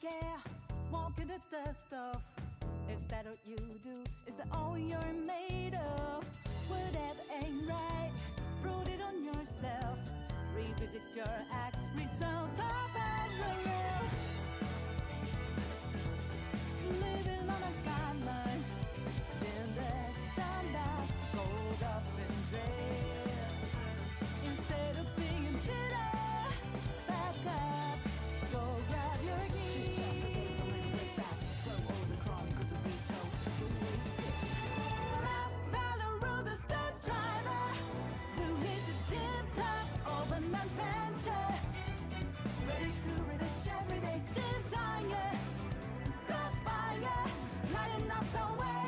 care, walking the dust off. Is that what you do? Is that all you're made of? Whatever ain't right, prove it on yourself. Revisit your act, return to parallel. Living on a guideline, been there, done that, rolled up and dead. Instead of being bitter, back up, go grab your keys. Follow the stunt driver who hit the tip top of an adventure. Ready to relish everyday desire. Got fire, lighting up the way.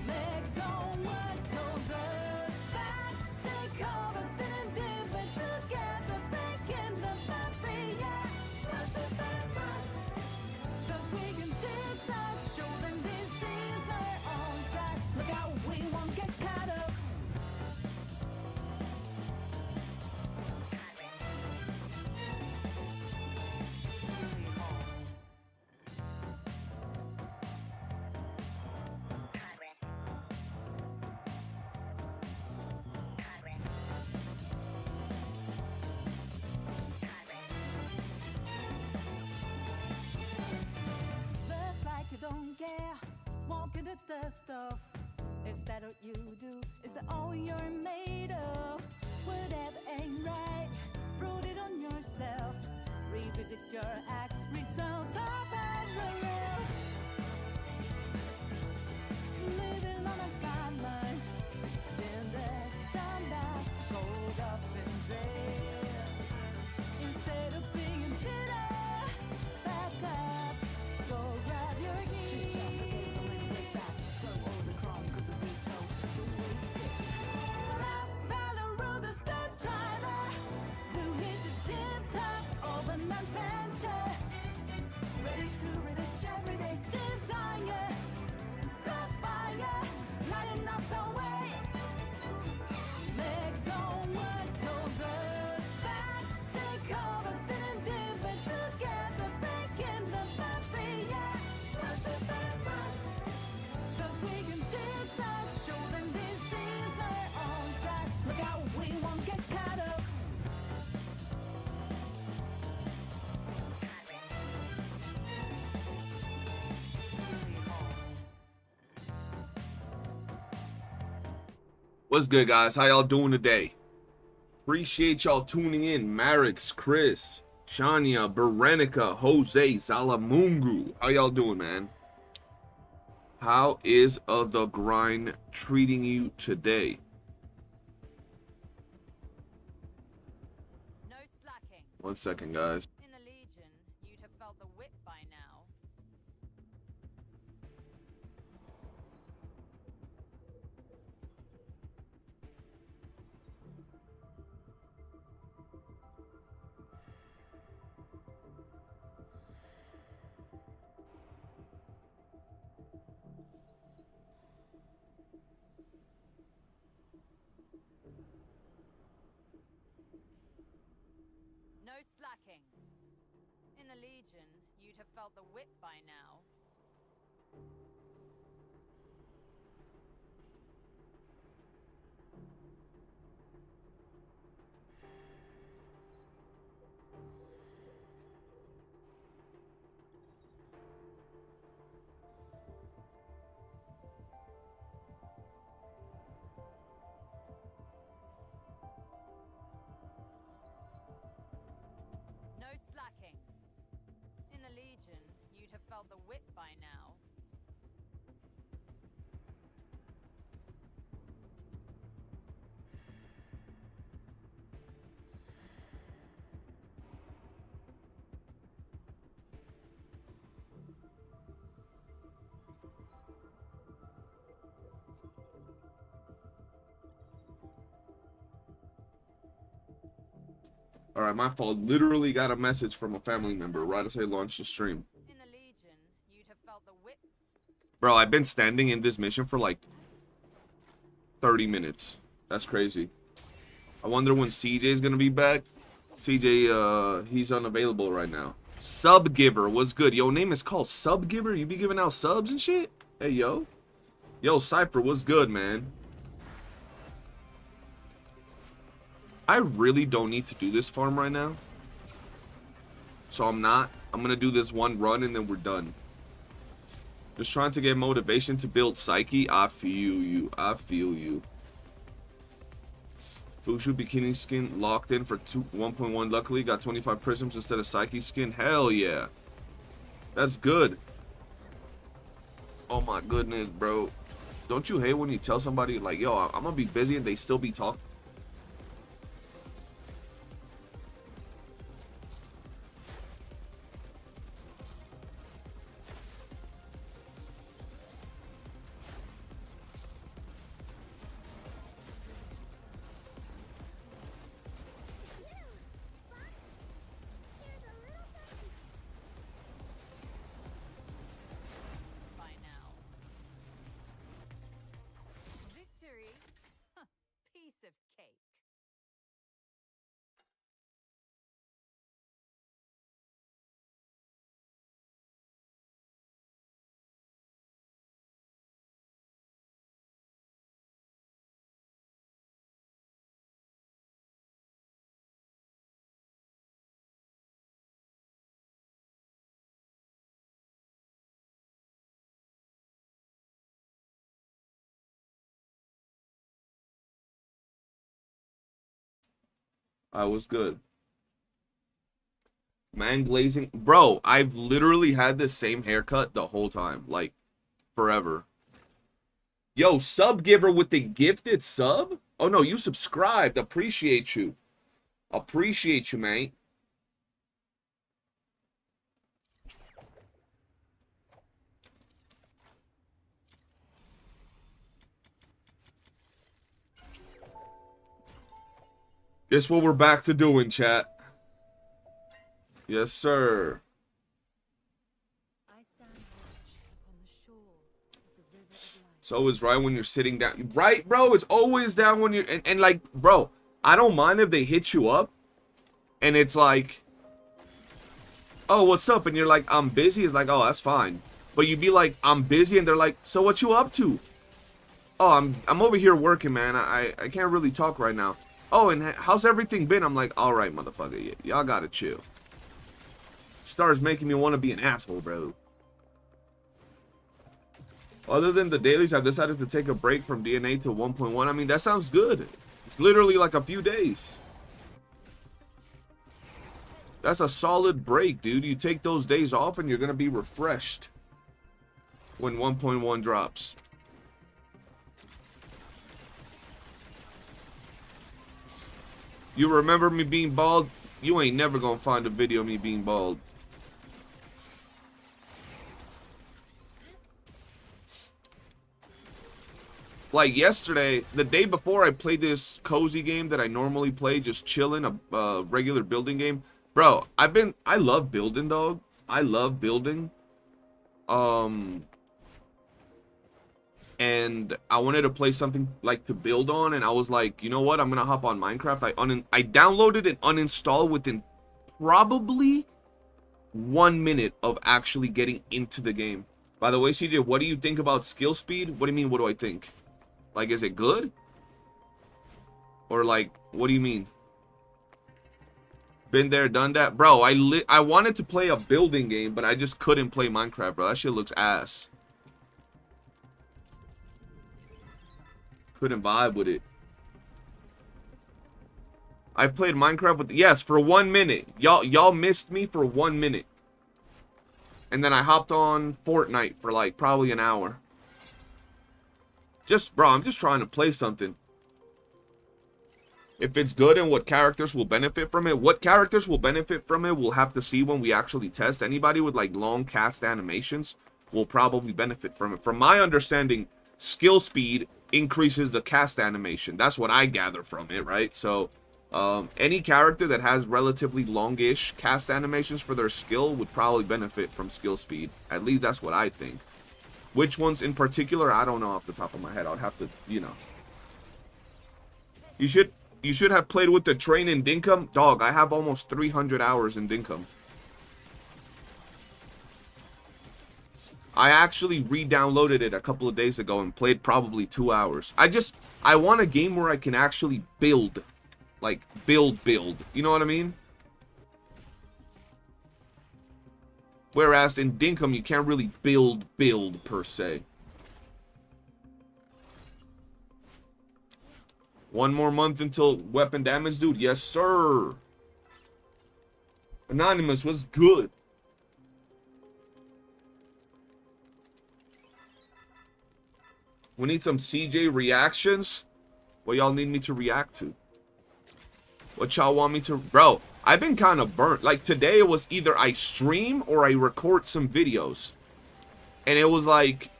Let go what holds us back. Take over, then dip it together. Breaking the barrier. Rush the time. 'Cause we can zigzag, show them this is our own track. Look out, we won't get caught up. Look like you don't care, walking the dust off. Is that what you do? Is that all you're made of? Whatever ain't right, prove it on yourself. Revisit your act, return to parallel. Living on a guideline, been there, done that, rolled up and dead. Instead of being bitter, back up, go grab your keys. Follow the stunt driver who hit the tip top of an adventure. Ready to relish everyday desire. Got fire, lighting up the way. Let go what holds us back. Take over, then dip it together. Breaking the barrier. Rush the time. 'Cause we can zigzag, show them this is our own track. Look out, we won't get caught up. What's good, guys? How y'all doing today? Appreciate y'all tuning in. Marix, Chris, Shania, Berenica, Jose, Salamungu. How y'all doing, man? How is the grind treating you today? No slacking. 1 second, guys. In the Legion, you'd have felt the whip by now. No slacking. In the Legion, you'd have felt the whip by now. No slacking. In the Legion, you'd have felt the whip by now. All right, my fault. Literally got a message from a family member right as I launched the stream. In the Legion, you'd have felt the whip. Bro, I've been standing in this mission for like 30 minutes. That's crazy. I wonder when CJ is gonna be back. CJ, he's unavailable right now. Sub Giver was good. Yo, name is called Sub Giver. You be giving out subs and shit? Hey, yo. Yo, Cypher was good, man. I really don't need to do this farm right now. So I'm not. I'm going to do this one run and then we're done. Just trying to get motivation to build Psyche. I feel you. I feel you. Fushu bikini skin locked in for 1.1. Luckily, got 25 prisms instead of Psyche skin. Hell yeah. That's good. Oh my goodness, bro. Don't you hate when you tell somebody, like, yo, I'm going to be busy and they still be talking? Piece of cake. I was good. Man glazing. Bro, I've literally had the same haircut the whole time. Like, forever. Yo, sub giver with the gifted sub? Oh, no, you subscribed. Appreciate you. Appreciate you, mate. Guess what we're back to doing, chat? Yes, sir. I stand watch upon the shore of the river of life. So it's right when you're sitting down. Right, bro? It's always down when you're... And like, bro, I don't mind if they hit you up. And it's like... Oh, what's up? And you're like, I'm busy. It's like, oh, that's fine. But you'd be like, I'm busy. And they're like, so what you up to? Oh, I'm over here working, man. I can't really talk right now. Oh, and how's everything been? I'm like, all right, motherfucker. Y'all gotta chill. Starts making me want to be an asshole, bro. Other than the dailies, I've decided to take a break from DNA to 1.1. I mean, that sounds good. It's literally like a few days. That's a solid break, dude. You take those days off and you're going to be refreshed when 1.1 drops. You remember me being bald? You ain't never going to find a video of me being bald. Like yesterday, the day before I played this cozy game that I normally play, just chilling, a regular building game. Bro, I love building, dog. I love building. And I wanted to play something like to build on, and I was like, you know what? I'm gonna hop on Minecraft. I downloaded and uninstalled within probably 1 minute of actually getting into the game. By the way, CJ, what do you think about skill speed? What do you mean, what do I think? Like, is it good? Or like, what do you mean? Been there, done that? Bro, I wanted to play a building game, but I just couldn't play Minecraft, bro. That shit looks ass. Couldn't vibe with it. I played Minecraft with... Yes, for 1 minute. Y'all missed me for 1 minute. And then I hopped on Fortnite for like probably an hour. Bro, I'm just trying to play something. If it's good and what characters will benefit from it, what characters will benefit from it, we'll have to see when we actually test. Anybody with like long cast animations will probably benefit from it. From my understanding, skill speed increases the cast animation. That's what I gather from it, right? So, any character that has relatively longish cast animations for their skill would probably benefit from skill speed. At least that's what I think. Which ones in particular, I don't know off the top of my head. I'd have to, you know. You should have played with the train in Dinkum. Dog, I have almost 300 hours in Dinkum. I actually re-downloaded it a couple of days ago and played probably 2 hours. I want a game where I can actually build. Like, build. You know what I mean? Whereas in Dinkum, you can't really build per se. One more month until weapon damage, dude. Yes, sir. Anonymous was good. We need some CJ reactions. What y'all need me to react to? What y'all want me to... Bro, I've been kind of burnt. Like, today it was either I stream or I record some videos. And it was like...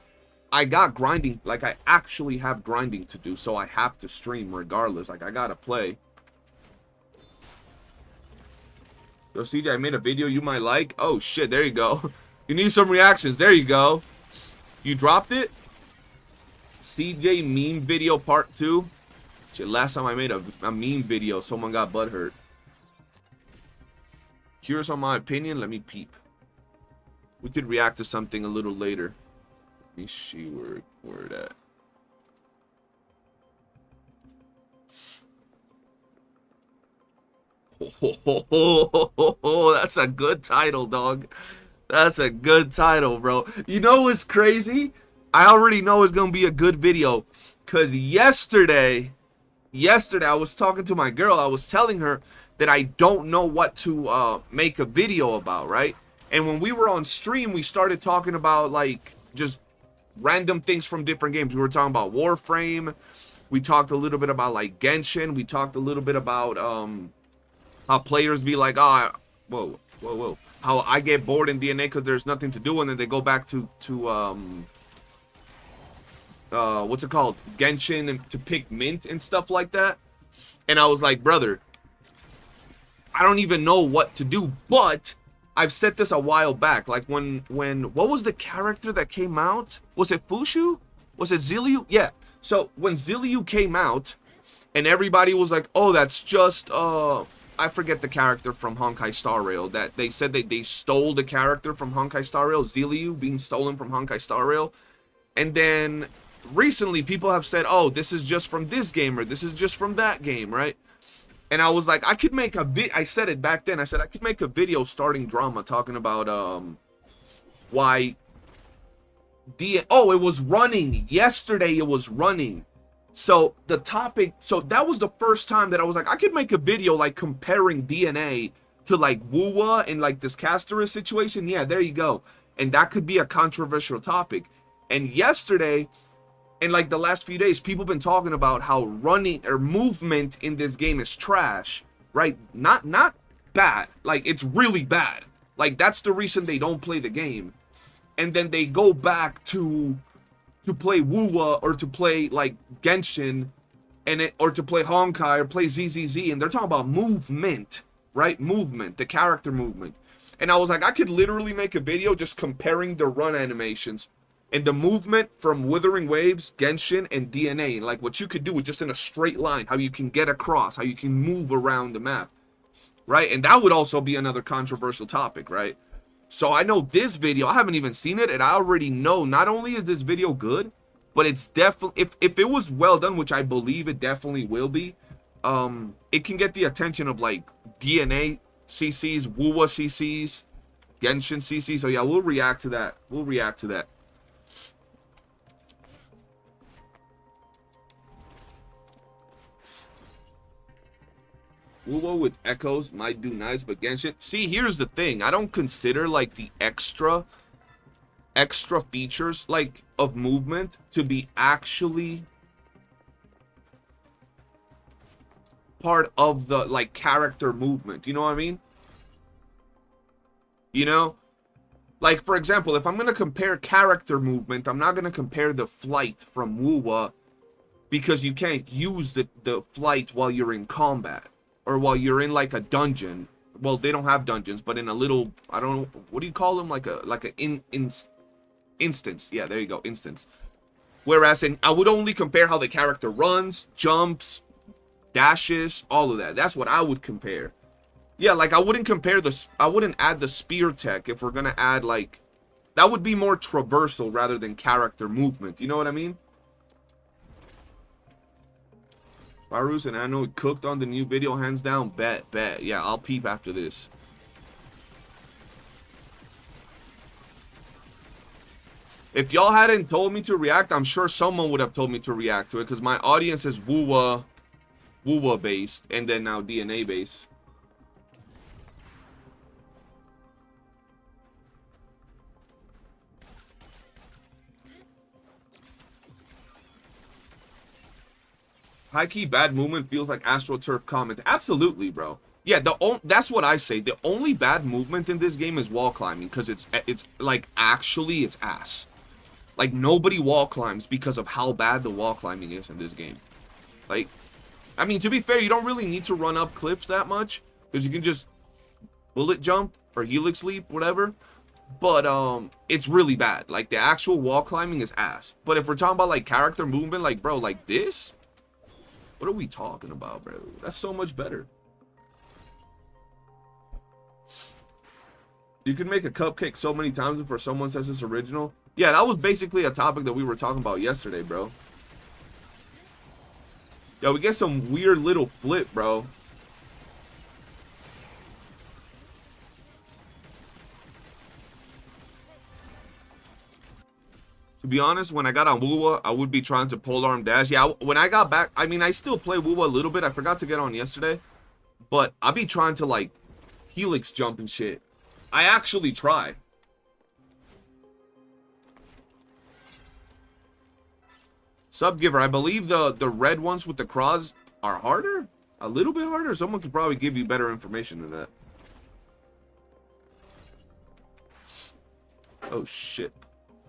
I got grinding. Like, I actually have grinding to do. So I have to stream regardless. Like, I gotta play. Yo, CJ, I made a video you might like. Oh, shit. There you go. You need some reactions. There you go. You dropped it? CJ meme video part 2. Shit, last time I made a meme video, someone got butthurt. Curious on my opinion? Let me peep. We could react to something a little later. Let me see where it at. Oh, that's a good title, dog. That's a good title, bro. You know what's crazy? I already know it's gonna be a good video, cause yesterday I was talking to my girl. I was telling her that I don't know what to make a video about, right? And when we were on stream, we started talking about like just random things from different games. We were talking about Warframe. We talked a little bit about like Genshin. We talked a little bit about how players be like, oh, whoa, how I get bored in DNA because there's nothing to do, and then they go back to what's it called, Genshin, and to pick mint and stuff like that. And I was like, brother, I don't even know what to do, but I've said this a while back. Like when what was the character that came out? Was it Fushu? Was it Zilliu? Yeah. So when Zilliu came out, and everybody was like, oh, that's just I forget the character from Honkai Star Rail. That they said that they stole the character from Honkai Star Rail, Zilliu being stolen from Honkai Star Rail. And then recently people have said, oh, this is just from this game, or this is just from that game, right? And I was like, I could make a I said it back then. I said I could make a video starting drama talking about why oh, it was running yesterday. It was running. So the topic, so that was the first time that I was like, I could make a video like comparing DNA to like YOOOO and like this Casterus situation. Yeah, there you go. And that could be a controversial topic. And yesterday, and like the last few days, people have been talking about how running or movement in this game is trash, right? Not bad. Like, it's really bad. Like, that's the reason they don't play the game. And then they go back to play YOOOO or to play like Genshin, or to play Honkai or play ZZZ, and they're talking about movement, right? Movement, the character movement. And I was like, I could literally make a video just comparing the run animations and the movement from Withering Waves, Genshin, and DNA. Like what you could do with just in a straight line, how you can get across, how you can move around the map, right? And that would also be another controversial topic, right? So I know this video, I haven't even seen it, and I already know not only is this video good, but it's definitely, if it was well done, which I believe it definitely will be, it can get the attention of like DNA CCs, YOOOO CCs, Genshin CCs. So yeah, we'll react to that. We'll react to that. YOOOO with echoes might do nice, but Genshin... See, here's the thing. I don't consider, like, the extra features, like, of movement to be actually part of the, like, character movement. You know what I mean? You know? Like, for example, if I'm going to compare character movement, I'm not going to compare the flight from YOOOO, because you can't use the flight while you're in combat. Or while you're in like a dungeon. Well, they don't have dungeons, but in a little, I don't know, what do you call them? Like a instance. Yeah, there you go, instance. Whereas I would only compare how the character runs, jumps, dashes, all of that. That's what I would compare. Yeah, like I wouldn't compare I wouldn't add the spear tech if we're gonna add like That would be more traversal rather than character movement. You know what I mean? Varus and Ano cooked on the new video, hands down. Bet. Yeah, I'll peep after this. If y'all hadn't told me to react, I'm sure someone would have told me to react to it, because my audience is YOOOO based, and then now DNA based. High key bad movement feels like AstroTurf comment. Absolutely, bro. Yeah, that's what I say. The only bad movement in this game is wall climbing, because it's like actually it's ass. Like nobody wall climbs because of how bad the wall climbing is in this game. Like, I mean, to be fair, you don't really need to run up cliffs that much, because you can just bullet jump or helix leap, whatever. But it's really bad. Like the actual wall climbing is ass. But if we're talking about like character movement, like bro, like this. What are we talking about, bro? That's so much better. You can make a cupcake so many times before someone says it's original. Yeah, that was basically a topic that we were talking about yesterday, bro. Yo, we get some weird little flip, bro. To be honest, when I got on YOOOO, I would be trying to pole arm dash. Yeah, when I got back, I mean, I still play YOOOO a little bit. I forgot to get on yesterday. But I'll be trying to, like, helix jump and shit. I actually try. Subgiver, I believe the red ones with the cross are harder? A little bit harder? Someone could probably give you better information than that. Oh, shit.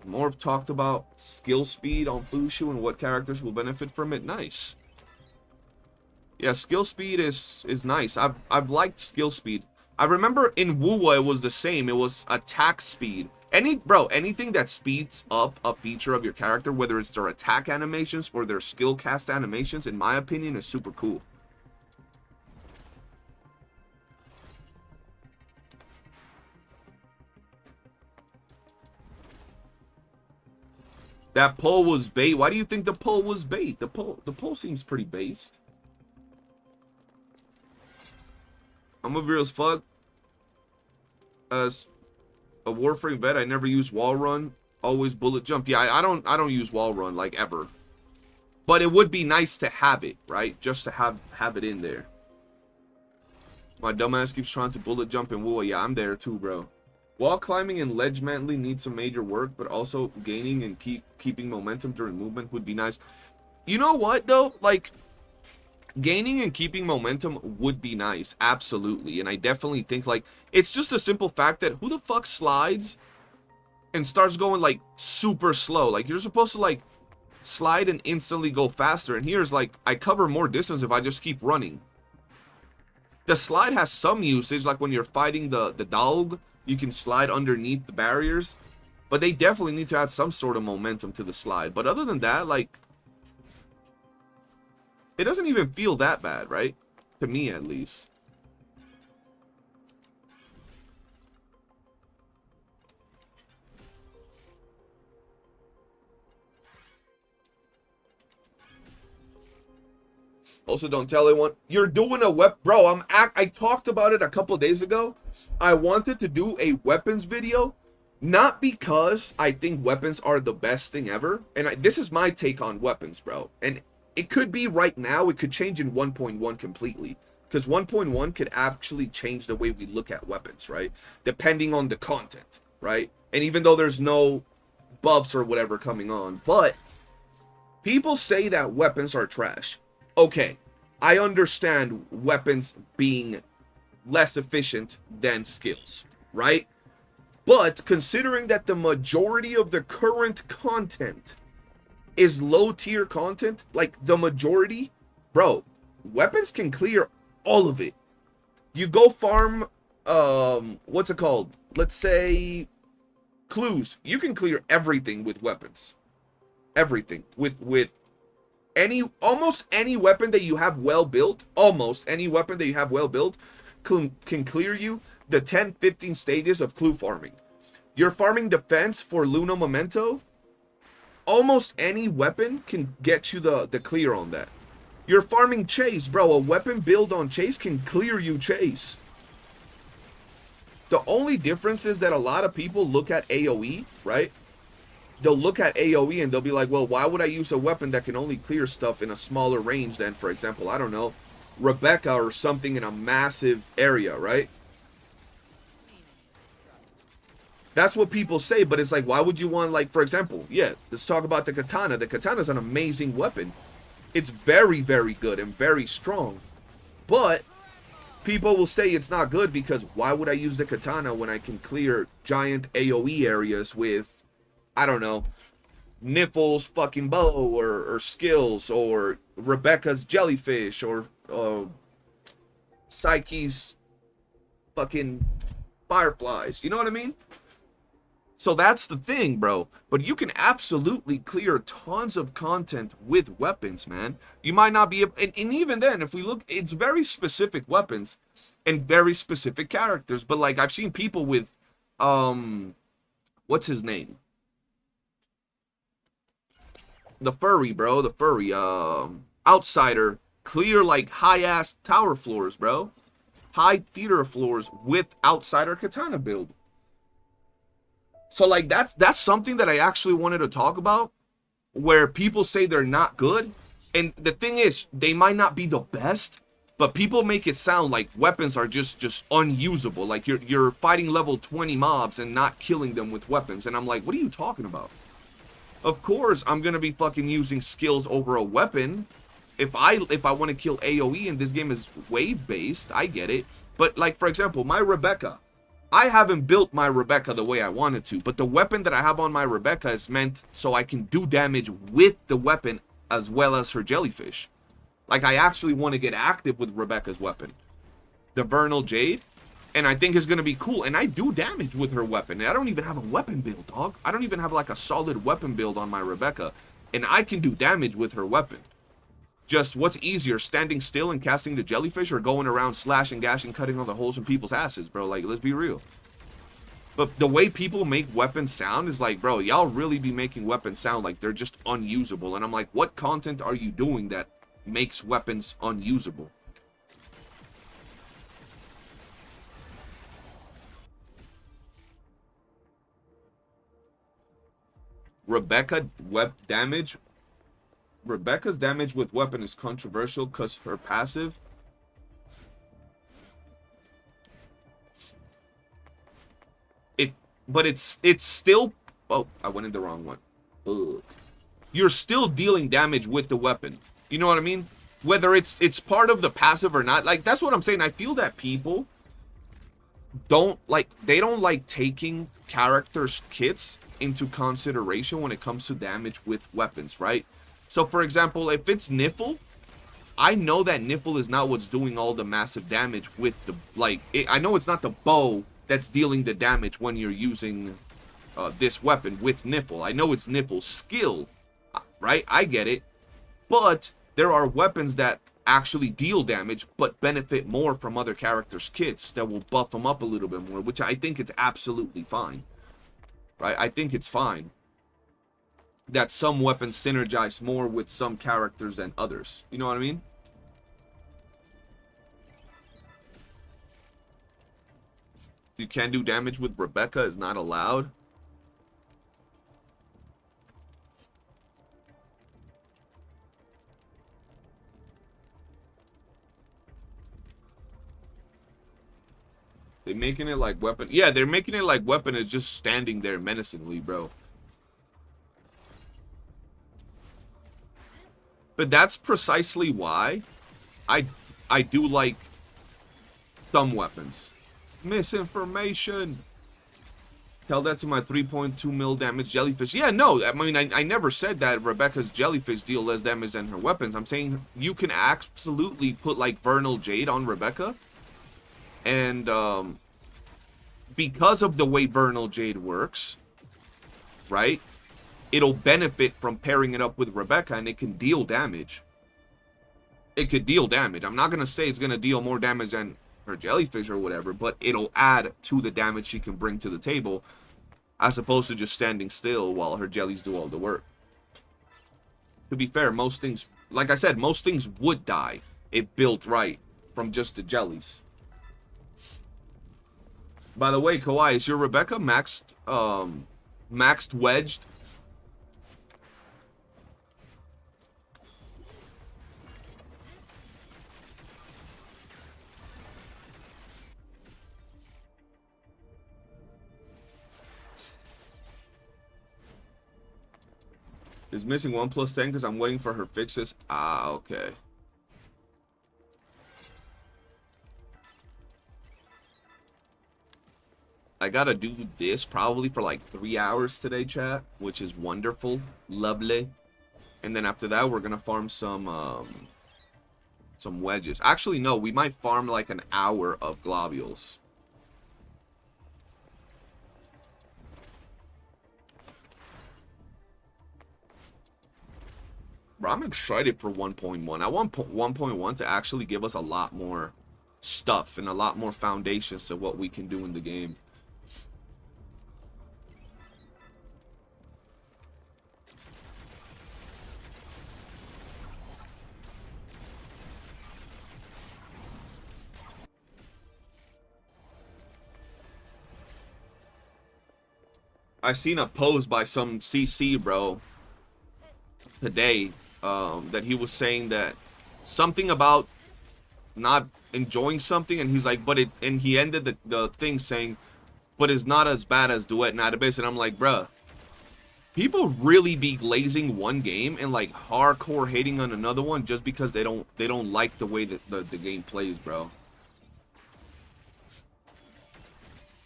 Morph talked about skill speed on Fushu and what characters will benefit from it. Nice. Yeah, skill speed is nice. I've liked skill speed. I remember in YOOOO it was the same. It was attack speed. Anything that speeds up a feature of your character, whether it's their attack animations or their skill cast animations, in my opinion, is super cool. That poll was bait. Why do you think the poll was bait? The poll seems pretty based. I'm a real as fuck. As a Warframe vet, I never use wall run. Always bullet jump. Yeah, I don't use wall run like ever. But it would be nice to have it, right? Just to have it in there. My dumbass keeps trying to bullet jump in YOOOO. Yeah, I'm there too, bro. Wall climbing and ledge mantling need some major work, but also gaining and keeping momentum during movement would be nice. You know what, though? Like, gaining and keeping momentum would be nice. Absolutely. And I definitely think, like, it's just a simple fact that who the fuck slides and starts going, like, super slow? Like, you're supposed to, like, slide and instantly go faster. And here's, like, I cover more distance if I just keep running. The slide has some usage, like when you're fighting the dog. You can slide underneath the barriers, but they definitely need to add some sort of momentum to the slide. But other than that, like, it doesn't even feel that bad, right? To me, at least. Also, don't tell anyone you're doing a bro. I talked about it a couple days ago. I wanted to do a weapons video, not because I think weapons are the best thing ever. And this is my take on weapons, bro. And it could be right now. It could change in 1.1 completely, because 1.1 could actually change the way we look at weapons, right? Depending on the content, right? And even though there's no buffs or whatever coming on, but people say that weapons are trash. Okay, I understand weapons being less efficient than skills, right? But considering that the majority of the current content is low tier content, like the majority, bro, weapons can clear all of it. You go farm, what's it called? Let's say clues. You can clear everything with weapons. Everything with almost any weapon that you have well built, can clear you the 10-15 stages of clue farming. You're farming defense for Luna Memento. Almost any weapon can get you the clear on that. You're farming Chase, bro. A weapon build on Chase can clear you Chase. The only difference is that a lot of people look at AoE, right? They'll look at AoE and they'll be like, well, why would I use a weapon that can only clear stuff in a smaller range than, for example, I don't know, Rebecca or something in a massive area, right? That's what people say, but it's like, why would you want, like, for example, yeah, let's talk about the katana. The katana is an amazing weapon. It's very, very good and very strong. But people will say it's not good because why would I use the katana when I can clear giant AoE areas with, I don't know, Niffle's fucking bow or skills or Rebecca's jellyfish or Psyche's fucking fireflies. You know what I mean? So that's the thing, bro. But you can absolutely clear tons of content with weapons, man. You might not be able, and even then, if we look, it's very specific weapons and very specific characters. But like, I've seen people with, what's his name? The furry, bro. The furry, outsider, clear like high-ass tower floors, bro. High theater floors with outsider katana build. So like that's something that I actually wanted to talk about, where people say they're not good, and the thing is they might not be the best, but people make it sound like weapons are just unusable, like you're fighting level 20 mobs and not killing them with weapons, and I'm like, what are you talking about? Of course I'm gonna be fucking using skills over a weapon if I want to kill AoE, and this game is wave based. I get it, but like, for example, my Rebecca, I haven't built my Rebecca the way I wanted to, but the weapon that I have on my Rebecca is meant so I can do damage with the weapon as well as her jellyfish. Like, I actually want to get active with Rebecca's weapon, the Vernal Jade, and I think it's going to be cool. And I do damage with her weapon, and I don't even have a weapon build, dog. I don't even have like a solid weapon build on my Rebecca, and I can do damage with her weapon. Just what's easier, standing still and casting the jellyfish, or going around slashing, gashing, cutting all the holes in people's asses, bro? Like, let's be real. But the way people make weapons sound is like, bro, y'all really be making weapons sound like they're just unusable. And I'm like, what content are you doing that makes weapons unusable? Rebecca's damage with weapon is controversial because her passive. But it's still. Oh, I went in the wrong one. Ugh. You're still dealing damage with the weapon. You know what I mean? Whether it's part of the passive or not. Like, that's what I'm saying. I feel that people don't like taking characters' kits into consideration when it comes to damage with weapons, right? So, for example, if it's Nipple, I know that Nipple is not what's doing all the massive damage with the, like, I know it's not the bow that's dealing the damage when you're using this weapon with Nipple. I know it's Nipple's skill, right? I get it. But there are weapons that actually deal damage, but benefit more from other characters' kits that will buff them up a little bit more, which I think it's absolutely fine, right? I think it's fine that some weapons synergize more with some characters than others. You know what I mean? You can't do damage with Rebecca is not allowed. They're making it like weapon. Yeah, they're making it like weapon is just standing there menacingly, bro. But that's precisely why I do like some weapons. Misinformation. Tell that to my 3.2 mil damage jellyfish. Yeah, no, I mean, I never said that Rebecca's jellyfish deal less damage than her weapons. I'm saying you can absolutely put like Vernal Jade on Rebecca, and because of the way Vernal Jade works, right, it'll benefit from pairing it up with Rebecca, and it can deal damage. It could deal damage. I'm not gonna say it's gonna deal more damage than her jellyfish or whatever, but it'll add to the damage she can bring to the table. as opposed to just standing still while her jellies do all the work. To be fair, most things, like I said, most things would die if built right from just the jellies. By the way, Kawhi, is your Rebecca maxed wedged? Is missing 1+10 because I'm waiting for her fixes. Ah, okay. I gotta do this probably for like 3 hours today, chat, which is wonderful, lovely. And then after that, we're gonna farm some wedges. Actually, no, we might farm like an hour of globules. Bro, I'm excited for 1.1. I want 1.1 to actually give us a lot more stuff and a lot more foundations to what we can do in the game. I seen a post by some CC, bro, today, that he was saying that something about not enjoying something, and he's like, but it, and he ended the thing saying, but it's not as bad as Duet and Abyss. And I'm like, bruh, people really be glazing one game and like hardcore hating on another one just because they don't like the way that the game plays, bro.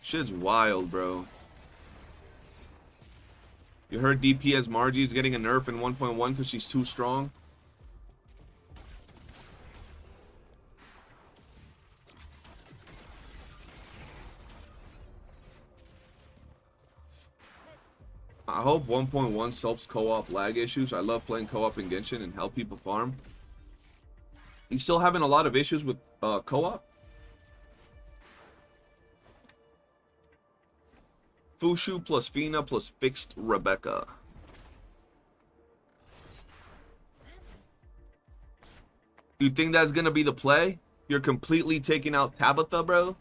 Shit's wild, bro. You heard DPS Margie is getting a nerf in 1.1 because she's too strong? I hope 1.1 solves co-op lag issues. I love playing co-op in Genshin and help people farm. You still having a lot of issues with co-op? Fushu plus Fina plus fixed Rebecca. You think that's gonna be the play? You're completely taking out Tabitha, bro,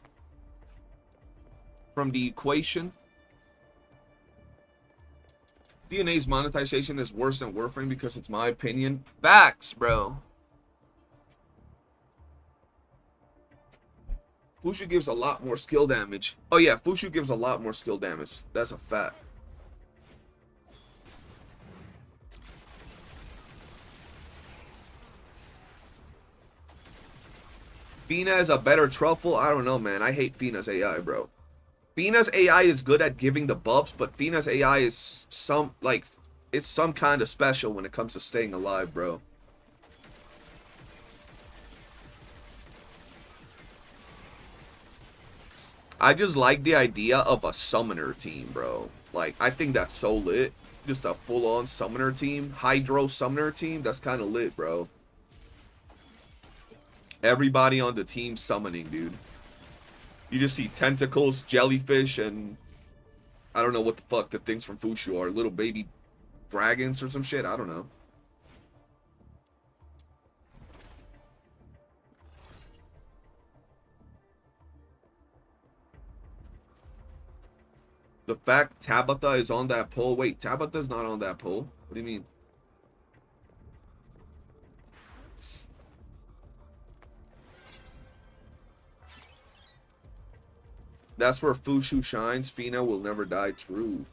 from the equation. DNA's monetization is worse than Warframe because it's my opinion. Facts, bro. Fushu gives a lot more skill damage. Oh yeah, Fushu gives a lot more skill damage. That's a fact. Fina is a better truffle? I don't know, man. I hate Fina's AI, bro. Fina's AI is good at giving the buffs, but Fina's AI is it's some kind of special when it comes to staying alive, bro. I just like the idea of a summoner team, bro. Like, I think that's so lit. Just a full-on summoner team. Hydro summoner team. That's kind of lit, bro. Everybody on the team summoning, dude. You just see tentacles, jellyfish, and I don't know what the fuck the things from Fushu are. Little baby dragons or some shit. I don't know. The fact Tabitha is on that poll. Wait, Tabitha's not on that poll. What do you mean? That's where Fushu shines. Fina will never die. True.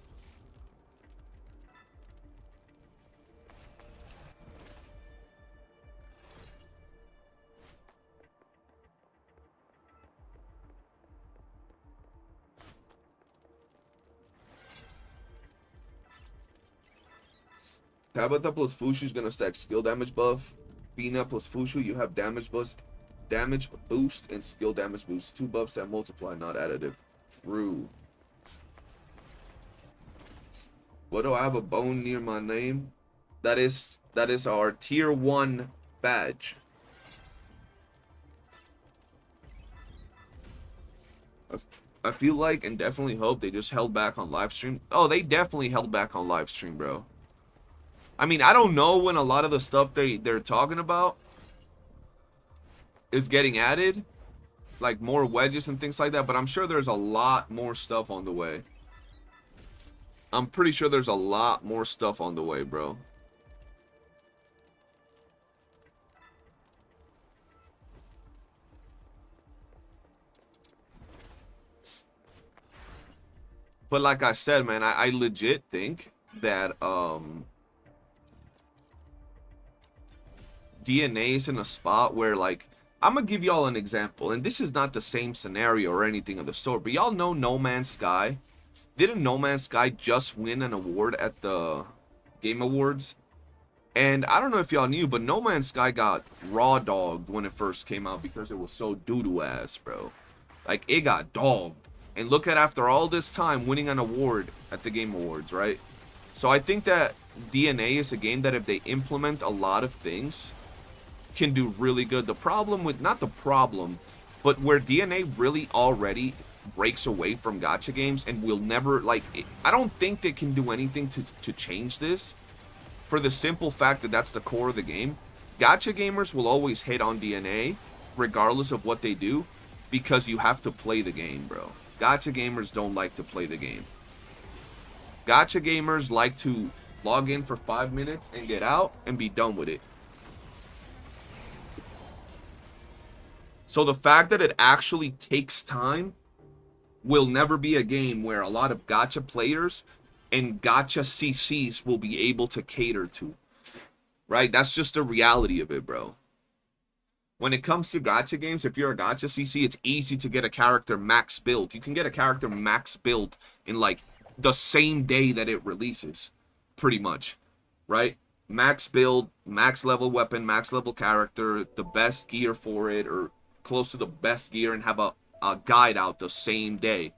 Tabitha plus Fushu is gonna stack skill damage buff. Fina plus Fushu, you have damage boost, and skill damage boost. 2 buffs that multiply, not additive. True. What do I have a bone near my name? That is our tier 1 badge. I feel like and definitely hope they just held back on live stream. Oh, they definitely held back on live stream, bro. I mean, I don't know when a lot of the stuff they're talking about is getting added, like more wedges and things like that, but I'm sure there's a lot more stuff on the way. I'm pretty sure there's a lot more stuff on the way, bro. But like I said, man, I legit think that DNA is in a spot where, like, I'm gonna give y'all an example, and this is not the same scenario or anything of the sort, but y'all know No Man's Sky. Didn't No Man's Sky just win an award at the Game Awards? And I don't know if y'all knew, but No Man's Sky got raw dogged when it first came out because it was so doo-doo ass, bro. Like, it got dogged. And look at, after all this time, winning an award at the Game Awards, right? So I think that DNA is a game that if they implement a lot of things, can do really good. The problem with, not the problem, but where DNA really already breaks away from gacha games and will never, like, I don't think they can do anything to change this, for the simple fact that that's the core of the game. Gacha gamers will always hate on DNA regardless of what they do, because you have to play the game, bro. Gacha gamers don't like to play the game. Gacha gamers like to log in for 5 minutes and get out and be done with it. So the fact that it actually takes time will never be a game where a lot of gacha players and gacha CCs will be able to cater to. Right? That's just the reality of it, bro. When it comes to gacha games, if you're a gacha CC, it's easy to get a character max built. You can get a character max built in, like, the same day that it releases. Pretty much. Right? Max build, max level weapon, max level character, the best gear for it, or close to the best gear, and have a guide out the same day.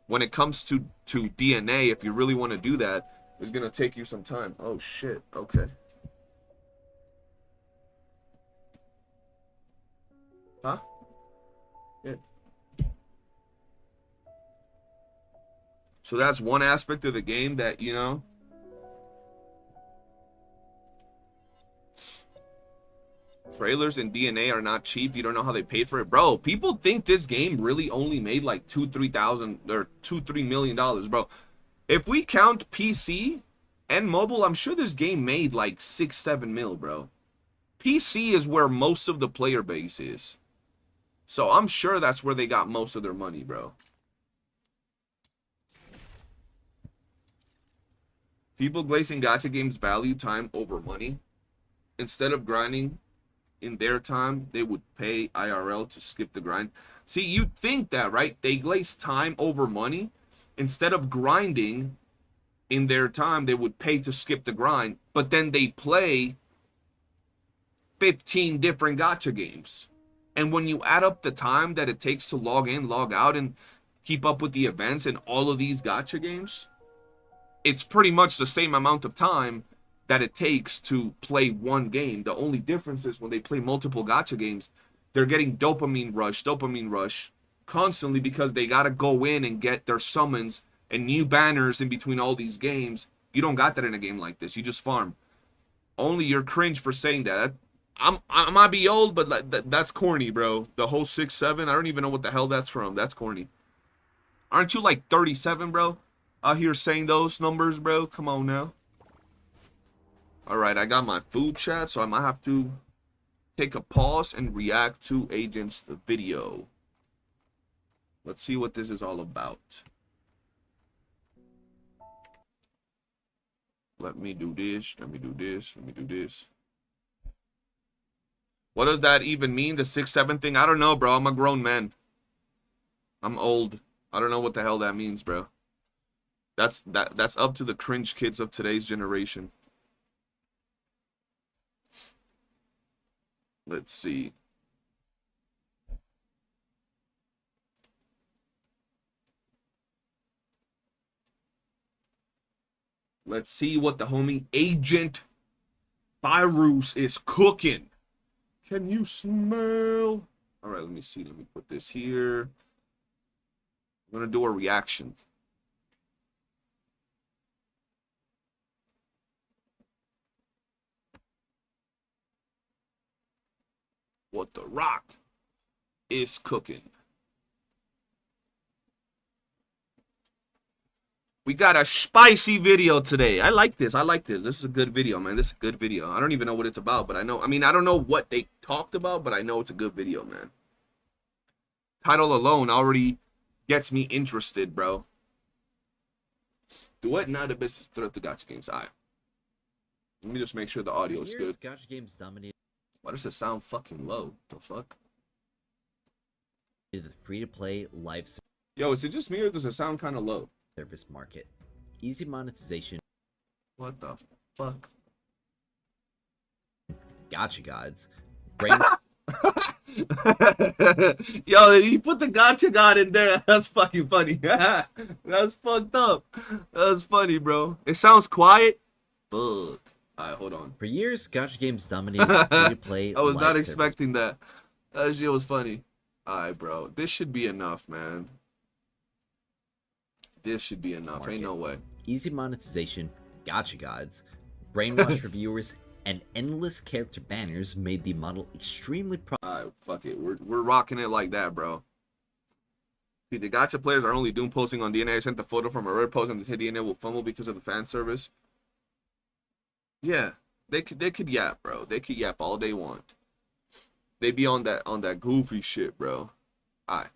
When it comes to DNA, if you really want to do that, it's going to take you some time. Oh, shit. Okay. Huh? Yeah. So that's one aspect of the game that, you know, trailers and DNA are not cheap. You don't know how they paid for it, bro. People think this game really only made like $2-3 million, bro. If we count PC and mobile, I'm sure this game made like 6-7 mil, bro. PC is where most of the player base is, so I'm sure that's where they got most of their money, bro. People glazing gacha games value time over money. Instead of grinding in their time, they would pay IRL to skip the grind. See, you'd think that, right? They glaze time over money. Instead of grinding in their time, they would pay to skip the grind. But then they play 15 different gacha games. And when you add up the time that it takes to log in, log out, and keep up with the events in all of these gacha games, it's pretty much the same amount of time that it takes to play one game. The only difference is when they play multiple gacha games, they're getting dopamine rush constantly, because they gotta go in and get their summons and new banners in between all these games. You don't got that in a game like this. You just farm. Only you're cringe for saying that. I might be old, but that's corny, bro. The whole 6-7, I don't even know what the hell that's from. That's corny. Aren't you like 37, bro? Out here saying those numbers, bro. Come on now. Alright, I got my food chat, so I might have to take a pause and react to Agent's video. Let's see what this is all about. Let me do this. Let me do this. Let me do this. What does that even mean? The 6-7 thing? I don't know, bro. I'm a grown man. I'm old. I don't know what the hell that means, bro. That's up to the cringe kids of today's generation. Let's see. Let's see what the homie Agent Virus is cooking. Can you smell? All right, let me see. Let me put this here. I'm gonna do a reaction. What the Rock is cooking. We got a spicy video today. I like this. I like this. This is a good video, man. This is a good video. I don't even know what it's about, but I know. I mean, I don't know what they talked about, but I know it's a good video, man. Title alone already gets me interested, bro. Duet Night of Business throughout the Gacha games. All right. Let me just make sure the audio is good. Gacha games dominated Why does it sound fucking low? The fuck? the free-to-play live Yo, is it just me or does it sound kind of low? service market. Easy monetization, What the fuck? gacha gods, brain Yo, you put the Gacha God in there. That's fucking funny. That's fucked up. That's funny, bro. It sounds quiet. Fuck. Alright, hold on. For years, gacha games dominated the free-to-play. I was live not service expecting that. That shit was funny. Alright, bro. This should be enough, man. This should be enough. Ain't no way. Easy monetization, gacha gods, brainwash reviewers, and endless character banners made the model extremely Alright, fuck it. We're rocking it like that, bro. See, the Gacha players are only doom posting on DNA. I sent the photo from a red post and the DNA will fumble because of the fan service. Yeah, they could yap, bro. They could yap all they want. They be on that goofy shit, bro. Alright.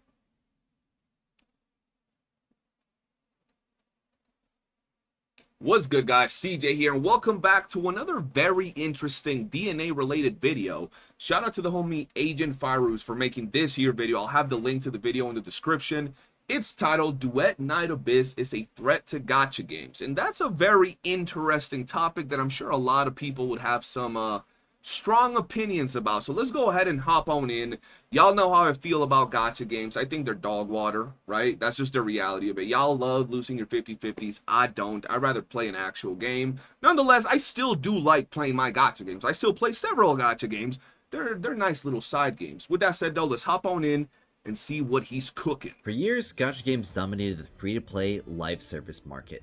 What's good, guys? CJ here, and welcome back to another very interesting DNA-related video. Shout out to the homie Agent Firuz for making this here video. I'll have the link to the video in the description. It's titled, Duet Night Abyss is a Threat to Gacha Games. And that's a very interesting topic that I'm sure a lot of people would have some strong opinions about. So let's go ahead and hop on in. Y'all know how I feel about gacha games. I think they're dog water, right? That's just the reality of it. Y'all love losing your 50-50s. I don't. I'd rather play an actual game. Nonetheless, I still do like playing my gacha games. I still play several gacha games. They're nice little side games. With that said, though, let's hop on in and see what he's cooking. For years, gacha games dominated the free-to-play live service market.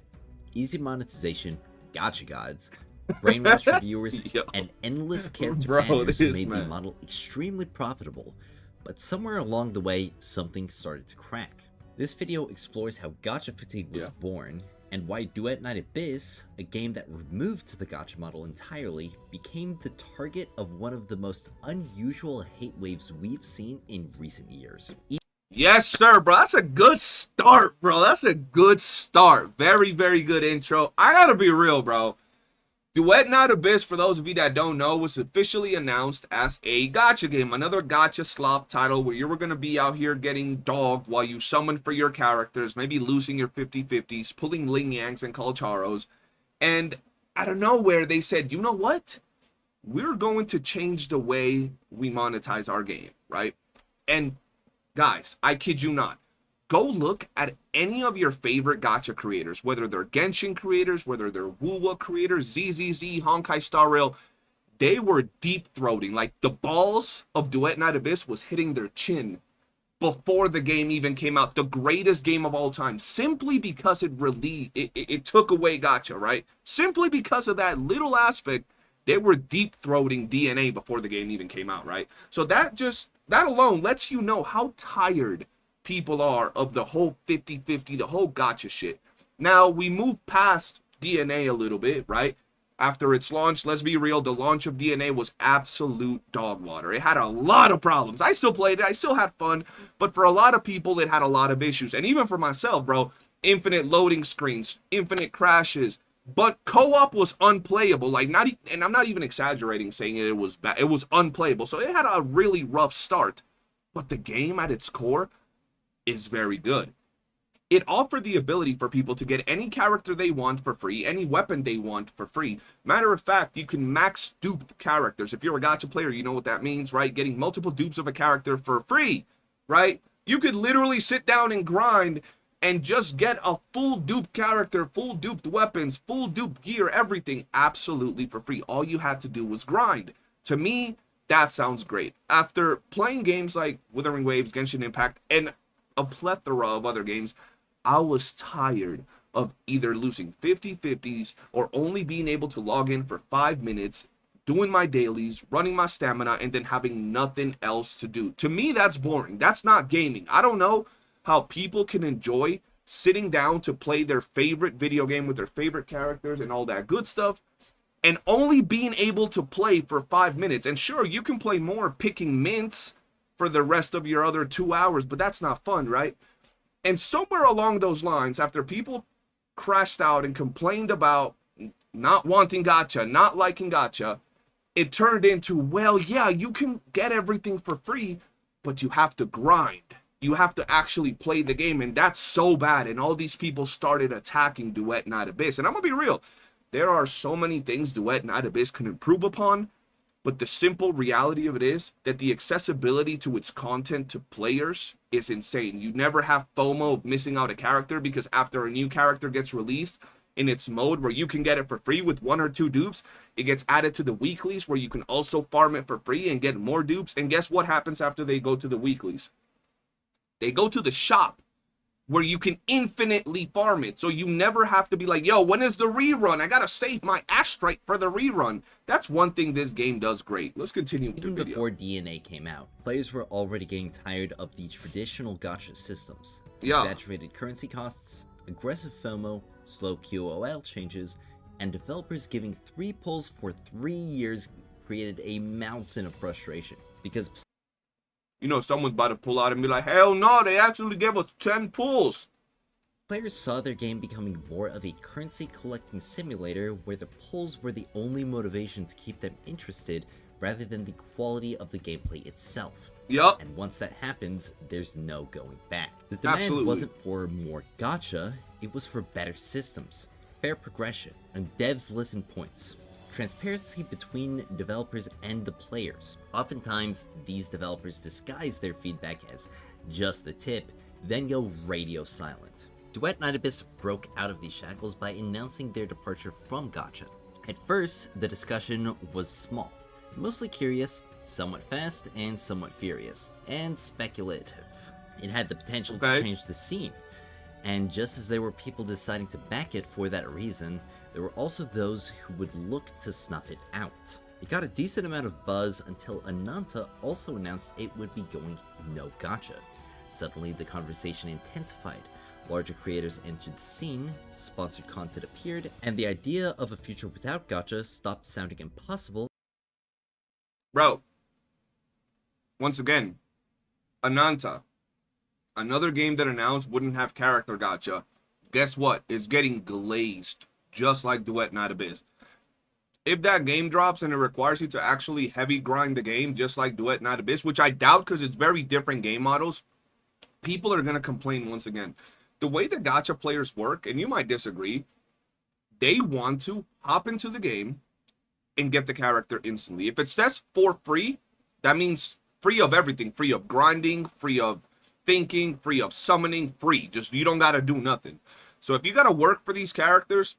Easy monetization, gacha gods, brainwash reviewers, Yo. and endless character Bro, banners this made the man. model extremely profitable. But somewhere along the way, something started to crack. This video explores how gacha fatigue was born, and why Duet Night Abyss, a game that removed the gacha model entirely, became the target of one of the most unusual hate waves we've seen in recent years. Yes, sir, bro. That's a good start, bro. That's a good start. Very, very good intro. I gotta be real, bro. Duet Night Abyss, for those of you that don't know, was officially announced as a gacha game. Another gacha slop title where you were going to be out here getting dogged while you summon for your characters, maybe losing your 50-50s, pulling Ling Yangs and Kalcharos. And out of nowhere, they said, you know what? We're going to change the way we monetize our game, right? And guys, I kid you not. Go look at any of your favorite gacha creators, whether they're Genshin creators, whether they're WOOOO creators, ZZZ, Honkai Star Rail. They were deep-throating. Like, the balls of Duet Night Abyss was hitting their chin before the game even came out. The greatest game of all time. Simply because it took away gacha, right? Simply because of that little aspect, they were deep-throating DNA before the game even came out, right? So that alone lets you know how tired people are of the whole 50-50, the whole gacha shit. Now, we move past DNA a little bit, right? After its launch, let's be real, the launch of DNA was absolute dog water. It had a lot of problems. I still played it. I still had fun. But for a lot of people, it had a lot of issues. And even for myself, bro, infinite loading screens, infinite crashes. But co-op was unplayable. Like, and I'm not even exaggerating saying it was bad. It was unplayable. So it had a really rough start. But the game at its core is very good. It offered the ability for people to get any character they want for free, any weapon they want for free. Matter of fact, you can max dupe characters. If you're a gacha player, you know what that means, right? Getting multiple dupes of a character for free, right? You could literally sit down and grind and just get a full dupe character, full duped weapons, full duped gear, everything absolutely for free. All you had to do was grind. To me, that sounds great. After playing games like Wuthering Waves, Genshin Impact, and a plethora of other games, I was tired of either losing 50-50s or only being able to log in for 5 minutes, doing my dailies, running my stamina, and then having nothing else to do. To me, that's boring. That's not gaming. I don't know how people can enjoy sitting down to play their favorite video game with their favorite characters and all that good stuff, and only being able to play for 5 minutes. And sure, you can play more picking mints for the rest of your other 2 hours, but that's not fun, right? And somewhere along those lines, after people crashed out and complained about not wanting gacha, not liking gacha, it turned into, well, yeah, you can get everything for free, but you have to grind. You have to actually play the game, and that's so bad. And all these people started attacking Duet Night Abyss. And I'm gonna be real, there are so many things Duet Night Abyss can improve upon, but the simple reality of it is that the accessibility to its content to players is insane. You never have FOMO of missing out a character, because after a new character gets released in its mode where you can get it for free with 1 or 2 dupes, it gets added to the weeklies where you can also farm it for free and get more dupes. And guess what happens after they go to the weeklies? They go to the shop where you can infinitely farm it. So you never have to be like, yo, when is the rerun? I gotta save my astrite for the rerun. That's one thing this game does great. Let's continue with the video. Even before DNA came out, players were already getting tired of the traditional gacha systems. Yeah. Exaggerated currency costs, aggressive FOMO, slow QOL changes, and developers giving 3 pulls for 3 years created a mountain of frustration. Because you know, someone's about to pull out and be like, hell no, they actually gave us 10 pulls. players saw their game becoming more of a currency collecting simulator where the pulls were the only motivation to keep them interested rather than the quality of the gameplay itself. Yup. And once that happens, there's no going back. The demand Absolutely. wasn't for more gacha, it was for better systems, fair progression, and devs listen points. Transparency between developers and the players. Oftentimes, these developers disguise their feedback as just the tip, then go radio silent. Duet Night Abyss broke out of these shackles by announcing their departure from gacha. At first, the discussion was small, mostly curious, somewhat fast, and somewhat furious, and speculative. It had the potential to change the scene, and just as there were people deciding to back it for that reason, there were also those who would look to snuff it out. It got a decent amount of buzz until Ananta also announced it would be going no gacha. Suddenly the conversation intensified, larger creators entered the scene, sponsored content appeared, and the idea of a future without gacha stopped sounding impossible. Bro, once again, Ananta, another game that announced wouldn't have character gacha. Guess what? It's getting glazed, just like Duet Night Abyss. If that game drops and it requires you to actually heavy grind the game, just like Duet Night Abyss, which I doubt because it's very different game models, people are going to complain once again. The way the gacha players work, and you might disagree, they want to hop into the game and get the character instantly. If it says for free, that means free of everything. Free of grinding, free of thinking, free of summoning, free. Just, you don't got to do nothing. So if you got to work for these characters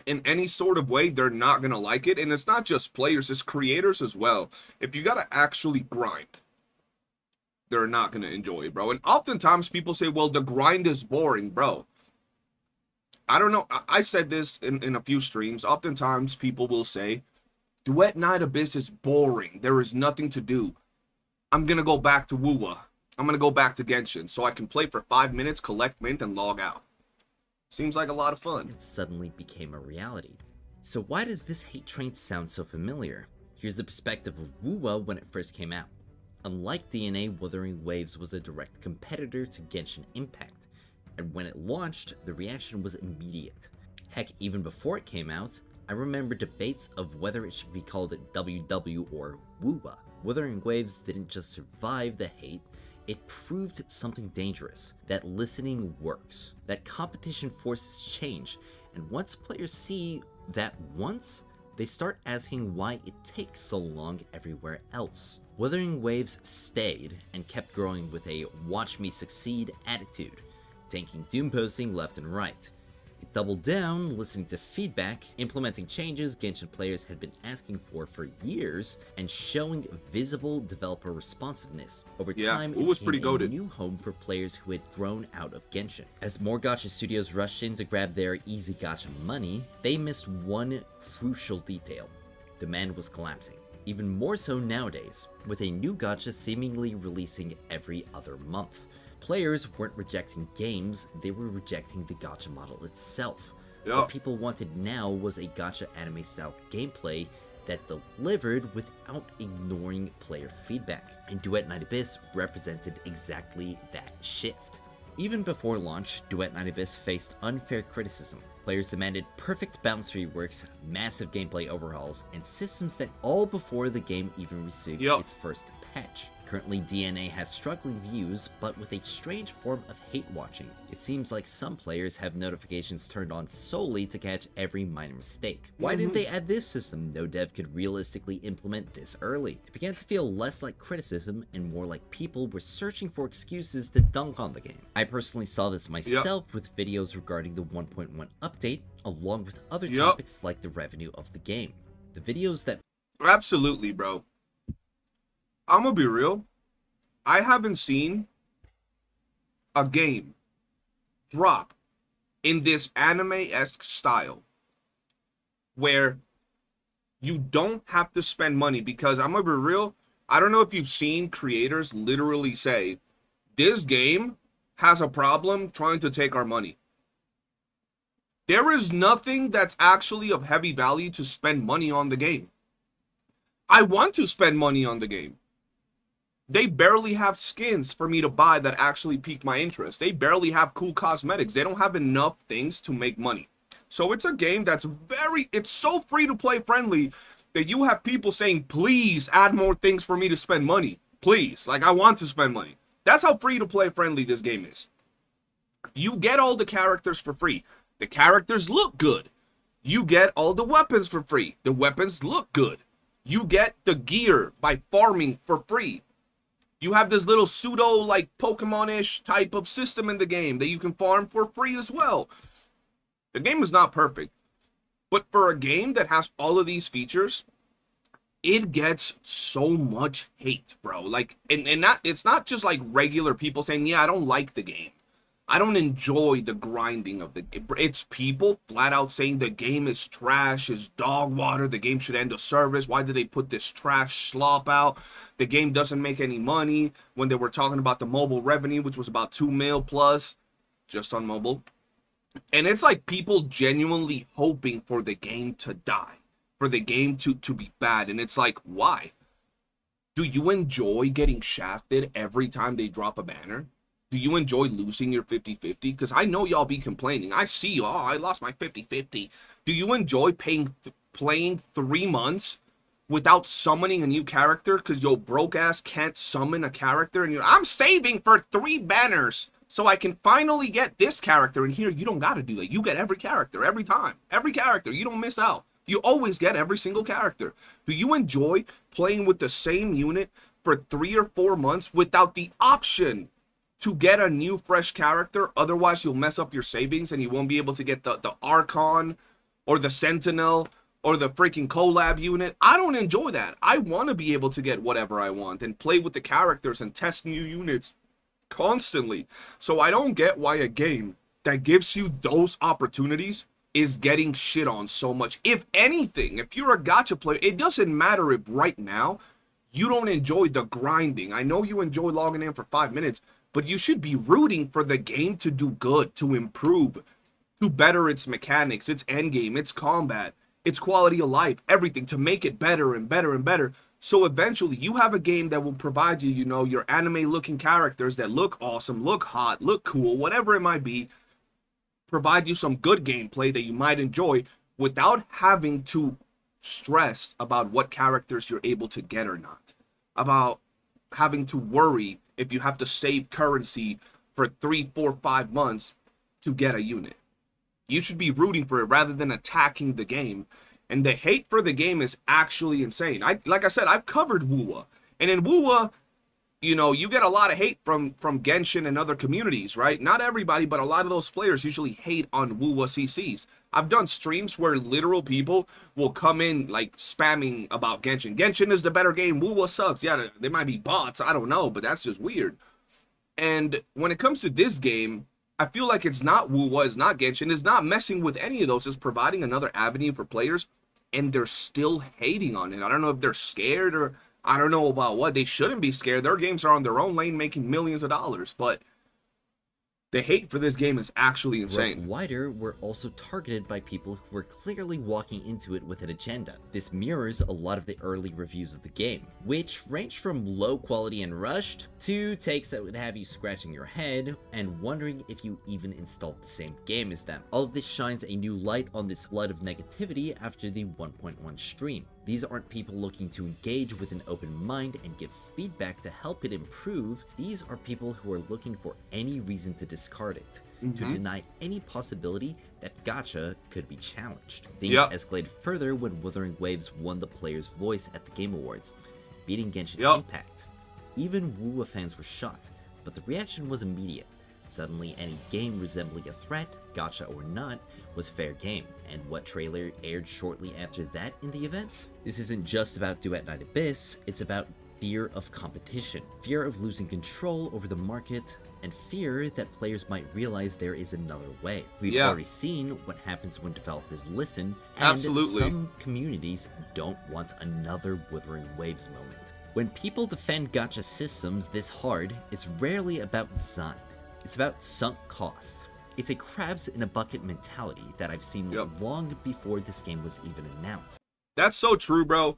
in any sort of way, they're not going to like it. And it's not just players, it's creators as well. If you got to actually grind, they're not going to enjoy it, bro. And oftentimes people say, well, the grind is boring, bro. I don't know. I said this in a few streams. Oftentimes people will say, Duet Night Abyss is boring. There is nothing to do. I'm going to go back to YOOOO. I'm going to go back to Genshin so I can play for 5 minutes, collect mint, and log out. Seems like a lot of fun. It suddenly became a reality. So why does this hate train sound so familiar? Here's the perspective of YOOOO when it first came out. Unlike DNA, Wuthering Waves was a direct competitor to Genshin Impact, and when it launched, the reaction was immediate. Heck, even before it came out, I remember debates of whether it should be called WW or WOOA. Wuthering Waves didn't just survive the hate, it proved something dangerous, that listening works, that competition forces change, and once players see that once, they start asking why it takes so long everywhere else. Wuthering Waves stayed and kept growing with a watch me succeed attitude, tanking doom posting left and right. It doubled down, listening to feedback, implementing changes Genshin players had been asking for years, and showing visible developer responsiveness. Over time, it was pretty became a goated. new home for players who had grown out of Genshin. As more gacha studios rushed in to grab their easy gacha money, they missed one crucial detail. Demand was collapsing. Even more so nowadays, with a new gacha seemingly releasing every other month. Players weren't rejecting games, they were rejecting the gacha model itself. What people wanted now was a gacha anime-style gameplay that delivered without ignoring player feedback. And Duet Night Abyss represented exactly that shift. Even before launch, Duet Night Abyss faced unfair criticism. Players demanded perfect balance reworks, massive gameplay overhauls, and systems that all before the game even received its first patch. Currently, DNA has struggling views, but with a strange form of hate watching. It seems like some players have notifications turned on solely to catch every minor mistake. Why didn't they add this system? No dev could realistically implement this early. It began to feel less like criticism and more like people were searching for excuses to dunk on the game. I personally saw this myself with videos regarding the 1.1 update, along with other topics like the revenue of the game. The videos that... Absolutely, bro. I'm gonna be real. I haven't seen a game drop in this anime-esque style where you don't have to spend money, because I'm gonna be real, I don't know if you've seen creators literally say, this game has a problem trying to take our money. There is nothing that's actually of heavy value to spend money on the game. I want to spend money on the game. They barely have skins for me to buy that actually pique my interest. They barely have cool cosmetics. They don't have enough things to make money. So it's a game that's it's so free to play friendly that you have people saying, please add more things for me to spend money. Please, like I want to spend money. That's how free to play friendly this game is. You get all the characters for free. The characters look good. You get all the weapons for free. The weapons look good. You get the gear by farming for free. You have this little pseudo, like, Pokemon-ish type of system in the game that you can farm for free as well. The game is not perfect. But for a game that has all of these features, it gets so much hate, bro. Like, and it's not just, like, regular people saying, yeah, I don't like the game. I don't enjoy the grinding of the game. It's people flat out saying the game is trash, is dog water, the game should end of service. Why did they put this trash slop out? The game doesn't make any money. When they were talking about the mobile revenue, which was about 2 mil plus, just on mobile. And it's like people genuinely hoping for the game to die, for the game to be bad. And it's like, why? Do you enjoy getting shafted every time they drop a banner? Do you enjoy losing your 50-50? Because I know y'all be complaining. I see you. Oh, I lost my 50-50. Do you enjoy playing 3 months without summoning a new character because your broke ass can't summon a character? And I'm saving for 3 banners so I can finally get this character. And here, you don't got to do that. You get every character every time. Every character. You don't miss out. You always get every single character. Do you enjoy playing with the same unit for 3 or 4 months without the option to get a new fresh character? Otherwise you'll mess up your savings and you won't be able to get the Archon or the Sentinel or the freaking collab unit. I don't enjoy that. I want to be able to get whatever I want and play with the characters and test new units constantly. So I don't get why a game that gives you those opportunities is getting shit on so much. If anything, if you're a gacha player, it doesn't matter if right now you don't enjoy the grinding. I know you enjoy logging in for 5 minutes, but you should be rooting for the game to do good, to improve, to better its mechanics, its endgame, its combat, its quality of life, everything, to make it better and better and better. So eventually you have a game that will provide you, you know, your anime-looking characters that look awesome, look hot, look cool, whatever it might be, provide you some good gameplay that you might enjoy without having to stress about what characters you're able to get or not, about having to worry if you have to save currency for 3, 4, 5 months to get a unit. You should be rooting for it rather than attacking the game. And the hate for the game is actually insane. Like I said, I've covered WOOOO. And in WOOOO, you know, you get a lot of hate from Genshin and other communities, right? Not everybody, but a lot of those players usually hate on WOOOO CCs. I've done streams where literal people will come in like spamming about Genshin. Genshin is the better game. WOOOO sucks. Yeah, they might be bots. I don't know, but that's just weird. And when it comes to this game, I feel like it's not WOOOO, it's not Genshin, it's not messing with any of those. It's providing another avenue for players, and they're still hating on it. I don't know if they're scared or I don't know about what. They shouldn't be scared. Their games are on their own lane making millions of dollars, but the hate for this game is actually insane. Wider were also targeted by people who were clearly walking into it with an agenda. This mirrors a lot of the early reviews of the game, which ranged from low quality and rushed to takes that would have you scratching your head and wondering if you even installed the same game as them. All of this shines a new light on this flood of negativity after the 1.1 stream. These aren't people looking to engage with an open mind and give feedback to help it improve. These are people who are looking for any reason to discard it, to deny any possibility that gacha could be challenged. Things escalated further when Wuthering Waves won the Player's Voice at the Game Awards, beating Genshin Impact. Even WOOOO fans were shocked, but the reaction was immediate. Suddenly, any game resembling a threat, gacha or not, was fair game. And what trailer aired shortly after that in the event? This isn't just about Duet Night Abyss, it's about fear of competition, fear of losing control over the market, and fear that players might realize there is another way. We've already seen what happens when developers listen, and some communities don't want another Wuthering Waves moment. When people defend gacha systems this hard, it's rarely about design. It's about sunk cost. It's a crabs in a bucket mentality that I've seen long before this game was even announced. That's so true, bro.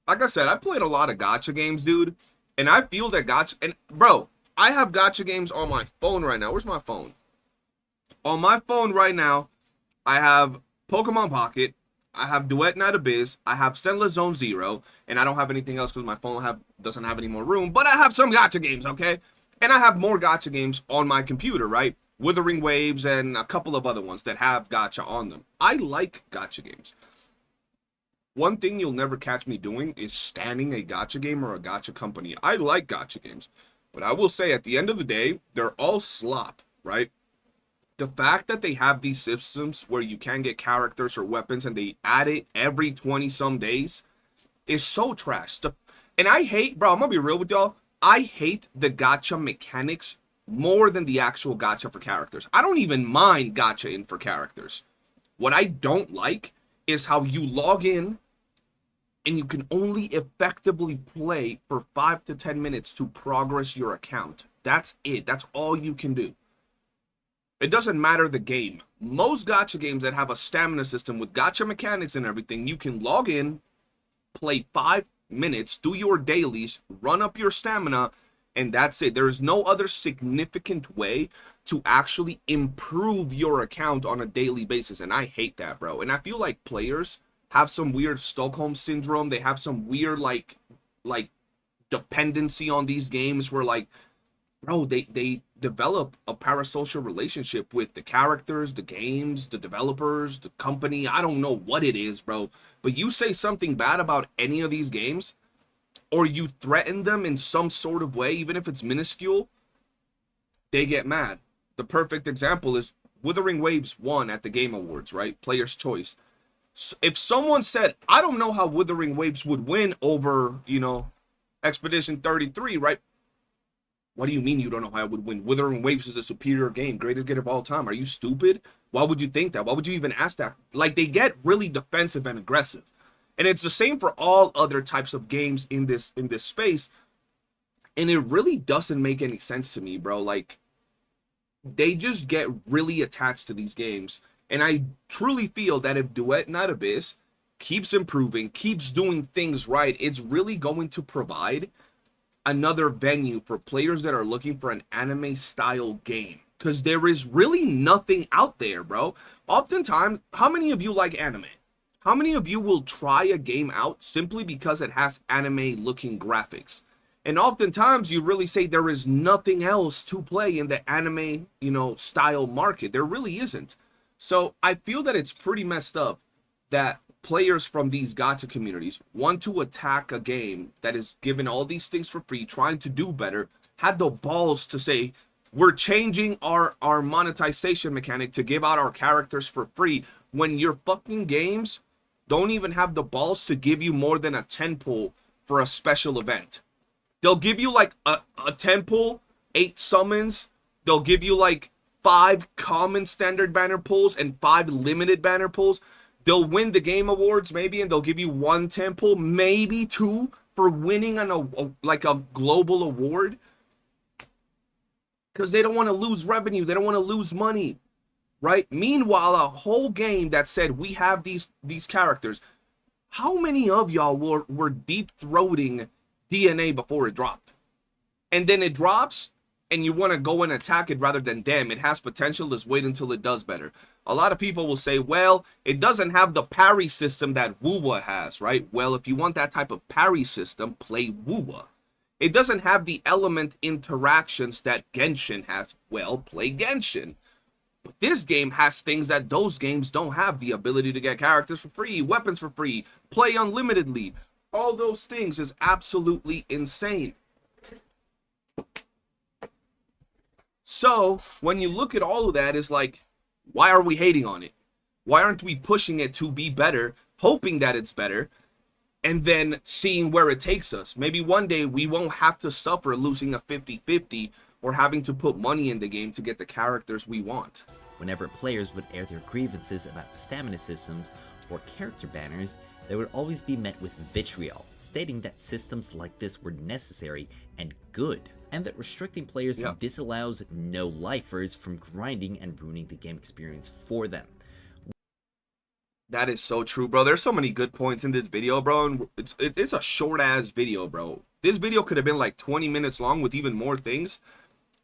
Like I said, I played a lot of gacha games, dude. And I feel that gacha... And, bro, I have gacha games on my phone right now. Where's my phone? On my phone right now, I have Pokemon Pocket. I have Duet Night Abyss. I have Senless Zone Zero. And I don't have anything else because my phone doesn't have any more room. But I have some gacha games, okay? And I have more gacha games on my computer, right? Wuthering Waves and a couple of other ones that have gacha on them. I like gacha games. One thing you'll never catch me doing is standing a gacha game or a gacha company. I like gacha games. But I will say at the end of the day, they're all slop, right? The fact that they have these systems where you can get characters or weapons and they add it every 20-some days is so trash. And I hate, bro, I'm gonna be real with y'all. I hate the gacha mechanics more than the actual gacha for characters. I don't even mind gacha in for characters. What I don't like is how you log in and you can only effectively play for 5 to 10 minutes to progress your account. That's it. That's all you can do. It doesn't matter the game. Most gacha games that have a stamina system with gacha mechanics and everything, you can log in, play 5 minutes, do your dailies, run up your stamina, and that's it. There is no other significant way to actually improve your account on a daily basis, and I hate that, bro. And I feel like players have some weird Stockholm syndrome. They have some weird like dependency on these games where, like, bro, they develop a parasocial relationship with the characters, the games, the developers, the company. I don't know what it is, bro. But you say something bad about any of these games, or you threaten them in some sort of way, even if it's minuscule, they get mad. The perfect example is Wuthering Waves won at the Game Awards, right? Player's Choice. So if someone said, I don't know how Wuthering Waves would win over, you know, Expedition 33, right? What do you mean you don't know how it would win? Wuthering Waves is a superior game, greatest game of all time. Are you stupid? Why would you think that? Why would you even ask that? Like, they get really defensive and aggressive. And it's the same for all other types of games in this space. And it really doesn't make any sense to me, bro. Like, they just get really attached to these games. And I truly feel that if Duet Night Abyss keeps improving, keeps doing things right, it's really going to provide another venue for players that are looking for an anime style game. Because there is really nothing out there, bro. Oftentimes, how many of you like anime? How many of you will try a game out simply because it has anime looking graphics? And oftentimes you really say there is nothing else to play in the anime, you know, style market. There really isn't. So I feel that it's pretty messed up that players from these gacha communities want to attack a game that is given all these things for free, trying to do better, had the balls to say, we're changing our monetization mechanic to give out our characters for free, when your fucking games don't even have the balls to give you more than a 10 pull for a special event. They'll give you like a 10 pull, 8 summons. They'll give you like 5 common standard banner pulls and 5 limited banner pulls. They'll win the game awards maybe, and they'll give you 1 10 pull, maybe 2 for winning like a global award. Because they don't want to lose revenue. They don't want to lose money. Right? Meanwhile, a whole game that said we have these characters. How many of y'all were deep-throating DNA before it dropped? And then it drops, and you want to go and attack it rather than, damn, it has potential, let's wait until it does better. A lot of people will say, well, it doesn't have the parry system that YOOOO has, right? Well, if you want that type of parry system, play YOOOO. It doesn't have the element interactions that Genshin has. Well, play Genshin. But this game has things that those games don't have. The ability to get characters for free, weapons for free, play unlimitedly. All those things is absolutely insane. So, when you look at all of that, it's like, why are we hating on it? Why aren't we pushing it to be better, hoping that it's better, and then seeing where it takes us? Maybe one day we won't have to suffer losing a 50-50 or having to put money in the game to get the characters we want. Whenever players would air their grievances about stamina systems or character banners, they would always be met with vitriol, stating that systems like this were necessary and good, and that restricting players disallows no-lifers from grinding and ruining the game experience for them. That is so true, bro. There's so many good points in this video, bro, and it's a short-ass video, bro. This video could have been like 20 minutes long with even more things,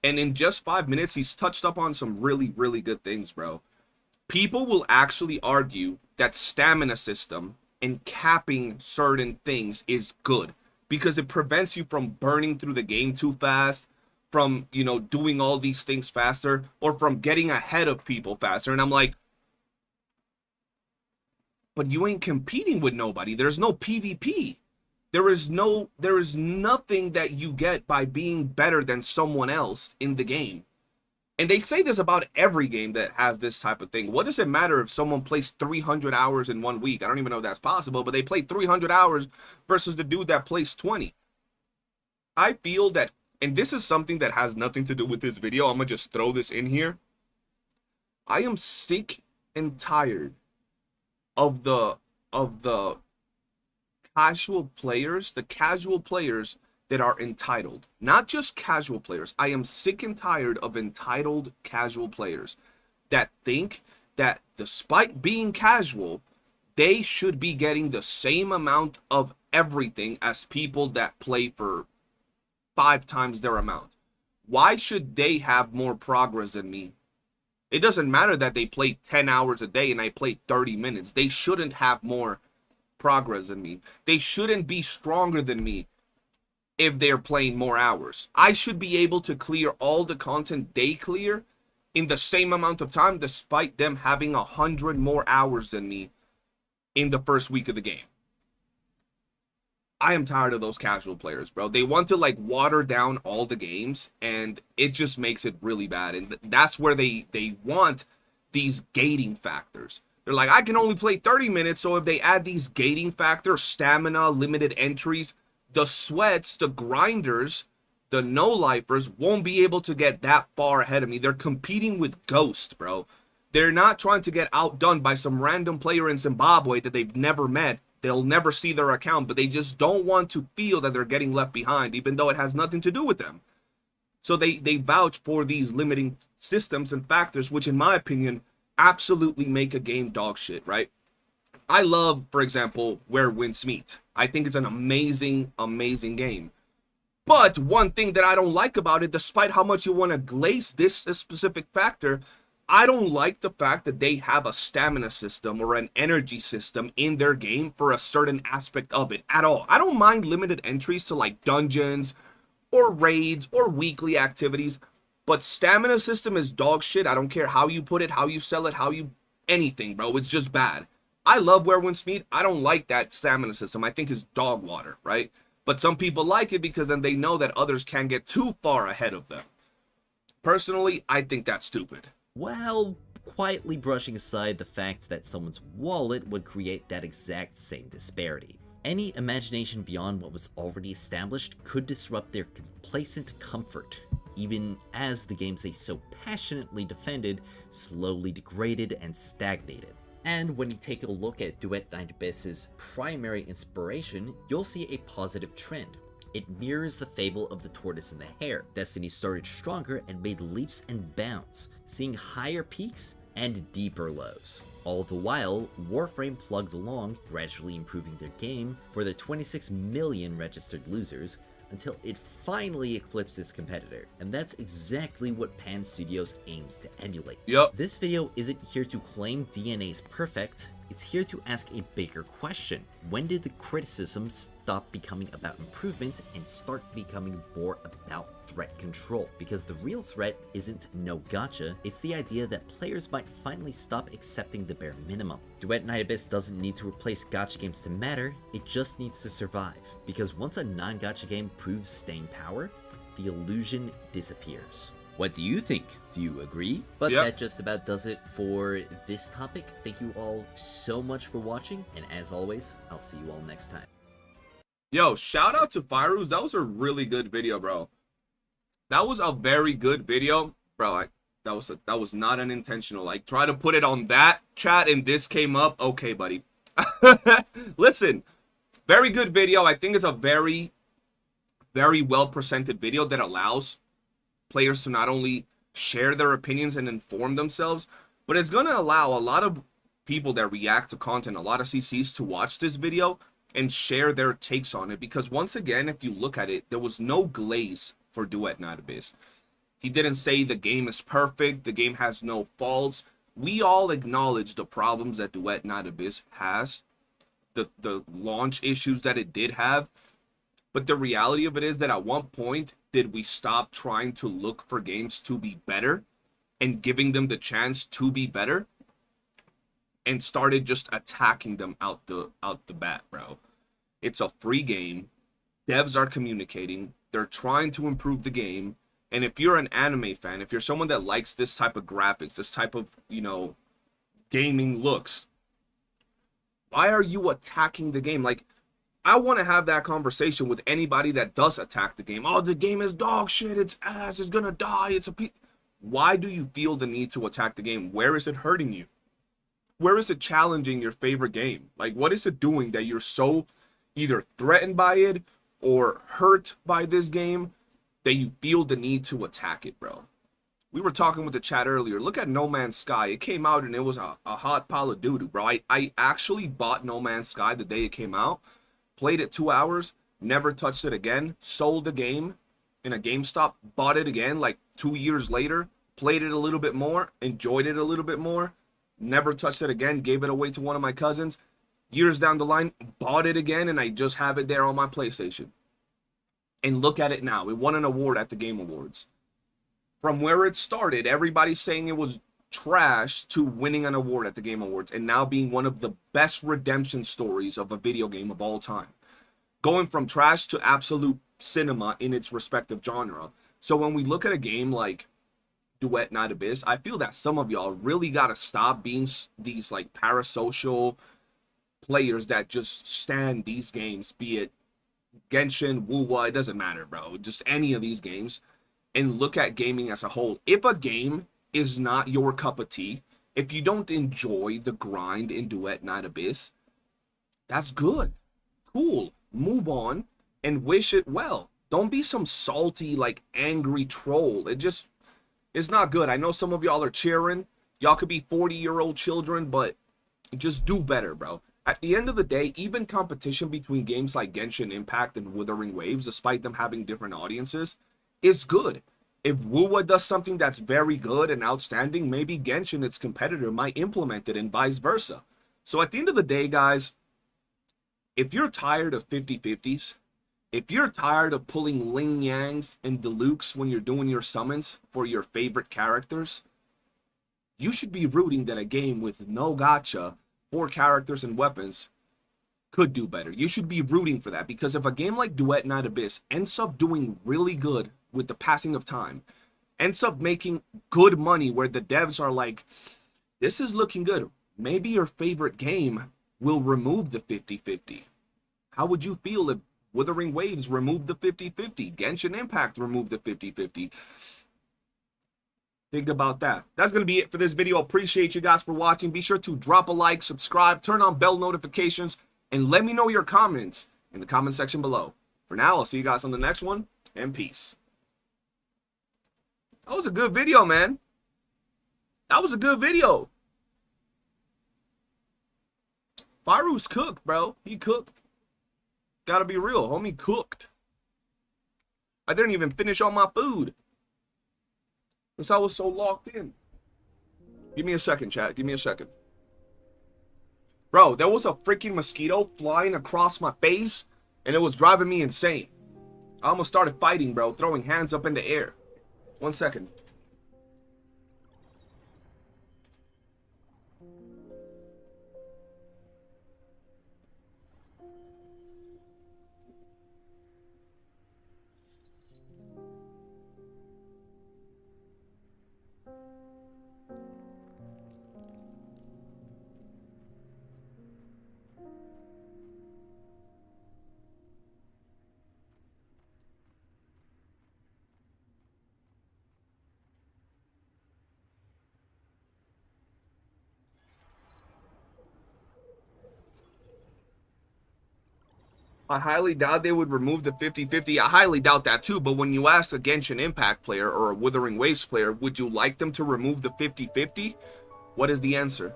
and in just 5 minutes, he's touched up on some really, really good things, bro. People will actually argue that stamina system and capping certain things is good because it prevents you from burning through the game too fast, from, you know, doing all these things faster, or from getting ahead of people faster. And I'm like, but you ain't competing with nobody. There's no PvP. There is nothing that you get by being better than someone else in the game. And they say this about every game that has this type of thing. What does it matter if someone plays 300 hours in 1 week? I don't even know if that's possible, but they play 300 hours versus the dude that plays 20. I feel that, and this is something that has nothing to do with this video, I'm gonna just throw this in here. I am sick and tired of the casual players, the casual players that are entitled. Not just casual players. I am sick and tired of entitled casual players that think that despite being casual, they should be getting the same amount of everything as people that play for 5 times their amount. Why should they have more progress than me? It doesn't matter that they play 10 hours a day and I play 30 minutes. They shouldn't have more progress than me. They shouldn't be stronger than me if they're playing more hours. I should be able to clear all the content they clear in the same amount of time despite them having 100 more hours than me in the first week of the game. I am tired of those casual players, bro. They want to like water down all the games and it just makes it really bad. And that's where they want these gating factors. They're like, I can only play 30 minutes, so if they add these gating factors, stamina, limited entries, the sweats, the grinders, the no-lifers won't be able to get that far ahead of me. They're competing with Ghost, bro. They're not trying to get outdone by some random player in Zimbabwe that they've never met. They'll never see their account, but they just don't want to feel that they're getting left behind, even though it has nothing to do with them. So they vouch for these limiting systems and factors, which in my opinion, absolutely make a game dog shit, right? I love, for example, Where Winds Meet. I think it's an amazing, amazing game. But one thing that I don't like about it, despite how much you want to glaze this specific factor, I don't like the fact that they have a stamina system or an energy system in their game for a certain aspect of it at all. I don't mind limited entries to like dungeons or raids or weekly activities, but stamina system is dog shit. I don't care how you put it, how you sell it, anything, bro. It's just bad. I love Werewolf Speed. I don't like that stamina system. I think it's dog water, right? But some people like it because then they know that others can't get too far ahead of them. Personally, I think that's stupid. While quietly brushing aside the fact that someone's wallet would create that exact same disparity. Any imagination beyond what was already established could disrupt their complacent comfort, even as the games they so passionately defended slowly degraded and stagnated. And when you take a look at Duet 9 Abyss's primary inspiration, you'll see a positive trend. It mirrors the fable of the tortoise and the hare. Destiny started stronger and made leaps and bounds, seeing higher peaks and deeper lows. All the while, Warframe plugged along, gradually improving their game for the 26 million registered losers, until it finally eclipsed its competitor. And that's exactly what Pan Studios aims to emulate. Yup. This video isn't here to claim DNA's perfect, it's here to ask a bigger question. When did the criticism stop becoming about improvement and start becoming more about threat control? Because the real threat isn't no gacha, it's the idea that players might finally stop accepting the bare minimum. Duet 9 Abyss doesn't need to replace gacha games to matter, it just needs to survive. Because once a non-gacha game proves staying power, the illusion disappears. What do you think? Do you agree? But Yep. that just about does it for this topic. Thank you all so much for watching, and as always, I'll see you all next time. Yo, shout out to Firuz. That was a really good video, bro. That was a very good video, bro. That was not unintentional. Like, try to put it on that chat and this came up. Okay, buddy. Listen, very good video. I think it's a very, very well presented video that allows players to not only share their opinions and inform themselves, but it's going to allow a lot of people that react to content, a lot of CCs, to watch this video and share their takes on it. Because once again, if you look at it, there was no glaze for Duet 9 Abyss. He didn't say the game is perfect, the game has no faults. We all acknowledge the problems that Duet 9 Abyss has, the launch issues that it did have. But the reality of it is that at one point, did we stop trying to look for games to be better and giving them the chance to be better, and started just attacking them out the bat, bro? It's a free game. Devs are communicating. They're trying to improve the game. And if you're an anime fan, if you're someone that likes this type of graphics, this type of, gaming looks, why are you attacking the game? Like, I want to have that conversation with anybody that does attack the game. Oh, the game is dog shit. It's ass. It's gonna die. It's a Why do you feel the need to attack the game? Where is it hurting you? Where is it challenging your favorite game? Like, what is it doing that you're so either threatened by it or hurt by this game that you feel the need to attack it, bro? We were talking with the chat earlier. Look at No Man's Sky. It came out and it was a hot pile of doo-doo, bro. I actually bought No Man's Sky the day it came out. Played it 2 hours, never touched it again, sold the game in a GameStop, bought it again like 2 years later, played it a little bit more, enjoyed it a little bit more, never touched it again, gave it away to one of my cousins. Years down the line, bought it again, and I just have it there on my PlayStation. And look at it now. It won an award at the Game Awards. From where it started, everybody's saying it was trash, to winning an award at the Game Awards and now being one of the best redemption stories of a video game of all time. Going from trash to absolute cinema in its respective genre. So when we look at a game like Duet 9 Abyss, I feel that some of y'all really gotta stop being these like parasocial players that just stand these games, be it Genshin, WOOOO, it doesn't matter, bro. Just any of these games, and look at gaming as a whole. If a game is not your cup of tea, if you don't enjoy the grind in Duet 9 Abyss, that's good. Cool. Move on and wish it well. Don't be some salty, like, angry troll. It's not good. I know some of y'all are cheering. Y'all could be 40-year-old children, but just do better, bro. At the end of the day, even competition between games like Genshin Impact and Wuthering Waves, despite them having different audiences, is good. If WOOOO does something that's very good and outstanding, maybe Genshin, its competitor, might implement it and vice versa. So at the end of the day, guys, if you're tired of 50-50s, if you're tired of pulling Ling Yangs and Deluxe when you're doing your summons for your favorite characters, you should be rooting that a game with no gacha for characters and weapons could do better. You should be rooting for that, because if a game like Duet Night Abyss ends up doing really good with the passing of time, ends up making good money where the devs are like, this is looking good, maybe your favorite game will remove the 50-50. How would you feel if Wuthering Waves removed the 50-50? Genshin Impact removed the 50-50? Think about that. That's going to be it for this video. Appreciate you guys for watching. Be sure to drop a like, subscribe, turn on bell notifications, and let me know your comments in the comment section below. For now, I'll see you guys on the next one, and peace. That was a good video, man. That was a good video. Firu's cooked, bro. He cooked. Gotta be real, homie cooked. I didn't even finish all my food, because I was so locked in. Give me a second, chat. Give me a second. Bro, there was a freaking mosquito flying across my face, and it was driving me insane. I almost started fighting, bro, throwing hands up in the air. 1 second. I highly doubt they would remove the 50-50. I highly doubt that too, but when you ask a Genshin Impact player or a Wuthering Waves player, would you like them to remove the 50-50? What is the answer?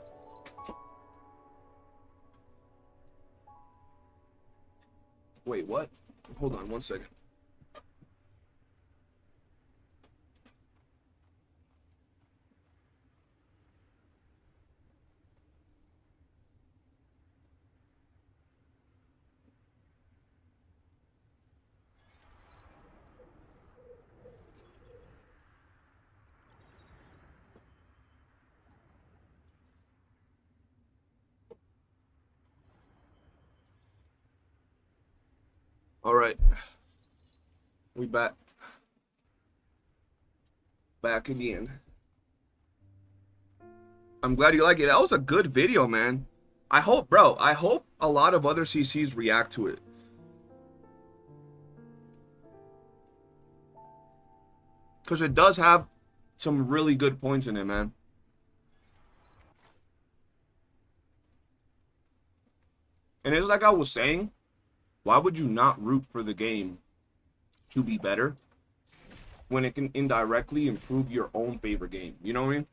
Wait, what? Hold on 1 second. All right, we back again. I'm glad you like it. That was a good video, man. I hope, bro, I hope a lot of other CCs react to it. Because it does have some really good points in it, man. And it's like I was saying, why would you not root for the game to be better when it can indirectly improve your own favorite game? You know what I mean?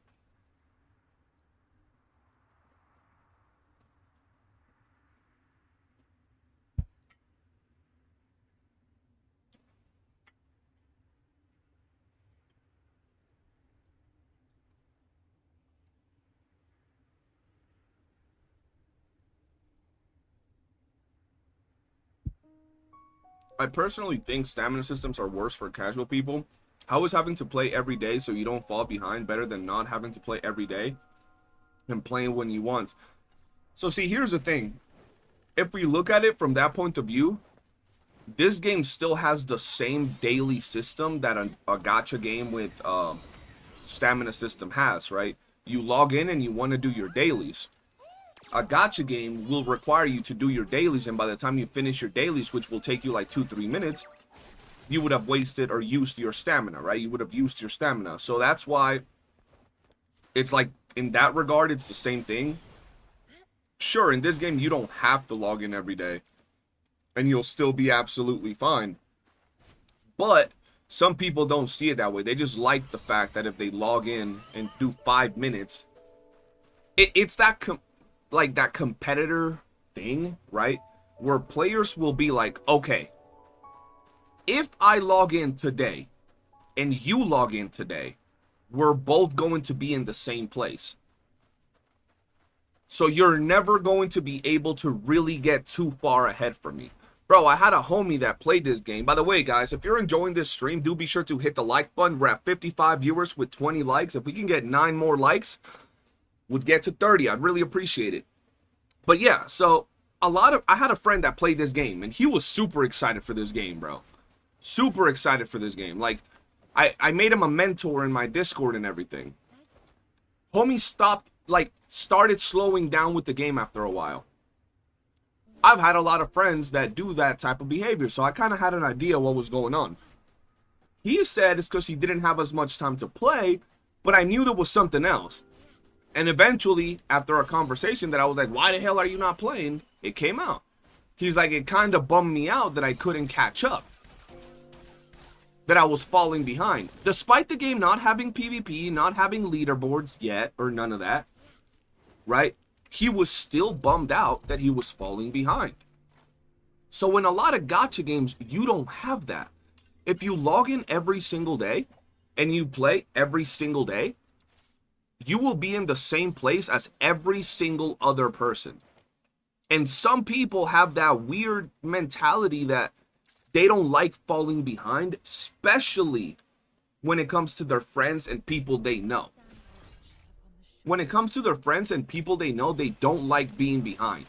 I personally think stamina systems are worse for casual people. How is having to play every day so you don't fall behind better than not having to play every day and playing when you want? So see, here's the thing. If we look at it from that point of view, this game still has the same daily system that a gacha game with stamina system has, right? You log in and you want to do your dailies. A gacha game will require you to do your dailies, and by the time you finish your dailies, which will take you like 2-3 minutes, you would have wasted or used your stamina, right? You would have used your stamina. So that's why it's like, in that regard, it's the same thing. Sure, in this game, you don't have to log in every day, and you'll still be absolutely fine. But some people don't see it that way. They just like the fact that if they log in and do 5 minutes, it's that like that competitor thing, right? Where players will be like, okay, if I log in today and you log in today, we're both going to be in the same place. So you're never going to be able to really get too far ahead from me. Bro, I had a homie that played this game. By the way, guys, if you're enjoying this stream, do be sure to hit the like button. We're at 55 viewers with 20 likes. If we can get 9 more likes, would get to 30. I'd really appreciate it. But yeah, so I had a friend that played this game, and he was super excited for this game, bro. Super excited for this game. Like, I made him a mentor in my Discord and everything. Homie started slowing down with the game after a while. I've had a lot of friends that do that type of behavior, so I kind of had an idea what was going on. He said it's because he didn't have as much time to play, but I knew there was something else. And eventually, after a conversation that I was like, why the hell are you not playing? It came out. He's like, it kind of bummed me out that I couldn't catch up. That I was falling behind. Despite the game not having PvP, not having leaderboards yet, or none of that, right? He was still bummed out that he was falling behind. So in a lot of gacha games, you don't have that. If you log in every single day, and you play every single day, you will be in the same place as every single other person. And some people have that weird mentality that they don't like falling behind, especially when it comes to their friends and people they know. When it comes to their friends and people they know, they don't like being behind.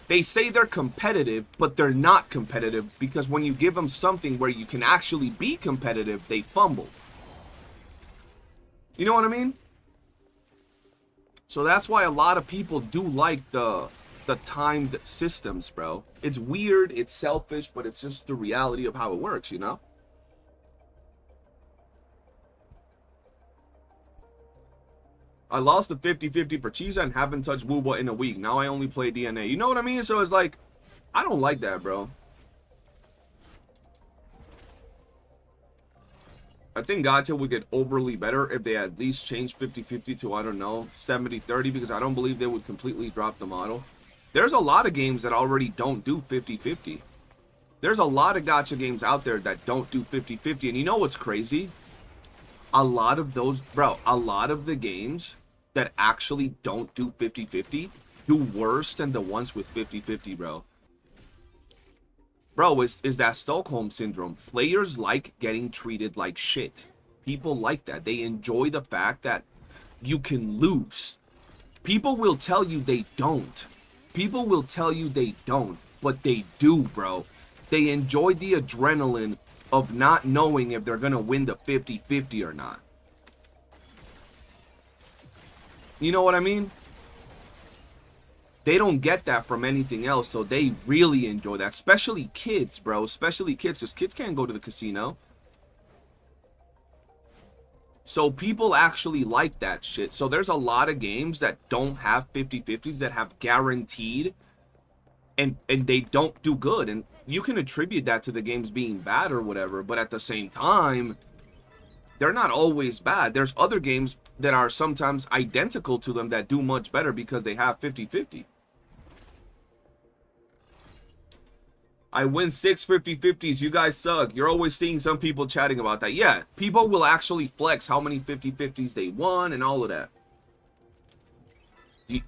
They say they're competitive, but they're not competitive because when you give them something where you can actually be competitive, they fumble. You know what I mean? So that's why a lot of people do like the timed systems, bro. It's weird, it's selfish, but it's just the reality of how it works, you know? I lost the 50-50 for Chiza and haven't touched Wooba in a week. Now I only play DNA. You know what I mean? So it's like, I don't like that, bro. I think Gacha would get overly better if they at least changed 50-50 to, I don't know, 70-30, because I don't believe they would completely drop the model. There's a lot of games that already don't do 50-50. There's a lot of gacha games out there that don't do 50-50. And you know what's crazy? A lot of those, bro, a lot of the games that actually don't do 50-50 do worse than the ones with 50-50, bro. Bro, is that Stockholm Syndrome. Players like getting treated like shit. People like that. They enjoy the fact that you can lose. People will tell you they don't. People will tell you they don't, but they do, bro. They enjoy the adrenaline of not knowing if they're going to win the 50-50 or not. You know what I mean? They don't get that from anything else, so they really enjoy that. Especially kids, bro. Especially kids, because kids can't go to the casino. So people actually like that shit. So there's a lot of games that don't have 50-50s that have guaranteed, and they don't do good. And you can attribute that to the games being bad or whatever, but at the same time, they're not always bad. There's other games that are sometimes identical to them that do much better because they have 50-50. I win 6 50-50s. You guys suck. You're always seeing some people chatting about that. Yeah, people will actually flex how many 50-50s they won and all of that.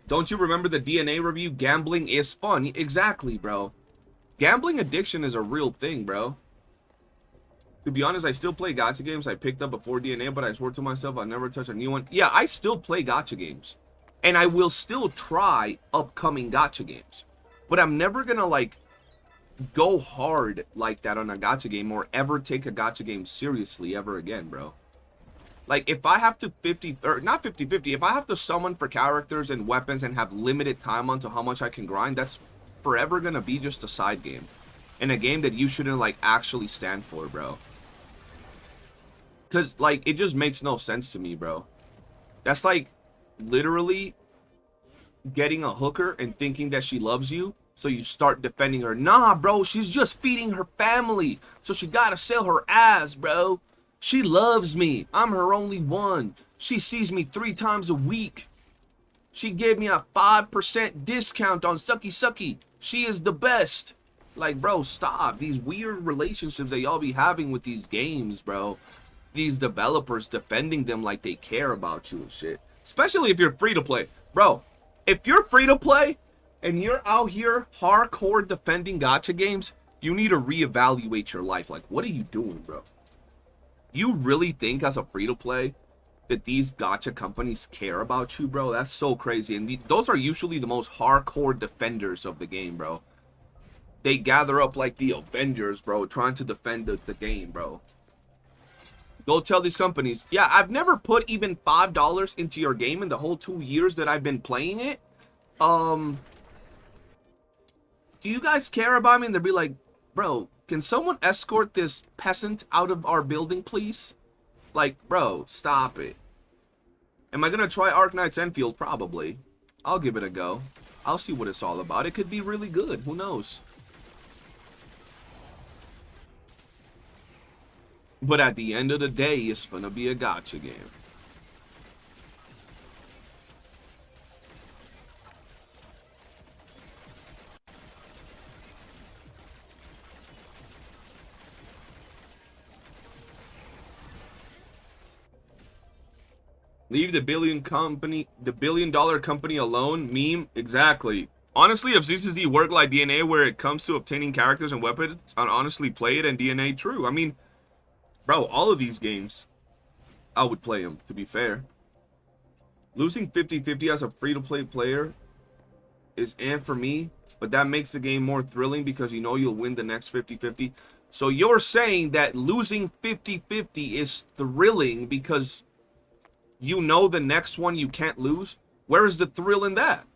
Don't you remember the DNA review? Gambling is fun. Exactly, bro. Gambling addiction is a real thing, bro. To be honest, I still play gacha games I picked up before DNA, but I swore to myself I'll never touch a new one. Yeah, I still play gacha games. And I will still try upcoming gacha games. But I'm never gonna, like, go hard like that on a gacha game or ever take a gacha game seriously ever again, bro. Like, if I have to not 50-50, if I have to summon for characters and weapons and have limited time onto how much I can grind, that's forever gonna be just a side game. And a game that you shouldn't, like, actually stand for, bro. Because, like, it just makes no sense to me, bro. That's like literally getting a hooker and thinking that she loves you, so you start defending her. Nah, bro, she's just feeding her family, so she gotta sell her ass, bro. She loves me. I'm her only one. She sees me 3 times a week. She gave me a 5% discount on Sucky Sucky. She is the best. Like, bro, stop. These weird relationships that y'all be having with these games, bro. These developers defending them like they care about you and shit. Especially if you're free to play. Bro, if you're free to play and you're out here hardcore defending gacha games, you need to reevaluate your life. Like, what are you doing, bro? You really think as a free to play that these gacha companies care about you, bro. That's so crazy. And those are usually the most hardcore defenders of the game, bro. They gather up like the Avengers, bro, trying to defend the game, bro. Go tell these companies, yeah, I've never put even $5 into your game in the whole 2 years that I've been playing it. Do you guys care about me? And they'll be like, bro, can someone escort this peasant out of our building, please? Like, bro, stop it. Am I gonna try Arknight's Enfield? Probably. I'll give it a go. I'll see what it's all about. It could be really good. Who knows? But at the end of the day, it's gonna be a gacha game. Leave the billion dollar company alone. Meme. Exactly. Honestly, if ZCZ worked like DNA where it comes to obtaining characters and weapons, I'd honestly play it, and DNA true. I mean, bro, all of these games, I would play them, to be fair. Losing 50-50 as a free-to-play player is for me, but that makes the game more thrilling because you know you'll win the next 50-50. So you're saying that losing 50-50 is thrilling because you know the next one you can't lose? Where is the thrill in that?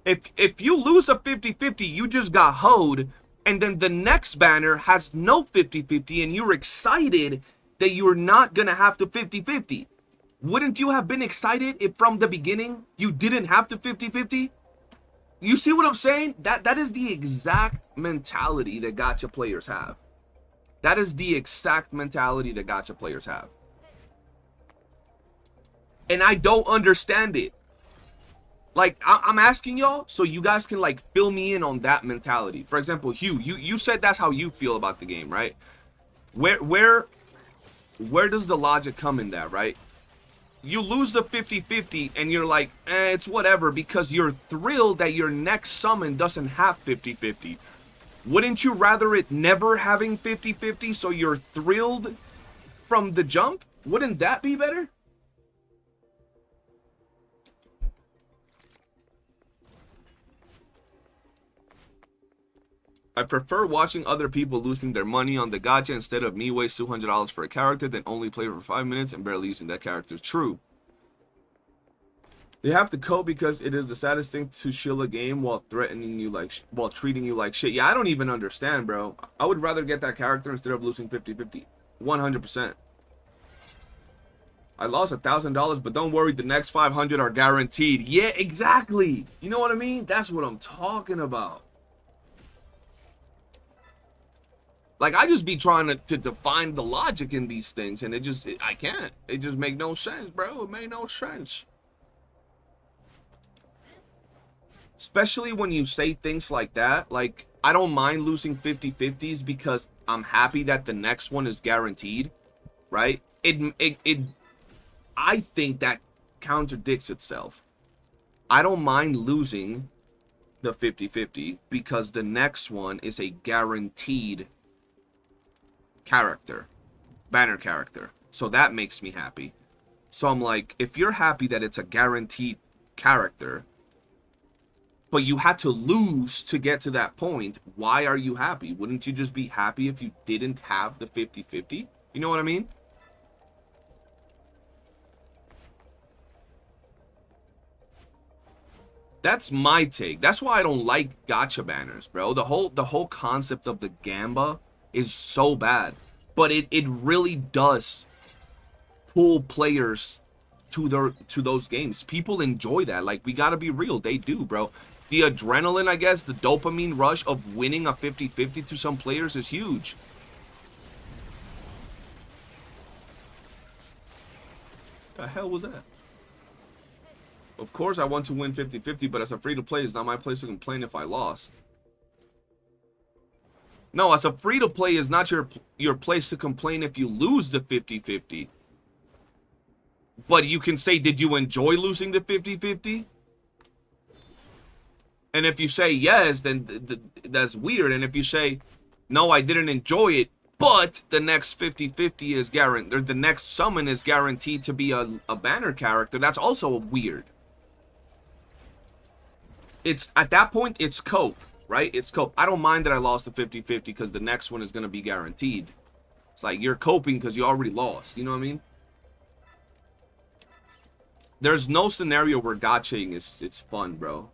If you lose a 50-50, you just got hoed, and then the next banner has no 50-50, and you're excited that you're not gonna have the 50-50. Wouldn't you have been excited if from the beginning you didn't have the 50-50? You see what I'm saying? That is the exact mentality that gacha players have. That is the exact mentality that gacha players have. And I don't understand it. Like, I'm asking y'all so you guys can, like, fill me in on that mentality. For example, Hugh, you said that's how you feel about the game, right? Where does the logic come in that, right? You lose the 50-50 and you're like, it's whatever, because you're thrilled that your next summon doesn't have 50-50. Wouldn't you rather it never having 50-50 so you're thrilled from the jump? Wouldn't that be better? I prefer watching other people losing their money on the gacha instead of me waste $200 for a character than only play for 5 minutes and barely using that character. True. They have to cope because it is the saddest thing to shill a game while threatening you while treating you like shit. Yeah, I don't even understand, bro. I would rather get that character instead of losing 50-50. 100%. I lost $1,000, but don't worry, the next 500 are guaranteed. Yeah, exactly. You know what I mean? That's what I'm talking about. Like, I just be trying to define the logic in these things, and I can't. It just make no sense, bro. It made no sense. Especially when you say things like that. Like, I don't mind losing 50-50s because I'm happy that the next one is guaranteed, right? I think that contradicts itself. I don't mind losing the 50-50 because the next one is a guaranteed character, banner character, so that makes me happy. So I'm like, if you're happy that it's a guaranteed character but you had to lose to get to that point, why are you happy? Wouldn't you just be happy if you didn't have the 50-50? You know what I mean? That's my take. That's why I don't like gacha banners, bro. The whole concept of the gamba is so bad, but it really does pull players to those games. People enjoy that. Like, we gotta be real, they do, bro. The adrenaline, I guess, the dopamine rush of winning a 50-50 to some players is huge. The hell was that? Of course I want to win 50-50, but as a free-to-play, it's not my place to complain if I lost. No, as a free-to-play, is not your place to complain if you lose the 50-50. But you can say, did you enjoy losing the 50-50? And if you say yes, then that's weird. And if you say, no, I didn't enjoy it, but the next 50-50 is guaranteed, or the next summon is guaranteed to be a banner character. That's also weird. It's, at that point, it's cope, right? It's cope. I don't mind that I lost the 50-50 because the next one is going to be guaranteed. It's like you're coping because you already lost. You know what I mean? There's no scenario where gachaing it's fun, bro.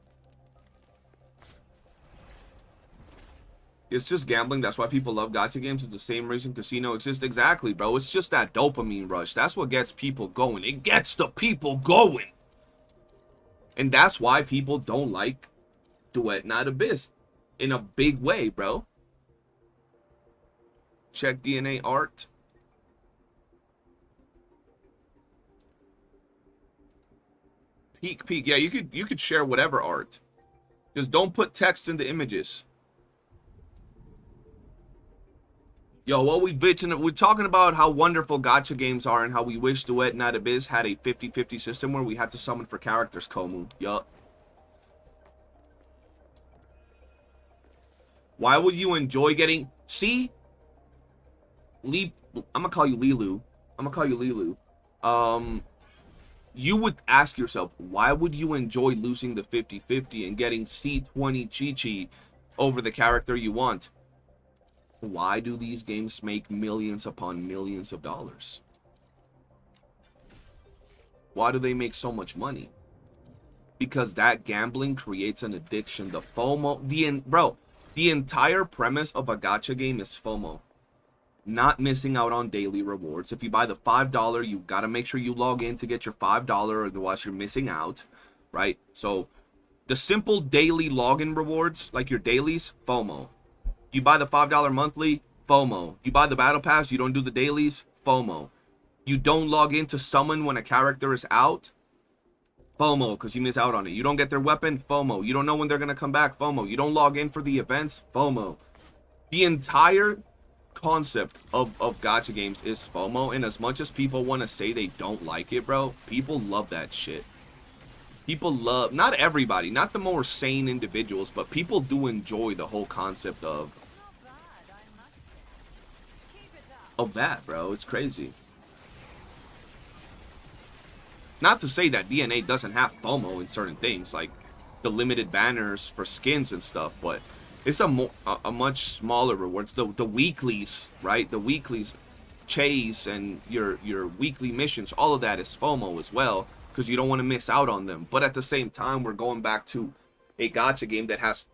It's just gambling. That's why people love gacha games. It's the same reason casino exists. Exactly, bro. It's just that dopamine rush. That's what gets people going. It gets the people going. And that's why people don't like Duet Night Abyss in a big way, bro. Check DNA art. Peek. Yeah, you could share whatever art. Just don't put text in the images. Yo, what we bitching? We're talking about how wonderful gacha games are and how we wish Duet Night Abyss had a 50-50 system where we had to summon for characters, Komu. Yup. Why would you enjoy getting... See? I'm gonna call you Lilu. You would ask yourself, why would you enjoy losing the 50-50 and getting C20 Chi-Chi over the character you want? Why do these games make millions upon millions of dollars? Why do they make so much money? Because that gambling creates an addiction. The FOMO, bro, the entire premise of a gacha game is FOMO. Not missing out on daily rewards. If you buy the $5, you gotta make sure you log in to get your $5, otherwise you're missing out, right? So the simple daily login rewards, like your dailies, FOMO. You buy the $5 monthly, FOMO. You buy the battle pass, you don't do the dailies, FOMO. You don't log in to summon when a character is out, FOMO, because you miss out on it. You don't get their weapon, FOMO. You don't know when they're going to come back, FOMO. You don't log in for the events, FOMO. The entire concept of gacha games is FOMO, and as much as people want to say they don't like it, bro, people love that shit. People love, not everybody, not the more sane individuals, but people do enjoy the whole concept of that, bro. It's crazy. Not to say that DNA doesn't have FOMO in certain things, like the limited banners for skins and stuff, but it's a much smaller rewards. The weeklies, right? The weeklies, chase and your weekly missions, all of that is FOMO as well, because you don't want to miss out on them. But at the same time, we're going back to a gacha game that has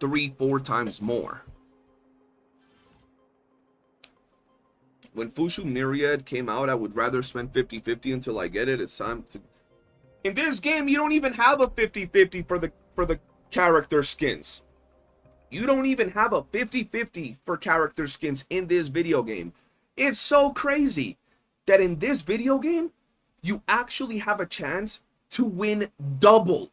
3-4 times more. When Fushu Myriad came out, I would rather spend 50-50 until I get it. It's time to... In this game, you don't even have a 50-50 for the character skins. You don't even have a 50-50 for character skins in this video game. It's so crazy that in this video game, you actually have a chance to win double.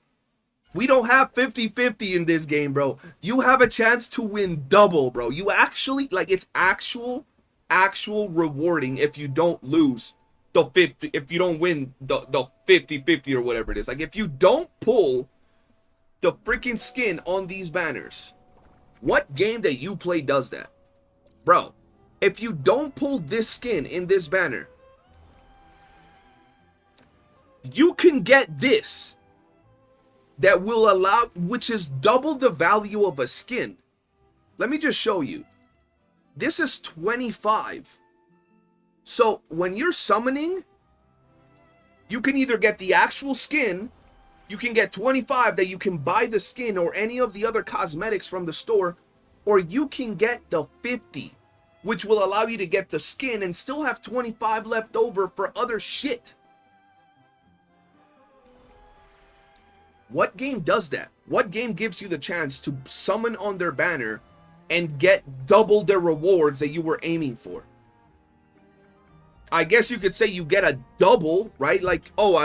We don't have 50-50 in this game, bro. You have a chance to win double, bro. You actually, like, it's actual rewarding if you don't lose the 50, if you don't win the 50-50 or whatever it is. Like, if you don't pull the freaking skin on these banners, what game that you play does that? Bro, if you don't pull this skin in this banner, you can get this that will allow, which is double the value of a skin. Let me just show you. This is 25. So when you're summoning, you can either get the actual skin, you can get 25 that you can buy the skin or any of the other cosmetics from the store, or you can get the 50, which will allow you to get the skin and still have 25 left over for other shit. What game does that? What game gives you the chance to summon on their banner and get double the rewards that you were aiming for? I guess you could say you get a double, right? Like, oh,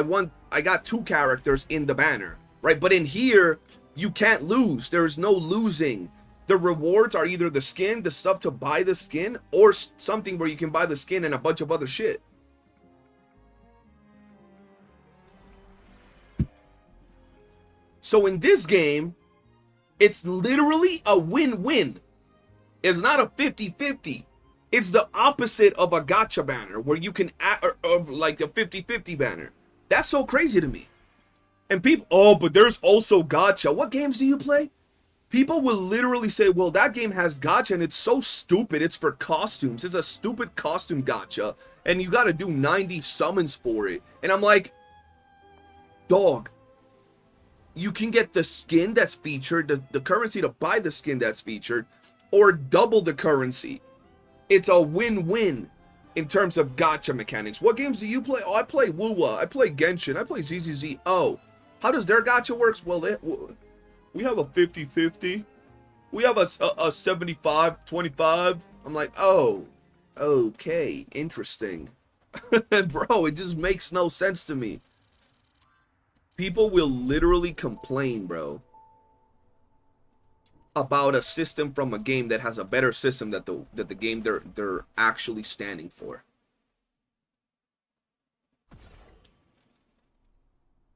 I got 2 characters in the banner, right? But in here, you can't lose. There's no losing. The rewards are either the skin, the stuff to buy the skin, or something where you can buy the skin and a bunch of other shit. So in this game, it's literally a win-win. It's not a 50-50. It's the opposite of a gacha banner where you can add, or like a 50-50 banner. That's so crazy to me. And people, oh, but there's also gacha. What games do you play? People will literally say, well, that game has gacha and it's so stupid. It's for costumes. It's a stupid costume gacha. And you got to do 90 summons for it. And I'm like, dog, you can get the skin that's featured, the currency to buy the skin that's featured, or double the currency. It's a win-win in terms of gacha mechanics. What games do you play? Oh, I play YOOOO. I play Genshin. I play ZZZ. Oh, how does their gacha works? Well, we have a 50-50. We have a 75-25. I'm like, oh, okay, interesting. Bro, it just makes no sense to me. People will literally complain, bro, about a system from a game that has a better system that the game they're actually standing for.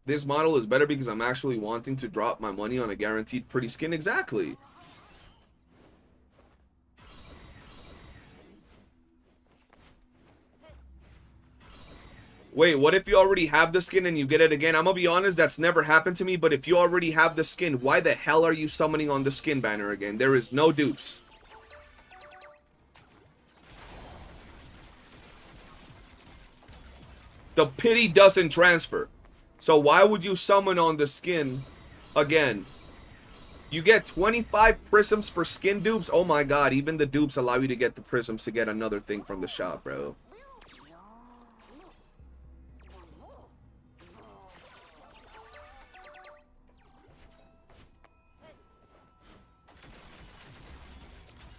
This model is better because I'm actually wanting to drop my money on a guaranteed pretty skin. Exactly. Wait, what if you already have the skin and you get it again? I'm gonna be honest, that's never happened to me, but if you already have the skin, why the hell are you summoning on the skin banner again? There is no dupes. The pity doesn't transfer. So why would you summon on the skin again? You get 25 prisms for skin dupes? Oh my god, even the dupes allow you to get the prisms to get another thing from the shop, bro.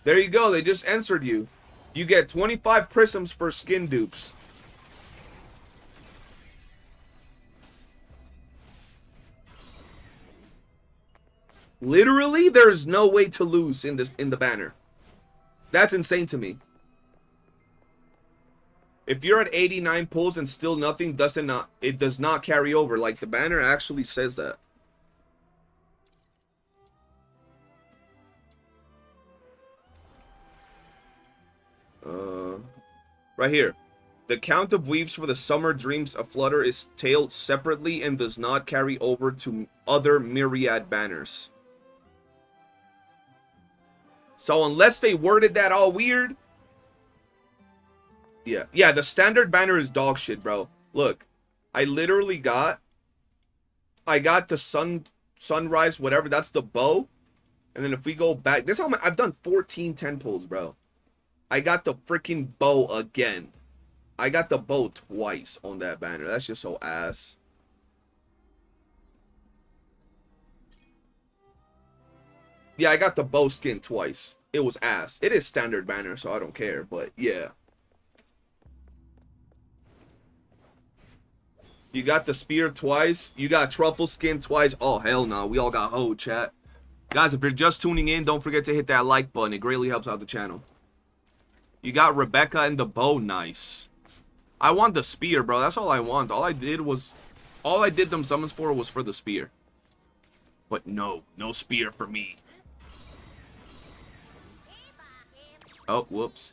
There you go, they just answered you. You get 25 prisms for skin dupes. Literally, there's no way to lose in the banner. That's insane to me. If you're at 89 pulls and still nothing, it does not carry over. Like, the banner actually says that. Right here. The count of weaves for the Summer Dreams Aflutter is tailed separately and does not carry over to other myriad banners. So unless they worded that all weird. Yeah, the standard banner is dog shit, bro. Look, I literally got the sunrise, whatever, that's the bow. And then if we go back, this is how I've done 14 10 pulls, bro. I got the freaking bow again. I got the bow twice on that banner. That's just so ass. Yeah, I got the bow skin twice. It was ass. It is standard banner, so I don't care. But yeah. You got the spear twice. You got truffle skin twice. Oh, hell no. We all got hoe, chat. Guys, if you're just tuning in, don't forget to hit that like button. It greatly helps out the channel. You got Rebecca and the bow. Nice. I want the spear, bro. That's all I want. All I did them summons for was for the spear. But no spear for me. Oh, whoops.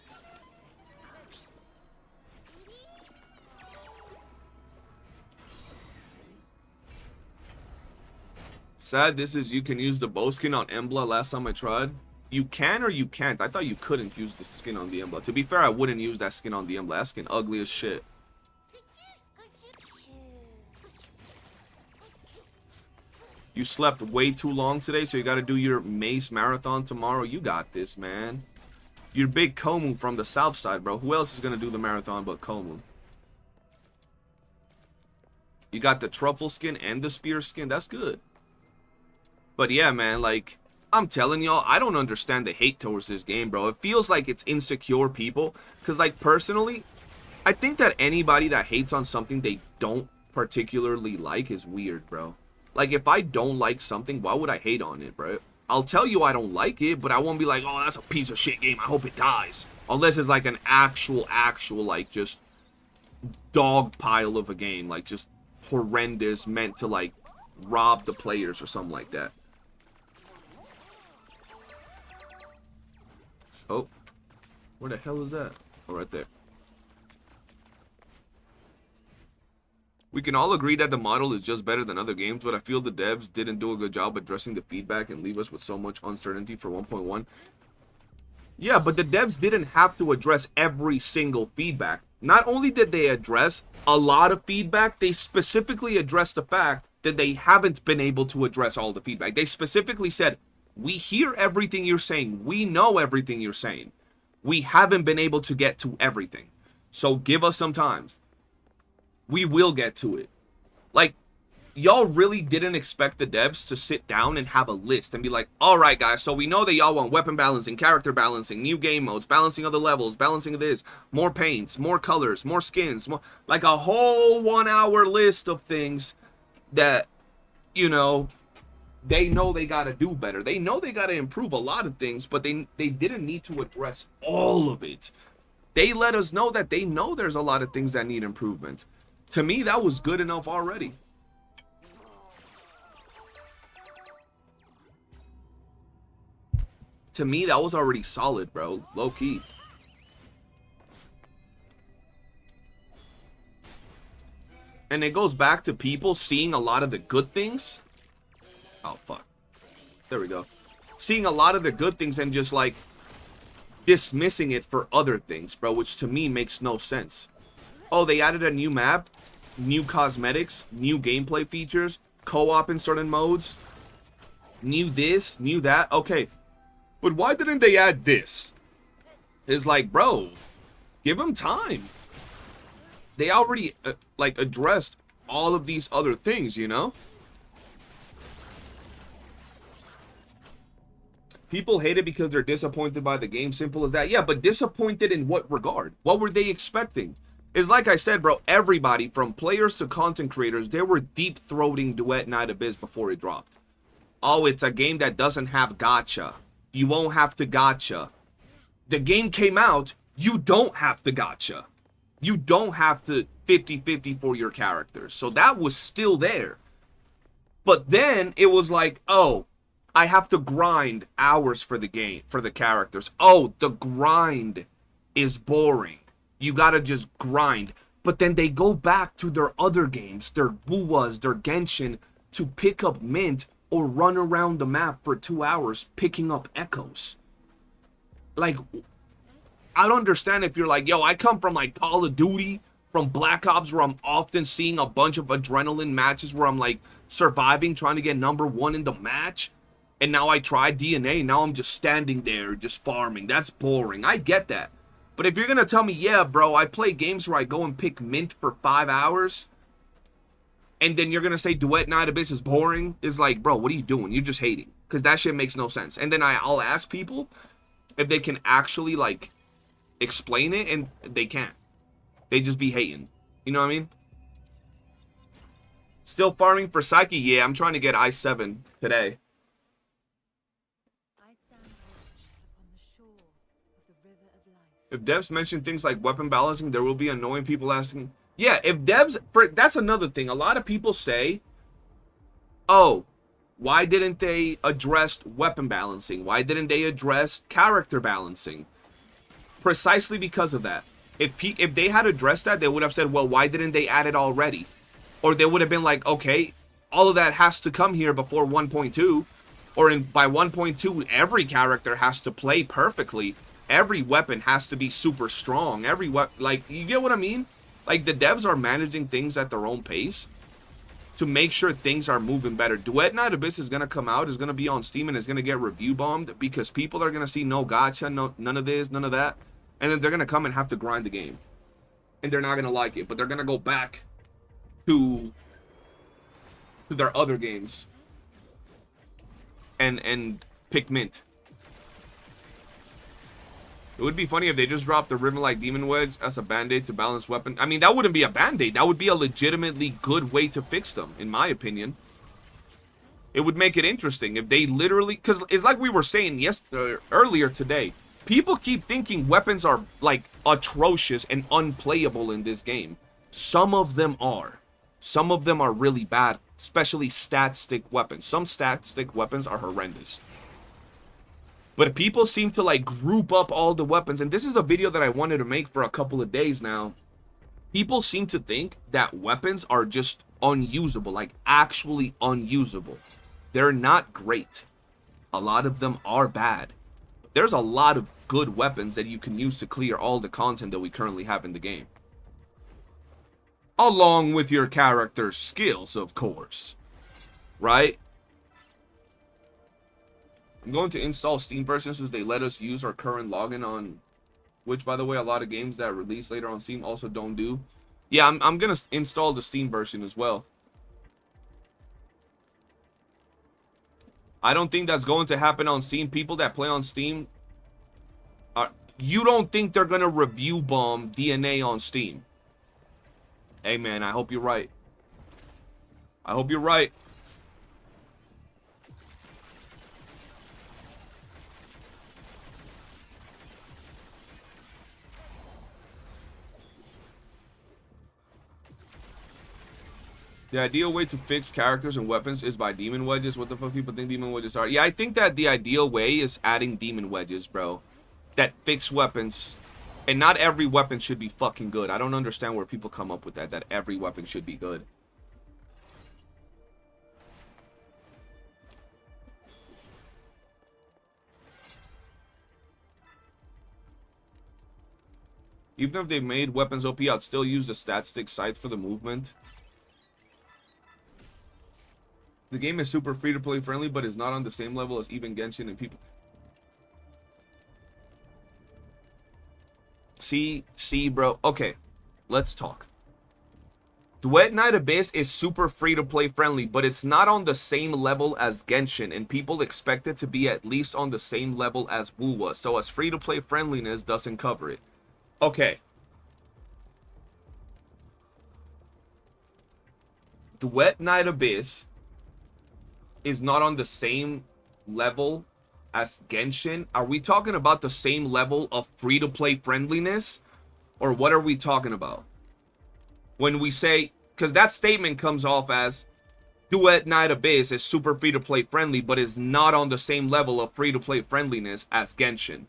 Sad this is you can use the bow skin on Embla last time I tried. You can or you can't? I thought you couldn't use the skin on the Embla. To be fair, I wouldn't use that skin on the Embla. That skin ugly as shit. You slept way too long today, so you gotta do your Mace Marathon tomorrow. You got this, man. You're big Komu from the south side, bro. Who else is gonna do the marathon but Komu? You got the truffle skin and the spear skin. That's good. But yeah, man, like, I'm telling y'all, I don't understand the hate towards this game, bro. It feels like it's insecure people. Because, like, personally, I think that anybody that hates on something they don't particularly like is weird, bro. Like, if I don't like something, why would I hate on it, bro? I'll tell you I don't like it, but I won't be like, oh, that's a piece of shit game. I hope it dies. Unless it's like an actual, like, just dog pile of a game. Like, just horrendous, meant to, like, rob the players or something like that. Oh. Where the hell is that? Oh, right there. We can all agree that the model is just better than other games, but I feel the devs didn't do a good job addressing the feedback and leave us with so much uncertainty for 1.1. Yeah, but the devs didn't have to address every single feedback. Not only did they address a lot of feedback, they specifically addressed the fact that they haven't been able to address all the feedback. They specifically said, we hear everything you're saying. We know everything you're saying. We haven't been able to get to everything. So give us some time. We will get to it. Like, y'all really didn't expect the devs to sit down and have a list and be like, all right, guys, so we know that y'all want weapon balancing, character balancing, new game modes, balancing of the levels, balancing of this, more paints, more colors, more skins, more, like a whole 1 hour list of things that, you know they got to do better. They know they got to improve a lot of things, but they didn't need to address all of it. They let us know that they know there's a lot of things that need improvement. To me, that was good enough already. To me, that was already solid, bro. Low key. And it goes back to people seeing a lot of the good things. Oh, fuck. There we go. Seeing a lot of the good things and just, like, dismissing it for other things, bro. Which, to me, makes no sense. Oh, they added a new map, new cosmetics, new gameplay features, co-op in certain modes, new this, new that. Okay, but why didn't they add this? It's like, bro, give them time. They already, like, addressed all of these other things, you know? People hate it because they're disappointed by the game. Simple as that. Yeah, but disappointed in what regard? What were they expecting? It's like I said, bro, everybody from players to content creators, they were deep-throating Duet Night Abyss before it dropped. Oh, it's a game that doesn't have gacha. You won't have to gacha. The game came out, you don't have to gacha. You don't have to 50-50 for your characters. So that was still there. But then it was like, oh, I have to grind hours for the game, for the characters. Oh, the grind is boring. You gotta just grind. But then they go back to their other games, their WOOOOs, their Genshin, to pick up mint or run around the map for 2 hours picking up echoes. Like, I don't understand if you're like, yo, I come from like Call of Duty, from Black Ops, where I'm often seeing a bunch of adrenaline matches where I'm like surviving, trying to get #1 in the match. And now I tried DNA, now I'm just standing there, just farming. That's boring. I get that. But if you're going to tell me, yeah, bro, I play games where I go and pick mint for 5 hours, and then you're going to say Duet Night Abyss is boring, it's like, bro, what are you doing? You're just hating. Because that shit makes no sense. And then I'll ask people if they can actually, like, explain it, and they can't. They just be hating. You know what I mean? Still farming for Psyche? Yeah, I'm trying to get I7 today. If devs mention things like weapon balancing, there will be annoying people asking. Yeah, if devs, that's another thing. A lot of people say, oh, why didn't they address weapon balancing? Why didn't they address character balancing? Precisely because of that. If they had addressed that, they would have said, well, why didn't they add it already? Or they would have been like, okay, all of that has to come here before 1.2. Or by 1.2, every character has to play perfectly. Every weapon has to be super strong. Every weapon, like, you get what I mean? Like, the devs are managing things at their own pace to make sure things are moving better. Duet Night Abyss is going to come out, is going to be on Steam, and is going to get review bombed because people are going to see no gacha, no, none of this, none of that. And then they're going to come and have to grind the game. And they're not going to like it, but they're going to go back to their other games and pick mint. It would be funny if they just dropped the Riven like Demon Wedge as a band-aid to balance weapon. I mean, that wouldn't be a band-aid. That would be a legitimately good way to fix them, in my opinion. It would make it interesting if they literally... Because it's like we were saying earlier today. People keep thinking weapons are, like, atrocious and unplayable in this game. Some of them are. Some of them are really bad, especially stat-stick weapons. Some stat-stick weapons are horrendous. But people seem to like group up all the weapons, and this is a video that I wanted to make for a couple of days now. People seem to think that weapons are just unusable, like actually unusable. They're not great. A lot of them are bad. There's a lot of good weapons that you can use to clear all the content that we currently have in the game. Along with your character's skills, of course. Right? I'm going to install Steam version since they let us use our current login on, which, by the way, a lot of games that release later on Steam also don't do. Yeah, I'm going to install the Steam version as well. I don't think that's going to happen on Steam. People that play on Steam, you don't think they're going to review bomb DNA on Steam. Hey, man, I hope you're right. I hope you're right. The ideal way to fix characters and weapons is by demon wedges. What the fuck people think demon wedges are? Yeah, I think that the ideal way is adding demon wedges, bro. That fix weapons. And not every weapon should be fucking good. I don't understand where people come up with that. That every weapon should be good. Even if they made weapons OP, I'd still use the stat stick sights for the movement. The game is super free-to-play friendly, but is not on the same level as even Genshin and people. See, bro. Okay, let's talk. Duet Night Abyss is super free-to-play friendly, but it's not on the same level as Genshin, and people expect it to be at least on the same level as YOOOO, so as free-to-play friendliness doesn't cover it. Okay. Duet Night Abyss is not on the same level as Genshin. Are we talking about the same level of free-to-play friendliness? Or what are we talking about? When we say, because that statement comes off as Duet Night Abyss is super free-to-play friendly, but is not on the same level of free-to-play friendliness as Genshin.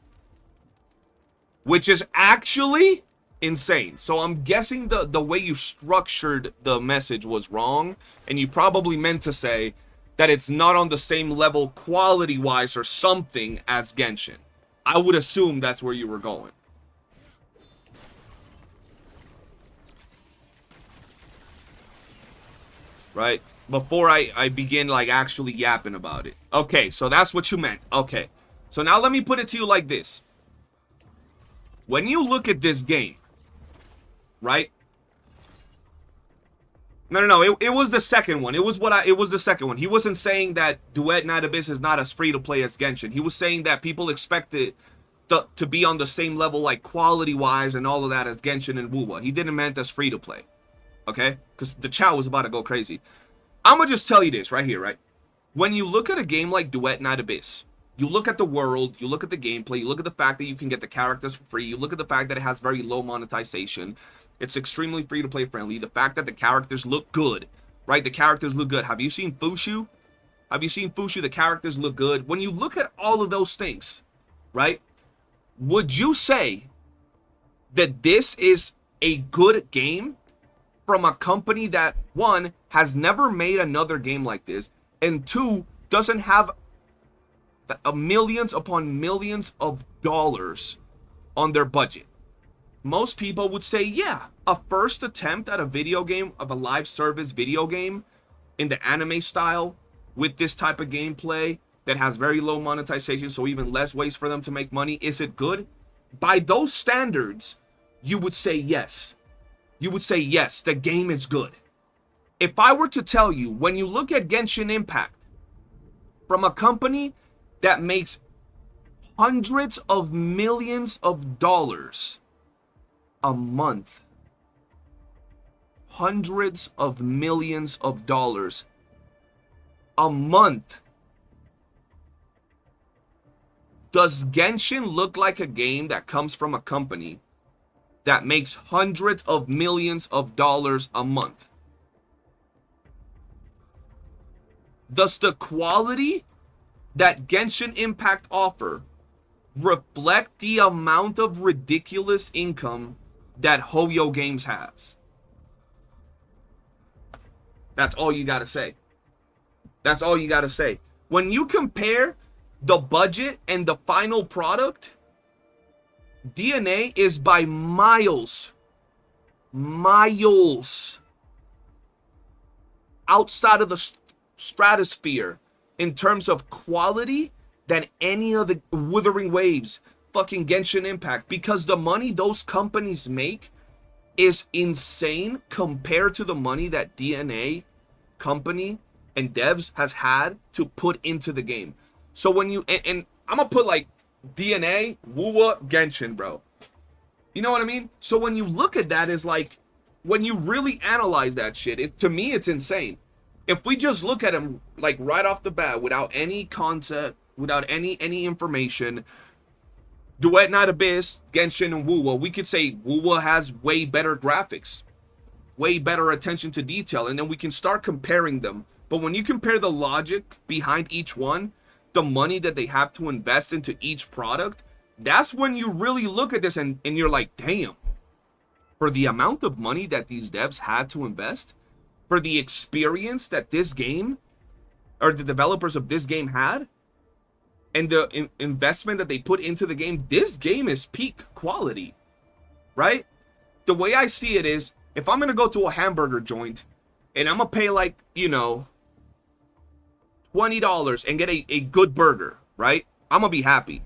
Which is actually insane. So I'm guessing the way you structured the message was wrong, and you probably meant to say that it's not on the same level quality-wise or something as Genshin. I would assume that's where you were going. Right? Before I begin, like, actually yapping about it. Okay, so that's what you meant. Okay. So now let me put it to you like this. When you look at this game, right? No. It was the second one. It was the second one. He wasn't saying that Duet Night Abyss is not as free to play as Genshin. He was saying that people expect it to be on the same level, like quality wise and all of that, as Genshin and YOOOO. He didn't mean as free to play. Okay? Because the chat was about to go crazy. I'm gonna just tell you this right here, right? When you look at a game like Duet Night Abyss, you look at the world, you look at the gameplay, you look at the fact that you can get the characters for free, you look at the fact that it has very low monetization, it's extremely free-to-play friendly, the fact that the characters look good, right? The characters look good. Have you seen Fushu? Have you seen Fushu? The characters look good. When you look at all of those things, right? Would you say that this is a good game from a company that, one, has never made another game like this, and two, doesn't have millions upon millions of dollars on their budget? Most people would say, yeah, a first attempt at a video game, of a live service video game in the anime style with this type of gameplay that has very low monetization, so even less ways for them to make money. Is it good? By those standards, you would say yes. You would say yes, the game is good. If I were to tell you, when you look at Genshin Impact, from a company that makes hundreds of millions of dollars a month, hundreds of millions of dollars a month, does Genshin look like a game that comes from a company that makes hundreds of millions of dollars a month? Does the quality that Genshin Impact offer reflect the amount of ridiculous income that Hoyo Games has. That's all you gotta say. That's all you gotta say. When you compare the budget and the final product, DNA is by miles outside of the stratosphere in terms of quality than any of the Wuthering Waves, fucking Genshin Impact, because the money those companies make is insane compared to the money that DNA company and devs has had to put into the game. So when you and I'm gonna put like DNA, YOOOO, Genshin, bro. You know what I mean? So when you look at that, is like, when you really analyze that shit, to me it's insane. If we just look at them like right off the bat, without any concept, without any information, Duet Night Abyss, Genshin, and YOOOO, we could say YOOOO has way better graphics, way better attention to detail, and then we can start comparing them. But when you compare the logic behind each one, the money that they have to invest into each product, that's when you really look at this and you're like, damn, for the amount of money that these devs had to invest, for the experience that this game, or the developers of this game had, and the investment that they put into the game, this game is peak quality, right? The way I see it is, if I'm going to go to a hamburger joint, and I'm going to pay like, you know, $20 and get a good burger, right? I'm going to be happy.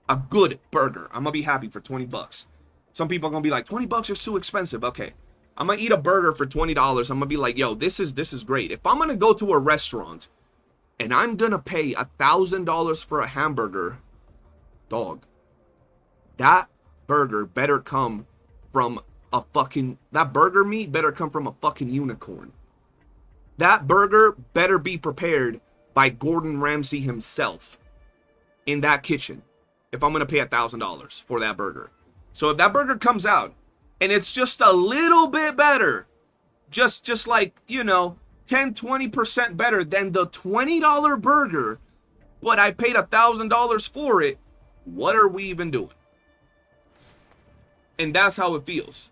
A good burger. I'm going to be happy for 20 bucks. Some people are going to be like, 20 bucks is too expensive. Okay. I'm going to eat a burger for $20. I'm going to be like, yo, this is great. If I'm going to go to a restaurant and I'm going to pay $1,000 for a hamburger, dog, that burger better come from a fucking, that burger meat better come from a fucking unicorn. That burger better be prepared by Gordon Ramsay himself in that kitchen if I'm going to pay $1,000 for that burger. So if that burger comes out and it's just a little bit better, just like, you know, 10-20% better than the $20 burger, but I paid $1,000 for it, what are we even doing? And that's how it feels.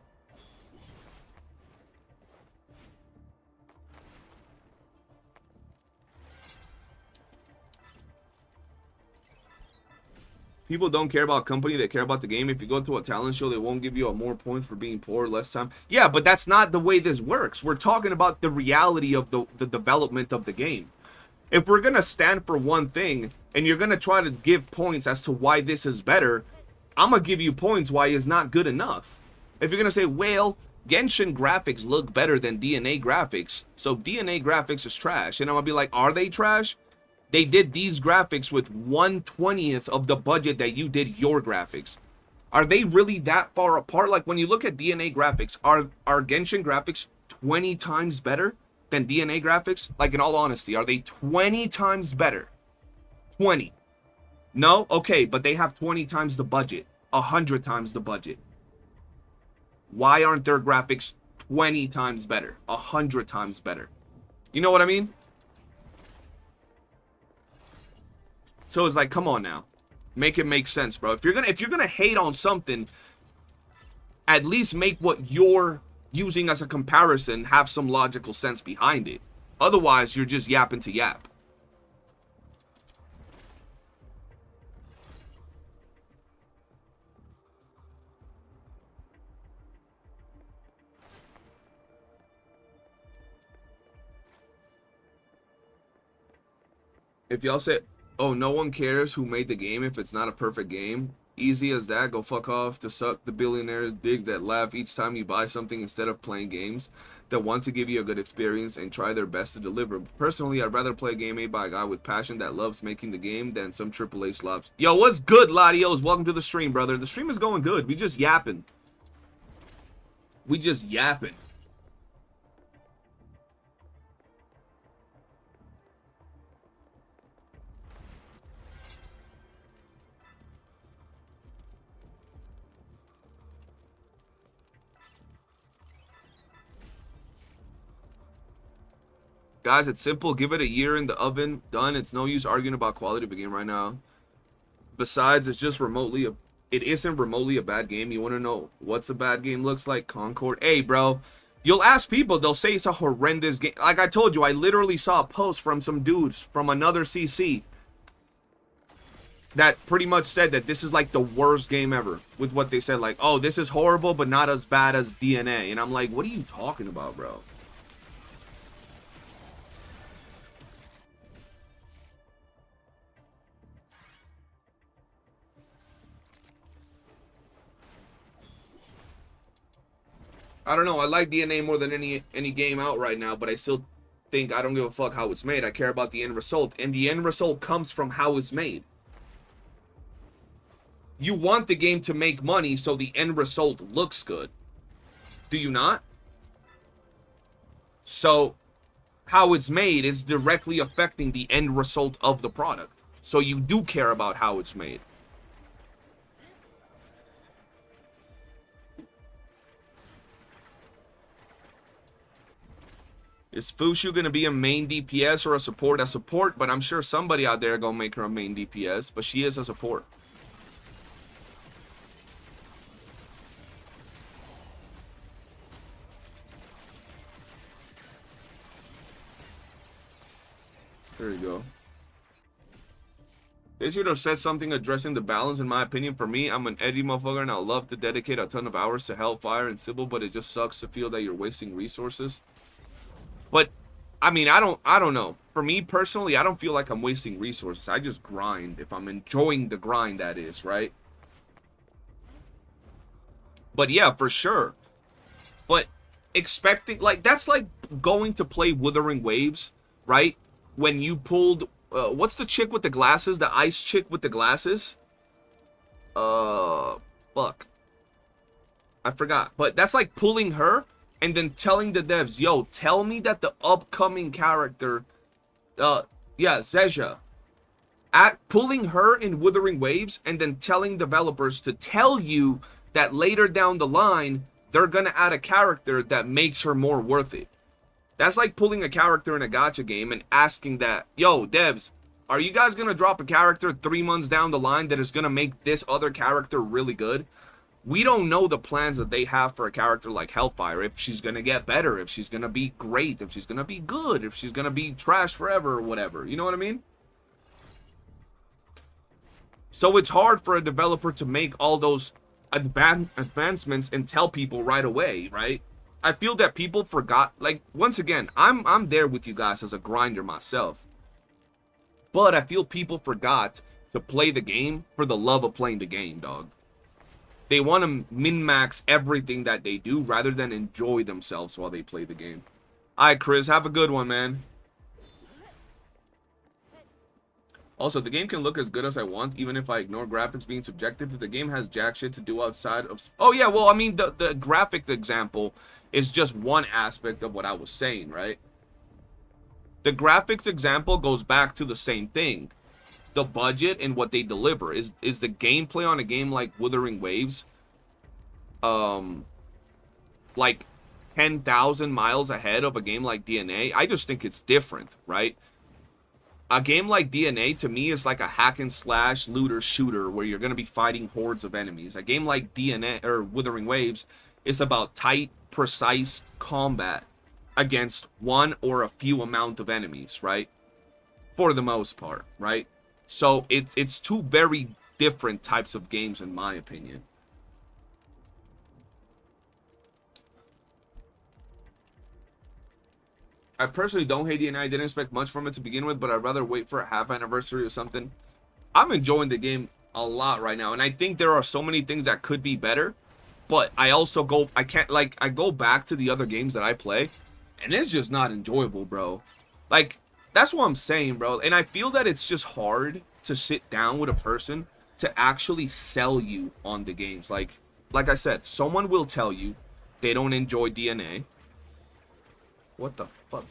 People don't care about company, they care about the game. If you go to a talent show, they won't give you more points for being poor, less time. Yeah, but that's not the way this works. We're talking about the reality of the development of the game. If we're going to stand for one thing, and you're going to try to give points as to why this is better, I'm going to give you points why it's not good enough. If you're going to say, well, Genshin graphics look better than DNA graphics, so DNA graphics is trash. And I'm going to be like, are they trash? They did these graphics with 1/20th of the budget that you did your graphics. Are they really that far apart? Like, when you look at DNA graphics, are Genshin graphics 20 times better than DNA graphics? Like, in all honesty, are they 20 times better? 20. No? Okay, but they have 20 times the budget. 100 times the budget. Why aren't their graphics 20 times better? 100 times better? You know what I mean? So it's like, come on now, make it make sense, bro. If you're gonna hate on something, at least make what you're using as a comparison have some logical sense behind it. Otherwise, you're just yapping to yap. If y'all say, oh, no one cares who made the game if it's not a perfect game, easy as that, go fuck off to suck the billionaires' dick that laugh each time you buy something instead of playing games that want to give you a good experience and try their best to deliver. Personally, I'd rather play a game made by a guy with passion that loves making the game than some AAA slobs. Yo, what's good, Latios? Welcome to the stream, brother. The stream is going good. We just yapping. We just yapping. Guys, it's simple. Give it a year in the oven. Done. It's no use arguing about quality of the game right now. Besides, it isn't remotely a bad game. You want to know what's a bad game looks like? Concord. Hey, bro, you'll ask people, they'll say it's a horrendous game. Like I told you, I literally saw a post from some dudes from another CC that pretty much said that this is like the worst game ever, with what they said, like, oh, this is horrible but not as bad as DNA. And I'm like, what are you talking about, bro? I don't know, I like DNA more than any game out right now, but I still think I don't give a fuck how it's made. I care about the end result, and the end result comes from how it's made. You want the game to make money so the end result looks good. Do you not? So, how it's made is directly affecting the end result of the product. So you do care about how it's made. Is Fushu going to be a main DPS or a support? A support, but I'm sure somebody out there going to make her a main DPS, but she is a support. There you go. They should have said something addressing the balance, in my opinion. For me, I'm an Eddie motherfucker, and I love to dedicate a ton of hours to Hellfire and Sybil, but it just sucks to feel that you're wasting resources. But, I mean, I don't know. For me, personally, I don't feel like I'm wasting resources. I just grind if I'm enjoying the grind, that is, right? But, yeah, for sure. But, expecting, like, that's like going to play Wuthering Waves, right? When you pulled, what's the chick with the glasses? The ice chick with the glasses? Fuck. I forgot. But that's like pulling her and then telling the devs, yo, tell me that the upcoming character, Zezha, pulling her in Wuthering Waves and then telling developers to tell you that later down the line, they're gonna add a character that makes her more worth it. That's like pulling a character in a gacha game and asking that, yo, devs, are you guys going to drop a character 3 months down the line that is going to make this other character really good? We don't know the plans that they have for a character like Hellfire, if she's going to get better, if she's going to be great, if she's going to be good, if she's going to be trash forever or whatever. You know what I mean? So it's hard for a developer to make all those advancements and tell people right away, right? I feel that people forgot, like, once again, I'm there with you guys as a grinder myself. But I feel people forgot to play the game for the love of playing the game, dog. They want to min-max everything that they do rather than enjoy themselves while they play the game. Alright, Chris, have a good one, man. Also, the game can look as good as I want, even if I ignore graphics being subjective. If the game has jack shit to do outside of... Oh, yeah, well, I mean, the graphic example is just one aspect of what I was saying, right? The graphics example goes back to the same thing. The budget and what they deliver. Is the gameplay on a game like Wuthering Waves like 10,000 miles ahead of a game like DNA? I just think it's different, right? A game like DNA to me is like a hack and slash looter shooter where you're going to be fighting hordes of enemies. A game like DNA or Wuthering Waves is about tight, precise combat against one or a few amount of enemies, right? For the most part, right? So it's two very different types of games in my opinion. I personally don't hate DNA. I didn't expect much from it to begin with, but I'd rather wait for a half anniversary or something. I'm enjoying the game a lot right now, and I think there are so many things that could be better. But I also I go back to the other games that I play, and it's just not enjoyable, bro. Like, that's what I'm saying, bro. And I feel that it's just hard to sit down with a person to actually sell you on the games. Like I said, someone will tell you they don't enjoy DNA. What the fuck?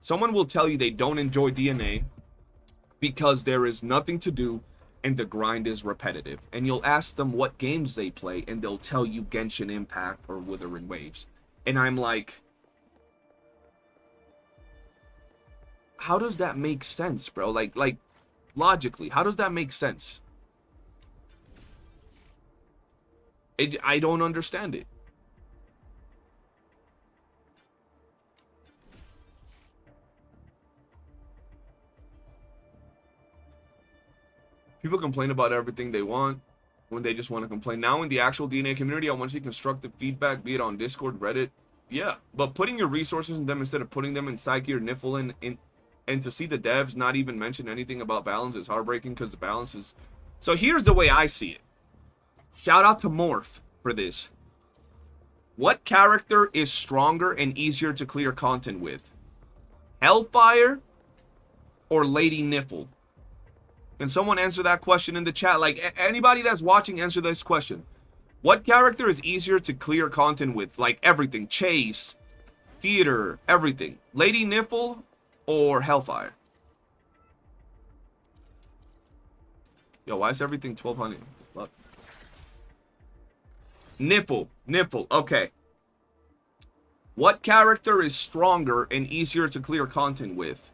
Someone will tell you they don't enjoy DNA because there is nothing to do and the grind is repetitive. And you'll ask them what games they play, and they'll tell you Genshin Impact or Wuthering Waves. And I'm like, how does that make sense, bro? Like logically, how does that make sense? I don't understand it. People complain about everything they want when they just want to complain. Now in the actual DNA community, I want to see constructive feedback, be it on Discord, Reddit. Yeah, but putting your resources in them instead of putting them in Psyche or Niffle and to see the devs not even mention anything about balance is heartbreaking, because the balance is... So here's the way I see it. Shout out to Morph for this. What character is stronger and easier to clear content with? Hellfire or Lady Niffle? Can someone answer that question in the chat? Like, anybody that's watching, answer this question. What character is easier to clear content with? Like, everything. Chase, theater, everything. Lady Niffle or Hellfire? Yo, why is everything 1200? Look. Niffle. Okay. What character is stronger and easier to clear content with?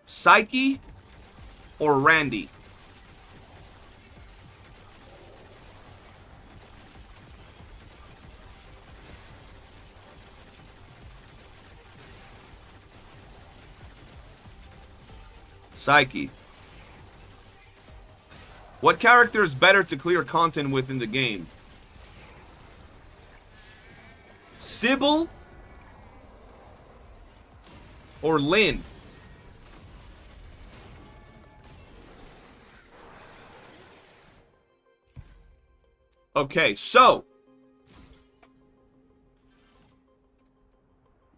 Psyche or Randy? Psyche. What character is better to clear content with in the game? Sybil or Lynn? Okay, so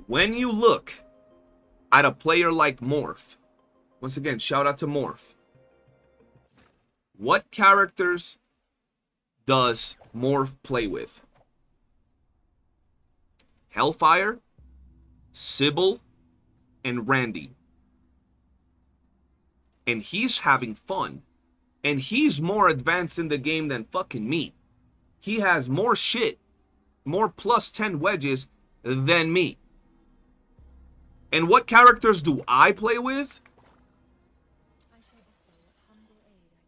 when you look at a player like Morph, once again, shout out to Morph. What characters does Morph play with? Hellfire, Sybil, and Randy. And he's having fun. And he's more advanced in the game than fucking me. He has more shit, more plus 10 wedges than me. And what characters do I play with?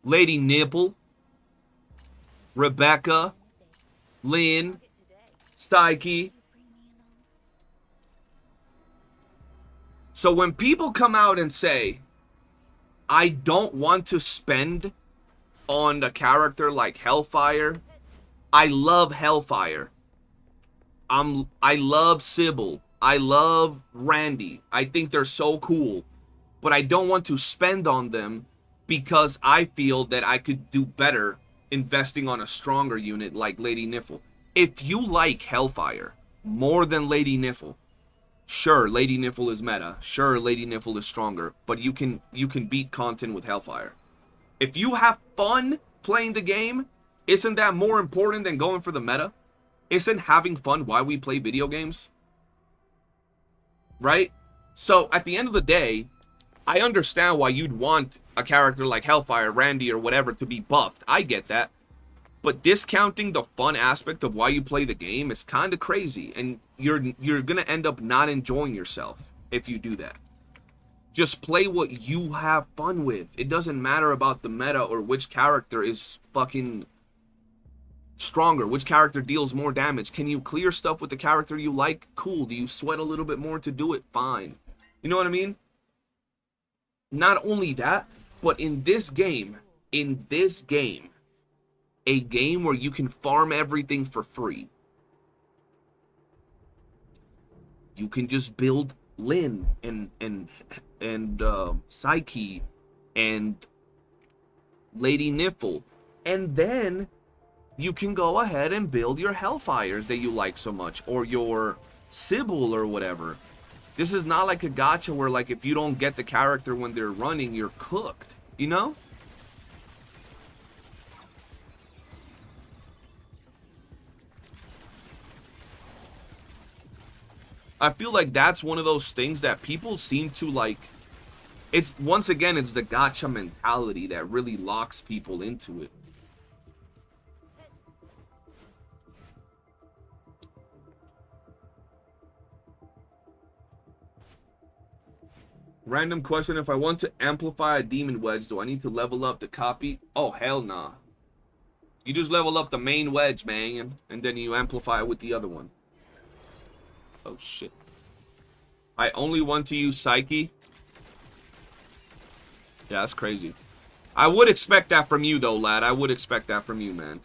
Lady Nipple, Rebecca, Lynn, Psyche. So when people come out and say, I don't want to spend on a character like Hellfire, I love Hellfire. I love Sybil. I love Randy. I think they're so cool. But I don't want to spend on them because I feel that I could do better investing on a stronger unit like Lady Niffle. If you like Hellfire more than Lady Niffle, sure, Lady Niffle is meta. Sure, Lady Niffle is stronger. But you can beat content with Hellfire. If you have fun playing the game, isn't that more important than going for the meta? Isn't having fun why we play video games? Right? So, at the end of the day, I understand why you'd want a character like Hellfire, Randy, or whatever to be buffed. I get that. But discounting the fun aspect of why you play the game is kind of crazy. And you're going to end up not enjoying yourself if you do that. Just play what you have fun with. It doesn't matter about the meta or which character is fucking stronger, which character deals more damage. Can you clear stuff with the character you like? Cool. Do you sweat a little bit more to do it? Fine. You know what I mean? Not only that, but in this game, a game where you can farm everything for free, you can just build Lynn and Psyche and Lady Niffle, and then you can go ahead and build your Hellfires that you like so much, or your Sybil or whatever. This is not like a gacha where, like, if you don't get the character when they're running, you're cooked, you know? I feel like that's one of those things that people seem to, like, it's, once again, it's the gacha mentality that really locks people into it. Random question, if I want to amplify a demon wedge, do I need to level up the copy? Oh, hell nah. You just level up the main wedge, man, and then you amplify it with the other one. Oh, shit. I only want to use Psyche. Yeah, that's crazy. I would expect that from you, though, lad. I would expect that from you, man.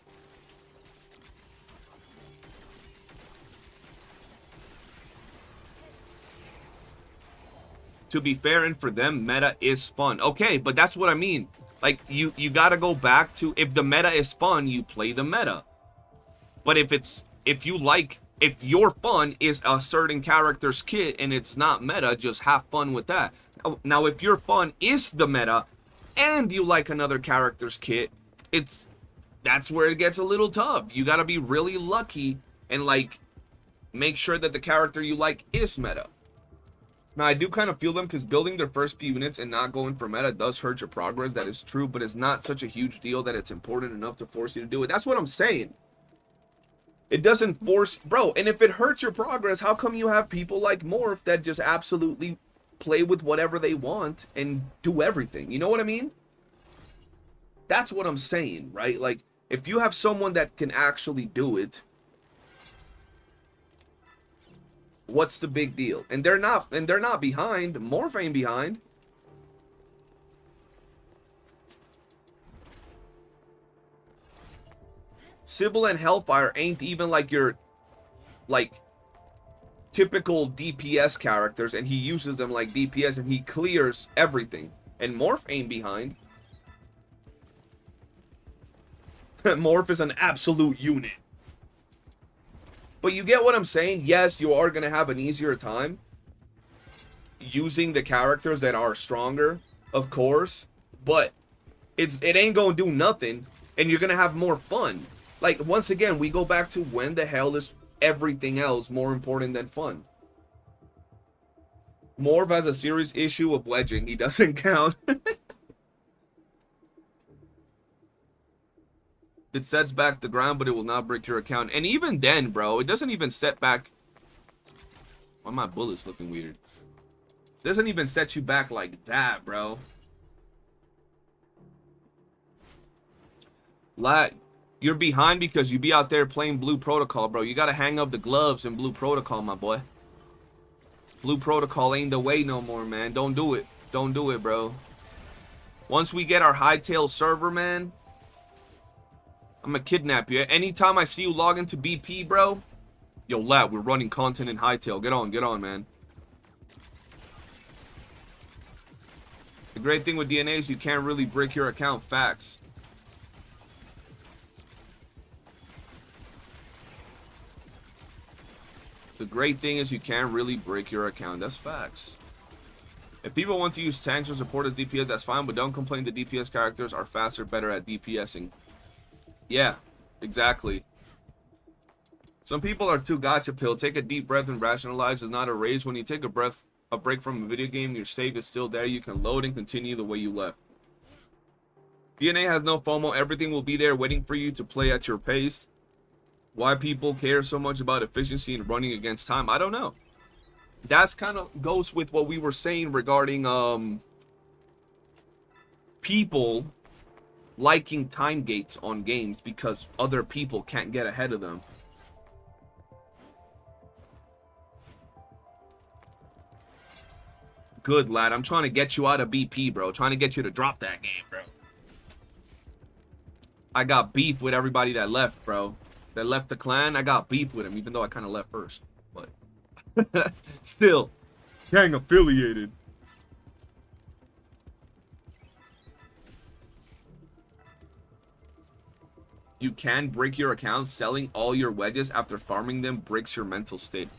To be fair, and for them, meta is fun. Okay, but that's what I mean. Like, you gotta go back to, if the meta is fun, you play the meta. But if your fun is a certain character's kit and it's not meta, just have fun with that. Now, if your fun is the meta and you like another character's kit, that's where it gets a little tough. You gotta be really lucky and, like, make sure that the character you like is meta. Now, I do kind of feel them, because building their first few units and not going for meta does hurt your progress. That is true, but it's not such a huge deal that it's important enough to force you to do it. That's what I'm saying. It doesn't force... Bro, and if it hurts your progress, how come you have people like Morph that just absolutely play with whatever they want and do everything? You know what I mean? That's what I'm saying, right? Like, if you have someone that can actually do it, what's the big deal? And they're not behind. Morph ain't behind. Sybil and Hellfire ain't even like your, like, typical DPS characters, and he uses them like DPS, and he clears everything. And Morph ain't behind. Morph is an absolute unit. But you get what I'm saying? Yes, you are going to have an easier time using the characters that are stronger, of course. But it ain't going to do nothing, and you're going to have more fun. Like, once again, we go back to when the hell is everything else more important than fun? Morph has a serious issue of wedging. He doesn't count. It sets back the ground, but it will not break your account. And even then, bro, it doesn't even set back... Why are my bullets looking weird? It doesn't even set you back like that, bro. You're behind because you be out there playing Blue Protocol, bro. You gotta hang up the gloves in Blue Protocol, my boy. Blue Protocol ain't the way no more, man. Don't do it. Don't do it, bro. Once we get our Hightail server, man, I'm gonna kidnap you. Anytime I see you log into BP, bro, yo, lad, we're running content in Hightail. Get on, man. The great thing with DNA is you can't really break your account. Facts. The great thing is you can't really break your account. That's facts. If people want to use tanks or support as DPS, that's fine, but don't complain the DPS characters are faster, better at DPSing. Yeah, exactly. Some people are too gacha pill. Take a deep breath and rationalize. It's not a rage. When you take a break from a video game, your save is still there. You can load and continue the way you left. DNA has no FOMO. Everything will be there waiting for you to play at your pace. Why people care so much about efficiency and running against time, I don't know. That's kind of goes with what we were saying regarding people liking time gates on games because other people can't get ahead of them. Good, lad. I'm trying to get you out of BP, bro. Trying to get you to drop that game, bro. I got beef with everybody that left, bro. That left the clan. I got beef with him, even though I kind of left first. But still, gang affiliated. You can break your account. Selling all your wedges after farming them breaks your mental state.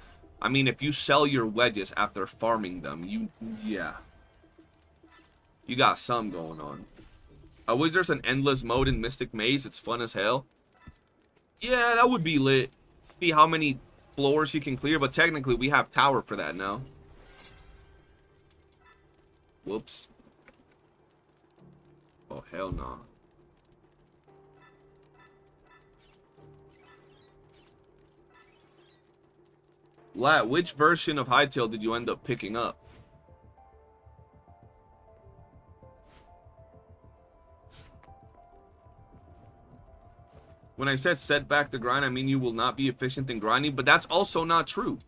I mean, if you sell your wedges after farming them, yeah. You got some going on. I wish there's an endless mode in Mystic Maze. It's fun as hell. Yeah, that would be lit. See how many floors you can clear, but technically we have tower for that now. Whoops. Oh, hell no. Lat, which version of Hightail did you end up picking up? When I said set back the grind, I mean you will not be efficient in grinding, but that's also not true.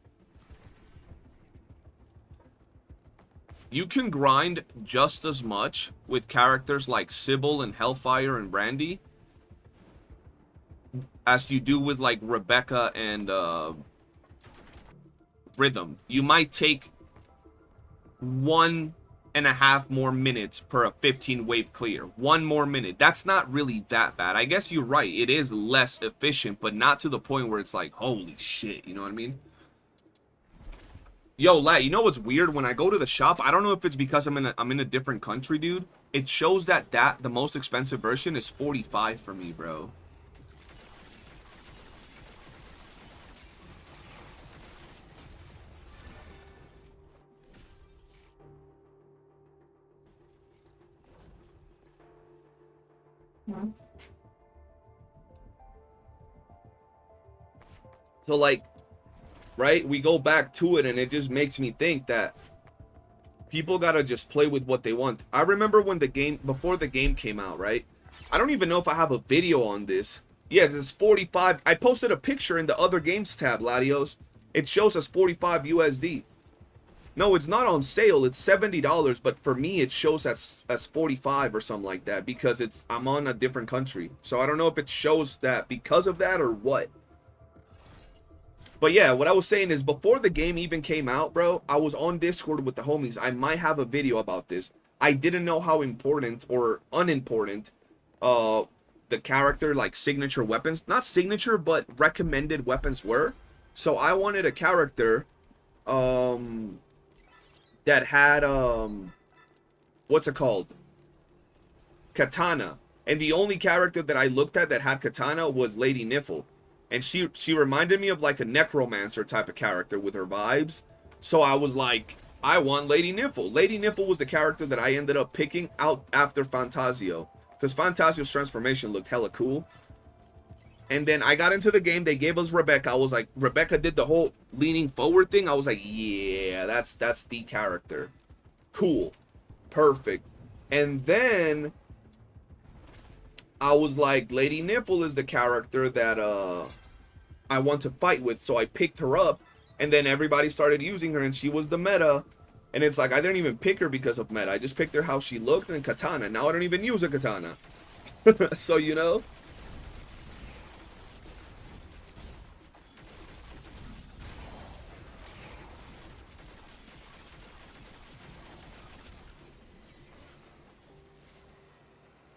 You can grind just as much with characters like Sybil and Hellfire and Brandy as you do with like Rebecca and Rhythm. You might take 1.5 more minutes per a 15 wave clear. 1 more minute. That's not really that bad. I guess you're right. It is less efficient, but not to the point where it's like, holy shit. You know what I mean? Yo, lad, you know what's weird? When I go to the shop, I don't know if it's because I'm in a different country, dude. It shows that the most expensive version is 45 for me, bro. So, like, right, we go back to it, and it just makes me think that people gotta just play with what they want. I remember when before the game came out, right? I don't even know if I have a video on this. Yeah, it's 45. I posted a picture in the other games tab, Latios. It shows us 45 USD. No, it's not on sale. It's $70, but for me, it shows as 45 or something like that because I'm on a different country. So I don't know if it shows that because of that or what. But yeah, what I was saying is before the game even came out, bro, I was on Discord with the homies. I might have a video about this. I didn't know how important or unimportant the character, like, signature weapons, not signature, but recommended weapons were. So I wanted a character that had what's it called? Katana. And the only character that I looked at that had katana was Lady Niffle. And she reminded me of like a necromancer type of character with her vibes. So I was like, I want Lady Niffle. Lady Niffle was the character that I ended up picking out after Fantasio. Because Fantasio's transformation looked hella cool. And then I got into the game. They gave us Rebecca. I was like, Rebecca did the whole leaning forward thing. I was like, yeah, that's the character. Cool. Perfect. And then I was like, Lady Niffle is the character that I want to fight with. So I picked her up. And then everybody started using her. And she was the meta. And it's like, I didn't even pick her because of meta. I just picked her how she looked and katana. Now I don't even use a katana. So, you know.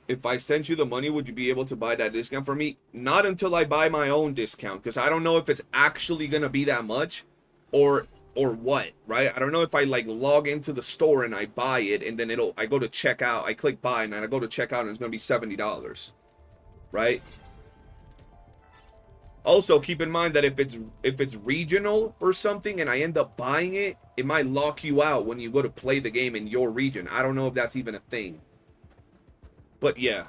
If I sent you the money, would you be able to buy that discount for me? Not until I buy my own discount, because I don't know if it's actually going to be that much or what, right? I don't know if I like log into the store and I buy it and then I go to check out, I click buy and then I go to check out and it's going to be $70, right? Also, keep in mind that if it's regional or something and I end up buying it, it might lock you out when you go to play the game in your region. I don't know if that's even a thing. But yeah.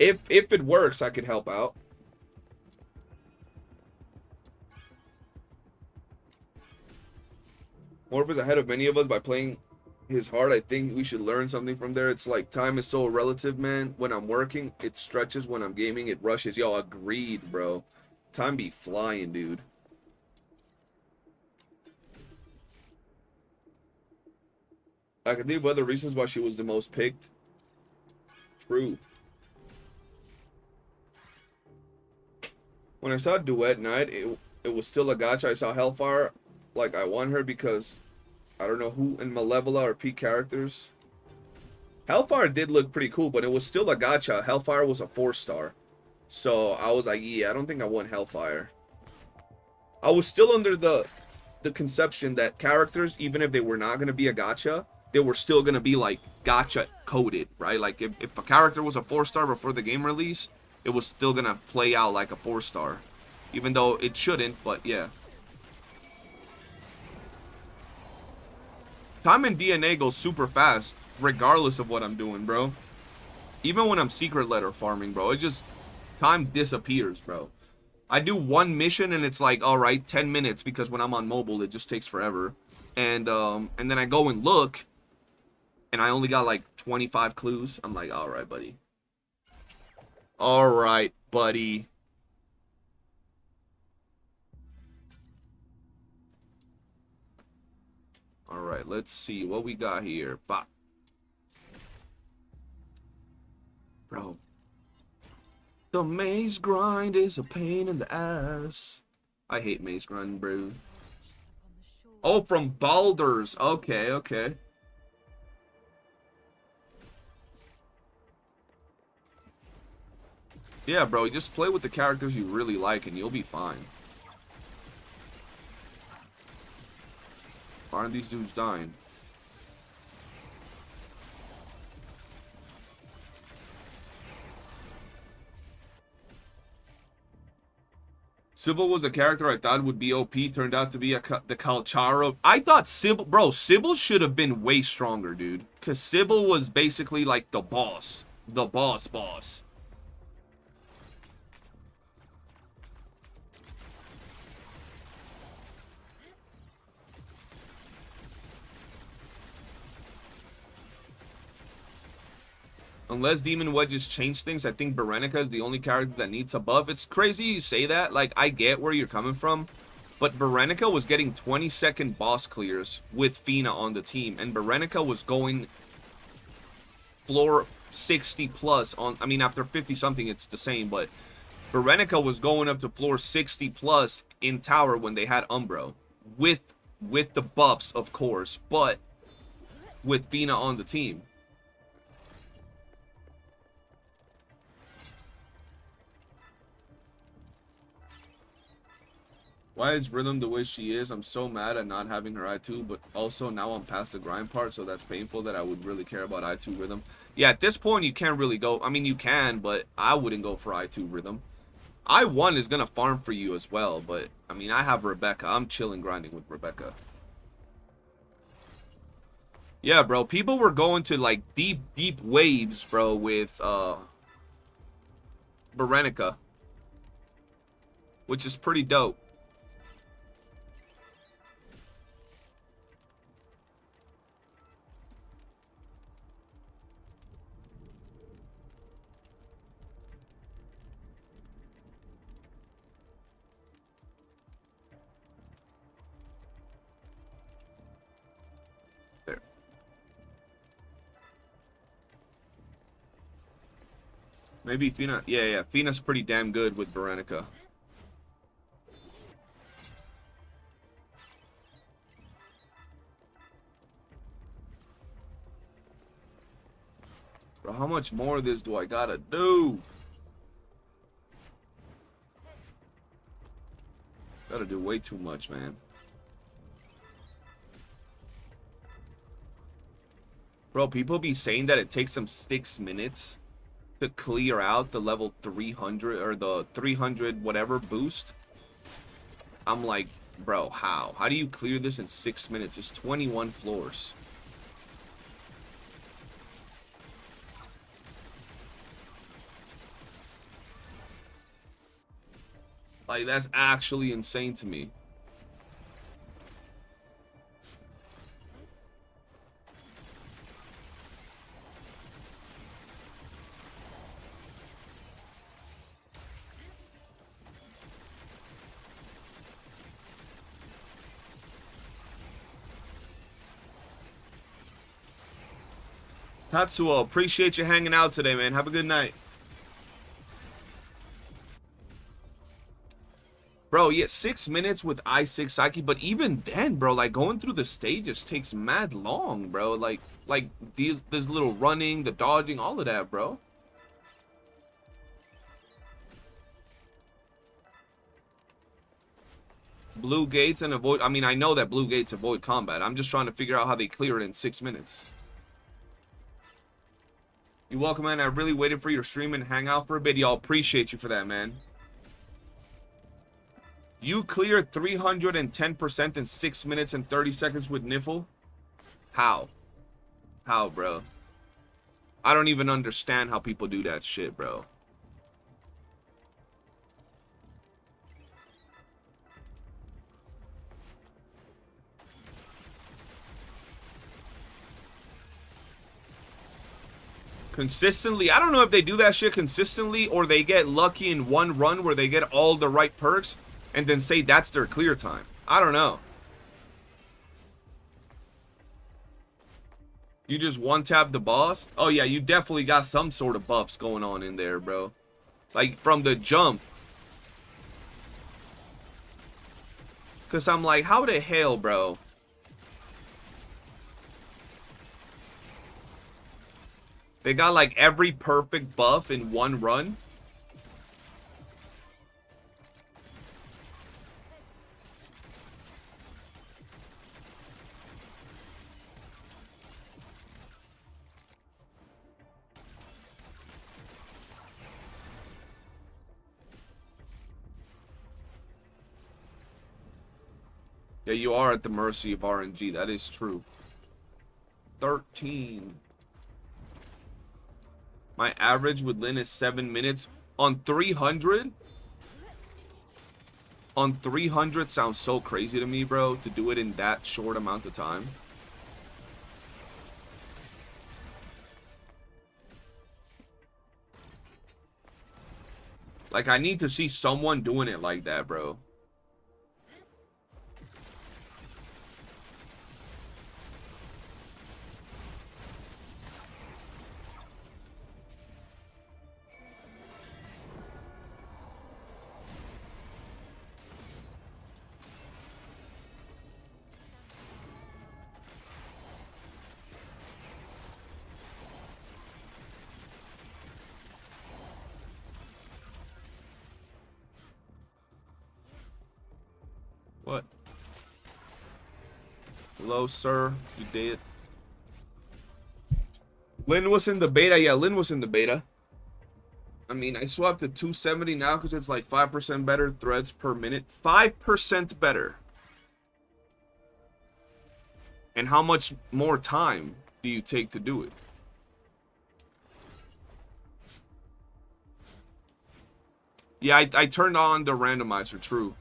If it works, I could help out. Morph is ahead of many of us by playing his hard. I think we should learn something from there. It's like time is so relative, man. When I'm working, it stretches. When I'm gaming, it rushes. Yo, agreed, bro. Time be flying, dude. I can think of other reasons why she was the most picked. True. When I saw Duet Night, it was still a gacha. I saw Hellfire. Like, I won her because I don't know who in Malevola or peak characters. Hellfire did look pretty cool, but it was still a gacha. Hellfire was a 4-star. So I was like, yeah, I don't think I won Hellfire. I was still under the conception that characters, even if they were not going to be a gacha, they were still going to be like gacha coded, right? Like if a character was a 4-star before the game release, it was still going to play out like a 4-star. Even though it shouldn't, but yeah. Time and DNA goes super fast, regardless of what I'm doing, bro. Even when I'm secret letter farming, bro, it just, time disappears, bro. I do one mission and it's like, all right, 10 minutes, because when I'm on mobile, it just takes forever. And then I go and look, and I only got like 25 clues. I'm like, all right, buddy. All right, buddy. All right, let's see what we got here. Bop. Bro. The maze grind is a pain in the ass. I hate maze grind, bro. Oh, from Baldur's. Okay, okay. Yeah, bro, you just play with the characters you really like and you'll be fine. Why aren't these dudes dying? Sybil was a character I thought would be OP. Turned out to be the Calcharo. I thought Sybil... Bro, Sybil should have been way stronger, dude. Because Sybil was basically like the boss. The boss. Unless Demon Wedges change things, I think Berenica is the only character that needs a buff. It's crazy you say that. Like, I get where you're coming from. But Berenica was getting 20-second boss clears with Fina on the team. And Berenica was going floor 60 plus on... I mean, after 50-something, it's the same. But Berenica was going up to floor 60 plus in tower when they had Umbro. With the buffs, of course. But with Fina on the team. Why is Rhythm the way she is? I'm so mad at not having her I2, but also now I'm past the grind part, so that's painful that I would really care about I2 Rhythm. Yeah, at this point, you can't really go... I mean, you can, but I wouldn't go for I2 Rhythm. I1 is going to farm for you as well, but, I mean, I have Rebecca. I'm chilling grinding with Rebecca. Yeah, bro, people were going to, like, deep waves, bro, with, Berenica. Which is pretty dope. Maybe Fina... Yeah. Fina's pretty damn good with Berenica. Bro, how much more of this do I gotta do? Gotta do way too much, man. Bro, people be saying that it takes them 6 minutes to clear out the level 300 or the 300 whatever boost. I'm like, bro, how? How do you clear this in 6 minutes? It's 21 floors. Like, that's actually insane to me. Tatsuo, appreciate you hanging out today, man. Have a good night. Bro, yeah, 6 minutes with I6 Psyche, but even then, bro, like, going through the stages takes mad long, bro. Like this little running, the dodging, all of that, bro. Blue gates and avoid... I mean, I know that blue gates avoid combat. I'm just trying to figure out how they clear it in 6 minutes. You're welcome, man. I really waited for your stream and hang out for a bit. Y'all, appreciate you for that, man. You cleared 310% in 6 minutes and 30 seconds with Niffle? How? How, bro? I don't even understand how people do that shit, bro. consistently. I don't know if they do that shit consistently or they get lucky in one run where they get all the right perks and then say that's their clear time. I don't know. You just one-tap the boss? Oh yeah, you definitely got some sort of buffs going on in there, bro. Like from the jump. Cause I'm like, how the hell, bro? They got like every perfect buff in one run. Yeah, you are at the mercy of RNG. That is true. 13. My average with Lin is 7 minutes. On 300? On 300 sounds so crazy to me, bro. To do it in that short amount of time. Like, I need to see someone doing it like that, bro. What? Hello, sir. You did. Lin was in the beta. Yeah, Lin was in the beta. I mean, I swapped to 270 now because it's like 5% better threads per minute. 5% better. And how much more time do you take to do it? Yeah, I turned on the randomizer, true.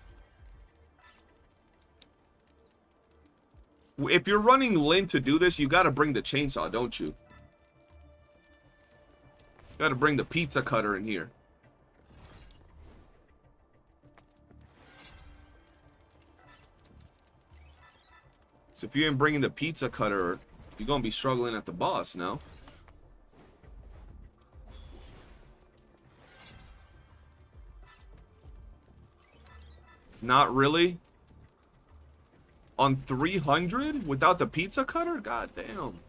If you're running Lin to do this, you gotta bring the chainsaw, don't you? You gotta bring the pizza cutter in here. So if you ain't bringing the pizza cutter, you're gonna be struggling at the boss, no? Not really. On 300 without the pizza cutter? God damn.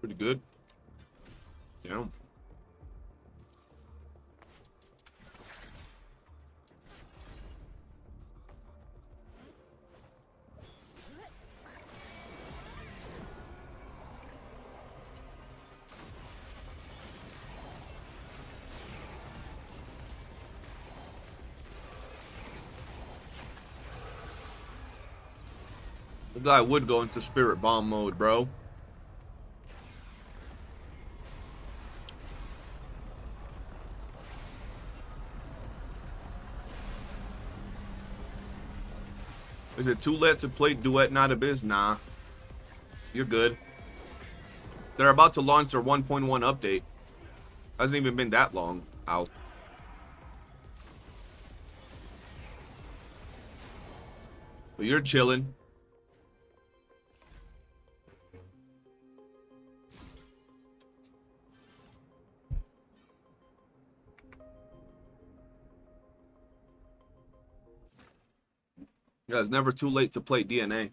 Pretty good. Yeah. The guy would go into spirit bomb mode, bro. Is it too late to play Duet Not a Biz? Nah. You're good. They're about to launch their 1.1 update. Hasn't even been that long out. But you're chilling. Yeah, it's never too late to play DNA.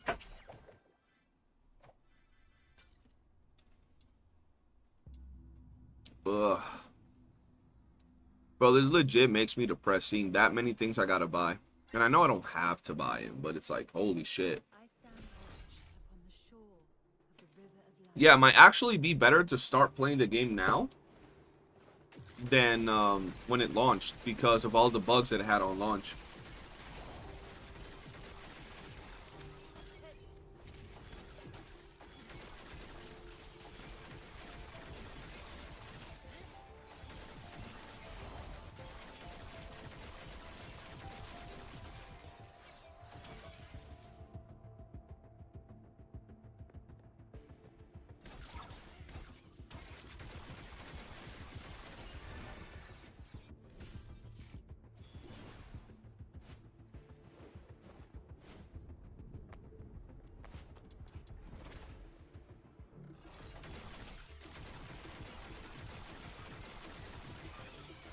Ugh. Bro, this legit makes me depressed seeing that many things I gotta buy. And I know I don't have to buy them, but it's like, holy shit. Yeah, it might actually be better to start playing the game now than when it launched because of all the bugs that it had on launch.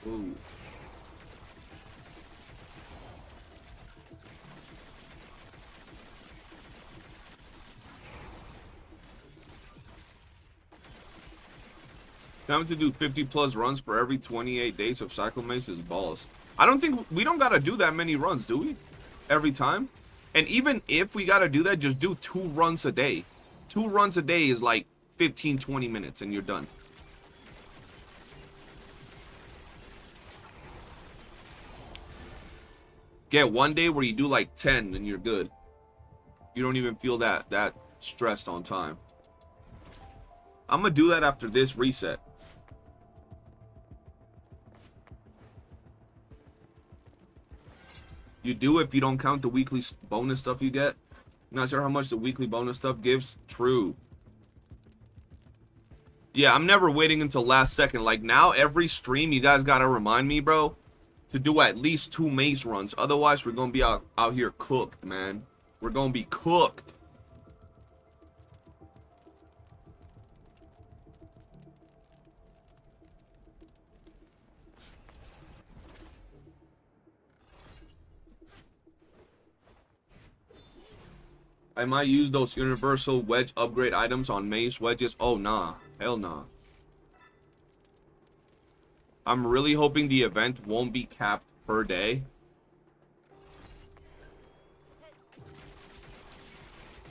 Ooh. Time to do 50 plus runs for every 28 days of cycle maze is balls. I don't think we don't gotta do that many runs, do we? Every time? And even if we gotta do that, just do 2 runs a day. 2 runs a day is like 15-20 minutes and you're done. Get one day where you do like 10 and you're good. You don't even feel that stressed on time. I'm gonna do that after this reset. You do if you don't count the weekly bonus stuff you get. Not sure how much the weekly bonus stuff gives. True. Yeah, I'm never waiting until last second. Like now, every stream, you guys gotta remind me, bro, to do at least 2 maze runs. Otherwise, we're gonna be out here cooked, man. We're gonna be cooked. I might use those universal wedge upgrade items on maze wedges. Oh, nah. Hell nah. I'm really hoping the event won't be capped per day.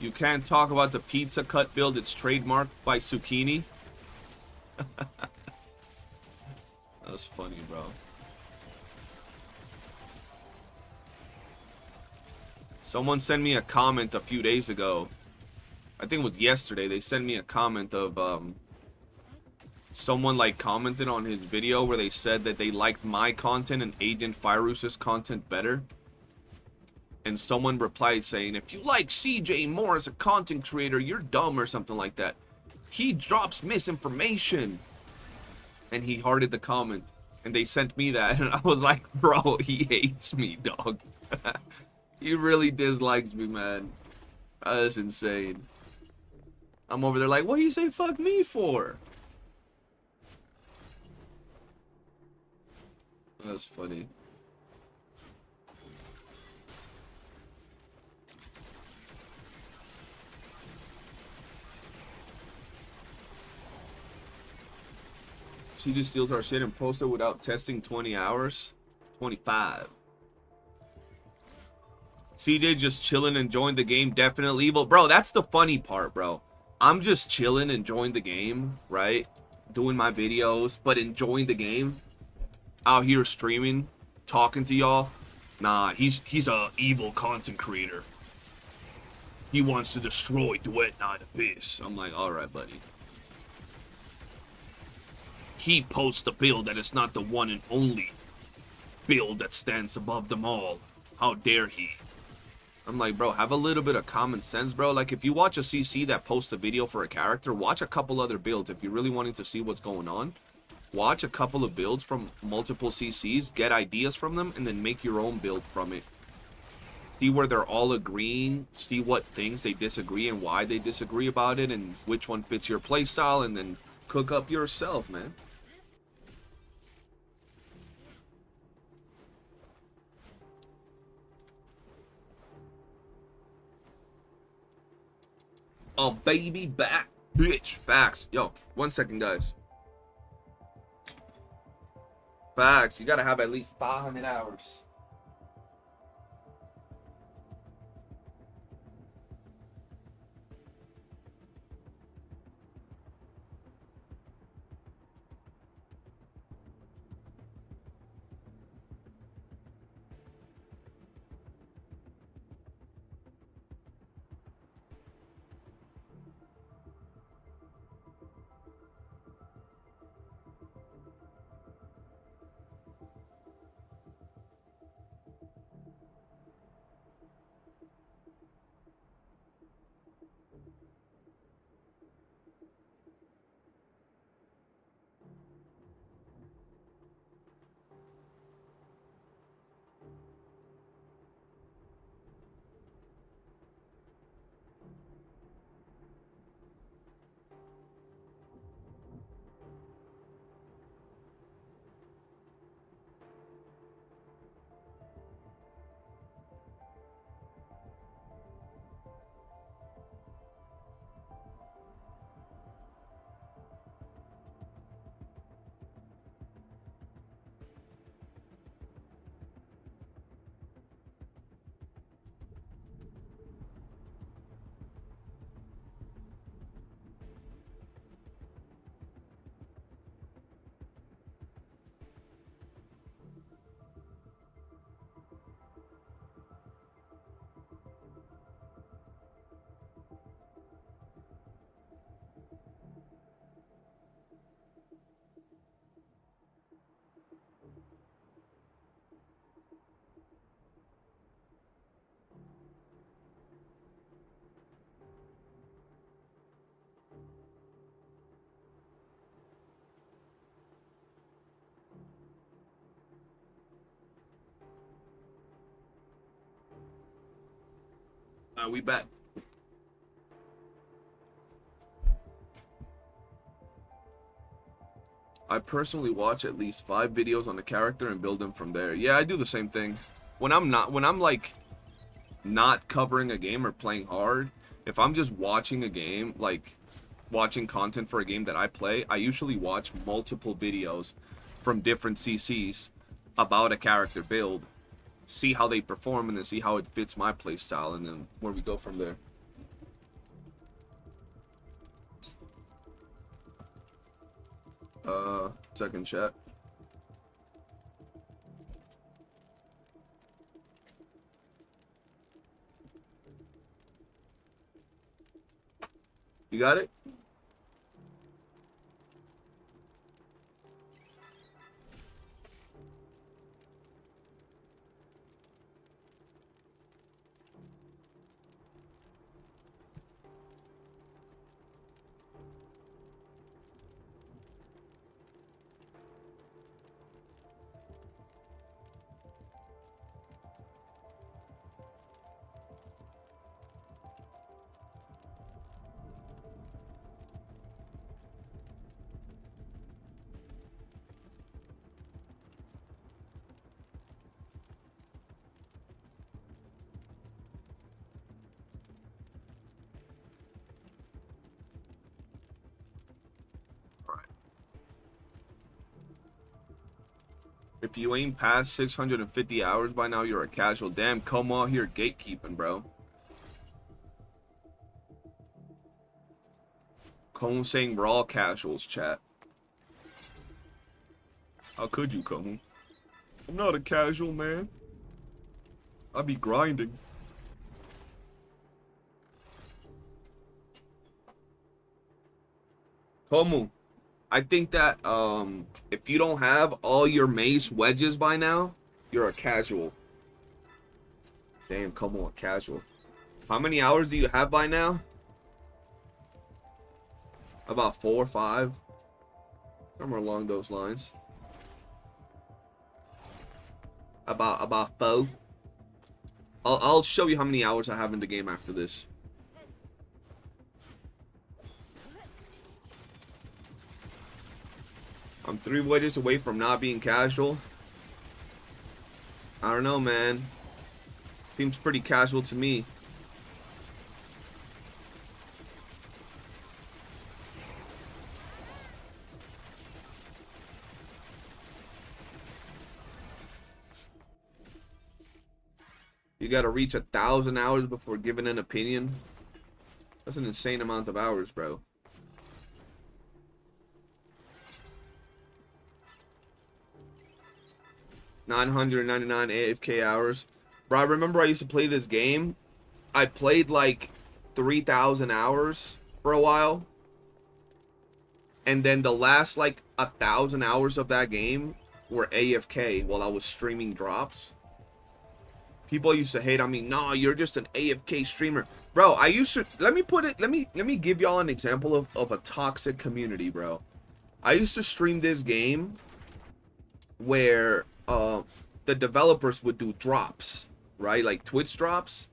You can't talk about the pizza cut build. It's trademarked by Zucchini. That was funny, bro. Someone sent me a comment a few days ago. I think it was yesterday. They sent me a comment of someone like commented on his video where they said that they liked my content and Agent Firus's content better. And someone replied saying, if you like CJ more as a content creator, you're dumb or something like that. He drops misinformation. And he hearted the comment. And they sent me that. And I was like, bro, he hates me, dog. He really dislikes me, man. That's insane. I'm over there like, what do you say fuck me for? That's funny. She just steals our shit and posts it without testing 20 hours. 25. CJ just chilling, enjoying the game. Definitely evil. Bro, that's the funny part, bro. I'm just chilling, enjoying the game, right? Doing my videos, but enjoying the game. Out here streaming, talking to y'all. Nah, he's a evil content creator. He wants to destroy Duet Night Abyss. I'm like, alright, buddy. He posts a build that is not the one and only build that stands above them all. How dare he? I'm like, bro, have a little bit of common sense, bro. Like, if you watch a CC that posts a video for a character, watch a couple other builds. If you're really wanting to see what's going on, watch a couple of builds from multiple CCs, get ideas from them, and then make your own build from it. See where they're all agreeing, see what things they disagree and why they disagree about it, and which one fits your playstyle, and then cook up yourself, man. Oh, baby back, bitch. Facts. Yo, 1 second, guys. Facts. You gotta have at least 500 hours. We back. I personally watch at least 5 videos on the character and build them from there. Yeah, I do the same thing. When I'm like not covering a game or playing hard, if I'm just watching a game, like watching content for a game that I play, I usually watch multiple videos from different CCs about a character build, see how they perform, and then see how it fits my playstyle, and then where we go from there. Second chat. You got it? If you ain't past 650 hours by now, you're a casual. Damn, come on here gatekeeping, bro. Cone saying we're all casuals, chat. How could you, Cone? I'm not a casual, man. I be grinding. Komu, I think that if you don't have all your mace wedges by now, you're a casual. Damn, come on, casual. How many hours do you have by now? About 4 or 5. Somewhere along those lines. About 4. I'll show you how many hours I have in the game after this. I'm 3 wedges away from not being casual. I don't know, man. Seems pretty casual to me. You gotta reach 1,000 hours before giving an opinion. That's an insane amount of hours, bro. $999 AFK hours. Bro, I remember I used to play this game. I played like 3,000 hours for a while. And then the last like 1,000 hours of that game were AFK while I was streaming drops. People used to hate on me. No, you're just an AFK streamer. Bro, I used to, let me give y'all an example of a toxic community, bro. I used to stream this game where the developers would do drops, right? Like Twitch drops.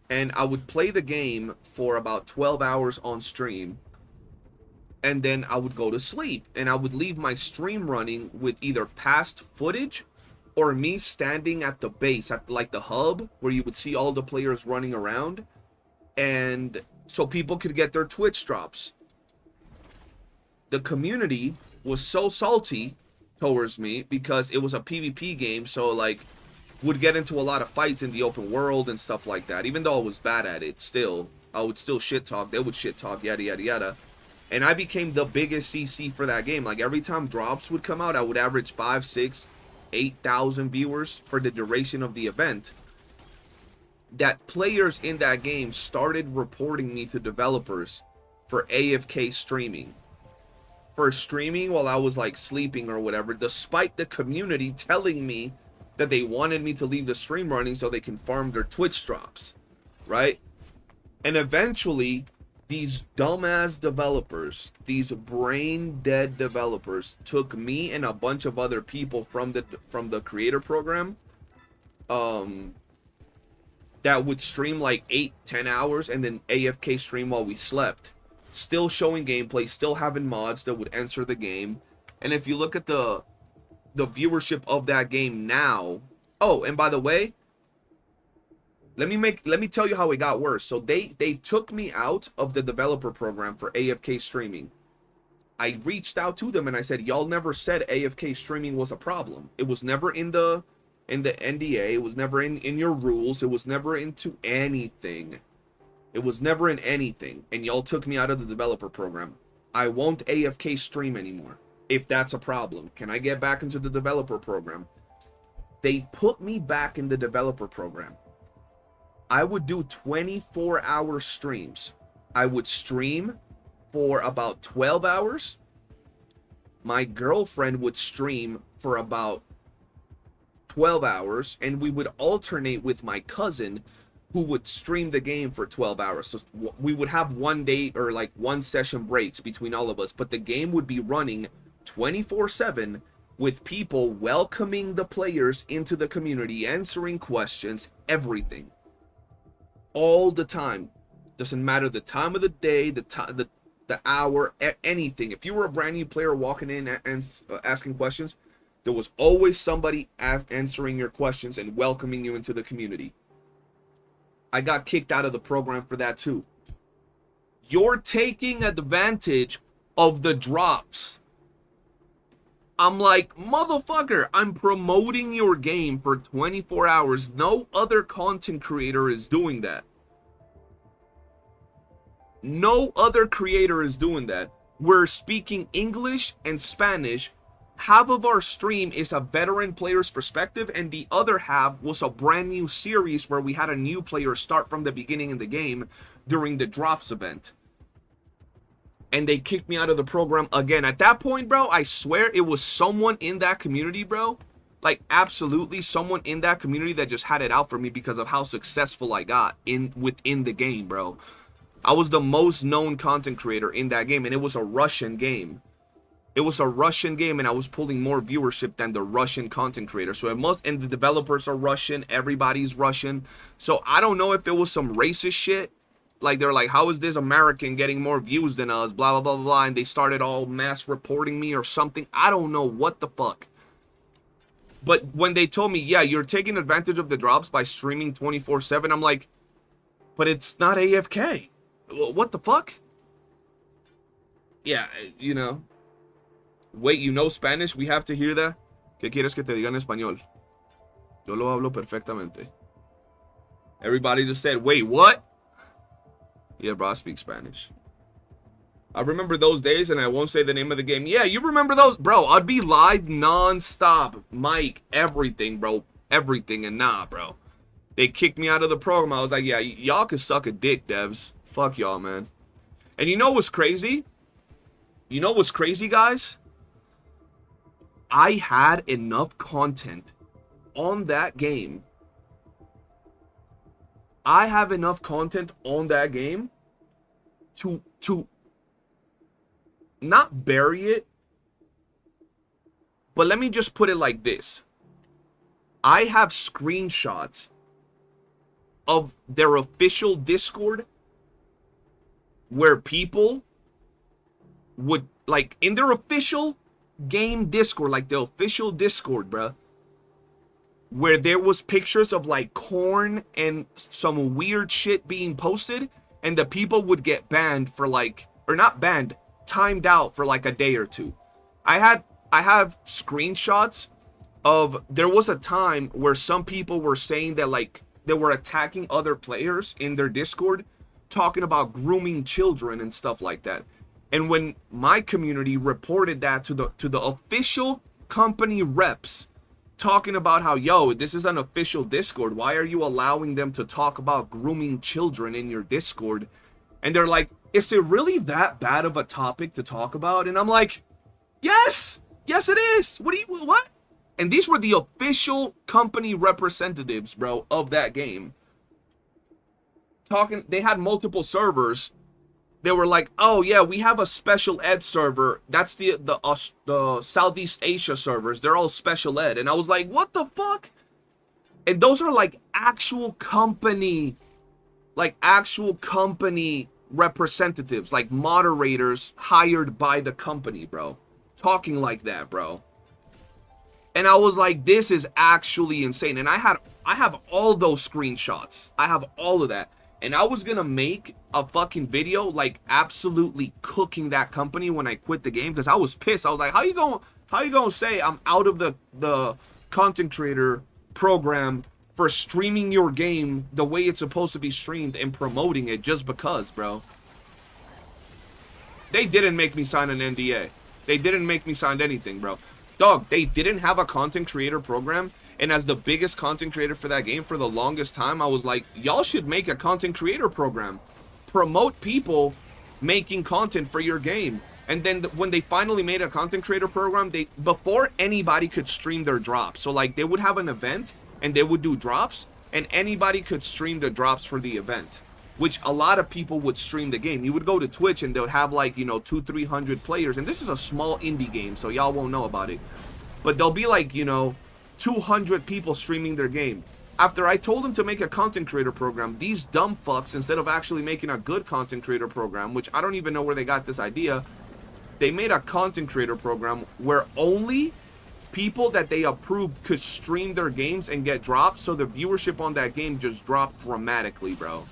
And I would play the game for about 12 hours on stream. And then I would go to sleep. And I would leave my stream running with either past footage or me standing at the base, at like the hub, where you would see all the players running around. And so people could get their Twitch drops. The community was so salty towards me because it was a PvP game, so like would get into a lot of fights in the open world and stuff like that. Even though I was bad at it, still I would still shit talk. They would shit talk, yada yada yada. And I became the biggest CC for that game. Like every time drops would come out, I would average 5, 6, 8,000 viewers for the duration of the event. That players in that game started reporting me to developers for AFK streaming. For streaming while I was like sleeping or whatever, despite the community telling me that they wanted me to leave the stream running so they can farm their Twitch drops, right? And eventually, these dumbass developers, these brain dead developers, took me and a bunch of other people from the creator program, that would stream like 8-10 hours and then AFK stream while we slept, still showing gameplay, still having mods that would answer the game. And if you look at the viewership of that game now, oh, and by the way, let me tell you how it got worse. So they took me out of the developer program for AFK streaming. I reached out to them and I said, y'all never said AFK streaming was a problem. It was never in the NDA, it was never in your rules, it was never into anything. It was never in anything, and y'all took me out of the developer program. I won't AFK stream anymore. If that's a problem, can I get back into the developer program? They put me back in the developer program. I would do 24-hour streams. I would stream for about 12 hours. My girlfriend would stream for about 12 hours, and we would alternate with my cousin who would stream the game for 12 hours. So we would have one day or like one session breaks between all of us, but the game would be running 24/7 with people welcoming the players into the community, answering questions, everything. All the time. Doesn't matter the time of the day, the hour, anything. If you were a brand new player walking in and asking questions, there was always somebody answering your questions and welcoming you into the community. I got kicked out of the program for that too. You're taking advantage of the drops. I'm like, motherfucker, I'm promoting your game for 24 hours. No other content creator is doing that. No other creator is doing that. We're speaking English and Spanish. Half of our stream is a veteran player's perspective, and the other half was a brand new series where we had a new player start from the beginning in the game during the drops event. And they kicked me out of the program again. At that point, bro, I swear it was someone in that community, bro. Like, absolutely someone in that community that just had it out for me because of how successful I got within the game, bro. I was the most known content creator in that game, and it was a Russian game. It was a Russian game, and I was pulling more viewership than the Russian content creator. So it must, and the developers are Russian, everybody's Russian. So I don't know if it was some racist shit. Like, they're like, how is this American getting more views than us? Blah, blah, blah, blah, blah. And they started all mass reporting me or something. I don't know what the fuck. But when they told me, yeah, you're taking advantage of the drops by streaming 24/7, I'm like, but it's not AFK. What the fuck? Yeah, you know. Wait, you know Spanish? We have to hear that. ¿Qué quieres que te diga en español? Yo lo hablo perfectamente. Everybody just said, wait, what? Yeah, bro, I speak Spanish. I remember those days, and I won't say the name of the game. Yeah, you remember those? Bro, I'd be live non-stop. Mic, everything, bro. Everything, and nah, bro. They kicked me out of the program. I was like, yeah, y'all can suck a dick, devs. Fuck y'all, man. And you know what's crazy? You know what's crazy, guys? I had enough content on that game. I have enough content on that game to not bury it, but let me just put it like this. I have screenshots of their official Discord where people would, like, in their official game Discord, like the official Discord, bruh, where there was pictures of like corn and some weird shit being posted, and the people would get banned for like, or not banned, timed out for like a day or two. I have screenshots of, there was a time where some people were saying that like they were attacking other players in their Discord, talking about grooming children and stuff like that. And when my community reported that to the official company reps, talking about how, yo, this is an official Discord, why are you allowing them to talk about grooming children in your Discord? And they're like, is it really that bad of a topic to talk about? And I'm like, yes it is. What? And these were the official company representatives, bro, of that game. Talking, they had multiple servers. They were like, oh yeah, we have a special ed server. That's the Southeast Asia servers. They're all special ed. And I was like, what the fuck? And those are like actual company representatives, like moderators hired by the company, bro. Talking like that, bro. And I was like, this is actually insane. And I have all those screenshots. I have all of that. And I was gonna make a fucking video, like absolutely cooking that company when I quit the game, because I was pissed. I was like, how you gonna say I'm out of the content creator program for streaming your game the way it's supposed to be streamed and promoting it just because, bro? They didn't make me sign an NDA. They didn't make me sign anything, bro. Dog, they didn't have a content creator program. And as the biggest content creator for that game for the longest time, I was like, y'all should make a content creator program. Promote people making content for your game. And then when they finally made a content creator program, before anybody could stream their drops. So like they would have an event and they would do drops, and anybody could stream the drops for the event, which a lot of people would stream the game. You would go to Twitch and they would have like, you know, 200-300 players. And this is a small indie game, so y'all won't know about it. But there'll be like, you know, 200 people streaming their game. After I told them to make a content creator program, these dumb fucks, instead of actually making a good content creator program, which I don't even know where they got this idea, they made a content creator program where only people that they approved could stream their games and get dropped, so the viewership on that game just dropped dramatically, bro.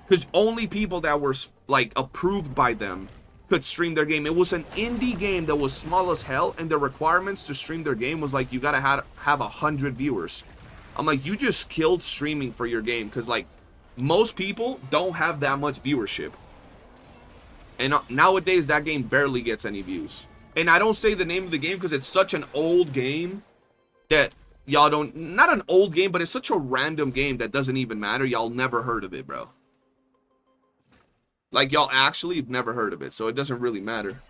Because only people that were like approved by them could stream their game. It was an indie game that was small as hell, and the requirements to stream their game was like, you gotta have 100 viewers. I'm like, you just killed streaming for your game, because like most people don't have that much viewership. And nowadays that game barely gets any views. And I don't say the name of the game because it's such an old game that y'all don't, not an old game, but it's such a random game that doesn't even matter. Y'all never heard of it, bro. Like, y'all actually have never heard of it, so it doesn't really matter.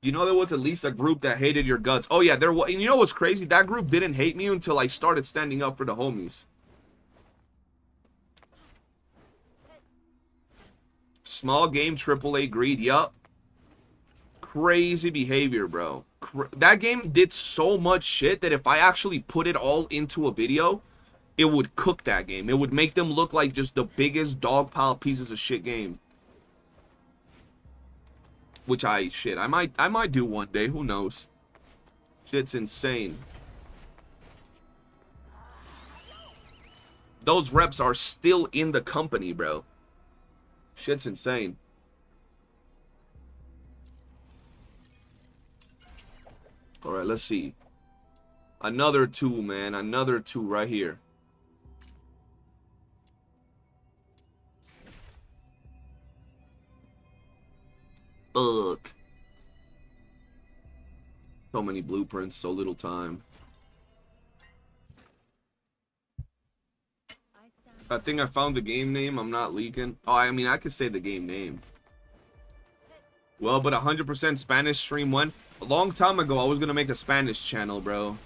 You know, there was at least a group that hated your guts. Oh yeah, there was. And you know what's crazy? That group didn't hate me until I started standing up for the homies. Small game, AAA greed. Yup. Crazy behavior, bro. That game did so much shit that if I actually put it all into a video, it would cook that game. It would make them look like just the biggest dog pile pieces of shit game. Which I might do one day. Who knows? Shit's insane. Those reps are still in the company, bro. Shit's insane. Alright, let's see. Another two, man. Another two right here. Fuck. So many blueprints, so little time. I think I found the game name. I'm not leaking. Oh, I mean, I could say the game name. Well, but 100% Spanish stream went. A long time ago, I was going to make a Spanish channel, bro.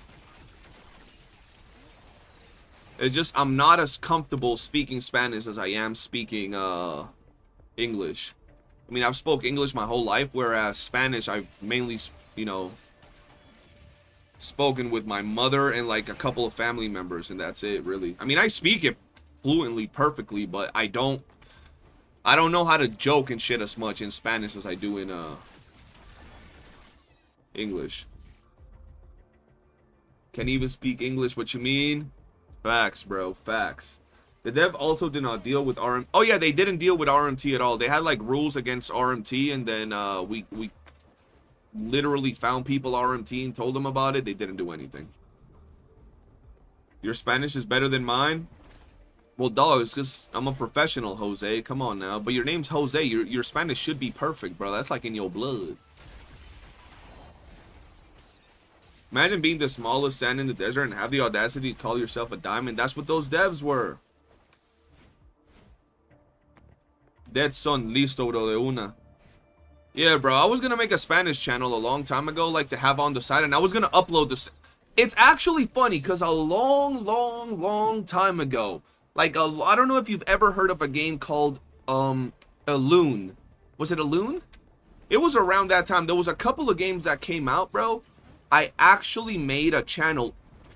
It's just, I'm not as comfortable speaking Spanish as I am speaking English. I mean, I've spoke English my whole life, whereas Spanish, I've mainly, you know, spoken with my mother and like a couple of family members, and that's it, really. I mean, I speak it fluently, perfectly, but I don't know how to joke and shit as much in Spanish as I do in English. Can't even speak English. What you mean? Facts, bro. Facts. The dev also did not deal with RMT. Oh yeah, they didn't deal with RMT at all. They had like rules against RMT, and then we literally found people RMT and told them about it. They didn't do anything. Your Spanish is better than mine? Well, dog, it's because I'm a professional, Jose. Come on now. But your name's Jose. Your Spanish should be perfect, bro. That's like in your blood. Imagine being the smallest sand in the desert and have the audacity to call yourself a diamond. That's what those devs were. Dead son, listo, bro, de una. Yeah, bro, I was going to make a Spanish channel a long time ago, like to have on the side, and I was going to upload this. It's actually funny, because a long time ago, like, I don't know if you've ever heard of a game called, Loon. Was it a Loon? It was around that time. There was a couple of games that came out, bro. I actually made a channel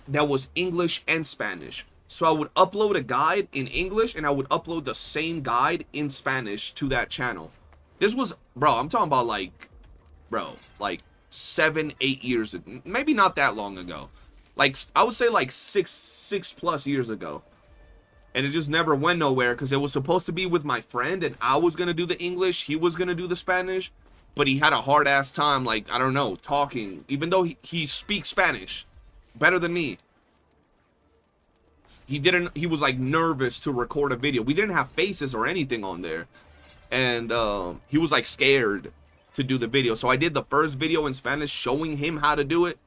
that was English and Spanish. So I would upload a guide in English, and I would upload the same guide in Spanish to that channel. This was, bro, I'm talking about like, bro, like 7-8 years, maybe not that long ago. Like, I would say like six plus years ago. And it just never went nowhere, because it was supposed to be with my friend, and I was going to do the English, he was going to do the Spanish. But he had a hard ass time, like, I don't know, talking, even though he speaks Spanish better than me. He was like nervous to record a video. We didn't have faces or anything on there. And he was like scared to do the video. So I did the first video in Spanish showing him how to do it.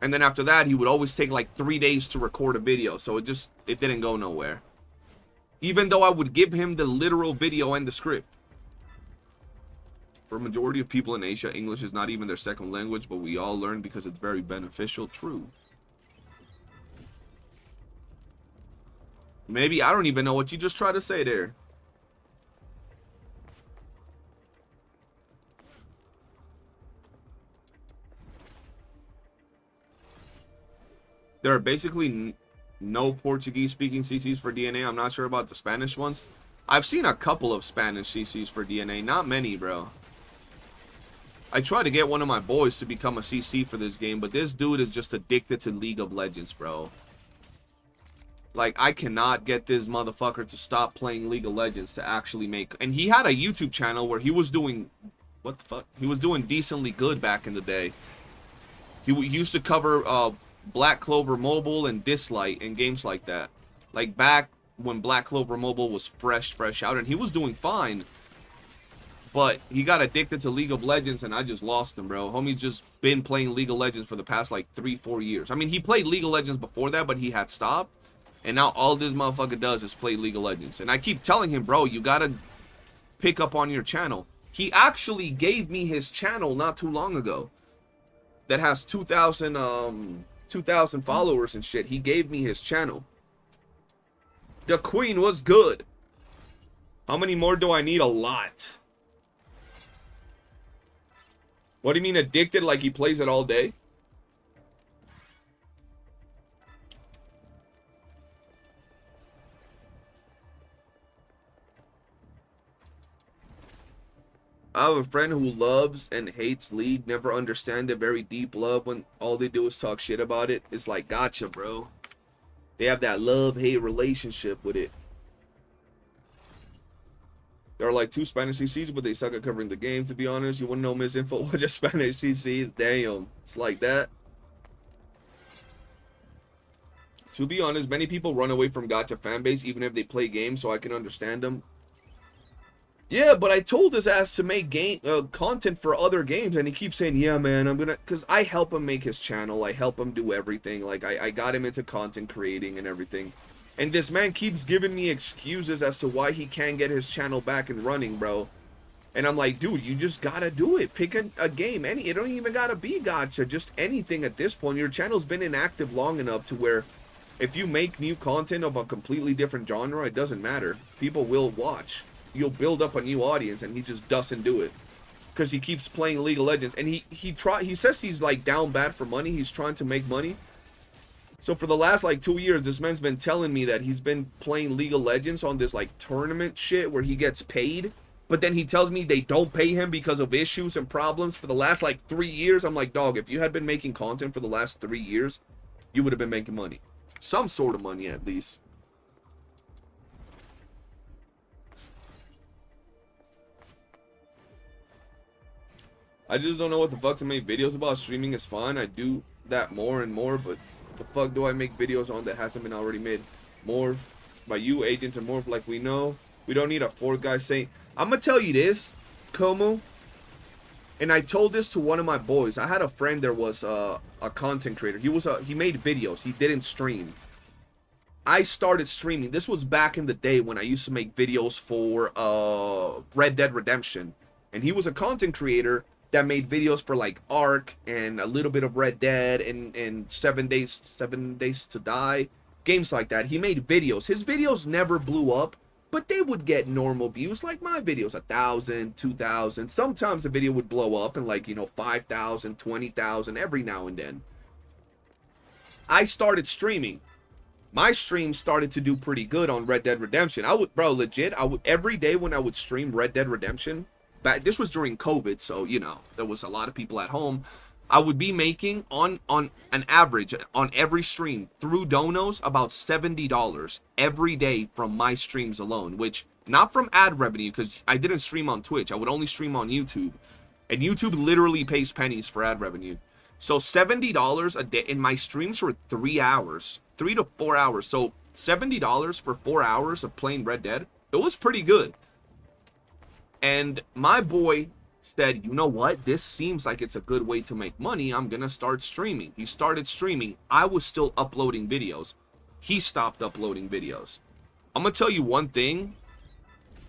And then after that, he would always take like 3 days to record a video. So it didn't go nowhere. Even though I would give him the literal video and the script. For a majority of people in Asia, English is not even their second language, but we all learn because it's very beneficial. True. Maybe, I don't even know what you just tried to say there. There are basically no Portuguese speaking CCs for DNA. I'm not sure about the Spanish ones. I've seen a couple of Spanish CCs for DNA. Not many, bro. I tried to get one of my boys to become a CC for this game, but this dude is just addicted to League of Legends, bro. Like, I cannot get this motherfucker to stop playing League of Legends to actually make... And he had a YouTube channel where he was doing... What the fuck? He was doing decently good back in the day. He used to cover Black Clover Mobile and Dislight and games like that. Like, back when Black Clover Mobile was fresh out, and he was doing fine. But he got addicted to League of Legends, and I just lost him, bro. Homie's just been playing League of Legends for the past, like, 3-4 years. I mean, he played League of Legends before that, but he had stopped. And now all this motherfucker does is play League of Legends. And I keep telling him, bro, you gotta pick up on your channel. He actually gave me his channel not too long ago. That has 2,000 followers and shit. He gave me his channel. The Queen was good. How many more do I need? A lot. What do you mean addicted? Like he plays it all day? I have a friend who loves and hates League, never understand a very deep love when all they do is talk shit about it. It's like gotcha, bro. They have that love-hate relationship with it. There are like 2 Spanish CCs, but they suck at covering the game, to be honest. You wouldn't know misinfo, watch a Spanish CC. Damn, it's like that. To be honest, many people run away from Gacha fanbase, even if they play games, so I can understand them. Yeah, but I told his ass to make content for other games, and he keeps saying, yeah, man, I'm gonna, because I help him make his channel, I help him do everything, like, I got him into content creating and everything, and this man keeps giving me excuses as to why he can't get his channel back and running, bro, and I'm like, dude, you just gotta do it, pick a game, it don't even gotta be gacha, just anything at this point. Your channel's been inactive long enough to where, if you make new content of a completely different genre, it doesn't matter, people will watch. You'll build up a new audience, and he just doesn't do it because he keeps playing League of Legends, and he says he's like down bad for money. He's trying to make money. So for the last like 2 years, this man's been telling me that he's been playing League of Legends on this like tournament shit where he gets paid, but then he tells me they don't pay him because of issues and problems for the last like 3 years. I'm like, dog, if you had been making content for the last 3 years, you would have been making money, some sort of money at least. I just don't know what the fuck to make videos about. Streaming is fun. I do that more and more, but the fuck do I make videos on that hasn't been already made? More by you, Agent, and more like we know. We don't need a fourth guy saying. I'm gonna tell you this, Como, and I told this to one of my boys. I had a friend that was a content creator. He made videos. He didn't stream. I started streaming. This was back in the day when I used to make videos for Red Dead Redemption, and he was a content creator that made videos for like Ark and a little bit of Red Dead and 7 Days to Die, games like that. He made videos. His videos never blew up, but they would get normal views, like my videos, 1,000, 2,000. Sometimes the video would blow up and like, you know, 5,000, 20,000 every now and then. I started streaming. My stream started to do pretty good on Red Dead Redemption. I would, bro, legit, every day when I would stream Red Dead Redemption, this was during COVID, so you know there was a lot of people at home. I would be making on an average on every stream through donos about $70 every day from my streams alone, which not from ad revenue because I didn't stream on Twitch. I would only stream on YouTube, and YouTube literally pays pennies for ad revenue. So $70 a day, and my streams were 3 hours, 3 to 4 hours. So $70 for 4 hours of playing Red Dead, it was pretty good. And my boy said, you know what? This seems like it's a good way to make money. I'm going to start streaming. He started streaming. I was still uploading videos. He stopped uploading videos. I'm going to tell you one thing.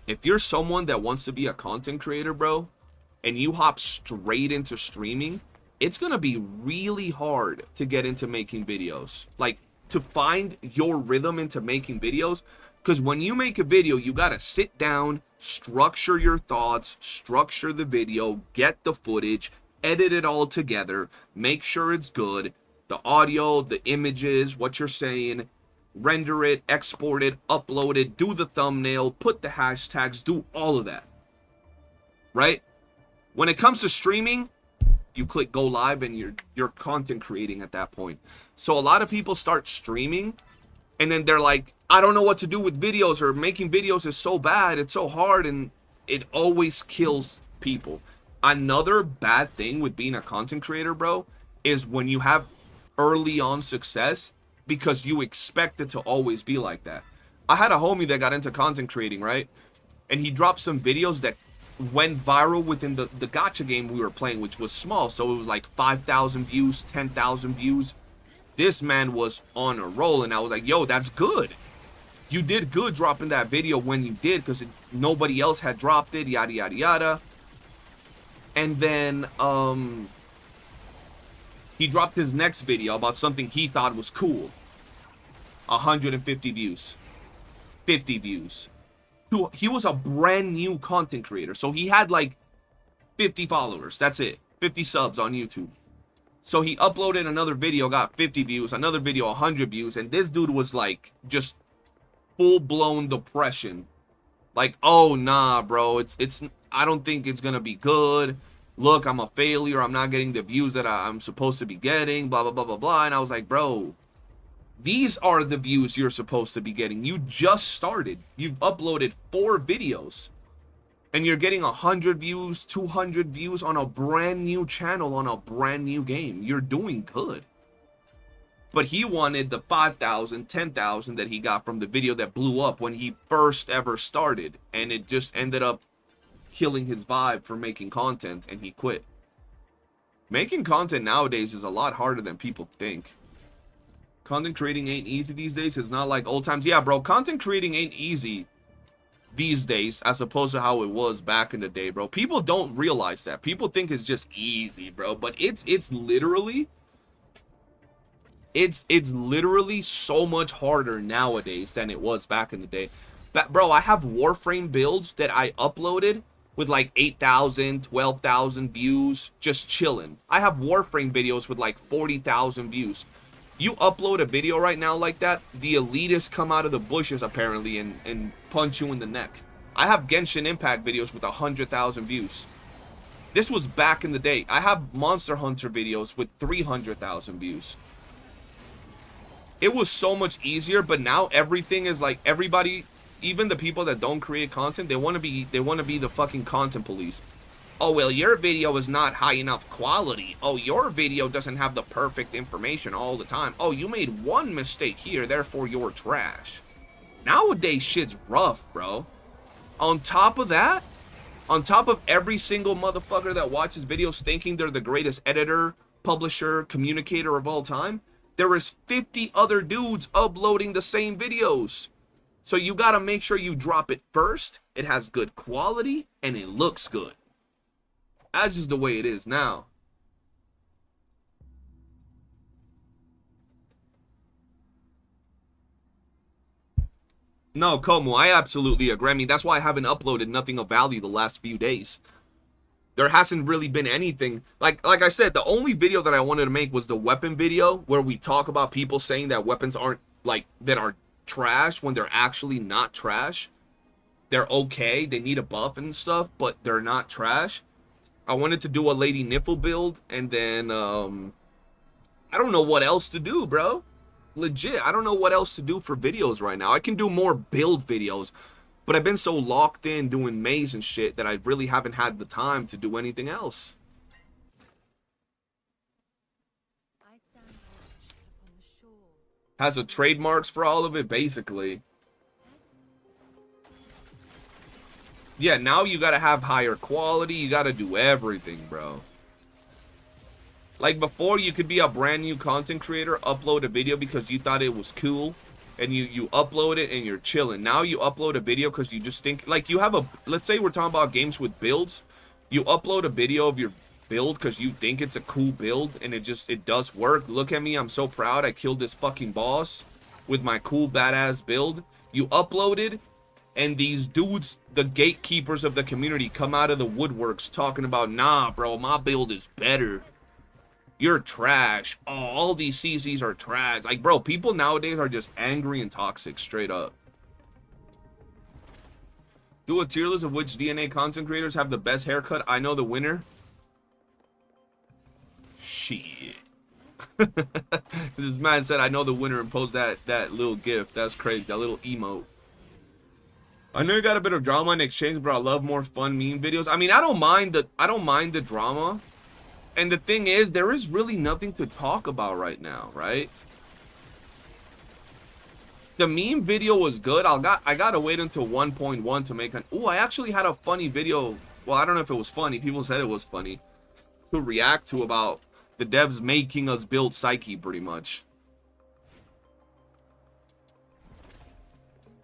If you're someone that wants to be a content creator, bro, and you hop straight into streaming, it's going to be really hard to get into making videos. Like, to find your rhythm into making videos. Because when you make a video, you got to sit down, structure your thoughts, structure the video, get the footage, edit it all together, make sure it's good, the audio, the images, what you're saying, render it, export it, upload it, do the thumbnail, put the hashtags, do all of that. Right? When it comes to streaming, you click go live and you're content creating at that point. So a lot of people start streaming and then they're like, I don't know what to do with videos, or making videos is so bad, it's so hard, and it always kills people. Another bad thing with being a content creator, bro, is when you have early on success because you expect it to always be like that. I had a homie that got into content creating, right? And he dropped some videos that went viral within the gacha game we were playing, which was small. So it was like 5,000 views, 10,000 views. This man was on a roll, and I was like, yo, that's good. You did good dropping that video when you did, because nobody else had dropped it, yada, yada, yada. And then he dropped his next video about something he thought was cool. 150 views. 50 views. He was a brand new content creator, so he had like 50 followers. That's it. 50 subs on YouTube. So he uploaded another video, got 50 views, another video, 100 views, and this dude was like just full-blown depression. Like, oh nah, bro, it's I don't think it's gonna be good. Look, I'm a failure. I'm not getting the views that I'm supposed to be getting, blah blah blah blah blah. And I was like, bro, these are the views you're supposed to be getting. You just started. You've uploaded 4 videos. And you're getting 100 views, 200 views on a brand new channel, on a brand new game. You're doing good. But he wanted the 5,000, 10,000 that he got from the video that blew up when he first ever started. And it just ended up killing his vibe for making content, and he quit. Making content nowadays is a lot harder than people think. Content creating ain't easy these days. It's not like old times. Yeah, bro, content creating ain't easy these days as opposed to how it was back in the day, bro. People don't realize that. People think it's just easy, bro, but it's literally so much harder nowadays than it was back in the day. But bro, I have Warframe builds that I uploaded with like 8,000, 12,000 views, just chilling. I have Warframe videos with like 40,000 views. You upload a video right now like that, the elitists come out of the bushes apparently and punch you in the neck. I have Genshin Impact videos with 100,000 views. This was back in the day. I have Monster Hunter videos with 300,000 views. It was so much easier, but now everything is like, everybody, even the people that don't create content, they want to be the fucking content police. Oh, well, your video is not high enough quality. Oh, your video doesn't have the perfect information all the time. Oh, you made one mistake here, therefore you're trash. Nowadays, shit's rough, bro. On top of that, on top of every single motherfucker that watches videos thinking they're the greatest editor, publisher, communicator of all time, there is 50 other dudes uploading the same videos. So you gotta make sure you drop it first, it has good quality, and it looks good. That's just the way it is now. No, Como, I absolutely agree. I mean, that's why I haven't uploaded nothing of value the last few days. There hasn't really been anything. Like I said, the only video that I wanted to make was the weapon video, where we talk about people saying that weapons aren't, like, that are trash when they're actually not trash. They're okay, they need a buff and stuff, but they're not trash. I wanted to do a Lady Niffle build, and then, I don't know what else to do, bro. Legit, I don't know what else to do for videos right now. I can do more build videos, but I've been so locked in doing maze and shit that I really haven't had the time to do anything else. Has a trademarks for all of it, basically. Yeah, now you gotta have higher quality. You gotta do everything, bro. Like before, you could be a brand new content creator, upload a video because you thought it was cool, and you upload it and you're chilling. Now you upload a video because you just think, like, you have a, let's say we're talking about games with builds. You upload a video of your build because you think it's a cool build, and it does work. Look at me, I'm so proud I killed this fucking boss with my cool badass build. You uploaded, and these dudes, the gatekeepers of the community, come out of the woodworks talking about, nah, bro, my build is better. You're trash. Oh, all these CCs are trash. Like, bro, people nowadays are just angry and toxic, straight up. Do a tier list of which DNA content creators have the best haircut. I know the winner. Shit. This man said, I know the winner, and posed that little gif. That's crazy. That little emote. I know you got a bit of drama in exchange, but I love more fun meme videos. I mean, I don't mind the drama. And the thing is, there is really nothing to talk about right now, right? The meme video was good. I gotta wait until 1.1 to make an... Ooh, I actually had a funny video. Well, I don't know if it was funny. People said it was funny to react to, about the devs making us build Psyche, pretty much.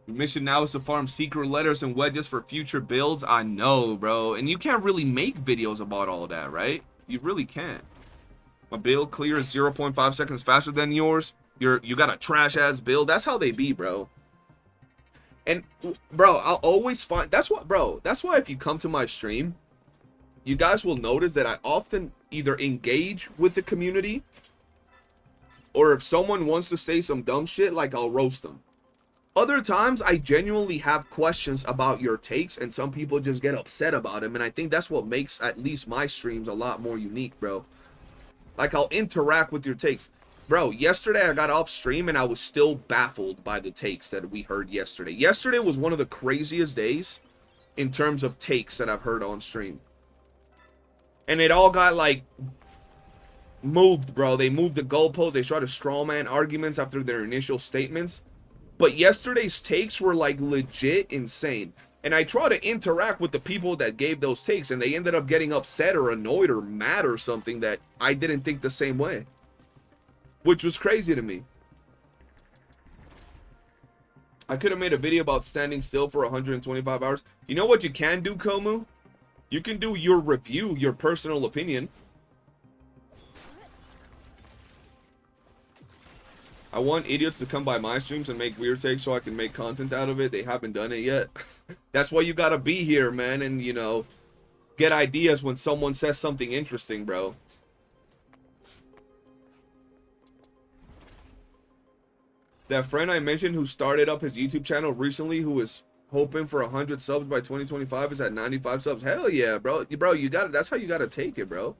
The mission now is to farm secret letters and wedges for future builds. I know, bro. And you can't really make videos about all that, right? You really can't. My build clears 0.5 seconds faster than yours. You got a trash ass build. That's how they be, bro. And bro, I'll always find, that's why if you come to my stream, you guys will notice that I often either engage with the community, or if someone wants to say some dumb shit, like, I'll roast them. Other times, I genuinely have questions about your takes, and some people just get upset about them, and I think that's what makes at least my streams a lot more unique, bro. Like, I'll interact with your takes. Bro, yesterday I got off stream, and I was still baffled by the takes that we heard yesterday. Yesterday was one of the craziest days in terms of takes that I've heard on stream. And it all got, like, moved, bro. They moved the goalposts. They tried to strawman arguments after their initial statements. But yesterday's takes were, like, legit insane. And I try to interact with the people that gave those takes, and they ended up getting upset or annoyed or mad or something that I didn't think the same way. Which was crazy to me. I could have made a video about standing still for 125 hours. You know what you can do, Komu? You can do your review, your personal opinion. I want idiots to come by my streams and make weird takes so I can make content out of it. They haven't done it yet. That's why you gotta be here, man, and, you know, get ideas when someone says something interesting, bro. That friend I mentioned who started up his YouTube channel recently, who is hoping for 100 subs by 2025, is at 95 subs. Hell yeah, bro. Bro, you got it. That's how you gotta take it, bro.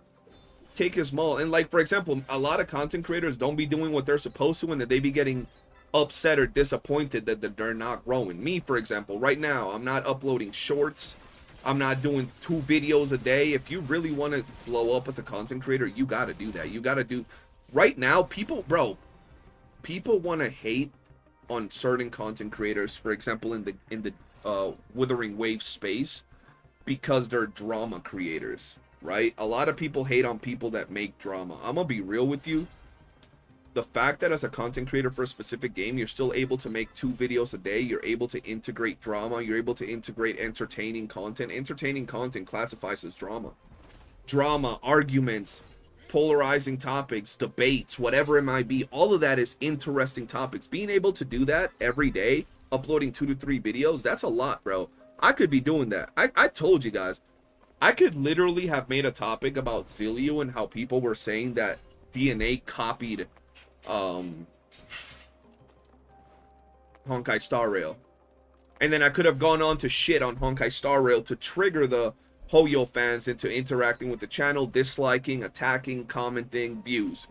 Take it small. And like, for example, a lot of content creators don't be doing what they're supposed to, and that they be getting upset or disappointed that they're not growing. Me, for example, right now, I'm not uploading shorts. I'm not doing 2 videos a day. If you really want to blow up as a content creator, you got to do that. You got to do... Right now, people, bro, people want to hate on certain content creators, for example, in the Wuthering Wave space, because they're drama creators, right? A lot of people hate on people that make drama. I'm gonna be real with you. The fact that as a content creator for a specific game, you're still able to make 2 videos a day, you're able to integrate drama, you're able to integrate entertaining content. Entertaining content classifies as drama. Drama, arguments, polarizing topics, debates, whatever it might be, all of that is interesting topics. Being able to do that every day, uploading 2 to 3 videos, that's a lot, bro. I could be doing that. I told you guys, I could literally have made a topic about Zillion and how people were saying that DNA copied Honkai Star Rail, and then I could have gone on to shit on Honkai Star Rail to trigger the YOOOO fans into interacting with the channel, disliking, attacking, commenting, views,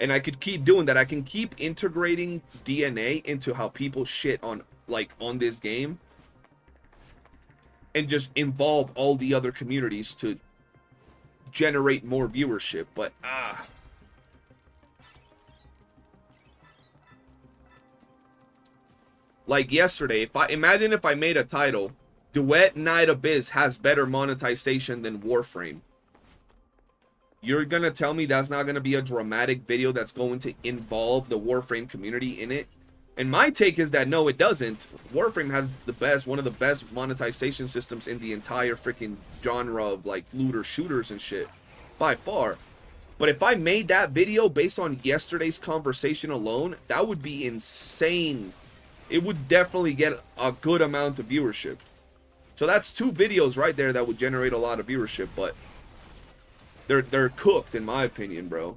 and I could keep doing that. I can keep integrating DNA into how people shit on, like, on this game, and just involve all the other communities to generate more viewership. But like yesterday, imagine if I made a title, Duet Night Abyss has better monetization than Warframe. You're gonna tell me that's not gonna be a dramatic video that's going to involve the Warframe community in it? And my take is that no, it doesn't. Warframe has one of the best monetization systems in the entire freaking genre of, like, looter shooters and shit, by far. But if I made that video based on yesterday's conversation alone, that would be insane. It would definitely get a good amount of viewership. So that's 2 videos right there that would generate a lot of viewership, but they're cooked, in my opinion, bro.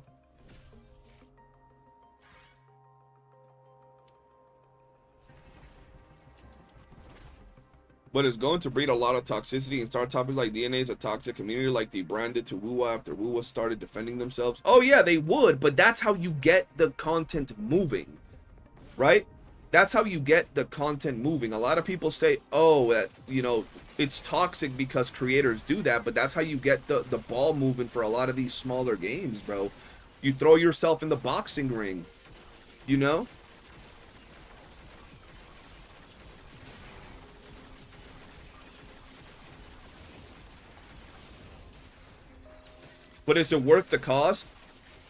But it's going to breed a lot of toxicity and start topics like DNA is a toxic community, like they branded to WOOOO after WOOOO started defending themselves. Oh yeah, they would, but that's how you get the content moving, right? That's how you get the content moving. A lot of people say, oh, that, you know, it's toxic because creators do that, but that's how you get the ball moving for a lot of these smaller games, bro. You throw yourself in the boxing ring, you know? But is it worth the cost?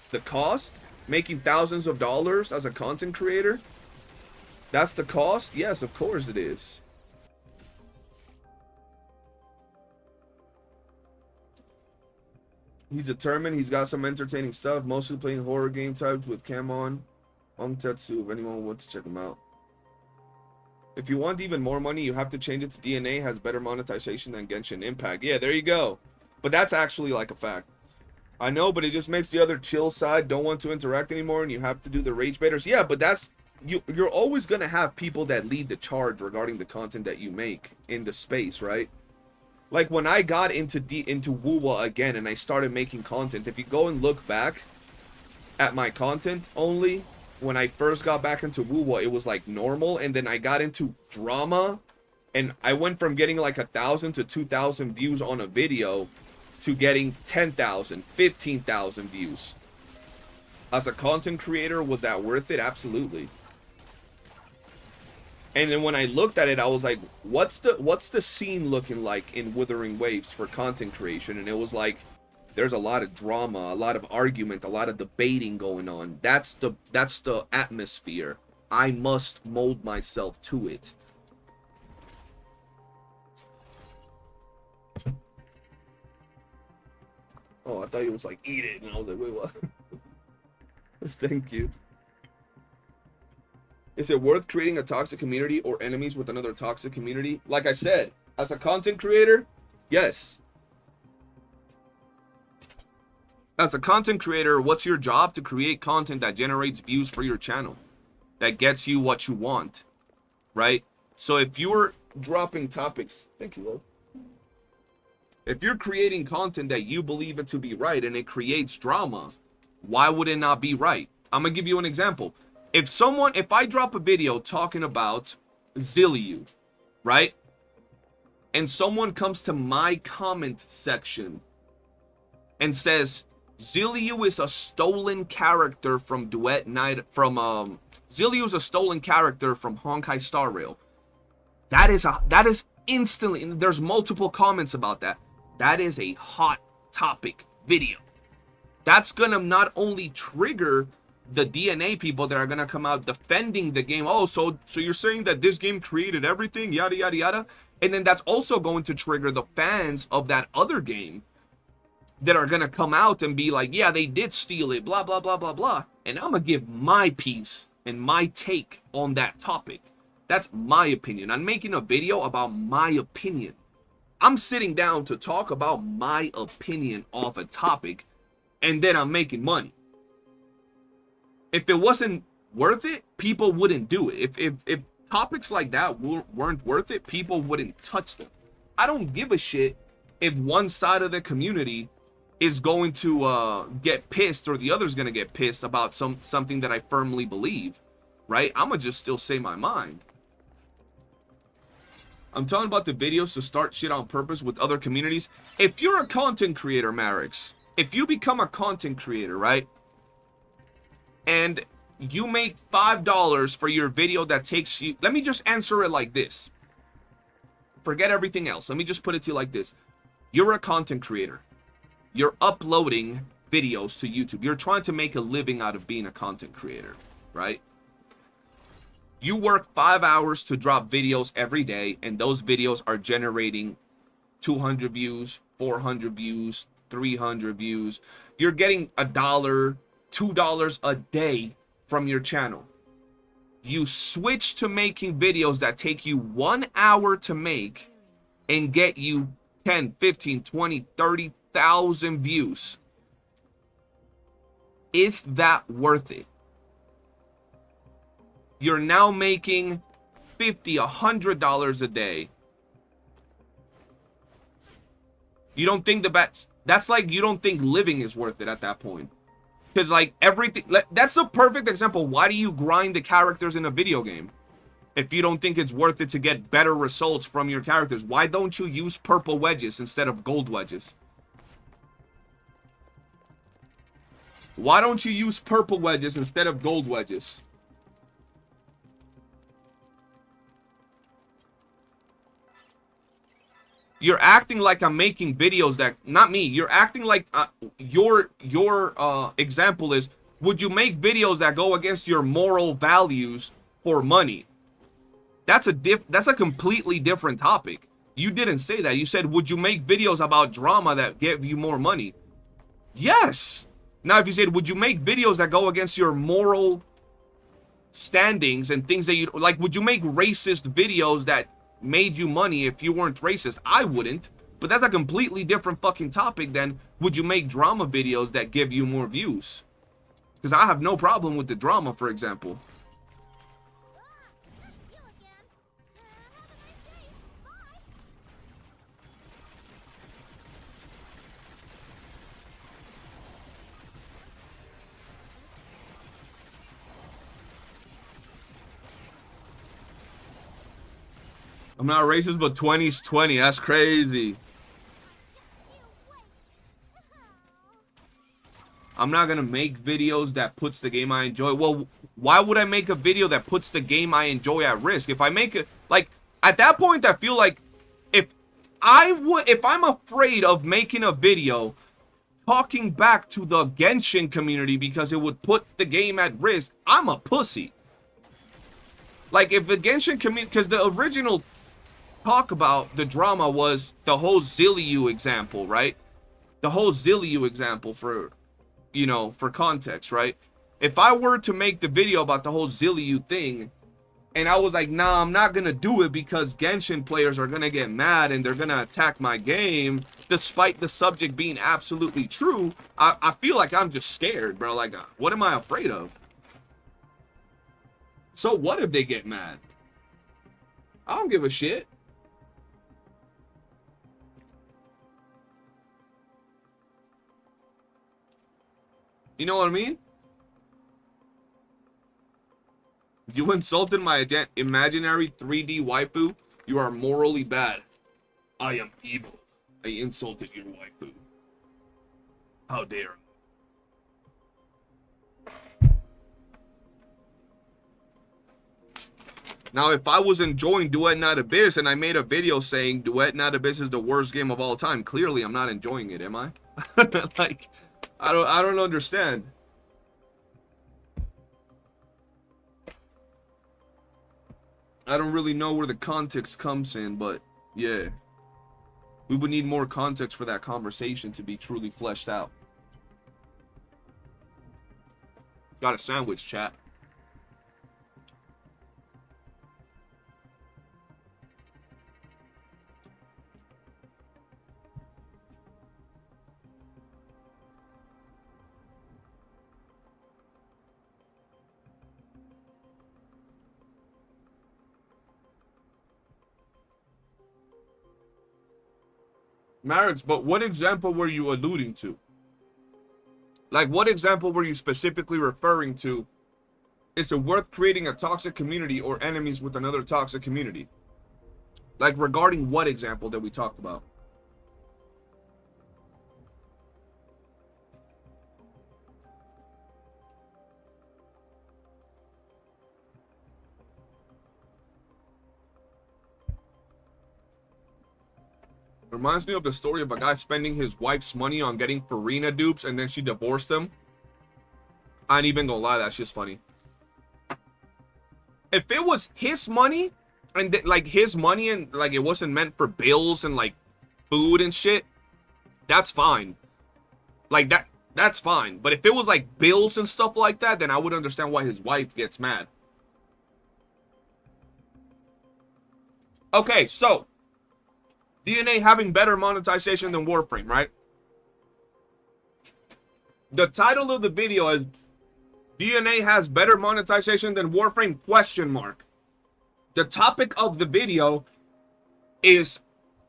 The cost? Making thousands of dollars as a content creator? That's the cost? Yes, of course it is. He's determined. He's got some entertaining stuff. Mostly playing horror game types with cam on. Tetsu, if anyone wants to check him out. If you want even more money, you have to change it to DNA. Has better monetization than Genshin Impact. Yeah, there you go. But that's actually like a fact. I know, but it just makes the other chill side don't want to interact anymore, and you have to do the rage baiters. Yeah, but that's... You're always going to have people that lead the charge regarding the content that you make in the space, right? Like, when I got into WOOOO again and I started making content, if you go and look back at my content only, when I first got back into WOOOO, it was like normal, and then I got into drama, and I went from getting like 1,000 to 2,000 views on a video to getting 10,000, 15,000 views. As a content creator, was that worth it? Absolutely. And then when I looked at it, I was like, what's the scene looking like in Wuthering Waves for content creation? And it was like, there's a lot of drama, a lot of argument, a lot of debating going on. That's the atmosphere. I must mold myself to it. Oh, I thought he was like, eat it. And I was like, wait, what? Thank you. Is it worth creating a toxic community or enemies with another toxic community? Like I said, as a content creator, yes. As a content creator, what's your job? To create content that generates views for your channel, that gets you what you want, right? So if you're dropping topics, thank you, Lord. If you're creating content that you believe it to be right and it creates drama, why would it not be right? I'm gonna give you an example. If I drop a video talking about YOOOO, right? And someone comes to my comment section and says, YOOOO is a stolen character from Duet Night, YOOOO is a stolen character from Honkai Star Rail. That is instantly, and there's multiple comments about that. That is a hot topic video. That's gonna not only trigger the DNA people that are gonna come out defending the game. Oh, so you're saying that this game created everything, yada yada yada, and then that's also going to trigger the fans of that other game that are gonna come out and be like, yeah, they did steal it, blah blah blah blah blah. And I'm gonna give my piece and my take on that topic. That's my opinion. I'm making a video about my opinion. I'm sitting down to talk about my opinion off a topic, and then I'm making money. If it wasn't worth it, people wouldn't do it. If topics like that weren't worth it, people wouldn't touch them. I don't give a shit if one side of the community is going to get pissed or the other's going to get pissed about something that I firmly believe, right? I'm going to just still say my mind. I'm talking about the videos to start shit on purpose with other communities. If you're a content creator, Marix, if you become a content creator, right? And you make $5 for your video that takes you... Let me just answer it like this. Forget everything else. Let me just put it to you like this. You're a content creator. You're uploading videos to YouTube. You're trying to make a living out of being a content creator, right? You work 5 hours to drop videos every day, and those videos are generating 200 views, 400 views, 300 views. You're getting $1, $2 a day from your channel. You switch to making videos that take you 1 hour to make and get you 10, 15, 20, 30,000 views. Is that worth it? You're now making $50, $100 a day. You don't think that's like, you don't think living is worth it at that point. Because like everything, that's a perfect example. Why do you grind the characters in a video game? If you don't think it's worth it to get better results from your characters, why don't you use purple wedges instead of gold wedges? Why don't you use purple wedges instead of gold wedges? You're acting like I'm making videos that, not me, you're acting like your example is, would you make videos that go against your moral values for money? That's a completely different topic. You didn't say that. You said, would you make videos about drama that give you more money? Yes. Now, if you said, would you make videos that go against your moral standings and things that you, like, would you make racist videos that made you money if you weren't racist? I wouldn't. But that's a completely different fucking topic than would you make drama videos that give you more views? Because I have no problem with the drama, for example. I'm not racist, but 20's 20. That's crazy. I'm not gonna make videos that puts the game I enjoy. Well, why would I make a video that puts the game I enjoy at risk? If I make it, like, at that point, I feel like if I'm afraid of making a video talking back to the Genshin community because it would put the game at risk, I'm a pussy. Like, if the Genshin community, because the original talk about the drama was the whole Zilliu example, right? The whole Zilliu example for, you know, for context, right? If I were to make the video about the whole Zilliu thing, and I was like, nah, I'm not gonna do it because Genshin players are gonna get mad and they're gonna attack my game, despite the subject being absolutely true, I feel like I'm just scared, bro. Like, what am I afraid of? So what if they get mad? I don't give a shit. You know what I mean? You insulted my imaginary 3D waifu. You are morally bad. I am evil. I insulted your waifu. How dare you? Now, if I was enjoying Duet Not Abyss and I made a video saying Duet Not Abyss is the worst game of all time, clearly I'm not enjoying it, am I? Like, I don't understand. I don't really know where the context comes in, but yeah. We would need more context for that conversation to be truly fleshed out. Got a sandwich, chat. Marriage, but what example were you alluding to? Like, what example were you specifically referring to? Is it worth creating a toxic community or enemies with another toxic community? Like, regarding what example that we talked about? Reminds me of the story of a guy spending his wife's money on getting Farina dupes and then she divorced him. I ain't even gonna lie, that's just funny. If it was his money, and like his money and like it wasn't meant for bills and like food and shit, that's fine. Like that's fine. But if it was like bills and stuff like that, then I would understand why his wife gets mad. Okay, so DNA having better monetization than Warframe, right? The title of the video is DNA has better monetization than Warframe ? The topic of the video is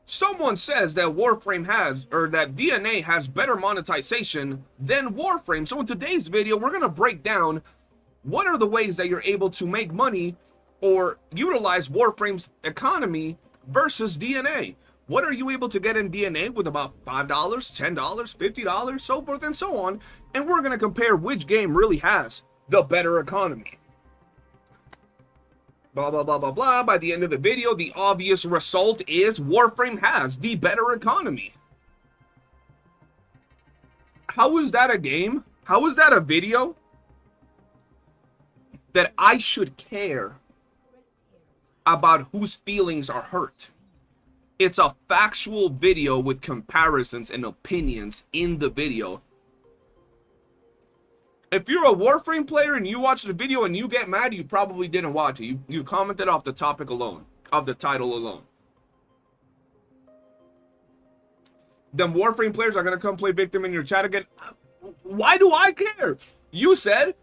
someone says that Warframe has, or that DNA has better monetization than Warframe. So in today's video, we're going to break down what are the ways that you're able to make money or utilize Warframe's economy versus DNA. What are you able to get in DNA with about $5, $10, $50, so forth and so on. And we're going to compare which game really has the better economy. Blah, blah, blah, blah, blah. By the end of the video, the obvious result is Warframe has the better economy. How is that a game? How is that a video that I should care about whose feelings are hurt? It's a factual video with comparisons and opinions in the video. If you're a Warframe player and you watch the video and you get mad, you probably didn't watch it. You commented off the topic alone, of the title alone. Then Warframe players are going to come play victim in your chat again. Why do I care? You said,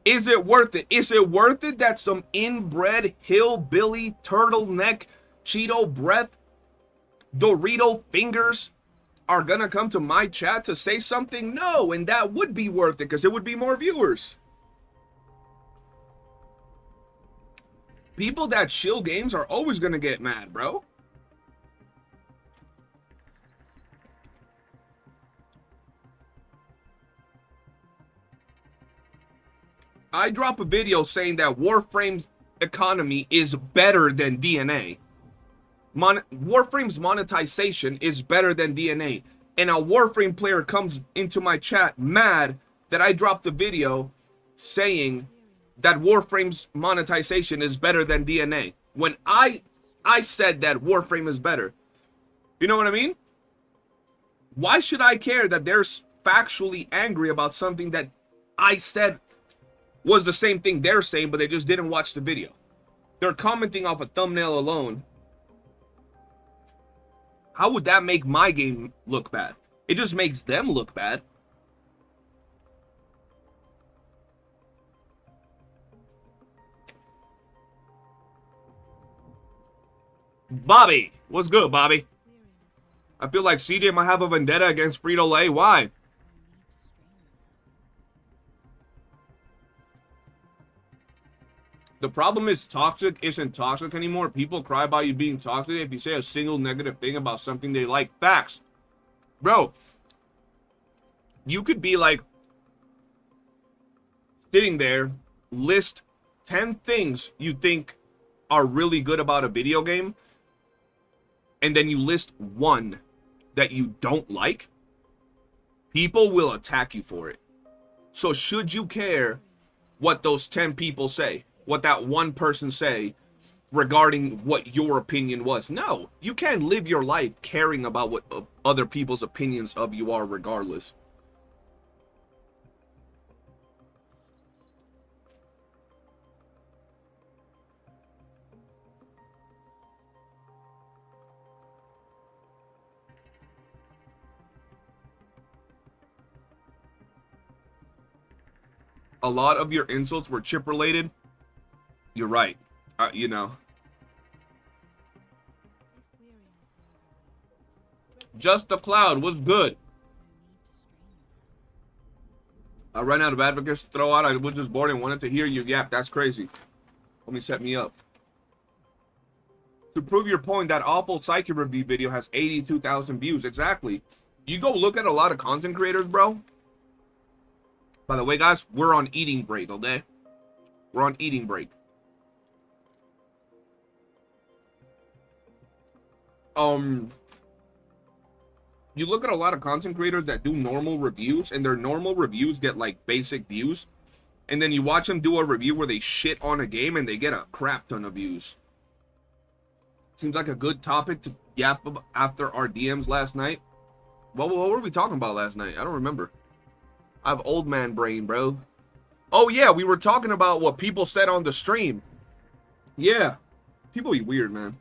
is it worth it? Is it worth it that some inbred hillbilly turtleneck Cheeto breath Dorito fingers are gonna come to my chat to say something? No, and that would be worth it because it would be more viewers. People that shill games are always gonna get mad, bro. I drop a video saying that Warframe's economy is better than DNA. Warframe's monetization is better than DNA. And a Warframe player comes into my chat mad that I dropped the video saying that Warframe's monetization is better than DNA. When I said that Warframe is better. You know what I mean? Why should I care that they're factually angry about something that I said was the same thing they're saying, but they just didn't watch the video? They're commenting off a thumbnail alone. How would that make my game look bad? It just makes them look bad. Bobby, what's good, Bobby? I feel like CJ might have a vendetta against Frito-Lay. Why? The problem is toxic isn't toxic anymore. People cry about you being toxic if you say a single negative thing about something they like. Facts. Bro, you could be like sitting there, list 10 things you think are really good about a video game, and then you list one that you don't like. People will attack you for it. So should you care what those 10 people say? What that one person say regarding what your opinion was? No, you can't live your life caring about what other people's opinions of you are regardless. A lot of your insults were chip related. You're right. You know. Just a Cloud was good. I ran out of advocates to throw out. I was just bored and wanted to hear you yap. That's crazy. Let me set me up. To prove your point, that awful Psyche review video has 82,000 views. Exactly. You go look at a lot of content creators, bro. By the way, guys, we're on eating break, okay? We're on eating break. You look at a lot of content creators that do normal reviews, and their normal reviews get like basic views, and then you watch them do a review where they shit on a game and they get a crap ton of views. Seems like a good topic to yap after our DMs last night. What were we talking about last night? I don't remember. I have old man brain, bro. Oh yeah, we were talking about what people said on the stream. Yeah, people be weird, man.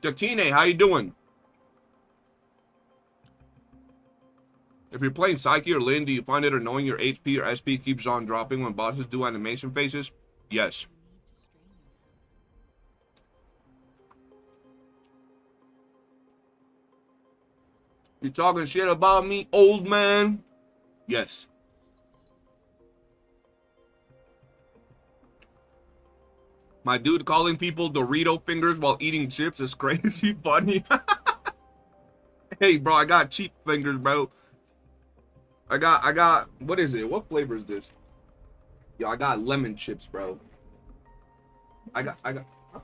Dakine, how you doing? If you're playing Psyche or Lynn, do you find it annoying your HP or SP keeps on dropping when bosses do animation faces? Yes. You talking shit about me, old man? Yes. My dude calling people Dorito fingers while eating chips is crazy funny. Hey, bro, I got cheap fingers, bro. I got, what is it? What flavor is this? Yo, I got lemon chips, bro. I got, huh?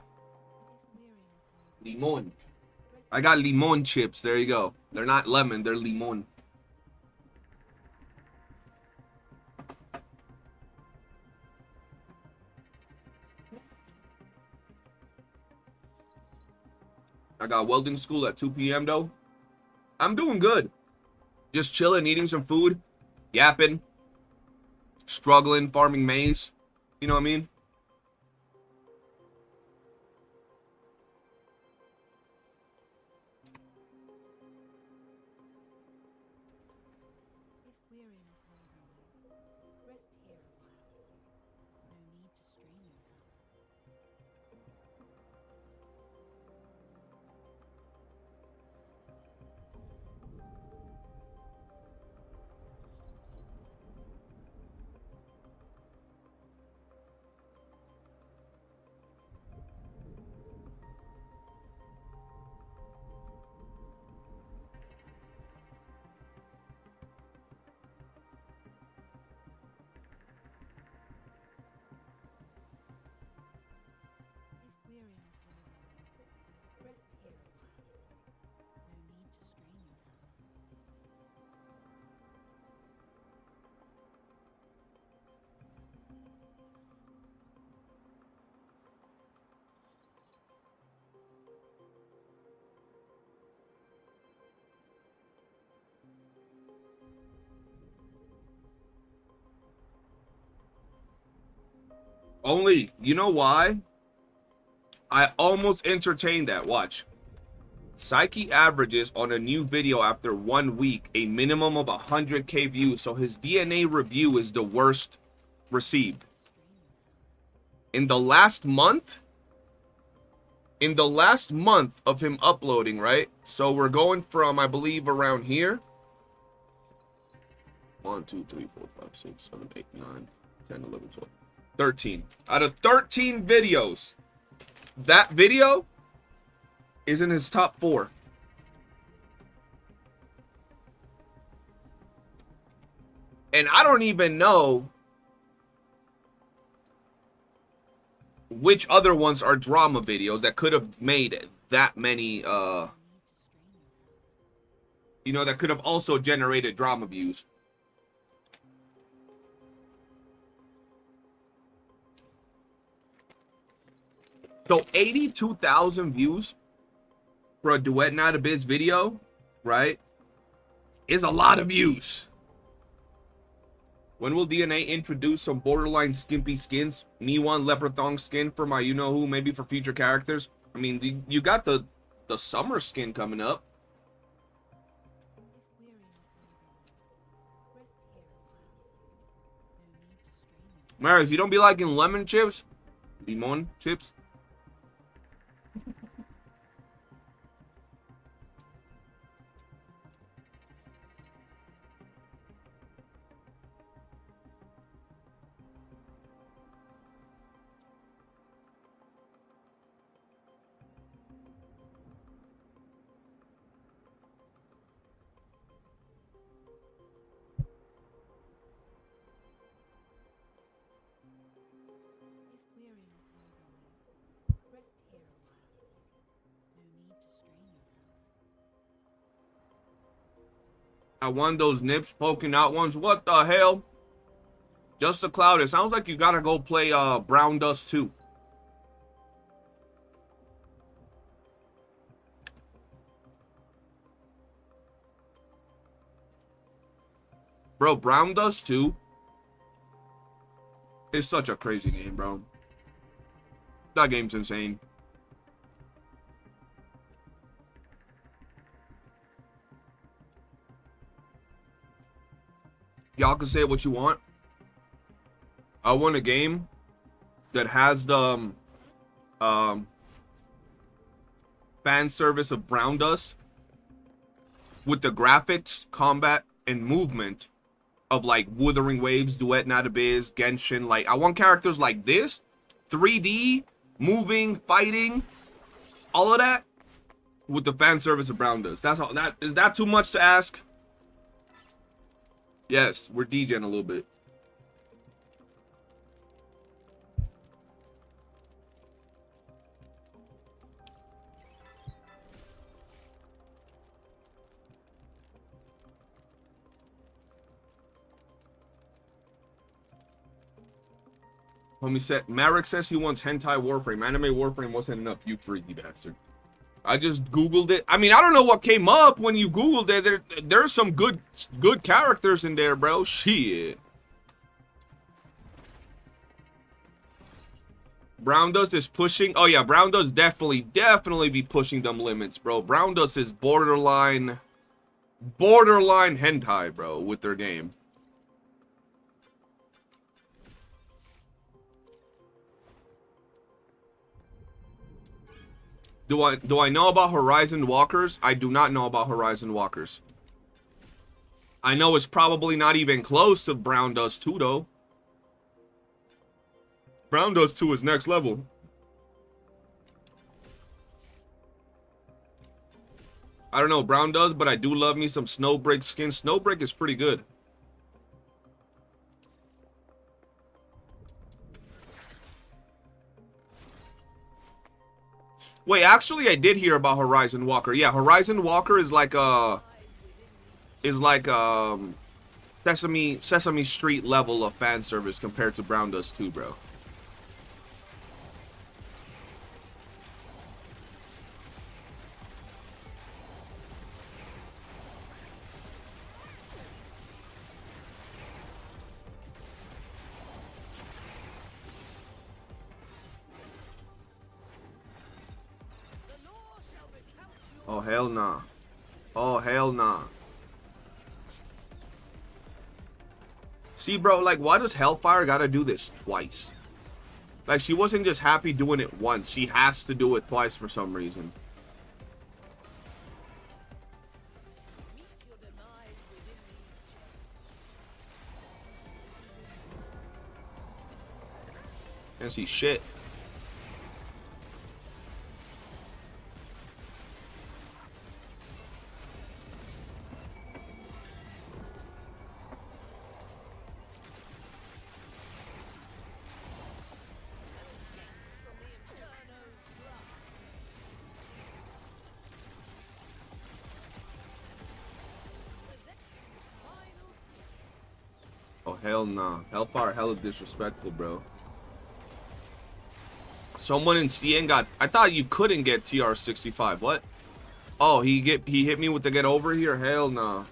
Limon. I got limon chips. There you go. They're not lemon, they're limon. I got welding school at 2 p.m. though. I'm doing good. Just chilling, eating some food, yapping, struggling, farming maize. You know what I mean? Only, you know why? I almost entertained that. Watch. Psyche averages on a new video after 1 week a minimum of 100K views, so his DNA review is the worst received. In the last month of him uploading, right? So we're going from, I believe, around here. 1, 2, 3, 4, 5, 6, 7, 8, 9, 10, 11, 12, 13. Out of 13 videos, that video is in his top 4. And I don't even know which other ones are drama videos that could have made that many, you know, that could have also generated drama views. So 82,000 views for a Duet Not a Biz video, right, is a lot of views. When will DNA introduce some borderline skimpy skins? Me one leopard thong skin for my you-know-who, maybe for future characters. I mean, you got the summer skin coming up. Mary, if you don't be liking lemon chips, limon chips. I want those nips poking out ones. What the hell? Just a cloud. It sounds like you gotta go play Brown Dust 2. Bro, Brown Dust 2 is such a crazy game, bro. That game's insane. Y'all can say what you want. I want a game that has the fan service of Brown Dust with the graphics, combat, and movement of like Wuthering Waves, Duet Not a Biz, Genshin. Like, I want characters like this, 3D, moving, fighting, all of that with the fan service of Brown Dust. That's all. That is that too much to ask? Yes, we're DJing a little bit. Homie said, Marek says he wants hentai Warframe. Anime Warframe wasn't enough, you freaky bastard. I just Googled it. I mean, I don't know what came up when you Googled it. There's some good characters in there, bro. Shit. Brown Dust is pushing. Oh, yeah. Brown Dust definitely be pushing them limits, bro. Brown Dust is borderline hentai, bro, with their game. Do I know about Horizon Walkers? I do not know about Horizon Walkers. I know it's probably not even close to Brown Dust 2, though. Brown Dust 2 is next level. I don't know Brown Dust, but I do love me some Snowbreak skin. Snowbreak is pretty good. Wait, actually, I did hear about Horizon Walker. Yeah, Horizon Walker is like Sesame Street level of fan service compared to Brown Dust 2, bro. Oh, hell nah. Oh, hell nah. See, bro, like, why does Hellfire gotta do this twice? Like, she wasn't just happy doing it once. She has to do it twice for some reason. Can't see shit. Oh, hell nah. Hellfire hella disrespectful, bro. Someone in CN got... I thought you couldn't get TR65. What? Oh, he hit me with the get over here? Hell nah.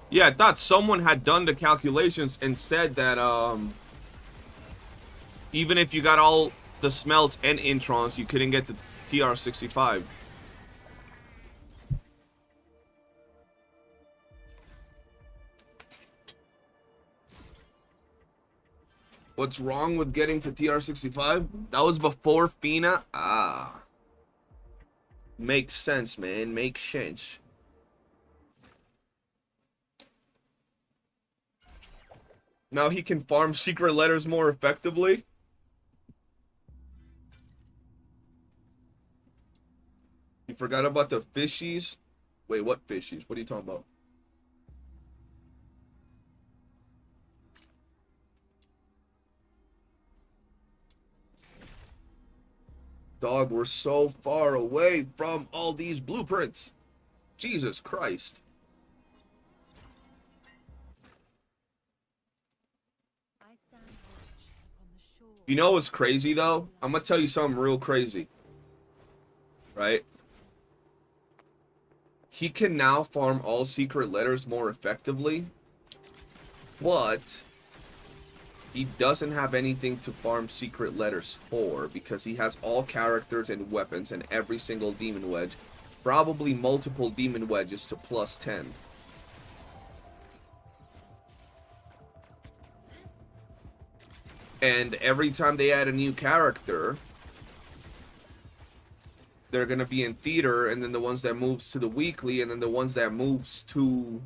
Yeah, I thought someone had done the calculations and said that even if you got all the smelts and introns, you couldn't get to TR65. What's wrong with getting to TR65? That was before Fina? Ah. Makes sense, man. Makes sense. Now he can farm secret letters more effectively. You forgot about the fishies? Wait, what fishies? What are you talking about? Dog, we're so far away from all these blueprints. Jesus Christ. You know what's crazy, though? I'm going to tell you something real crazy. Right? He can now farm all secret letters more effectively. But he doesn't have anything to farm secret letters for, because he has all characters and weapons and every single demon wedge. Probably multiple demon wedges to plus 10. And every time they add a new character, they're going to be in theater, and then the ones that moves to the weekly, and then the ones that moves to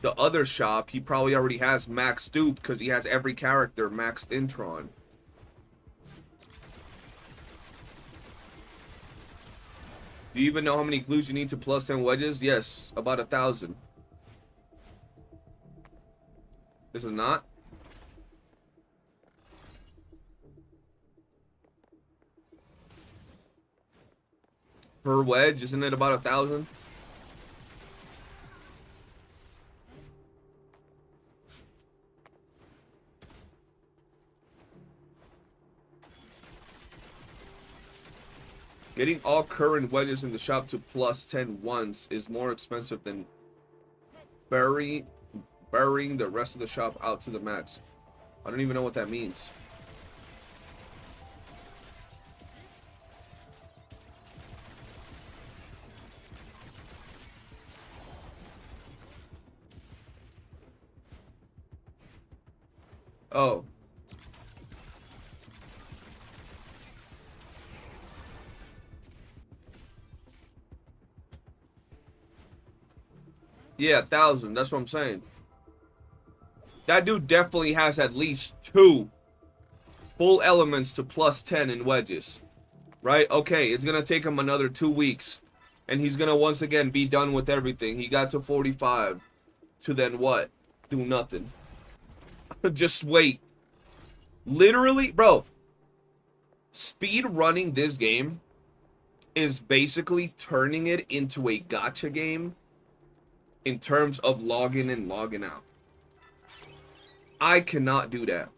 the other shop, he probably already has maxed duped because he has every character maxed intron. Do you even know how many clues you need to plus 10 wedges? Yes, about 1,000. This is not. Per wedge, isn't it about 1,000? Getting all current wedges in the shop to plus 10 once is more expensive than burying the rest of the shop out to the max. I don't even know what that means. Oh. Yeah, 1,000. That's what I'm saying. That dude definitely has at least 2 full elements to plus 10 in wedges. Right? Okay, it's going to take him another 2 weeks. And he's going to once again be done with everything. He got to 45. To then what? Do nothing. Just wait. Literally, bro. Speed running this game is basically turning it into a gacha game in terms of logging in, logging out. I cannot do that.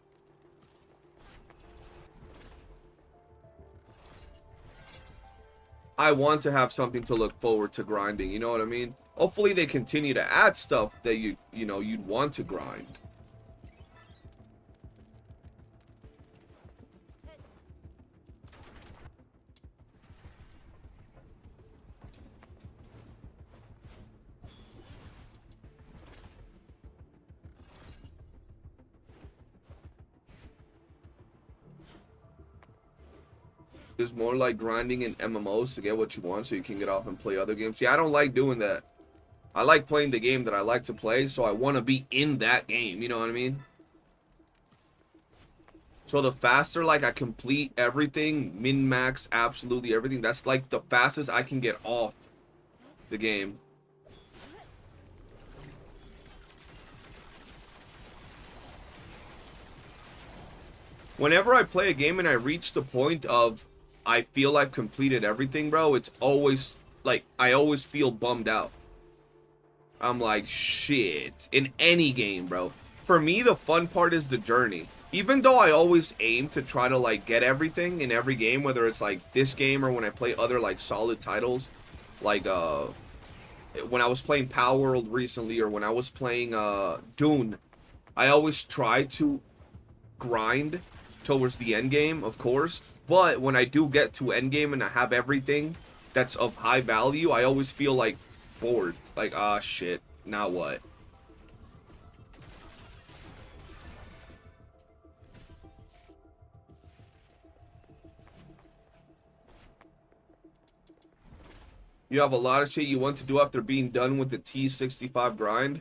I want to have something to look forward to grinding, you know what I mean? Hopefully they continue to add stuff that you know you'd want to grind. It's more like grinding in MMOs to get what you want so you can get off and play other games. Yeah, I don't like doing that. I like playing the game that I like to play, so I want to be in that game, you know what I mean? So the faster like I complete everything, min-max, absolutely everything, that's like the fastest I can get off the game. Whenever I play a game and I reach the point of I feel I've completed everything, bro, it's always like I always feel bummed out. I'm like, shit. In any game, bro. For me, the fun part is the journey. Even though I always aim to try to like get everything in every game, whether it's like this game or when I play other like solid titles, like when I was playing Power World recently or when I was playing Dune, I always try to grind towards the end game, of course. But when I do get to end game and I have everything that's of high value, I always feel like bored. Like, ah, shit. Now what? You have a lot of shit you want to do after being done with the T65 grind.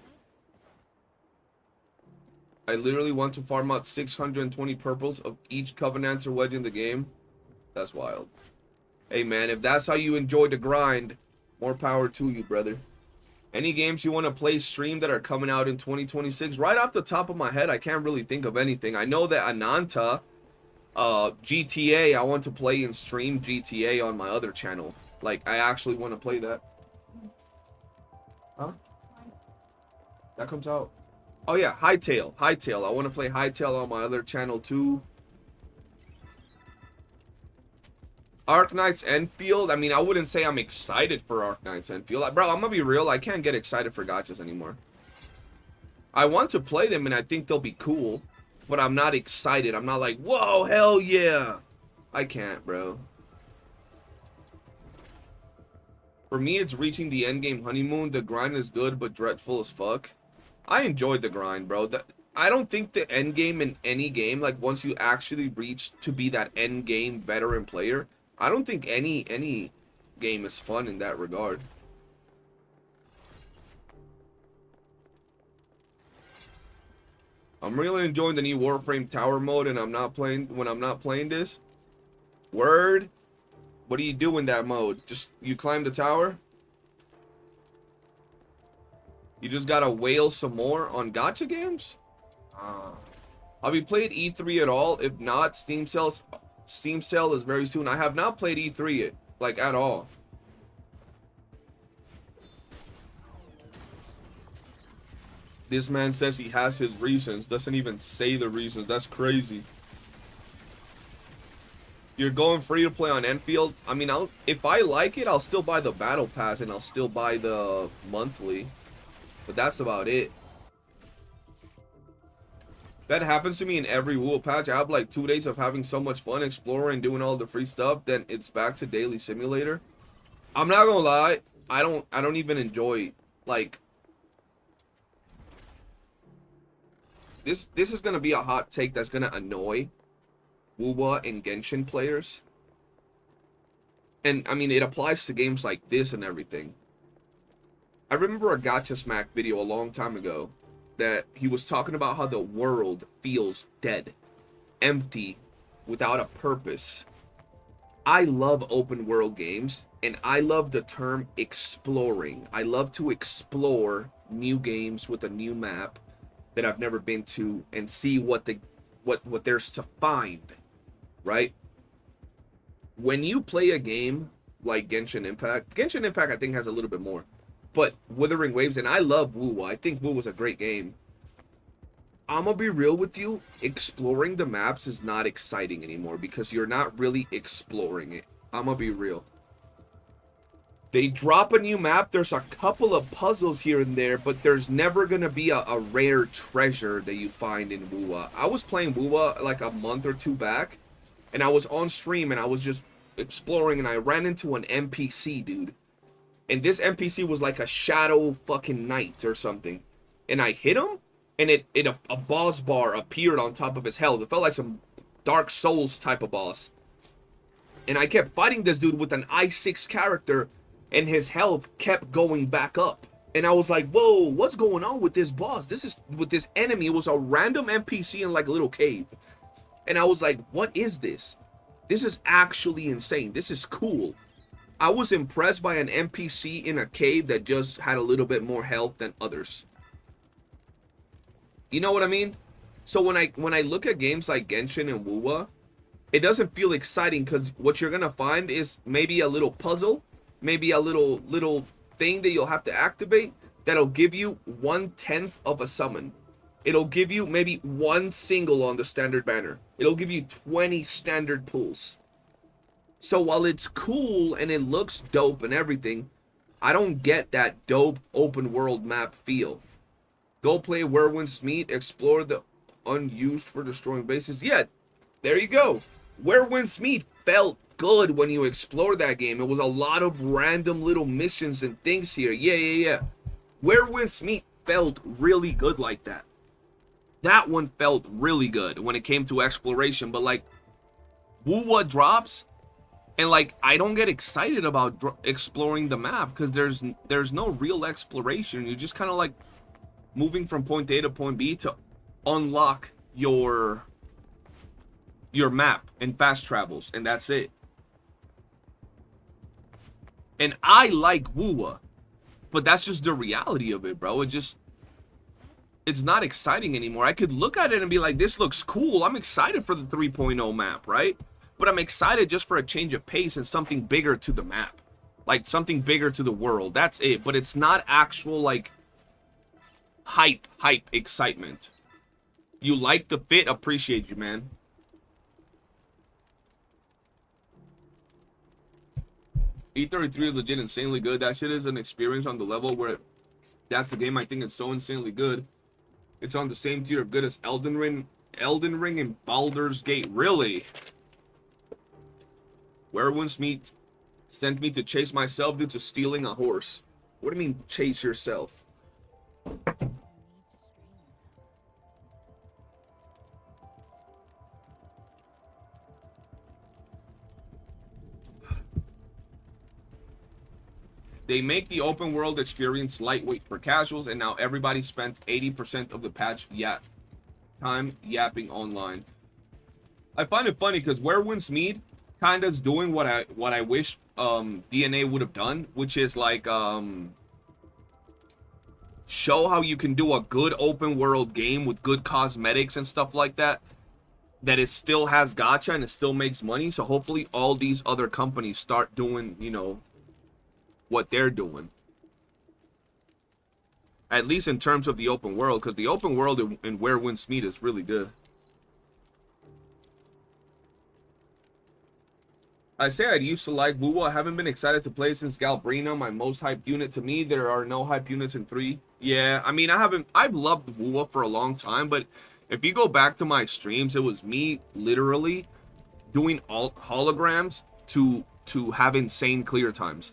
I literally want to farm out 620 purples of each Covenanter wedge in the game. That's wild. Hey man, if that's how you enjoy the grind, more power to you, brother. Any games you want to play stream that are coming out in 2026? Right off the top of my head, I can't really think of anything. I know that Ananta, GTA, I want to play and stream GTA on my other channel. Like, I actually want to play that. Huh? That comes out. Oh yeah, Hightail. Hightail. I want to play Hightail on my other channel too. Arknight's Enfield. I mean, I wouldn't say I'm excited for Arknight's Enfield. Bro, I'm gonna be real. I can't get excited for gachas anymore. I want to play them and I think they'll be cool, but I'm not excited. I'm not like, whoa, hell yeah. I can't, bro. For me, it's reaching the endgame honeymoon. The grind is good, but dreadful as fuck. I enjoyed the grind, bro. I don't think the end game in any game, like once you actually reach to be that end game veteran player, I don't think any game is fun in that regard. I'm really enjoying the new Warframe Tower mode, and I'm not playing this. Word. What do you do in that mode? Just you climb the tower? You just gotta wail some more on gacha games? Have you played E3 at all? If not, Steam sale is very soon. I have not played E3 yet, like at all. This man says he has his reasons, doesn't even say the reasons. That's crazy. You're going free to play on Enfield. I mean, if I like it, I'll still buy the battle pass and I'll still buy the monthly. But that's about it. That happens to me in every YOOOO patch. I have like 2 days of having so much fun exploring, doing all the free stuff, then it's back to daily simulator. I'm not gonna lie, I don't even enjoy, like, this is gonna be a hot take that's gonna annoy YOOOO and Genshin players. And I mean, it applies to games like this and everything. I remember a Gacha Smack video a long time ago that he was talking about how the world feels dead, empty, without a purpose. I love open world games, and I love the term exploring. I love to explore new games with a new map that I've never been to and see what there's to find, right? When you play a game like Genshin Impact I think has a little bit more. But Wuthering Waves, and I love WOOOO. I think WOOOO was a great game. I'm gonna be real with you. Exploring the maps is not exciting anymore because you're not really exploring it. I'm gonna be real. They drop a new map. There's a couple of puzzles here and there, but there's never gonna be a rare treasure that you find in WOOOO. I was playing WOOOO like a month or two back, and I was on stream and I was just exploring, and I ran into an NPC, dude. And this NPC was like a shadow fucking knight or something. And I hit him, and a boss bar appeared on top of his health. It felt like some Dark Souls type of boss. And I kept fighting this dude with an I6 character, and his health kept going back up. And I was like, whoa, what's going on with this boss? This is with this enemy. It was a random NPC in like a little cave. And I was like, what is this? This is actually insane. This is cool. I was impressed by an NPC in a cave that just had a little bit more health than others. You know what I mean? So when I look at games like Genshin and WOOOO, it doesn't feel exciting because what you're gonna find is maybe a little puzzle, maybe a little thing that you'll have to activate that'll give you 1/10 of a summon. It'll give you maybe one single on the standard banner. It'll give you 20 standard pulls. So while it's cool and it looks dope and everything, I don't get that dope open world map feel. Go play Where Winds Meet, explore the unused for destroying bases. Yeah, there you go. Where Winds Meet felt good when you explored that game. It was a lot of random little missions and things here. Yeah. Where Winds Meet felt really good like that. That one felt really good when it came to exploration. But like, WOOOO drops, and like, I don't get excited about exploring the map because there's no real exploration. You're just kind of like moving from point A to point B to unlock your map and fast travels, and that's it. And I like WOOOO, but that's just the reality of it, bro. It's not exciting anymore. I could look at it and be like, this looks cool. I'm excited for the 3.0 map, right? But I'm excited just for a change of pace and something bigger to the map. Like something bigger to the world. That's it. But it's not actual like hype excitement. You like the fit, appreciate you, man. E33 is legit insanely good. That shit is an experience on the level where that's the game I think it's so insanely good. It's on the same tier of good as Elden Ring and Baldur's Gate. Really? Where Winds Meet sent me to chase myself due to stealing a horse. What do you mean chase yourself? They make the open world experience lightweight for casuals, and now everybody spent 80% of the patch time yapping online. I find it funny because Where Winds Meet kind of is doing what I wish DNA would have done, which is like show how you can do a good open world game with good cosmetics and stuff like that. That it still has gacha and it still makes money. So hopefully all these other companies start doing, you know, what they're doing, at least in terms of the open world, because the open world in Where Winds Meet is really good. I say I used to like WOOOO. I haven't been excited to play since Galbrina, my most hyped unit. To me, there are no hype units in 3. Yeah, I mean, I've loved WOOOO for a long time, but if you go back to my streams, it was me literally doing all holograms to have insane clear times.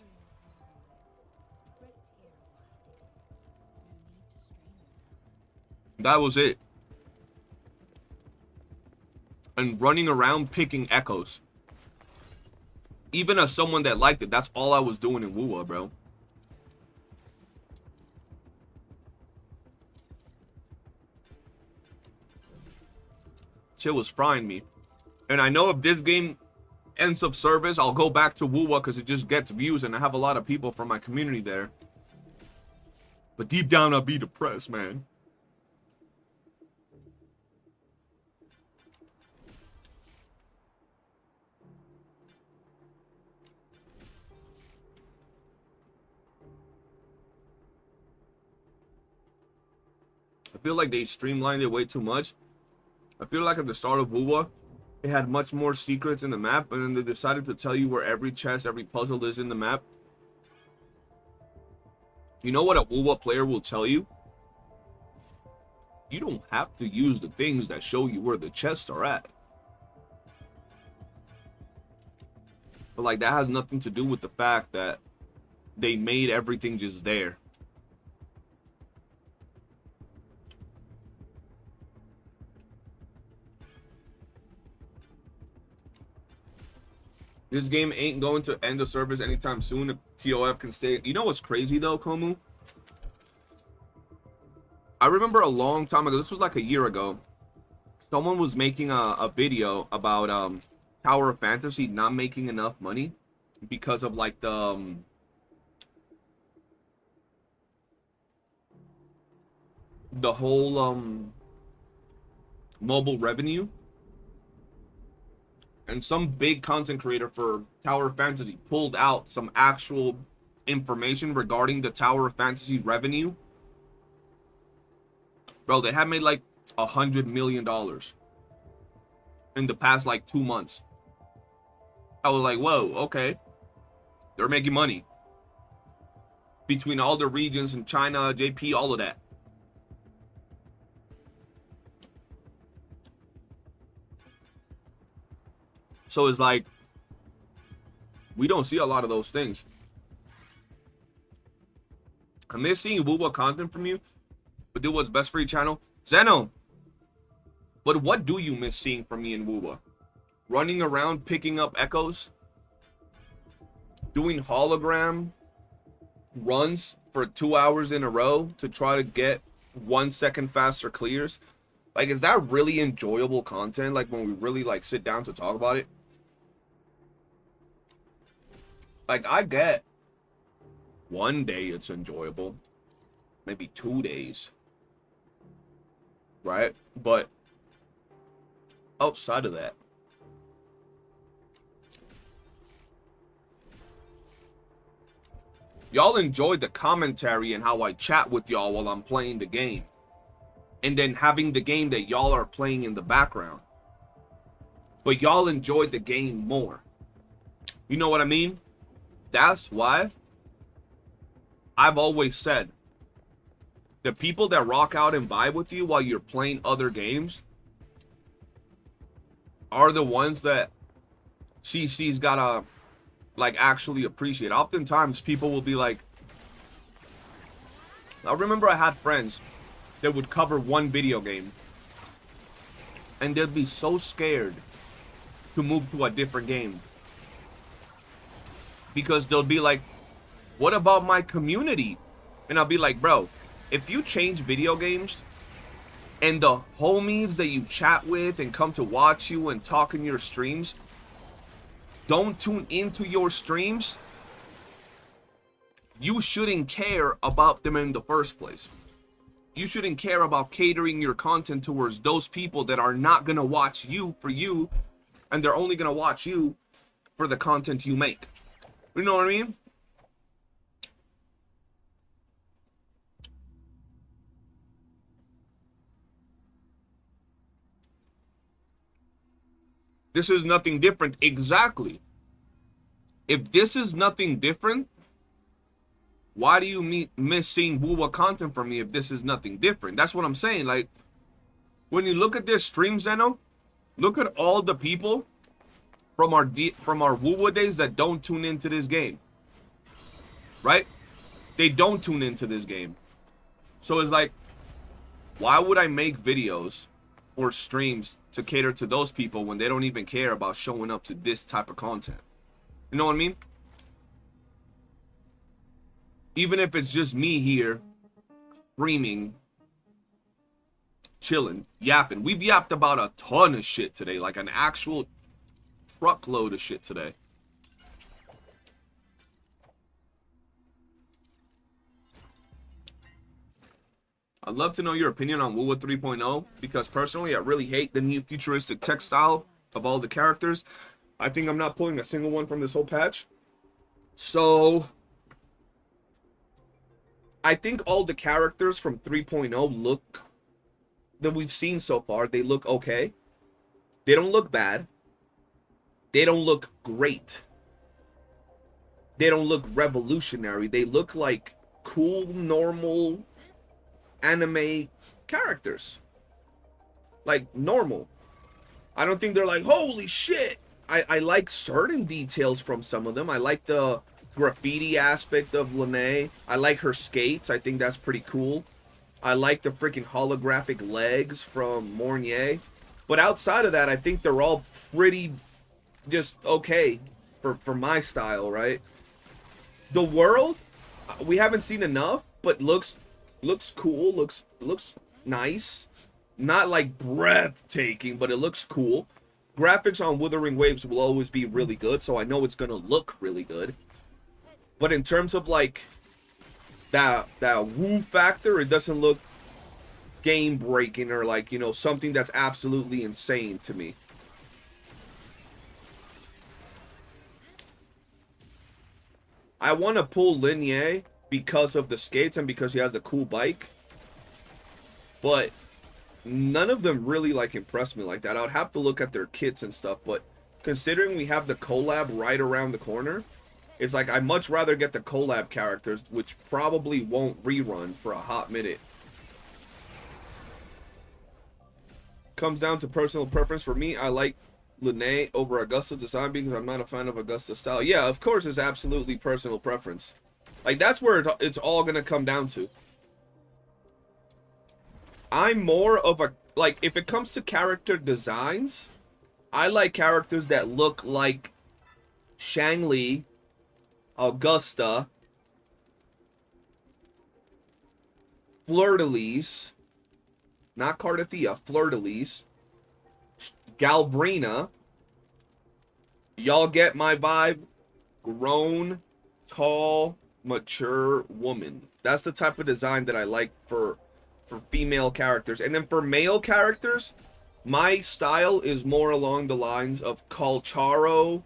That was it. And running around picking echoes. Even as someone that liked it, that's all I was doing in WOOOO, bro. Shit was frying me. And I know if this game ends of service, I'll go back to WOOOO because it just gets views and I have a lot of people from my community there. But deep down, I'll be depressed, man. I feel like they streamlined it way too much. I feel like at the start of WOOOO, it had much more secrets in the map, and then they decided to tell you where every chest, every puzzle is in the map. You know what a WOOOO player will tell you? You don't have to use the things that show you where the chests are at. But like, that has nothing to do with the fact that they made everything just there. This game ain't going to end the service anytime soon if TOF can stay. You know what's crazy though, Komu? I remember a long time ago, this was like a year ago, someone was making a video about Tower of Fantasy not making enough money because of like the whole mobile revenue. And some big content creator for Tower of Fantasy pulled out some actual information regarding the Tower of Fantasy revenue. Bro, they had made like $100 million in the past like 2 months. I was like, whoa, okay. They're making money. Between all the regions in China, JP, all of that. So it's like, we don't see a lot of those things. I miss seeing WOOOO content from you, but do what's best for your channel. Zeno, but what do you miss seeing from me in WOOOO? Running around picking up echoes? Doing hologram runs for 2 hours in a row to try to get 1 second faster clears? Like, is that really enjoyable content? Like, when we really, like, sit down to talk about it? Like, I get 1 day it's enjoyable. Maybe 2 days. Right? But outside of that, y'all enjoyed the commentary and how I chat with y'all while I'm playing the game. And then having the game that y'all are playing in the background. But y'all enjoyed the game more. You know what I mean? That's why I've always said the people that rock out and vibe with you while you're playing other games are the ones that CC's gotta like actually appreciate. Oftentimes people will be like, I remember I had friends that would cover one video game and they'd be so scared to move to a different game because they'll be like, what about my community? And I'll be like, bro, if you change video games and the homies that you chat with and come to watch you and talk in your streams don't tune into your streams, you shouldn't care about them in the first place. You shouldn't care about catering your content towards those people that are not gonna watch you for you, and they're only gonna watch you for the content you make. You know what I mean? This is nothing different. Exactly. If this is nothing different, why do you miss seeing WOOOO content from me if this is nothing different? That's what I'm saying. Like, when you look at this stream, Zeno, look at all the people from our WOOOO days that don't tune into this game. Right? They don't tune into this game. So it's like, why would I make videos or streams to cater to those people when they don't even care about showing up to this type of content? You know what I mean? Even if it's just me here streaming, chilling, yapping. We've yapped about a ton of shit today, like an actual truckload of shit today. I'd love to know your opinion on WOOOO 3.0 because personally I really hate the new futuristic tech style of all the characters. I think I'm not pulling a single one from this whole patch. So I think all the characters from 3.0 look that we've seen so far, they look okay. They don't look bad. They don't look great. They don't look revolutionary. They look like cool, normal anime characters. Like, normal. I don't think they're like, holy shit. I like certain details from some of them. I like the graffiti aspect of Lene. I like her skates. I think that's pretty cool. I like the freaking holographic legs from Mornier. But outside of that, I think they're all pretty just okay for my style, right? The world, we haven't seen enough, but looks cool, looks nice. Not like breathtaking, but it looks cool. Graphics on Wuthering Waves will always be really good, so I know it's gonna look really good. But in terms of like that woo factor, it doesn't look game breaking or like, you know, something that's absolutely insane to me. I want to pull Ligne because of the skates and because he has a cool bike, but none of them really like impress me like that. I would have to look at their kits and stuff, but considering we have the collab right around the corner, it's like I'd much rather get the collab characters, which probably won't rerun for a hot minute. Comes down to personal preference. For me, I like Ligne over Augusta's design because I'm not a fan of Augusta's style. Yeah, of course, it's absolutely personal preference. Like, that's where it's all gonna come down to. I'm more of a, like, if it comes to character designs, I like characters that look like Shangli, Augusta, Fleur-de-Lis, not Cardathia, Fleur-de-Lis, Galbrina. Y'all get my vibe? Grown, tall, mature woman. That's the type of design that I like for female characters. And then for male characters, my style is more along the lines of Calcharo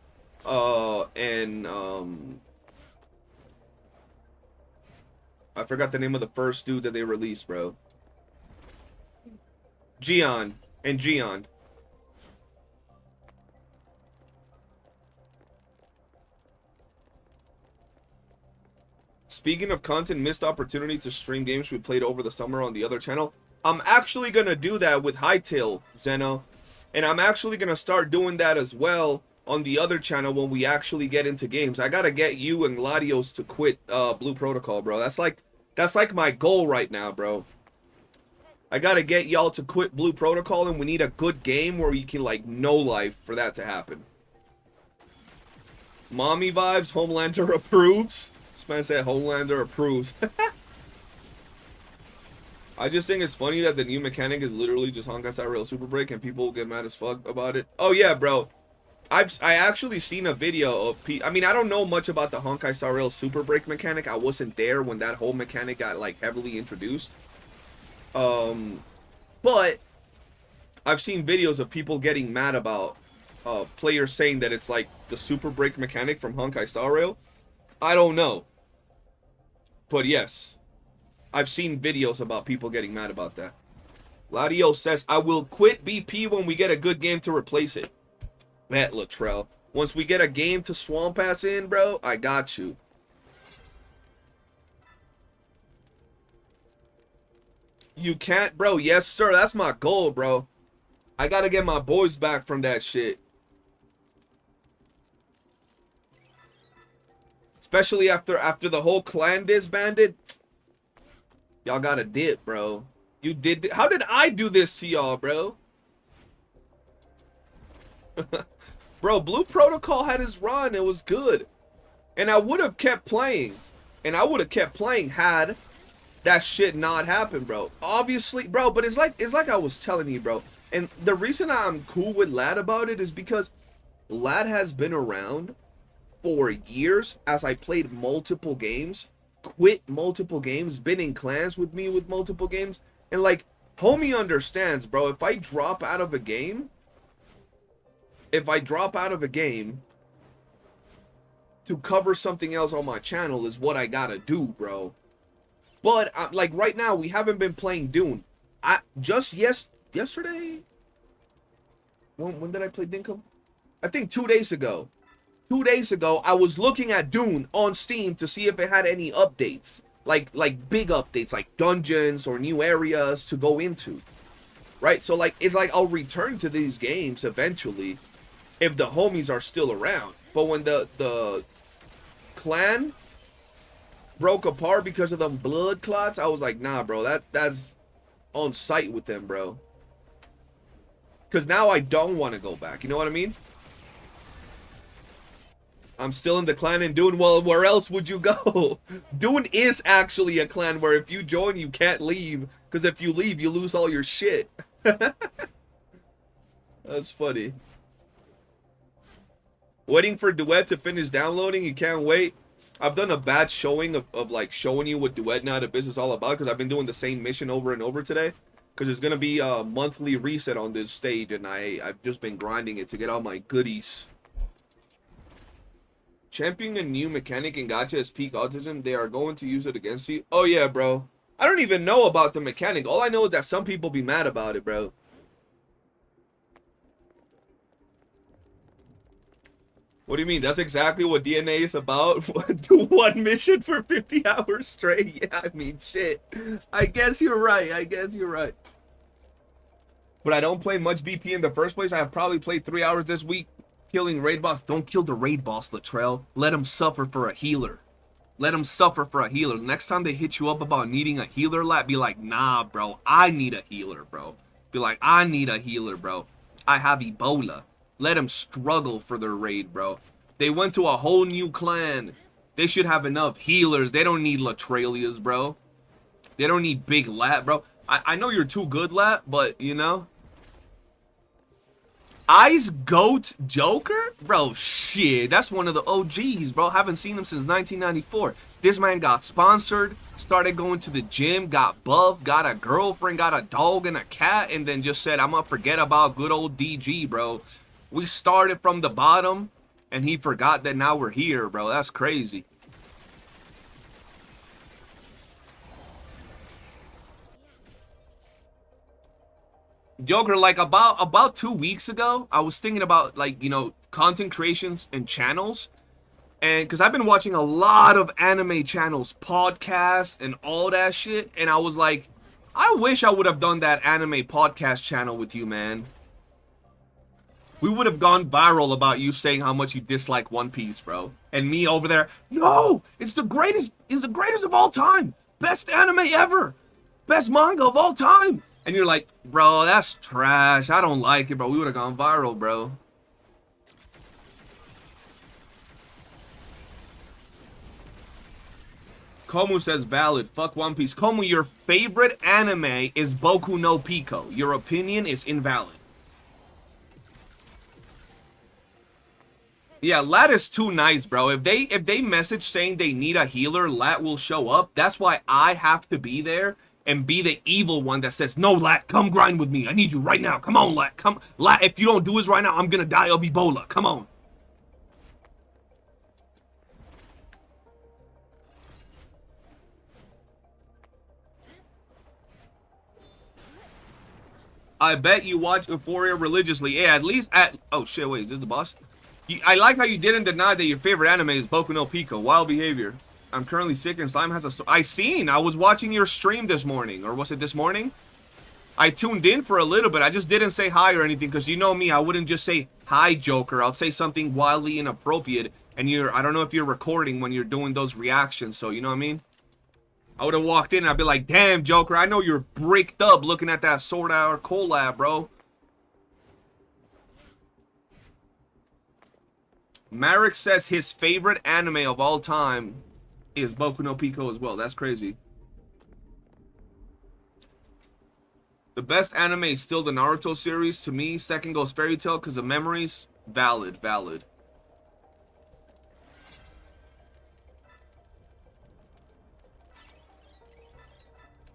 and I forgot the name of the first dude that they released, bro. Gion and Gion. Speaking of content, missed opportunity to stream games we played over the summer on the other channel. I'm actually going to do that with Hightail, Zeno. And I'm actually going to start doing that as well on the other channel when we actually get into games. I got to get you and Gladios to quit Blue Protocol, bro. That's like my goal right now, bro. I got to get y'all to quit Blue Protocol, and we need a good game where you can, like, no life for that to happen. Mommy vibes, Homelander approves. This man said Homelander approves. I just think it's funny that the new mechanic is literally just Honkai Star Rail Super Break and people get mad as fuck about it. Oh yeah, bro. I actually seen a video of I mean, I don't know much about the Honkai Star Rail Super Break mechanic. I wasn't there when that whole mechanic got like heavily introduced. But I've seen videos of people getting mad about players saying that it's like the Super Break mechanic from Honkai Star Rail. I don't know. But yes, I've seen videos about people getting mad about that. Ladio says, I will quit BP when we get a good game to replace it. Bet, Latrell. Once we get a game to Swamp Pass in, bro, I got you. You can't, bro. Yes, sir. That's my goal, bro. I gotta get my boys back from that shit. Especially after the whole clan disbanded. Y'all gotta dip, bro. You did. How did I do this to y'all, bro? Bro, Blue Protocol had his run. It was good. And I would have kept playing. And I would have kept playing had that shit not happened, bro. Obviously, bro, but it's like I was telling you, bro. And the reason I'm cool with Lad about it is because Lad has been around for years as I played multiple games, quit multiple games, been in clans with me with multiple games, and like, homie understands, bro. If I drop out of a game to cover something else on my channel is what I gotta do, bro. But like right now, we haven't been playing Dune. Yesterday. When did I play Dinkum? I think 2 days ago. 2 days ago, I was looking at Dune on Steam to see if it had any updates, like big updates, like dungeons or new areas to go into. Right? So like it's like I'll return to these games eventually if the homies are still around. But when the clan broke apart because of them blood clots, I was like, nah, bro, that's on site with them, bro. Because now I don't want to go back. You know what I mean? I'm still in the clan in Dune. Well, where else would you go? Dune is actually a clan where if you join, you can't leave. Because if you leave, you lose all your shit. That's funny. Waiting for Duet to finish downloading. You can't wait. I've done a bad showing of like showing you what Duet Night of Biz is all about. Because I've been doing the same mission over and over today. Because there's going to be a monthly reset on this stage. And I've just been grinding it to get all my goodies. Championing a new mechanic in Gacha is peak autism. They are going to use it against you. Oh yeah, bro. I don't even know about the mechanic. All I know is that some people be mad about it, bro. What do you mean? That's exactly what DNA is about. Do one mission for 50 hours straight. Yeah, I mean, shit. I guess you're right. I guess you're right. But I don't play much BP in the first place. I have probably played 3 hours this week. Killing raid boss. Don't kill the raid boss, Latrell. Let him suffer for a healer. Let him suffer for a healer. Next time they hit you up about needing a healer, be like, nah, bro. I need a healer, bro. Be like, I need a healer, bro. I have Ebola. Let him struggle for their raid, bro. They went to a whole new clan. They should have enough healers. They don't need Latrelias, bro. They don't need big Lat, bro. I know you're too good, Lat, but, you know. Ice Goat Joker? Bro, shit. That's one of the OGs, bro. Haven't seen him since 1994. This man got sponsored, started going to the gym, got buff, got a girlfriend, got a dog and a cat, and then just said, I'm gonna forget about good old DG, bro. We started from the bottom, and he forgot that now we're here, bro. That's crazy. Joker, like about 2 weeks ago, I was thinking about, like, you know, content creations and channels. And because I've been watching a lot of anime channels, podcasts, and all that shit. And I was like, I wish I would have done that anime podcast channel with you, man. We would have gone viral about you saying how much you dislike One Piece, bro. And me over there, no, it's the greatest of all time. Best anime ever. Best manga of all time. And you're like, bro, that's trash. I don't like it, bro. We would have gone viral, bro. Komu says valid. Fuck One Piece. Komu, your favorite anime is Boku no Pico. Your opinion is invalid. Yeah, Lat is too nice, bro. If they message saying they need a healer, Lat will show up. That's why I have to be there and be the evil one that says, no, Lat, come grind with me. I need you right now. Come on, Lat. Come, Lat, if you don't do this right now, I'm gonna die of Ebola. Come on. I bet you watch Euphoria religiously. Yeah, at least at... Oh, shit, wait, is this the boss? I like how you didn't deny that your favorite anime is Boku no Pico. Wild behavior. I'm currently sick and Slime has a... I was watching your stream this morning. Or was it this morning? I tuned in for a little bit. I just didn't say hi or anything. Because you know me, I wouldn't just say, hi, Joker. I'll say something wildly inappropriate. And I don't know if you're recording when you're doing those reactions. So, you know what I mean? I would have walked in and I'd be like, damn, Joker, I know you're bricked up looking at that Sword Art collab, bro. Marek says his favorite anime of all time is Boku no Pico as well. That's crazy. The best anime is still the Naruto series. To me, second goes Fairy Tail because of memories. Valid, valid.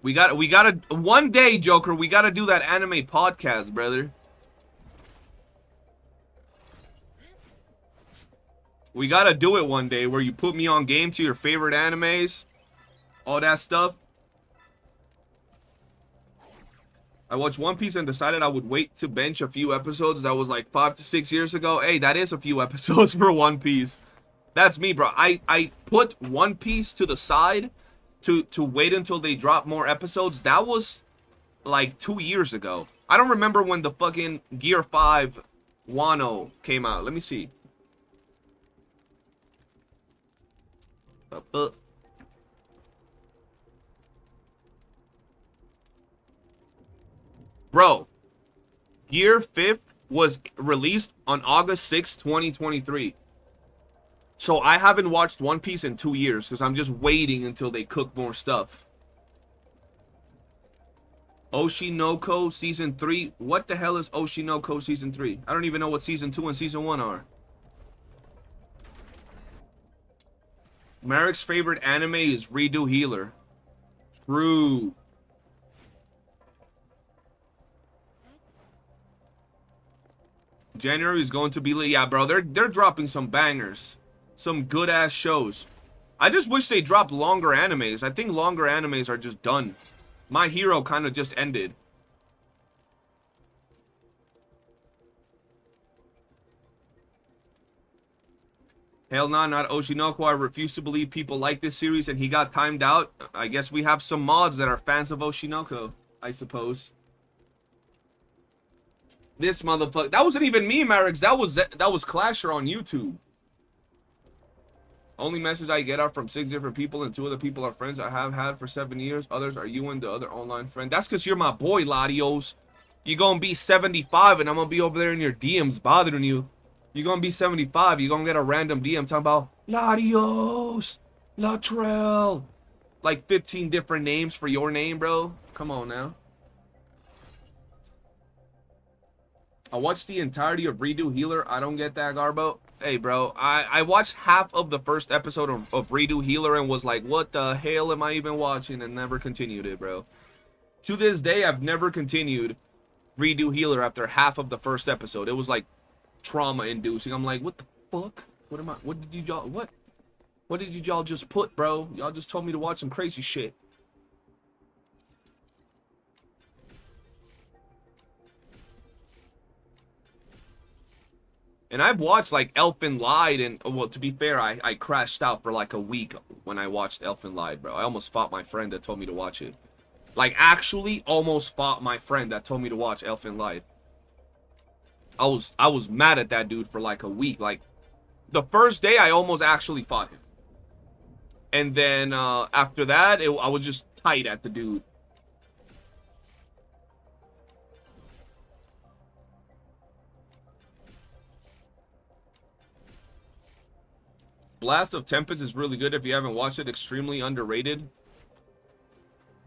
We gotta, one day, Joker, we gotta do that anime podcast, brother. We gotta do it one day where you put me on game to your favorite animes. All that stuff. I watched One Piece and decided I would wait to bench a few episodes. That was like 5 to 6 years ago. Hey, that is a few episodes for One Piece. That's me, bro. I put One Piece to the side to wait until they drop more episodes. That was like 2 years ago. I don't remember when the fucking Gear 5 Wano came out. Let me see. Bro, Gear 5th was released on August 6th, 2023. So I haven't watched One Piece in 2 years because I'm just waiting until they cook more stuff. Oshinoko Season 3. What the hell is Oshinoko Season 3? I don't even know what Season 2 and Season 1 are. Merrick's favorite anime is Redo Healer. True. January is going to be lit. Yeah, bro, they're dropping some bangers. Some good-ass shows. I just wish they dropped longer animes. I think longer animes are just done. My Hero kind of just ended. Hell nah, not Oshinoko. I refuse to believe people like this series and he got timed out. I guess we have some mods that are fans of Oshinoko, I suppose. This motherfucker. That wasn't even me, Marix. That was Clasher on YouTube. Only message I get are from 6 different people, and 2 of the people are friends I have had for 7 years. Others are you and the other online friend. That's because you're my boy, Latios. You're going to be 75, and I'm going to be over there in your DMs bothering you. You're going to be 75. You're going to get a random DM talking about, Latios, Latrell. Like 15 different names for your name, bro. Come on now. I watched the entirety of Redo Healer. I don't get that, Garbo. Hey, bro, I watched half of the first episode of Redo Healer and was like, what the hell am I even watching? And never continued it, bro. To this day, I've never continued Redo Healer after half of the first episode. It was like trauma-inducing. I'm like, what the fuck? What did y'all just put, bro? Y'all just told me to watch some crazy shit. And I've watched like Elfen Lied, and well, to be fair, I crashed out for like a week when I watched Elfen Lied, bro. I almost fought my friend that told me to watch it. Like, actually almost fought my friend that told me to watch Elfen Lied. I was mad at that dude for like a week. Like, the first day I almost actually fought him. And then after that, I was just tight at the dude. Blast of Tempest is really good if you haven't watched it. Extremely underrated.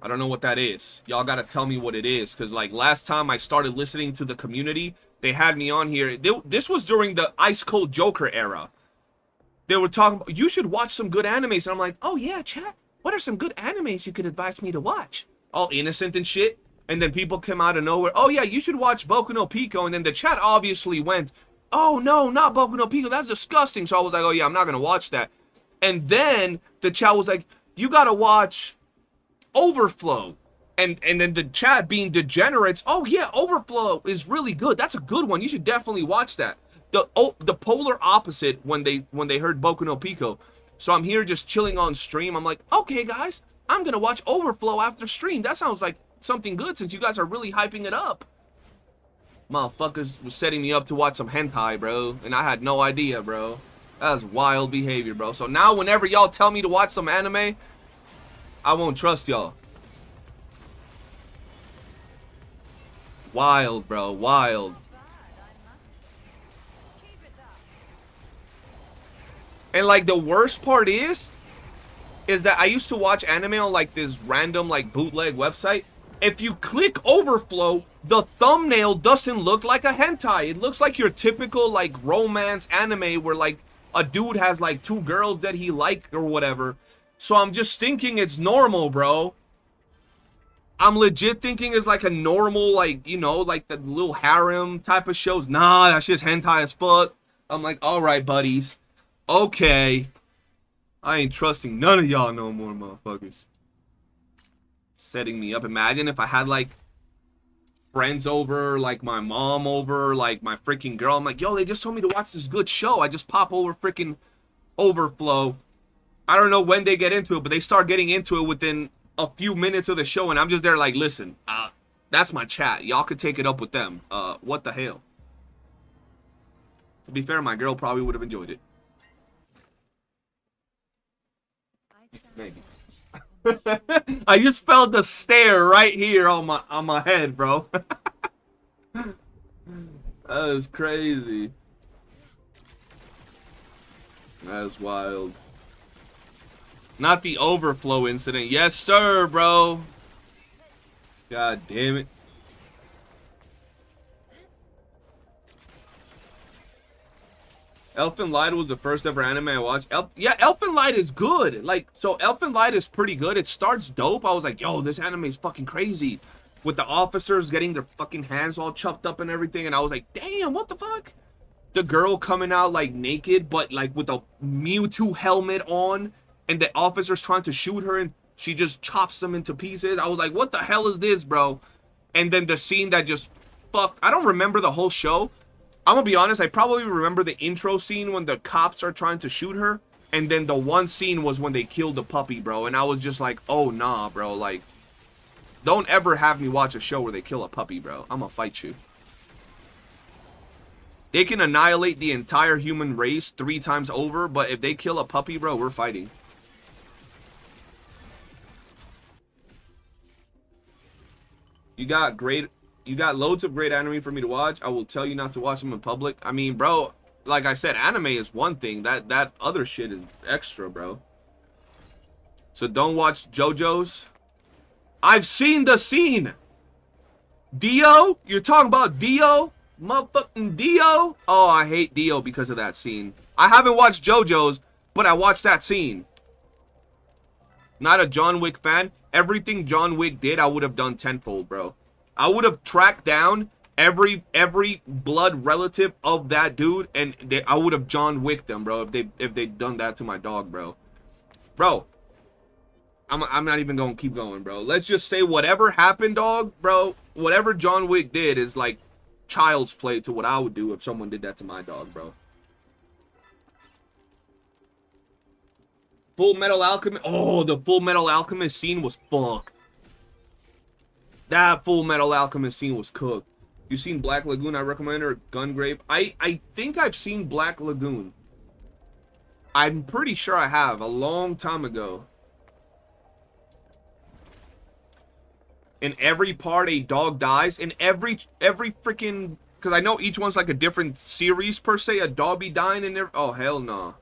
I don't know what that is. Y'all gotta tell me what it is. Because, like, last time I started listening to the community, they had me on here. This was during the Ice Cold Joker era. They were talking about, you should watch some good animes. And I'm like, oh yeah, chat. What are some good animes you could advise me to watch? All innocent and shit. And then people come out of nowhere. Oh yeah, you should watch Boku no Pico. And then the chat obviously went, oh no, not Boku no Pico, that's disgusting. So I was like, oh yeah, I'm not gonna watch that. And then the chat was like, you gotta watch Overflow. And then the chat being degenerates, oh yeah, Overflow is really good. That's a good one. You should definitely watch that. The polar opposite when they heard Boku no Pico. So I'm here just chilling on stream. I'm like, okay guys, I'm gonna watch Overflow after stream. That sounds like something good since you guys are really hyping it up. Motherfuckers was setting me up to watch some hentai, bro. And I had no idea, bro. That's wild behavior, bro. So now whenever y'all tell me to watch some anime, I won't trust y'all. Wild, bro. Wild. And like the worst part is that I used to watch anime on like this random like bootleg website. If you click Overflow, the thumbnail doesn't look like a hentai. It looks like your typical like romance anime where like a dude has like 2 girls that he liked or whatever. So I'm just thinking it's normal, bro. I'm legit thinking it's like a normal, like, you know, like the little harem type of shows. Nah, that shit's hentai as fuck. I'm like, alright, buddies. Okay. I ain't trusting none of y'all no more, motherfuckers. Setting me up. Imagine if I had like friends over, like my mom over, like my freaking girl. I'm like, yo, they just told me to watch this good show. I just pop over freaking Overflow. I don't know when they get into it, but they start getting into it within a few minutes of the show, and I'm just there like, listen, that's my chat. Y'all could take it up with them. What the hell? To be fair, my girl probably would have enjoyed it. Maybe. I just felt the stare right here on my head, bro. That is crazy. That is wild. Not the Overflow incident. Yes, sir, bro. God damn it. Elfen Light was the first ever anime I watched. Yeah, Elfen Light is good. Like, so Elfen Light is pretty good. It starts dope. I was like, yo, this anime is fucking crazy. With the officers getting their fucking hands all chopped up and everything. And I was like, damn, what the fuck? The girl coming out like naked, but like with a Mewtwo helmet on. And the officer's trying to shoot her and she just chops them into pieces. I was like, what the hell is this, bro? And then the scene that just fucked. I don't remember the whole show. I'm gonna be honest, I probably remember the intro scene when the cops are trying to shoot her. And then the one scene was when they killed the puppy, bro. And I was just like, oh, nah, bro. Like, don't ever have me watch a show where they kill a puppy, bro. I'm gonna fight you. They can annihilate the entire human race 3 times over. But if they kill a puppy, bro, we're fighting. You got loads of great anime for me to watch. I will tell you not to watch them in public. I mean, bro, like I said, anime is one thing. That other shit is extra, bro. So don't watch JoJo's. I've seen the scene. Dio? You're talking about Dio? Motherfucking Dio? Oh, I hate Dio because of that scene. I haven't watched JoJo's, but I watched that scene. Not a John Wick fan. Everything John Wick did, I would have done tenfold, bro. I would have tracked down every blood relative of that dude, and I would have John Wicked them, bro. If they'd done that to my dog, bro. Bro, I'm not even gonna keep going, bro. Let's just say whatever happened, dog, bro. Whatever John Wick did is like child's play to what I would do if someone did that to my dog, bro. Full Metal Alchemist. Oh, the Full Metal Alchemist scene was fucked. That Full Metal Alchemist scene was cooked. You seen Black Lagoon? I recommend, or Gungrave. I think I've seen Black Lagoon. I'm pretty sure I have a long time ago. In every part, a dog dies. In every freaking, because I know each one's like a different series per se. A dog be dying in there. Oh hell no.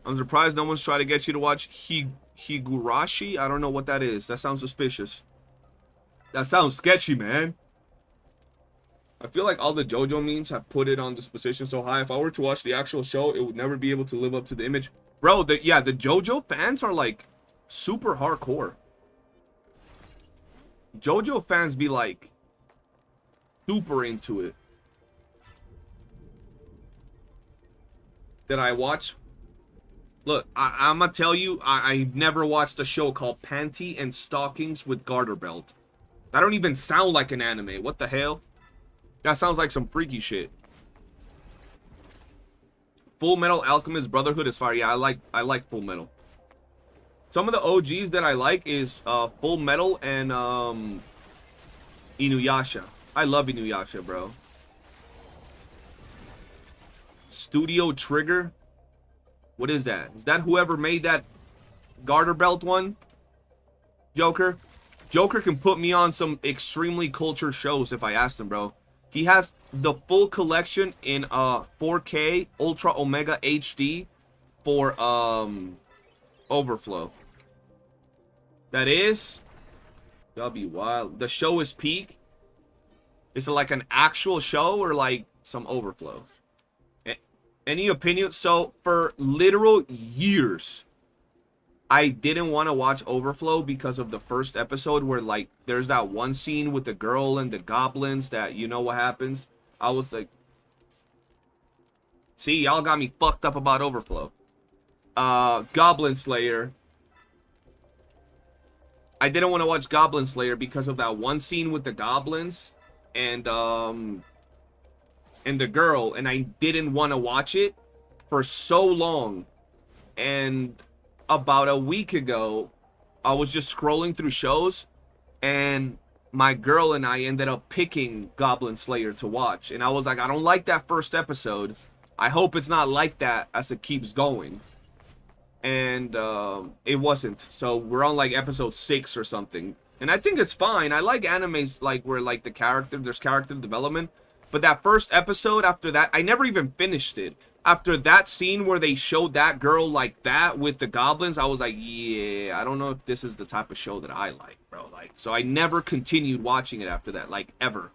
I'm surprised no one's trying to get you to watch Higurashi. I don't know what that is. That sounds suspicious. That sounds sketchy, man. I feel like all the JoJo memes have put it on this position so high. If I were to watch the actual show, it would never be able to live up to the image. Bro, the JoJo fans are like super hardcore. JoJo fans be like super into it. Did I watch? Look, I'm gonna tell you, I never watched a show called Panty and Stockings with Garter Belt. That don't even sound like an anime. What the hell? That sounds like some freaky shit. Full Metal Alchemist Brotherhood is fire. Yeah, I like Full Metal. Some of the OGs that I like is Full Metal and Inuyasha. I love Inuyasha, bro. Studio Trigger. What is that? Is that whoever made that Garter Belt one? Joker? Joker can put me on some extremely cultured shows if I ask him, bro. He has the full collection in 4K Ultra Omega HD for Overflow. That is, that'll be wild. The show is peak. Is it like an actual show or like some Overflow? Any opinion? So for literal years, I didn't want to watch Overflow because of the first episode where like there's that one scene with the girl and the goblins that you know what happens. I was like, see, y'all got me fucked up about Overflow. Goblin Slayer. I didn't want to watch Goblin Slayer because of that one scene with the goblins and the girl, and I didn't want to watch it for so long. And about a week ago, I was just scrolling through shows, and my girl and I ended up picking Goblin Slayer to watch. And I was like, I don't like that first episode. I hope it's not like that as it keeps going. And it wasn't. So we're on like episode 6 or something. And I think it's fine. I like animes like where like there's character development. But that first episode after that, I never even finished it. After that scene where they showed that girl like that with the goblins, I was like, yeah, I don't know if this is the type of show that I like, bro. Like, so I never continued watching it after that, like, ever.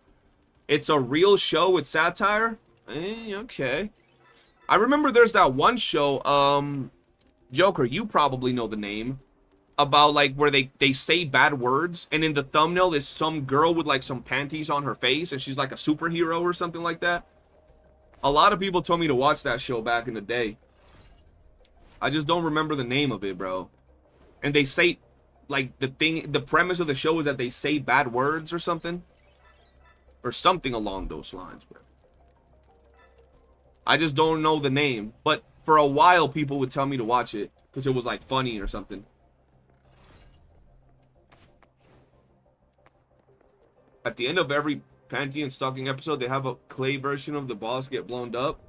It's a real show with satire? Okay. I remember there's that one show, Joker, you probably know the name, about like where they say bad words, and in the thumbnail is some girl with like some panties on her face, and she's like a superhero or something like that. A lot of people told me to watch that show back in the day. I just don't remember the name of it, bro. And they say, like, the premise of the show is that they say bad words or something. Or something along those lines, bro. I just don't know the name. But for a while, people would tell me to watch it because it was, like, funny or something. At the end of every panty and stocking episode, they have a clay version of the boss get blown up.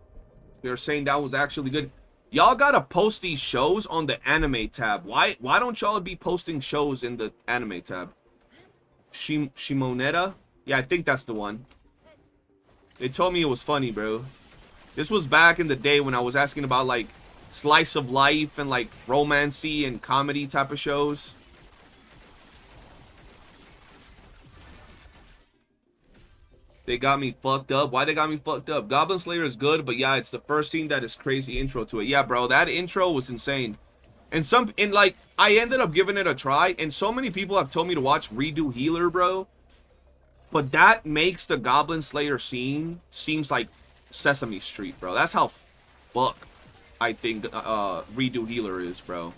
They're saying that was actually good. Y'all gotta post these shows on the anime tab. Why don't y'all be posting shows in the anime tab? Shimoneta? Yeah, I think that's the one. They told me it was funny, bro. This was back in the day when I was asking about like slice of life and like romancy and comedy type of shows. They got me fucked up. Why they got me fucked up? Goblin Slayer is good, but yeah, it's the first scene that is crazy intro to it. Yeah, bro, that intro was insane. And like, I ended up giving it a try, and so many people have told me to watch Redo Healer, bro. But that makes the Goblin Slayer scene seems like Sesame Street, bro. That's how fuck I think Redo Healer is, bro.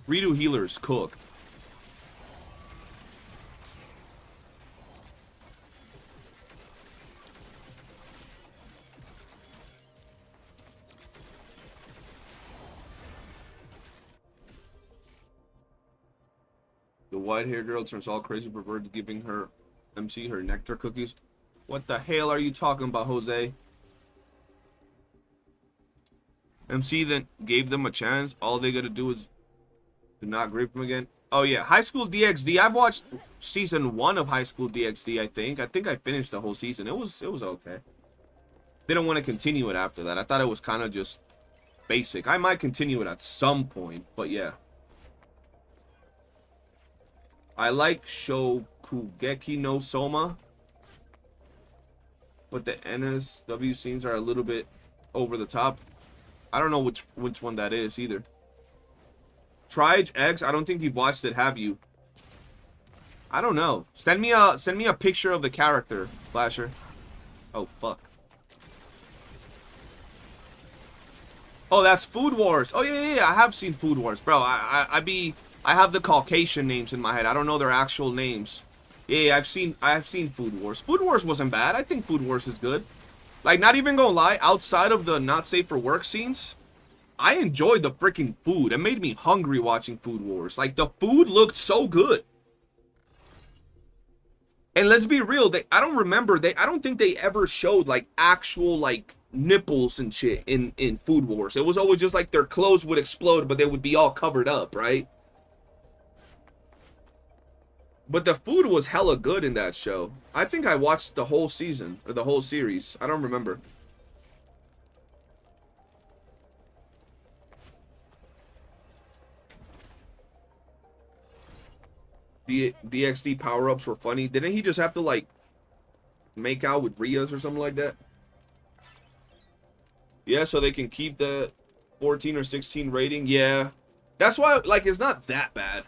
Redo Healer is cooked. The white-haired girl turns all crazy perverted, giving her MC her nectar cookies. What the hell are you talking about, Jose? MC then gave them a chance. All they gotta do is do not grape them again. Oh yeah, High School DxD. I've watched season 1 of High School DxD. I think I finished the whole season. It was okay. Didn't want to continue it after that. I thought it was kind of just basic. I might continue it at some point, but yeah. I like Shokugeki no Soma, but the NSW scenes are a little bit over the top. I don't know which one that is either. Trige X, I don't think you've watched it, have you? I don't know. Send me a picture of the character, Flasher. Oh fuck. Oh, that's Food Wars. Oh yeah, I have seen Food Wars, bro. I have the Caucasian names in my head. I don't know their actual names. Yeah, I've seen Food Wars. Food Wars wasn't bad. I think Food Wars is good. Like, not even gonna lie, outside of the not safe for work scenes, I enjoyed the freaking food. It made me hungry watching Food Wars. Like, the food looked so good. And let's be real, I don't think they ever showed like actual like nipples and shit in Food Wars. It was always just like their clothes would explode, but they would be all covered up, right? But the food was hella good in that show. I think I watched the whole season, or the whole series. I don't remember. DxD power-ups were funny. Didn't he just have to, like, make out with Rias or something like that? Yeah, so they can keep the 14 or 16 rating. Yeah. That's why, like, it's not that bad.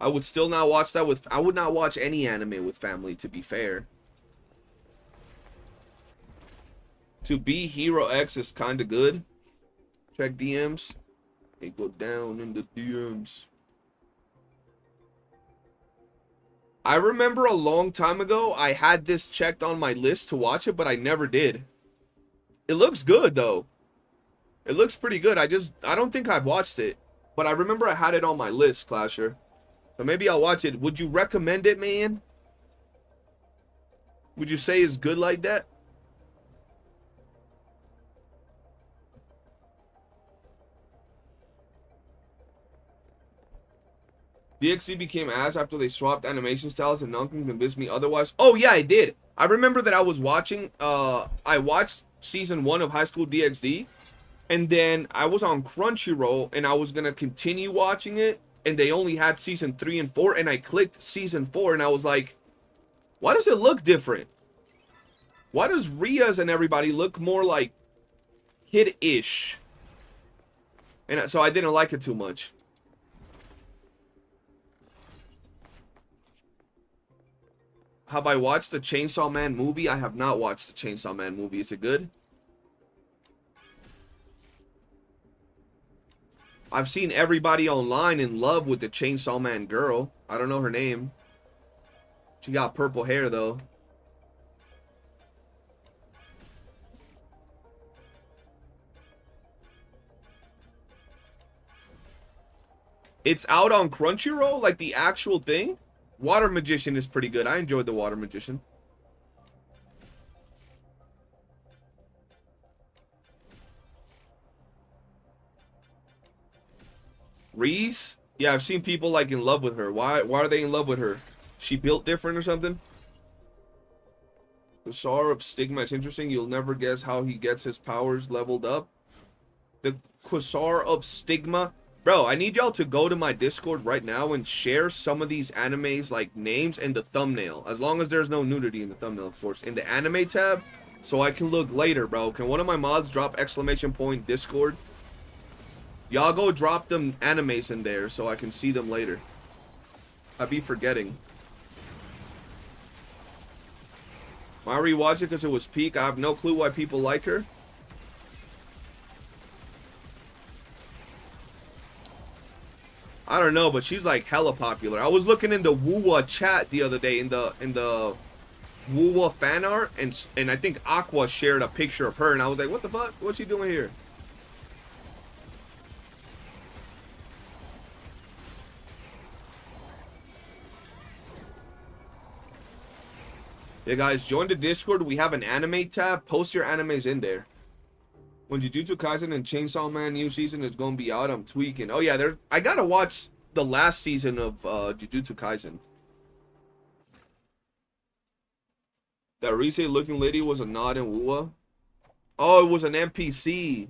I would still not watch that with... I would not watch any anime with family, to be fair. To be Hero X is kind of good. Check DMs. It go down in the DMs. I remember a long time ago, I had this checked on my list to watch it, but I never did. It looks good, though. It looks pretty good. I don't think I've watched it. But I remember I had it on my list, Clasher. So maybe I'll watch it. Would you recommend it, man? Would you say it's good like that? DXC became ass after they swapped animation styles and none can convince me otherwise. Oh yeah, I did. I remember that I was watching, I watched season 1 of High School DxD, and then I was on Crunchyroll and I was gonna continue watching it, and they only had season 3 and 4, and I clicked season 4 and I was like, why does it look different? Why does Ria's and everybody look more like kid-ish? And so I didn't like it too much. Have I watched the Chainsaw Man movie? I have not watched the Chainsaw Man movie. Is it good? I've seen everybody online in love with the Chainsaw Man girl. I don't know her name. She got purple hair, though. It's out on Crunchyroll? Like the actual thing? Water Magician is pretty good. I enjoyed the Water Magician. Reese? Yeah, I've seen people like in love with her. Why are they in love with her? She built different or something? The Quasar of Stigma. It's interesting. You'll never guess how he gets his powers leveled up. The Quasar of Stigma. Bro, I need y'all to go to my Discord right now and share some of these animes, like, names and the thumbnail. As long as there's no nudity in the thumbnail, of course. In the anime tab, so I can look later, bro. Can one of my mods drop ! Discord? Y'all go drop them animes in there so I can see them later. I be forgetting. I rewatched it because it was peak. I have no clue why people like her. I don't know, but she's like hella popular. I was looking in the YOOOO chat the other day in the YOOOO fan art, and I think Aqua shared a picture of her, and I was like, what the fuck? What's she doing here? Yeah, guys, join the Discord. We have an anime tab. Post your animes in there. When Jujutsu Kaisen and Chainsaw Man new season is gonna be out, I'm tweaking. Oh yeah, I gotta watch the last season of Jujutsu Kaisen. That Rise looking lady was a nod in YOOOO. Oh, it was an NPC.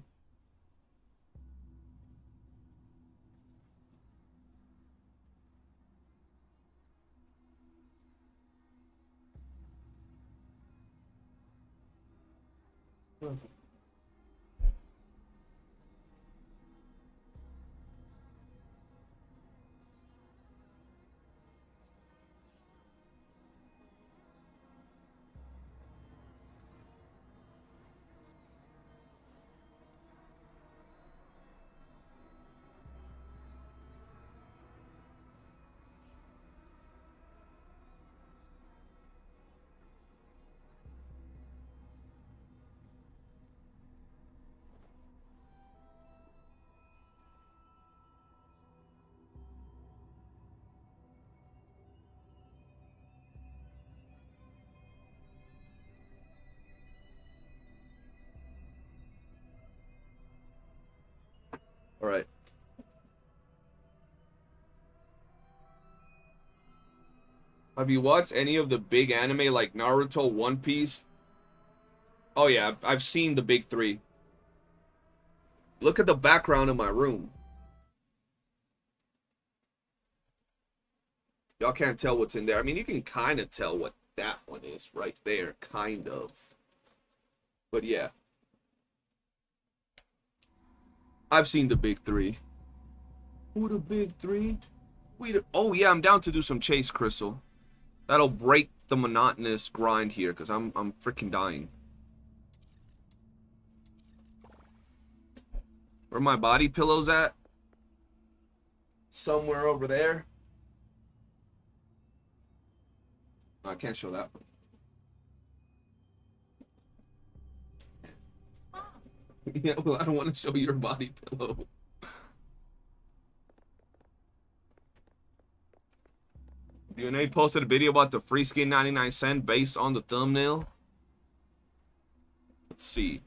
All right. Have you watched any of the big anime like Naruto, One Piece? Oh yeah, I've seen the big three. Look at the background of my room. Y'all can't tell what's in there. I mean, you can kind of tell what that one is right there, kind of. But yeah. I've seen the big three. Who the big three? Oh yeah, I'm down to do some Chase Crystal. That'll break the monotonous grind here, because I'm freaking dying. Where my body pillows at? somewhere over there. I can't show that one. Yeah, well, I don't want to show your body pillow. DNA posted a video about the free skin 99 cent based on the thumbnail. Let's see.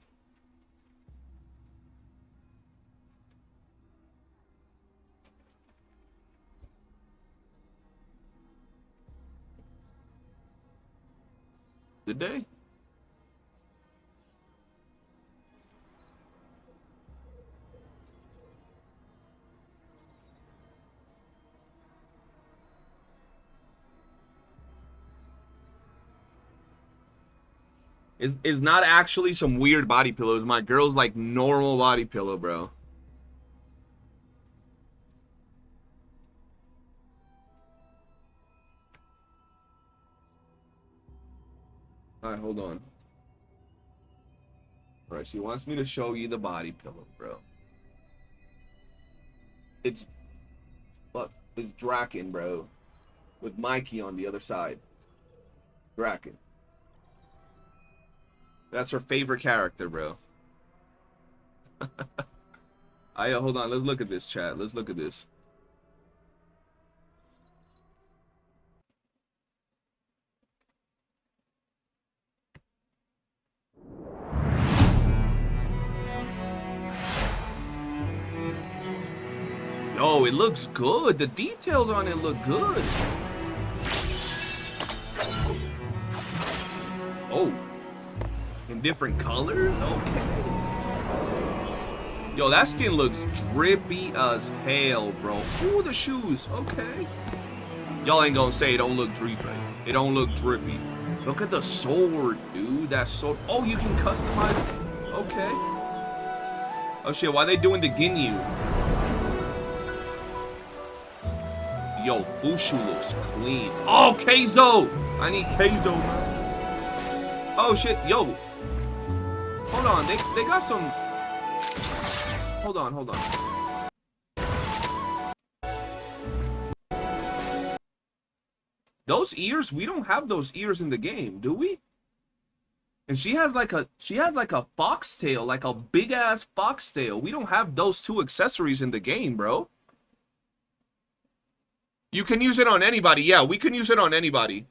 Did they? Is not actually some weird body pillows. My girl's like normal body pillow, bro. Alright, hold on. Alright, she wants me to show you the body pillow, bro. It's Draken, bro. With Mikey on the other side. Draken. That's her favorite character, bro. Hold on. Let's look at this, chat. Let's look at this. Yo, it looks good. The details on it look good. Oh. In different colors? Okay. Yo, that skin looks drippy as hell, bro. Ooh, the shoes. Okay. Y'all ain't gonna say it don't look drippy. It don't look drippy. Look at the sword, dude. That sword. Oh, you can customize it. Okay. Oh, shit. Why they doing the Ginyu? Yo, Fushu looks clean. Oh, Keizo! I need Keizo. Oh, shit. Yo. Hold on, they got some... Hold on. Those ears, we don't have those ears in the game, do we? And she has like a foxtail, like a big ass foxtail. We don't have those two accessories in the game, bro. You can use it on anybody. Yeah, we can use it on anybody.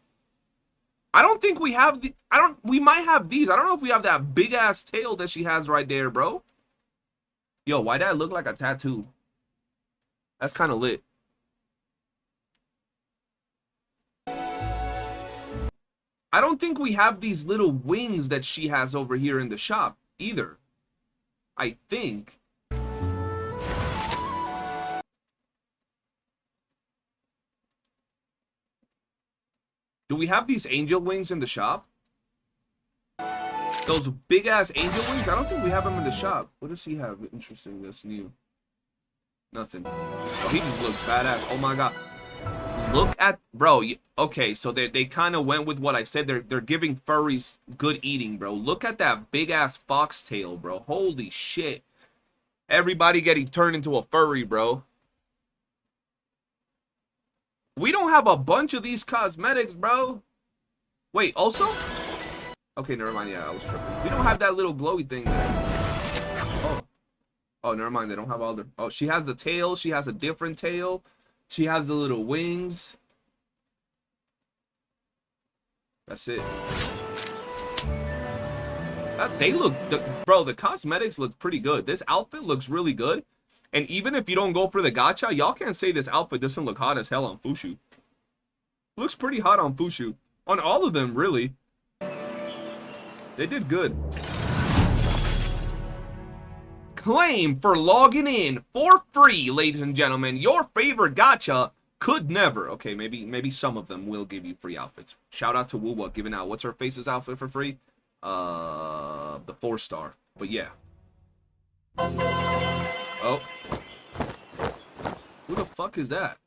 I don't think we have the... We might have these. I don't know if we have that big-ass tail that she has right there, bro. Yo, why that look like a tattoo? That's kind of lit. I don't think we have these little wings that she has over here in the shop, either. I think. Do we have these angel wings in the shop? Those big ass angel wings? I don't think we have them in the shop. What does he have interesting that's new? Nothing. Oh, he just looks badass. Oh my god. Look at... Bro, okay, so they kind of went with what I said. They're giving furries good eating, bro. Look at that big ass foxtail, bro. Holy shit. Everybody getting turned into a furry, bro. We don't have a bunch of these cosmetics, bro. Wait, also? Okay, never mind. Yeah, I was tripping. We don't have that little glowy thing there. Oh. Oh, never mind. They don't have all the... Oh, she has the tail. She has a different tail. She has the little wings. That's it. They look... Bro, the cosmetics look pretty good. This outfit looks really good. And even if you don't go for the gacha, y'all can't say this outfit doesn't look hot as hell on Fushu. Looks pretty hot on Fushu. On all of them, really. They did good. Claim for logging in for free, ladies and gentlemen. Your favorite gacha could never. Okay, maybe some of them will give you free outfits. Shout out to YOOOO giving out, what's her face's outfit for free? The 4-star. But yeah. Oh. Who the fuck is that?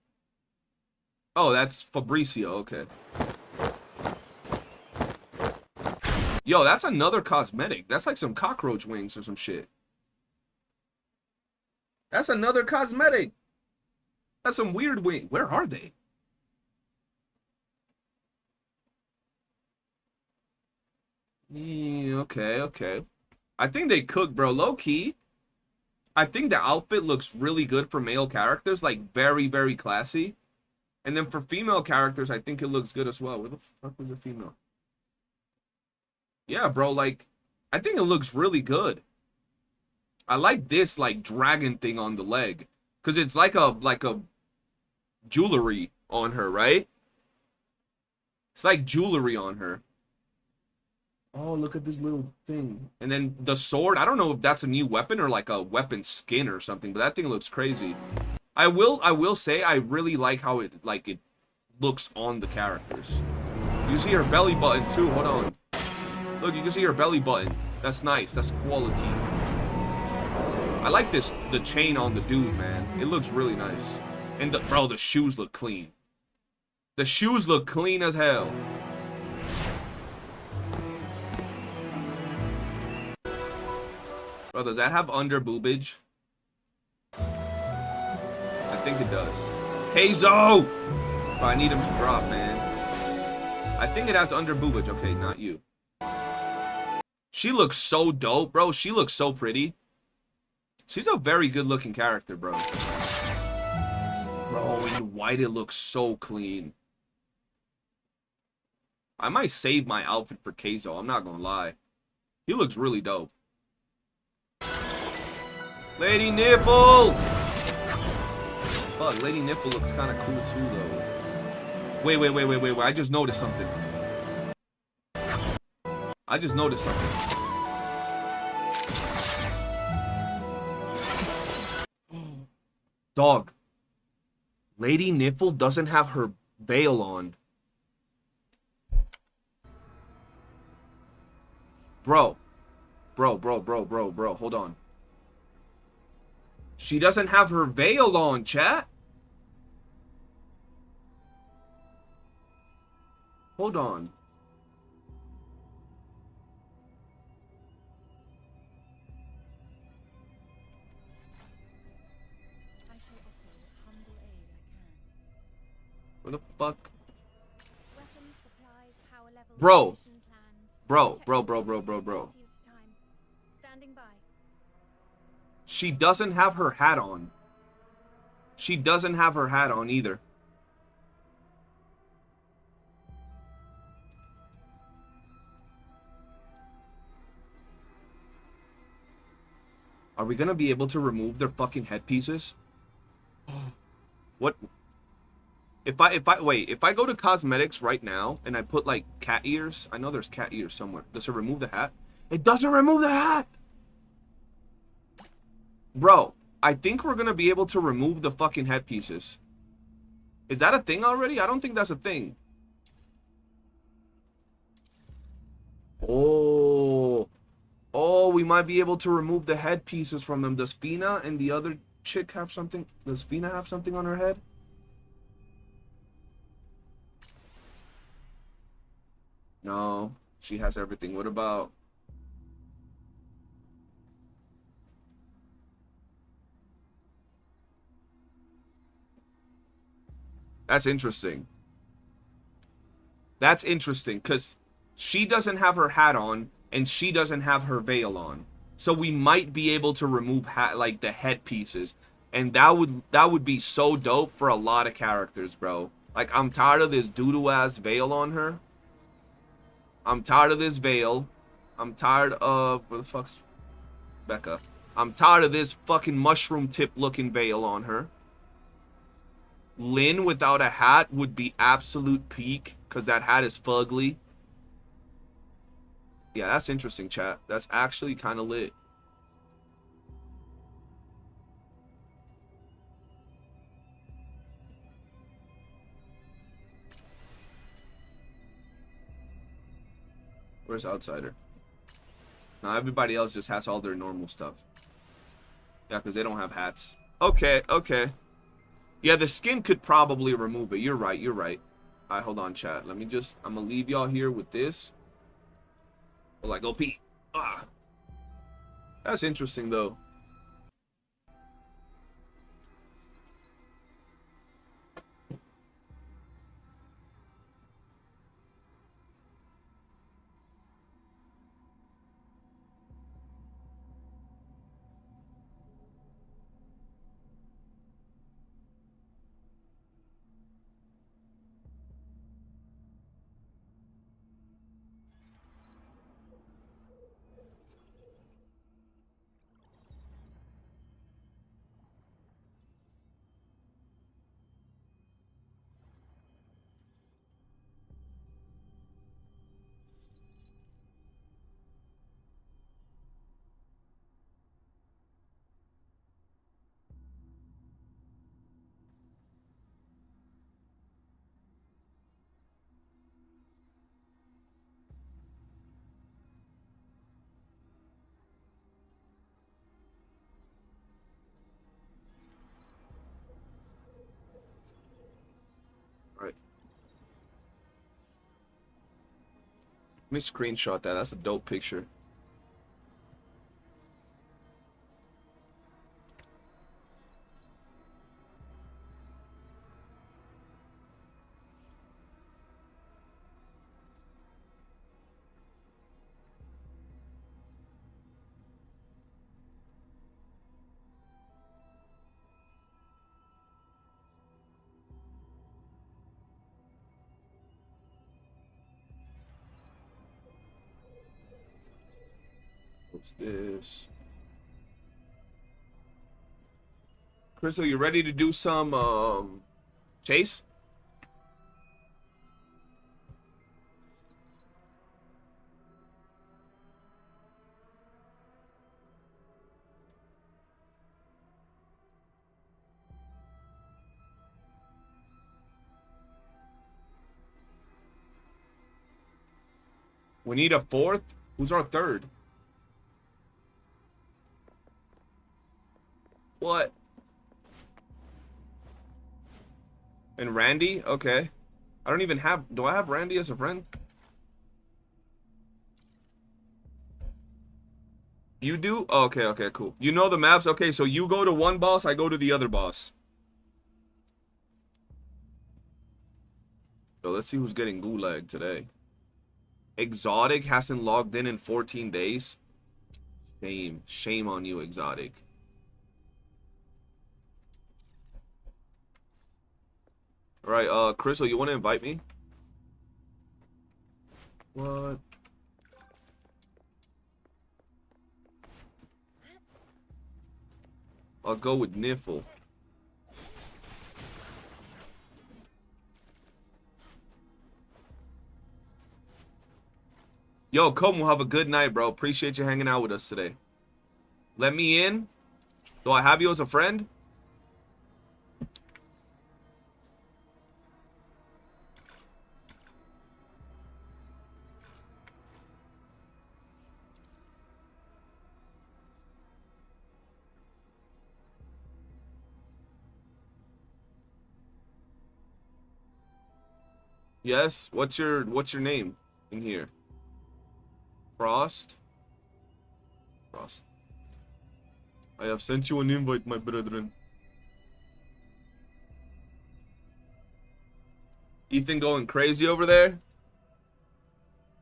Oh, that's Fabricio, okay. Yo, that's another cosmetic. That's like some cockroach wings or some shit. That's another cosmetic. That's some weird wing. Where are they? Yeah, okay, okay. I think they cook, bro. Low key. I think the outfit looks really good for male characters, like very, very classy. And then for female characters, I think it looks good as well. Where the fuck was the female? Yeah, bro, like, I think it looks really good. I like this, like, dragon thing on the leg. Because it's like a jewelry on her, right? It's like jewelry on her. Oh, look at this little thing. And then the sword, I don't know if that's a new weapon or like a weapon skin or something, but that thing looks crazy. I will say I really like how it looks on the characters. You see her belly button too. Hold on. Look, you can see her belly button. That's nice. That's quality. I like the chain on the dude, man. It looks really nice. And bro, the shoes look clean. The shoes look clean as hell. Bro, does that have under boobage? I think it does. Hazo! Bro, I need him to drop, man. I think it has under boobage. Okay, not you. She looks so dope, bro. She looks so pretty. She's a very good-looking character, bro. Bro, in white, it looks so clean. I might save my outfit for Keizo. I'm not gonna lie. He looks really dope. Lady Nipple! Fuck, Lady Nipple looks kind of cool too, though. Wait. I just noticed something. Dog. Lady Nipple doesn't have her veil on. Bro. Hold on. She doesn't have her veil on, chat. Hold on. I shall offer what humble aid I can. What the fuck? Weapons, supplies, power level, Bro. mission plans, Bro. Standing by. She doesn't have her hat on. She doesn't have her hat on either. Are we gonna be able to remove their fucking headpieces? What? If I go to cosmetics right now and I put like cat ears, I know there's cat ears somewhere. Does it remove the hat? It doesn't remove the hat! Bro, I think we're gonna be able to remove the fucking headpieces. Is that a thing already? I don't think that's a thing. Oh, we might be able to remove the headpieces from them. Does Fina and the other chick have something? Does Fina have something on her head? No, she has everything. What about... That's interesting. That's interesting, because she doesn't have her hat on, and she doesn't have her veil on. So we might be able to remove like the headpieces. And that would be so dope for a lot of characters, bro. Like, I'm tired of this doo-doo-ass veil on her. I'm tired of this veil. I'm tired of... Where the fuck's Becca? I'm tired of this fucking mushroom tip looking veil on her. Lynn without a hat would be absolute peak, because that hat is fugly. Yeah, that's interesting, chat. That's actually kind of lit. Where's Outsider? Now everybody else just has all their normal stuff. Yeah, because they don't have hats. Okay. Yeah, the skin could probably remove it. You're right. Alright, hold on, chat. Let me just... I'm gonna leave y'all here with this. Well, like, go pee. Ah. That's interesting, though. Let me screenshot that. That's a dope picture. What's this? Crystal, you ready to do some chase? We need a fourth. Who's our third? What? And Randy? Okay. I don't even have... Do I have Randy as a friend? You do? Oh, okay, okay, cool. You know the maps? Okay, so you go to one boss, I go to the other boss. So let's see who's getting gulag today. Exotic hasn't logged in 14 days. Shame. Shame on you, Exotic. Alright, Crystal, you want to invite me? What? I'll go with Niffle. Yo, come, we'll have a good night, bro. Appreciate you hanging out with us today. Let me in. Do I have you as a friend? Yes. What's your name in here? Frost? Frost. I have sent you an invite, my brethren. Ethan going crazy over there? Let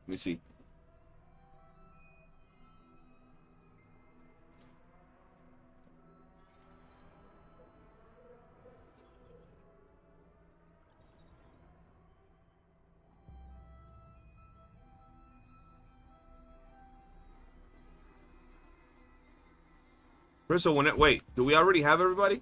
me see. Crystal, when it... Wait, do we already have everybody?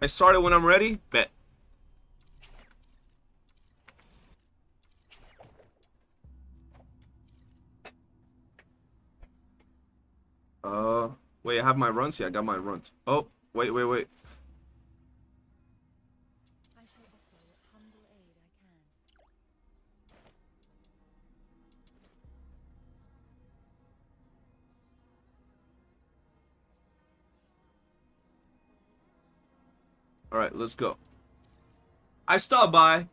I started when I'm ready? Bet. Wait, I have my runs? Yeah, I got my runs. Oh, wait. I shall offer what humble aid I can. Alright, let's go. I stopped by.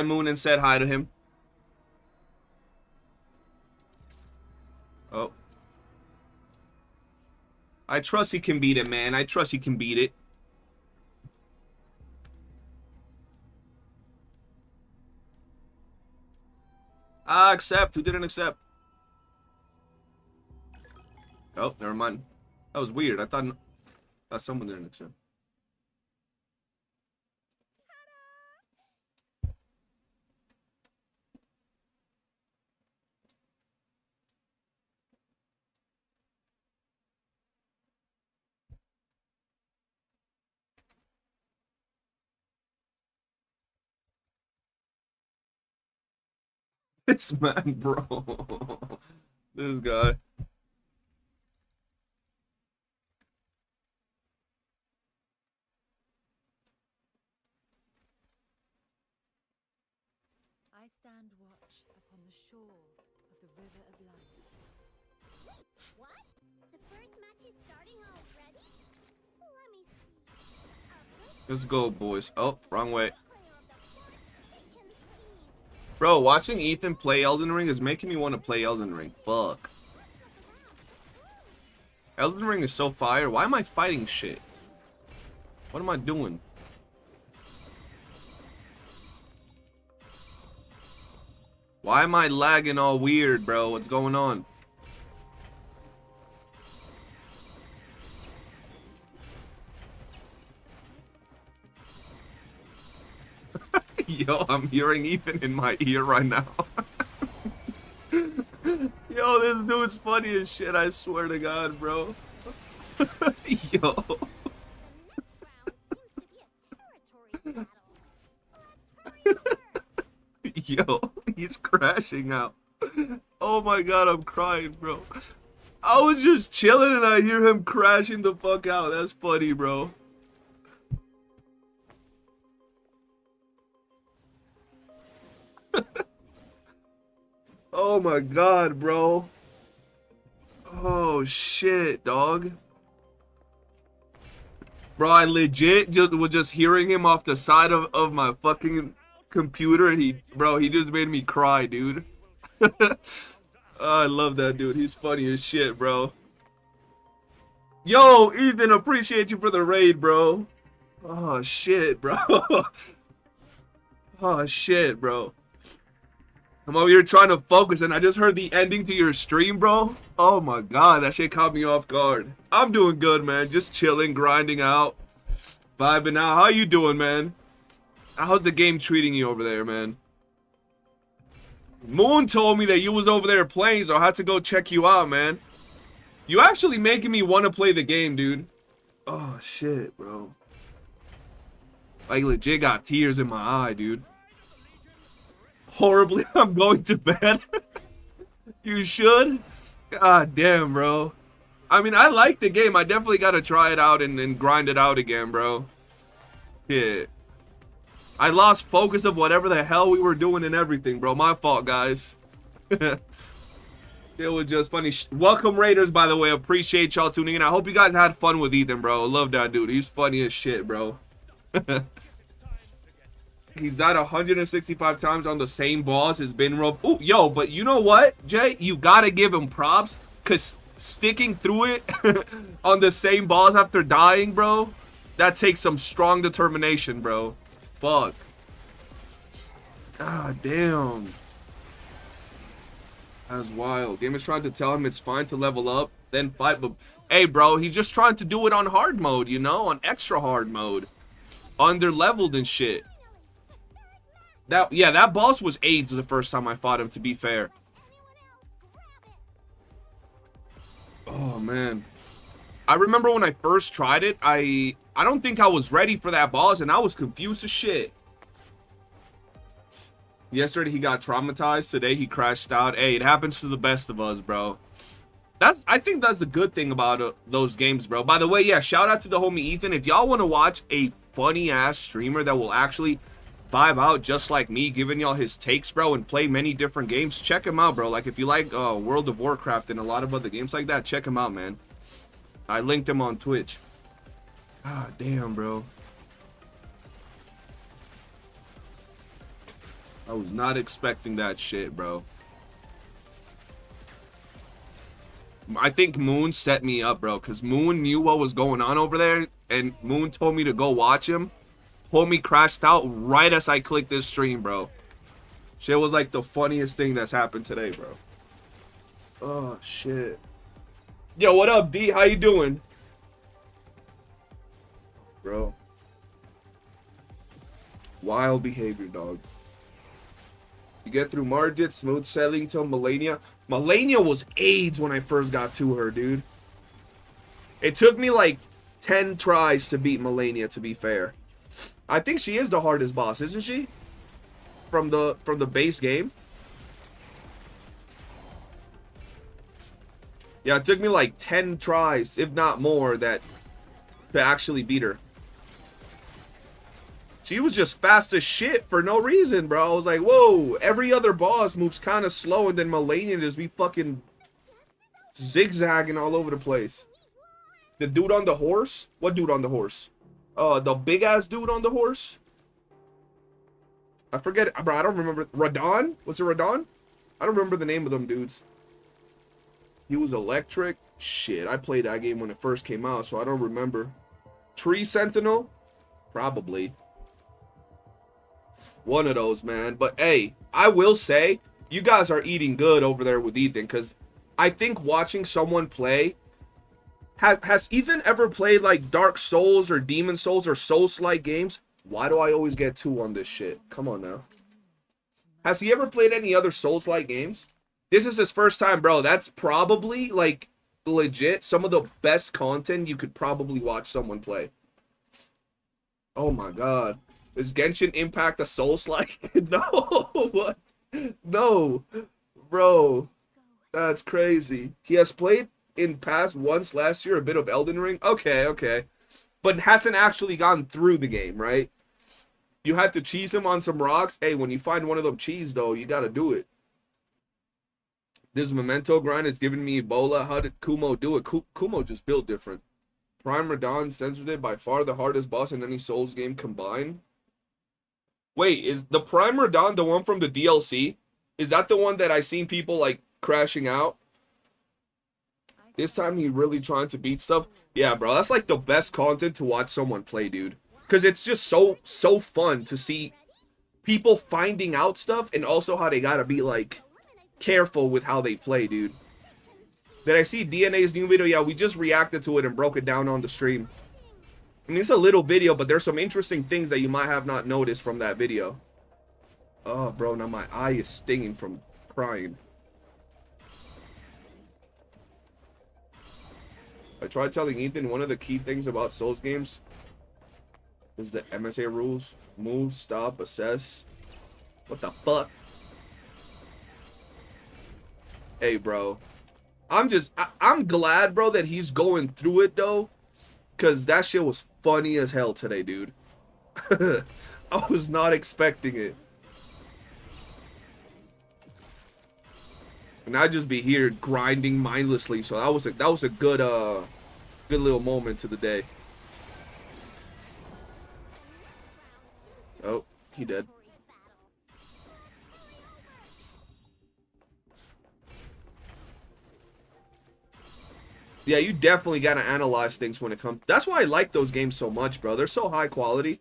Moon, and said hi to him. Oh. I trust he can beat it, man. I trust he can beat it. Ah, accept. Who didn't accept? Oh, never mind. That was weird. I thought someone didn't accept. This man, bro. This guy. I stand watch upon the shore of the river of life. What? The first match is starting already? Let me see. Let's go, boys. Oh, wrong way. Player of the first chicken team. Bro, watching Ethan play Elden Ring is making me want to play Elden Ring. Fuck. Elden Ring is so fire. Why am I fighting shit? What am I doing? Why am I lagging all weird, bro? What's going on? Yo, I'm hearing Ethan in my ear right now. Yo, this dude's funny as shit, I swear to God, bro. Yo. Yo, he's crashing out. Oh my God, I'm crying, bro. I was just chilling and I hear him crashing the fuck out. That's funny, bro. Oh my God, bro. Oh shit, dog. Bro, I legit was just hearing him off the side of my fucking computer, and he just made me cry, dude. Oh, I love that dude. He's funny as shit, bro. Yo, Ethan, appreciate you for the raid, bro. Oh shit, bro. Oh shit, bro. I'm over here trying to focus, and I just heard the ending to your stream, bro. Oh my God, that shit caught me off guard. I'm doing good, man. Just chilling, grinding out, vibing out. How you doing, man? How's the game treating you over there, man? Moon told me that you was over there playing, so I had to go check you out, man. You actually making me want to play the game, dude. Oh shit, bro. Like legit got tears in my eye, dude. Horribly, I'm going to bed. You should. God damn, bro. I mean, I like the game. I definitely gotta try it out and grind it out again, bro. Yeah. I lost focus of whatever the hell we were doing and everything, bro. My fault, guys. It was just funny. Welcome, Raiders, by the way. Appreciate y'all tuning in. I hope you guys had fun with Ethan, bro. Love that dude. He's funny as shit, bro. He's died 165 times on the same boss. Has been rough. Oh, yo, but you know what, Jay? You gotta give him props, because sticking through it on the same boss after dying, bro, that takes some strong determination, bro. Fuck. God damn. That's wild. Gamers tried to tell him it's fine to level up, then fight, but hey, bro, he's just trying to do it on hard mode, you know, on extra hard mode, under leveled and shit. That boss was AIDS the first time I fought him, to be fair. Oh man, I remember when I first tried it, I don't think I was ready for that boss, and I was confused as shit. Yesterday he got traumatized, today he crashed out. Hey, it happens to the best of us, bro. I think that's the good thing about those games, bro. By the way, yeah, shout out to the homie Ethan. If y'all want to watch a funny ass streamer that will actually vibe out just like me, giving y'all his takes, bro, and play many different games, check him out, bro. Like, if you like World of Warcraft and a lot of other games like that, check him out, man. I linked him on Twitch. God damn, bro. I was not expecting that shit, bro. I think Moon set me up, bro, because Moon knew what was going on over there, and Moon told me to go watch him. Homie crashed out right as I clicked this stream, bro. Shit was like the funniest thing that's happened today, bro. Oh, shit. Yo, what up, D? How you doing? Bro. Wild behavior, dog. You get through Margit, smooth sailing till Melania. Melania was AIDS when I first got to her, dude. It took me like 10 tries to beat Melania, to be fair. I think she is the hardest boss, isn't she? From the base game. Yeah, it took me like 10 tries, if not more, to actually beat her. She was just fast as shit for no reason, bro. I was like, whoa, every other boss moves kind of slow, and then Melania just be fucking zigzagging all over the place. The dude on the horse? What dude on the horse? The big ass dude on the horse? I forget, bro. I don't remember. Radon? Was it Radon? I don't remember the name of them dudes. He was electric. Shit, I played that game when it first came out, so I don't remember. Tree Sentinel? Probably. One of those, man. But hey, I will say, you guys are eating good over there with Ethan, because I think watching someone play... Has Ethan ever played like Dark Souls or Demon Souls or Souls-like games? Why do I always get 2 on this shit? Come on now. Has he ever played any other Souls-like games? This is his first time, bro. That's probably, like, legit some of the best content you could probably watch someone play. Oh my god. Is Genshin Impact a Souls-like? No. What? No. Bro. That's crazy. He has played in past once last year a bit of Elden Ring. Okay, okay. But hasn't actually gone through the game, right? You had to cheese him on some rocks. Hey, when you find one of them cheese, though, you gotta do it. This Memento grind is giving me Ebola. How did Kumo do it? Kumo just built different. Prime Radon censored it, by far the hardest boss in any Souls game combined. Wait, is the Prime Radon the one from the DLC? Is that the one that I seen people, like, crashing out? This time he really trying to beat stuff? Yeah, bro, that's like the best content to watch someone play, dude. Because it's just so fun to see people finding out stuff, and also how they gotta be, like, careful with how they play, dude. Did I see DNA's new video? Yeah, we just reacted to it and broke it down on the stream. I mean, it's a little video, but there's some interesting things that you might have not noticed from that video. Oh, bro, now my eye is stinging from crying. I tried telling Ethan one of the key things about Souls games is the MSA rules. Move, stop, assess. What the fuck? Hey, bro. I'm glad, bro, that he's going through it, though. Because that shit was funny as hell today, dude. I was not expecting it. And I'd just be here grinding mindlessly. So that was a good good little moment to the day. Oh, he dead. Yeah, you definitely gotta analyze things when it comes. That's why I like those games so much, bro. They're so high quality.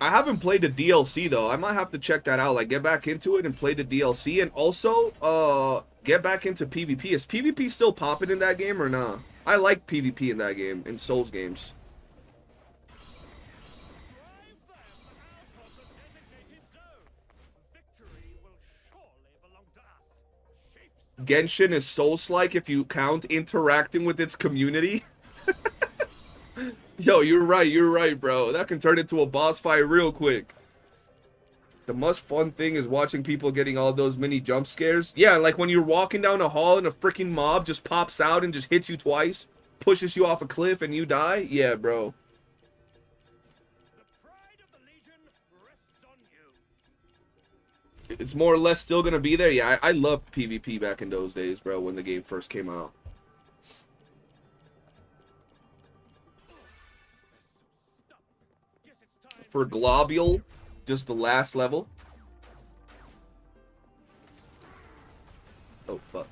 I haven't played the DLC though. I might have to check that out. Like, get back into it and play the DLC, and also get back into PvP. Is PvP still popping in that game or not? I like PvP in that game, in Souls games. Genshin is Souls-like if you count interacting with its community. Yo, you're right, bro. That can turn into a boss fight real quick. The most fun thing is watching people getting all those mini jump scares. Yeah, like when you're walking down a hall and a freaking mob just pops out and just hits you twice, pushes you off a cliff and you die. Yeah, bro. It's more or less still gonna be there. Yeah, I loved PvP back in those days, bro, when the game first came out. For Globule, just the last level. Oh, fuck.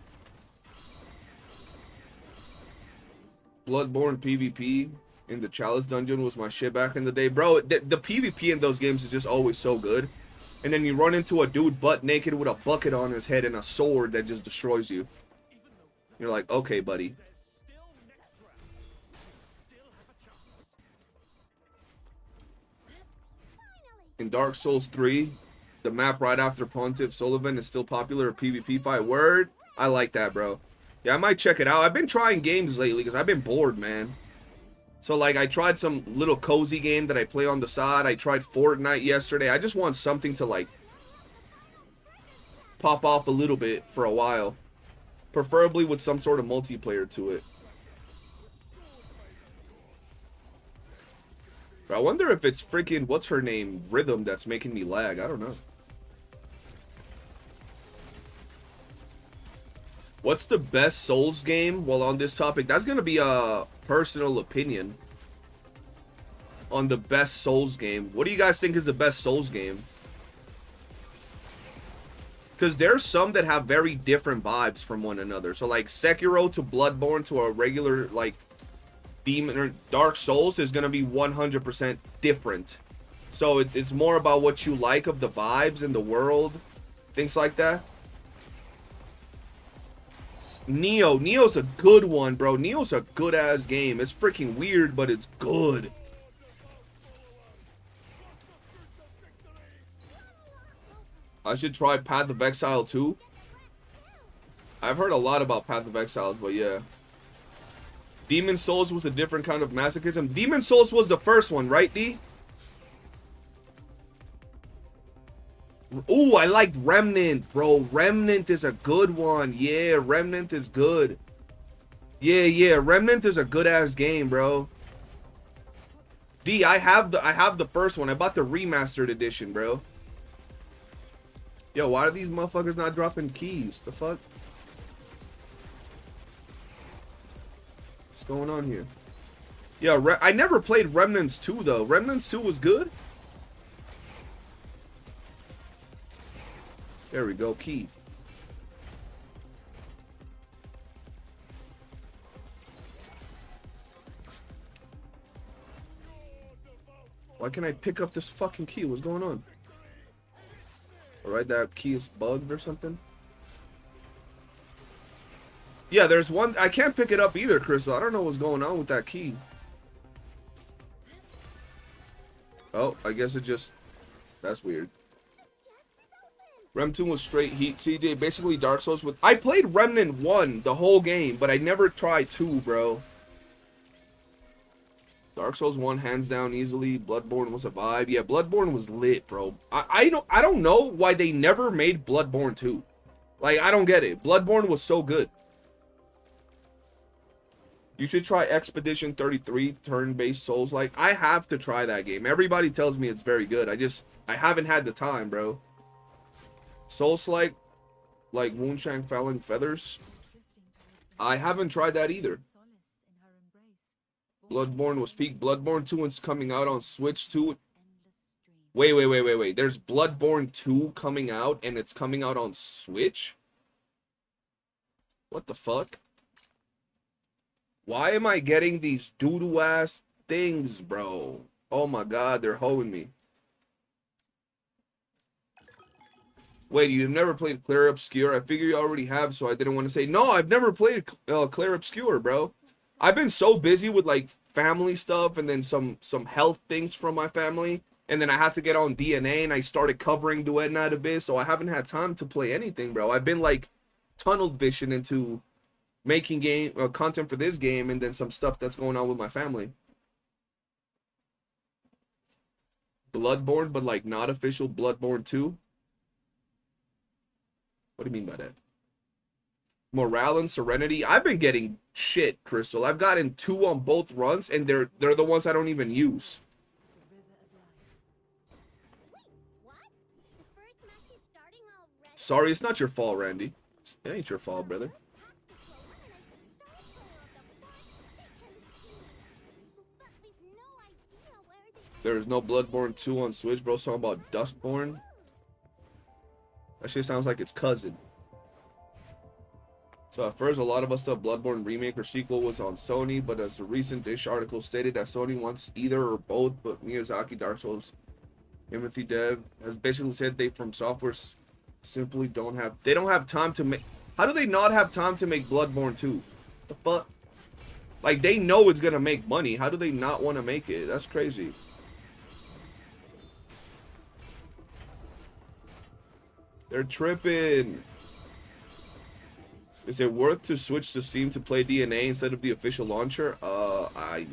Bloodborne PvP in the Chalice Dungeon was my shit back in the day. Bro, the PvP in those games is just always so good. And then you run into a dude butt naked with a bucket on his head and a sword that just destroys you. You're like, okay, buddy. In Dark Souls 3, the map right after Pontiff Sullivan is still popular, a PvP fight. Word? I like that, bro. Yeah, I might check it out. I've been trying games lately because I've been bored, man. So, like, I tried some little cozy game that I play on the side. I tried Fortnite yesterday. I just want something to, like, pop off a little bit for a while. Preferably with some sort of multiplayer to it. But I wonder if it's freaking, what's her name, Rhythm that's making me lag. I don't know. What's the best Souls game? Well, on this topic, that's going to be a personal opinion on the best Souls game. What do you guys think is the best Souls game? Because there's some that have very different vibes from one another. So, like, Sekiro to Bloodborne to a regular, like, Demon or Dark Souls is going to be 100% different. So, it's more about what you like of the vibes and the world. Things like that. Neo's a good one, bro. Neo's a good-ass game. It's freaking weird, but it's good. I should try Path of Exile too. I've heard a lot about Path of Exiles, but yeah. Demon Souls was a different kind of masochism. Demon Souls was the first one, right, D? Ooh, I liked Remnant, bro. Remnant is a good one. Yeah, Remnant is good. Yeah, Remnant is a good-ass game, bro. D, I have the first one. I bought the remastered edition, bro. Yo, why are these motherfuckers not dropping keys? The fuck? What's going on here? Yeah, I never played Remnants 2, though. Remnants 2 was good? There we go, key. Why can't I pick up this fucking key? What's going on? Alright, that key is bugged or something. Yeah, there's one. I can't pick it up either, Crystal. I don't know what's going on with that key. Oh, I guess it just... That's weird. Rem 2 was straight heat. CJ, basically Dark Souls with... I played Remnant 1 the whole game, but I never tried 2, bro. Dark Souls 1 hands down easily. Bloodborne was a vibe. Yeah, Bloodborne was lit, bro. I don't know why they never made Bloodborne 2. Like, I don't get it. Bloodborne was so good. You should try Expedition 33, turn-based Souls. Like, I have to try that game. Everybody tells me it's very good. I haven't had the time, bro. Souls-like Moonshine Falling Feathers. I haven't tried that either. Bloodborne was peak. Bloodborne 2 is coming out on Switch 2. Wait. There's Bloodborne 2 coming out, and it's coming out on Switch? What the fuck? Why am I getting these doo-doo-ass things, bro? Oh my god, they're hoeing me. Wait, you've never played Clair Obscur? I figure you already have, so I didn't want to say. No, I've never played Clair Obscur, bro. I've been so busy with, like, family stuff and then some health things from my family. And then I had to get on DNA and I started covering Duet Night Abyss, so I haven't had time to play anything, bro. I've been, like, tunnel vision into making content for this game and then some stuff that's going on with my family. Bloodborne, but, like, not official Bloodborne 2? What do you mean by that? Morale and Serenity. I've been getting shit, Crystal. I've gotten 2 on both runs, and they're the ones I don't even use. Sorry, it's not your fault, Randy. It ain't your fault, brother. There is no Bloodborne 2 on Switch, bro. Something about Duskborn. That shit sounds like its cousin. So at first, a lot of us thought Bloodborne remake or sequel was on Sony, but as a recent Dish article stated that Sony wants either or both, but Miyazaki, Dark Souls, Timothy Dev has basically said they from software simply don't have time to make. How do they not have time to make Bloodborne 2? The fuck? Like, they know it's gonna make money. How do they not want to make it? That's crazy. They're tripping. Is it worth to switch to Steam to play DNA instead of the official launcher? I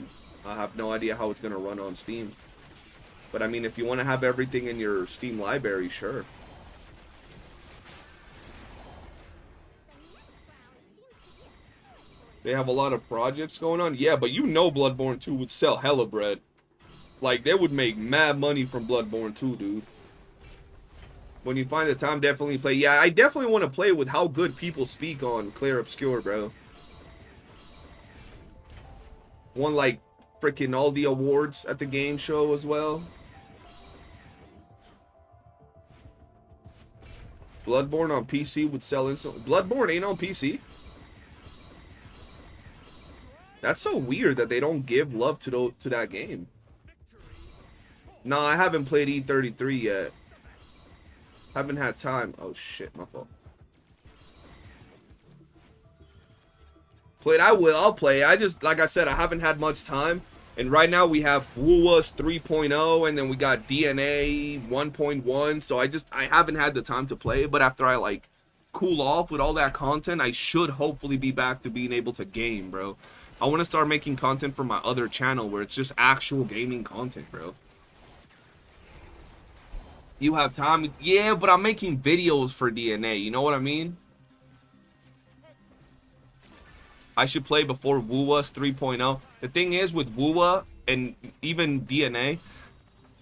have no idea how it's gonna run on Steam. But I mean, if you want to have everything in your Steam library, sure. They have a lot of projects going on. Yeah, but you know Bloodborne 2 would sell hella bread. Like, they would make mad money from Bloodborne 2, dude. When you find the time, definitely play. Yeah, I definitely want to play with how good people speak on Clair Obscur, bro. Won, like, freaking all the awards at the game show as well. Bloodborne on PC would sell instantly. Bloodborne ain't on PC? That's so weird that they don't give love to that game. No, I haven't played E33 yet. Haven't had time. Oh shit, my fault. Played, I will. I'll play. I just, like I said, I haven't had much time. And right now we have YOOOO 3.0 and then we got DNA 1.1. So I haven't had the time to play. But after I like cool off with all that content, I should hopefully be back to being able to game, bro. I want to start making content for my other channel where it's just actual gaming content, bro. You have time? Yeah, but I'm making videos for DNA. You know what I mean? I should play before YOOOO 3.0. The thing is with YOOOO and even DNA,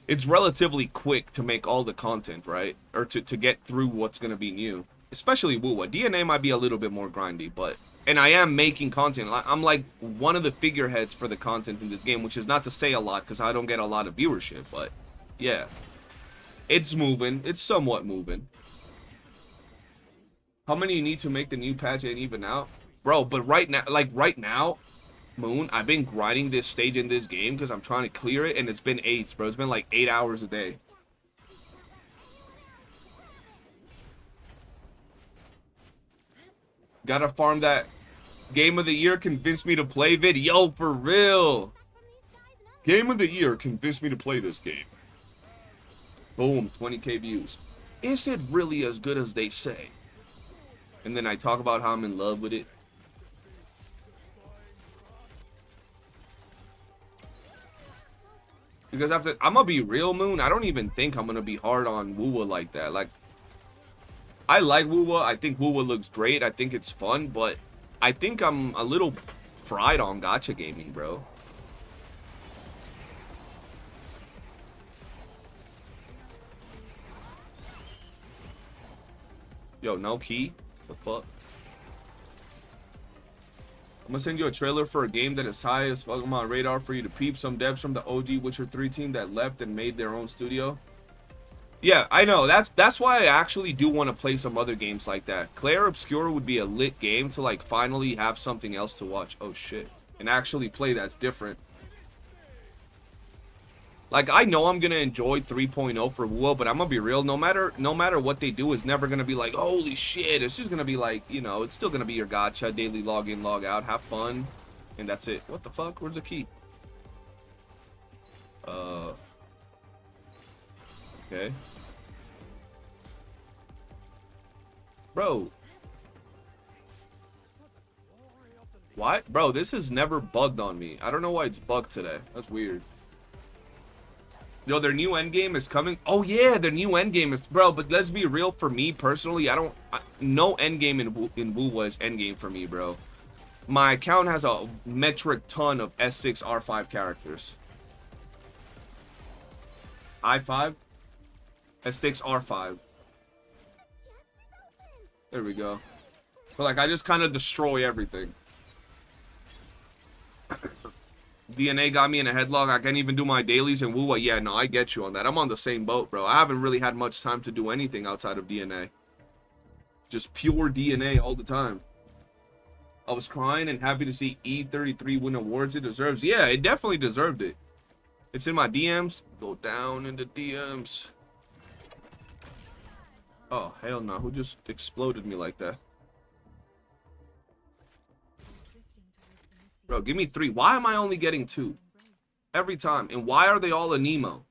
it's relatively quick to make all the content, right? Or to get through what's going to be new. Especially YOOOO. DNA might be a little bit more grindy, but... And I am making content. I'm like one of the figureheads for the content in this game, which is not to say a lot because I don't get a lot of viewership, but yeah. It's moving. It's somewhat moving. How many you need to make the new patch ain't even out? Bro, but right now, Moon, I've been grinding this stage in this game because I'm trying to clear it, and it's been 8, bro. It's been like 8 hours a day. Gotta farm that Game of the Year convinced me to play video, for real. Game of the Year convinced me to play this game. Boom, 20k views. Is it really as good as they say? And then I talk about how I'm in love with it. Because I'm gonna be real, Moon. I don't even think I'm gonna be hard on YOOOO like that. Like, I like YOOOO. I think YOOOO looks great. I think it's fun, but I think I'm a little fried on gacha gaming, bro. Yo, no key? The fuck? I'm gonna send you a trailer for a game that is high as fuck on my radar for you to peep. Some devs from the OG Witcher 3 team that left and made their own studio. Yeah, I know. That's why I actually do want to play some other games like that. Clair Obscur would be a lit game to like finally have something else to watch. Oh shit. And actually play that's different. Like, I know I'm gonna enjoy 3.0 for YOOOO, but I'm gonna be real. No matter what they do, it's never gonna be like, holy shit. It's just gonna be like, you know, it's still gonna be your gacha, daily log in, log out, have fun, and that's it. What the fuck? Where's the key? Okay. Bro. What? Bro, this has never bugged on me. I don't know why it's bugged today. That's weird. Yo, their new endgame is coming. Oh yeah, their new endgame is, bro. But let's be real. For me personally, no endgame in YOOOO is endgame for me, bro. My account has a metric ton of S6 R5 characters. I5, S6 R5. There we go. But like, I just kind of destroy everything. DNA got me in a headlock. I can't even do my dailies in YOOOO. Yeah, no, I get you on that. I'm on the same boat, bro. I haven't really had much time to do anything outside of DNA. Just pure DNA all the time. I was crying and happy to see E33 win awards it deserves. Yeah, it definitely deserved it. It's in my DMs. Go down in the DMs. Oh, hell no. Who just exploded me like that? Bro, give me 3. Why am I only getting 2? Every time. And why are they all a Nemo?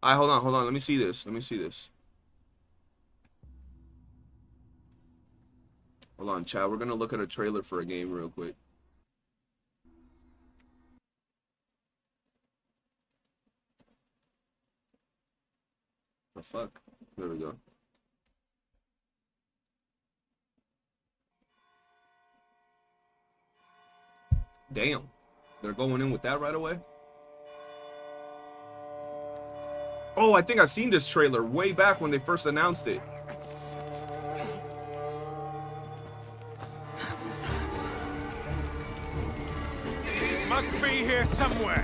Alright, hold on. Let me see this. Hold on, chat. We're gonna look at a trailer for a game real quick. The fuck? There we go. Damn. They're going in with that right away? Oh, I think I've seen this trailer way back when they first announced it. Must be here somewhere.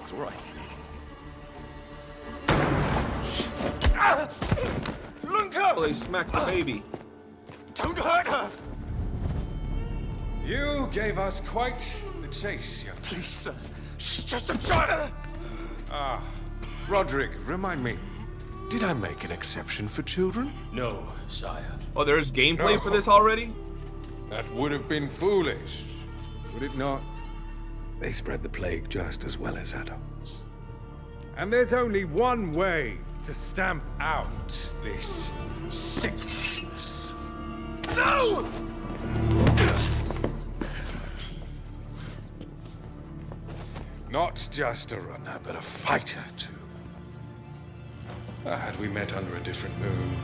It's all right. Oh, they smacked the baby. Don't hurt her! You gave us quite the chase, young. Please, sir. She's just a child! Ah, Roderick, remind me. Did I make an exception for children? No, sire. Oh, there's gameplay No. for this already? That would have been foolish, would it not? They spread the plague just as well as adults. And there's only one way to stamp out this sickness. No! Not just a runner, but a fighter, too. Had we met under a different moon,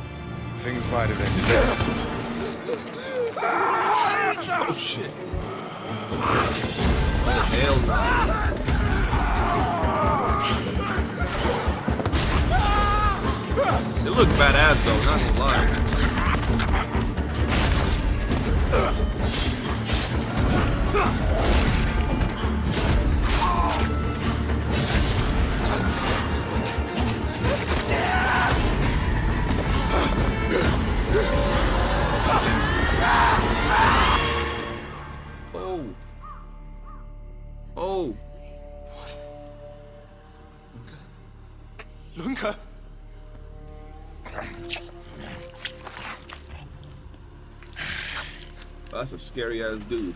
things might have ended there. Oh, shit. Oh, hell no. It looks badass, though, not gonna lie. Oh. Oh. Lunka! That's a scary ass dude.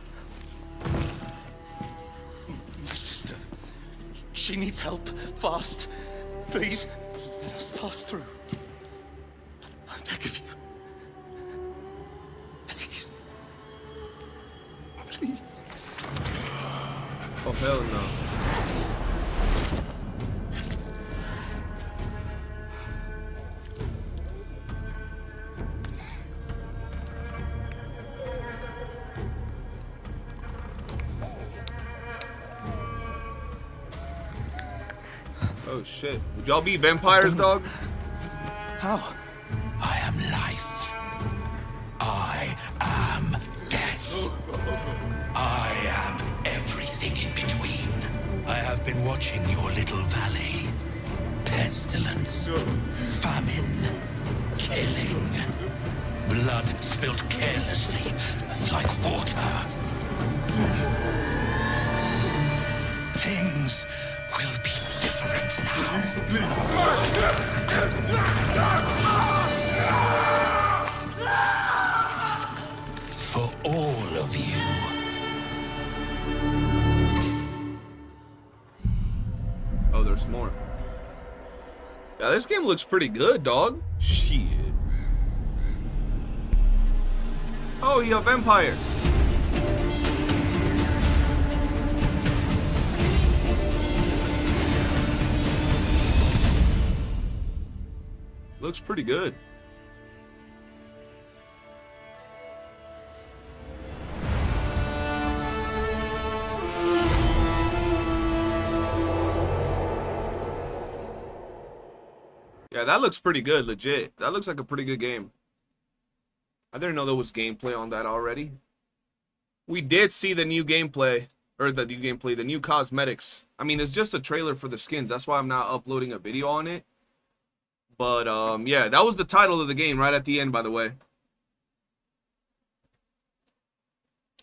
My sister. She needs help. Fast. Please, let us pass through. I beg of you. Please. Please. Oh, hell no. Oh shit. Would y'all be vampires, dog? How? I am life. I am death. I am everything in between. I have been watching your little valley. Pestilence, famine, killing. Blood spilt carelessly, like water. Things will be different now. For all of you. Oh, there's more. Yeah, this game looks pretty good, dog. Shit. Oh, you're a vampire. Looks pretty good. Yeah, that looks pretty good, legit. That looks like a pretty good game. I didn't know there was gameplay on that already. We did see the new gameplay, or the new cosmetics. I mean, it's just a trailer for the skins. That's why I'm not uploading a video on it. But, yeah, that was the title of the game right at the end, by the way.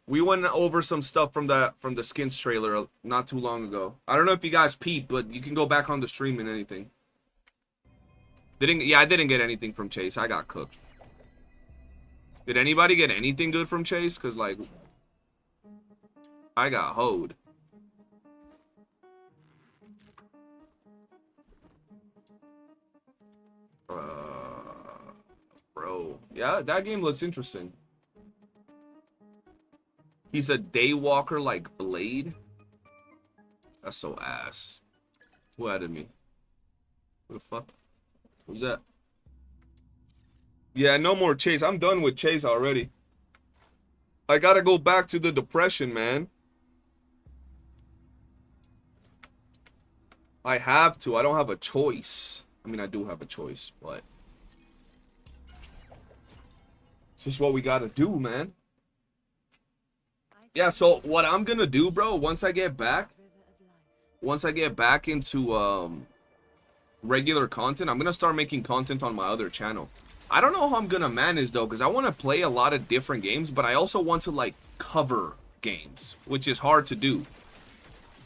We went over some stuff from the skins trailer not too long ago. I don't know if you guys peeped, but you can go back on the stream and anything. I didn't get anything from Chase. I got cooked. Did anybody get anything good from Chase? Because, like, I got hoed. Yeah, that game looks interesting. He's a daywalker like Blade. That's so ass. Who added me? Who the fuck? Who's that? Yeah, no more Chase. I'm done with Chase already. I gotta go back to the depression, man. I have to. I don't have a choice. I mean, I do have a choice, but it's just what we gotta do, man. Yeah, so what I'm gonna do, bro, once I get back into regular content, I'm gonna start making content on my other channel. I don't know how I'm gonna manage though, because I want to play a lot of different games, but I also want to like cover games, which is hard to do.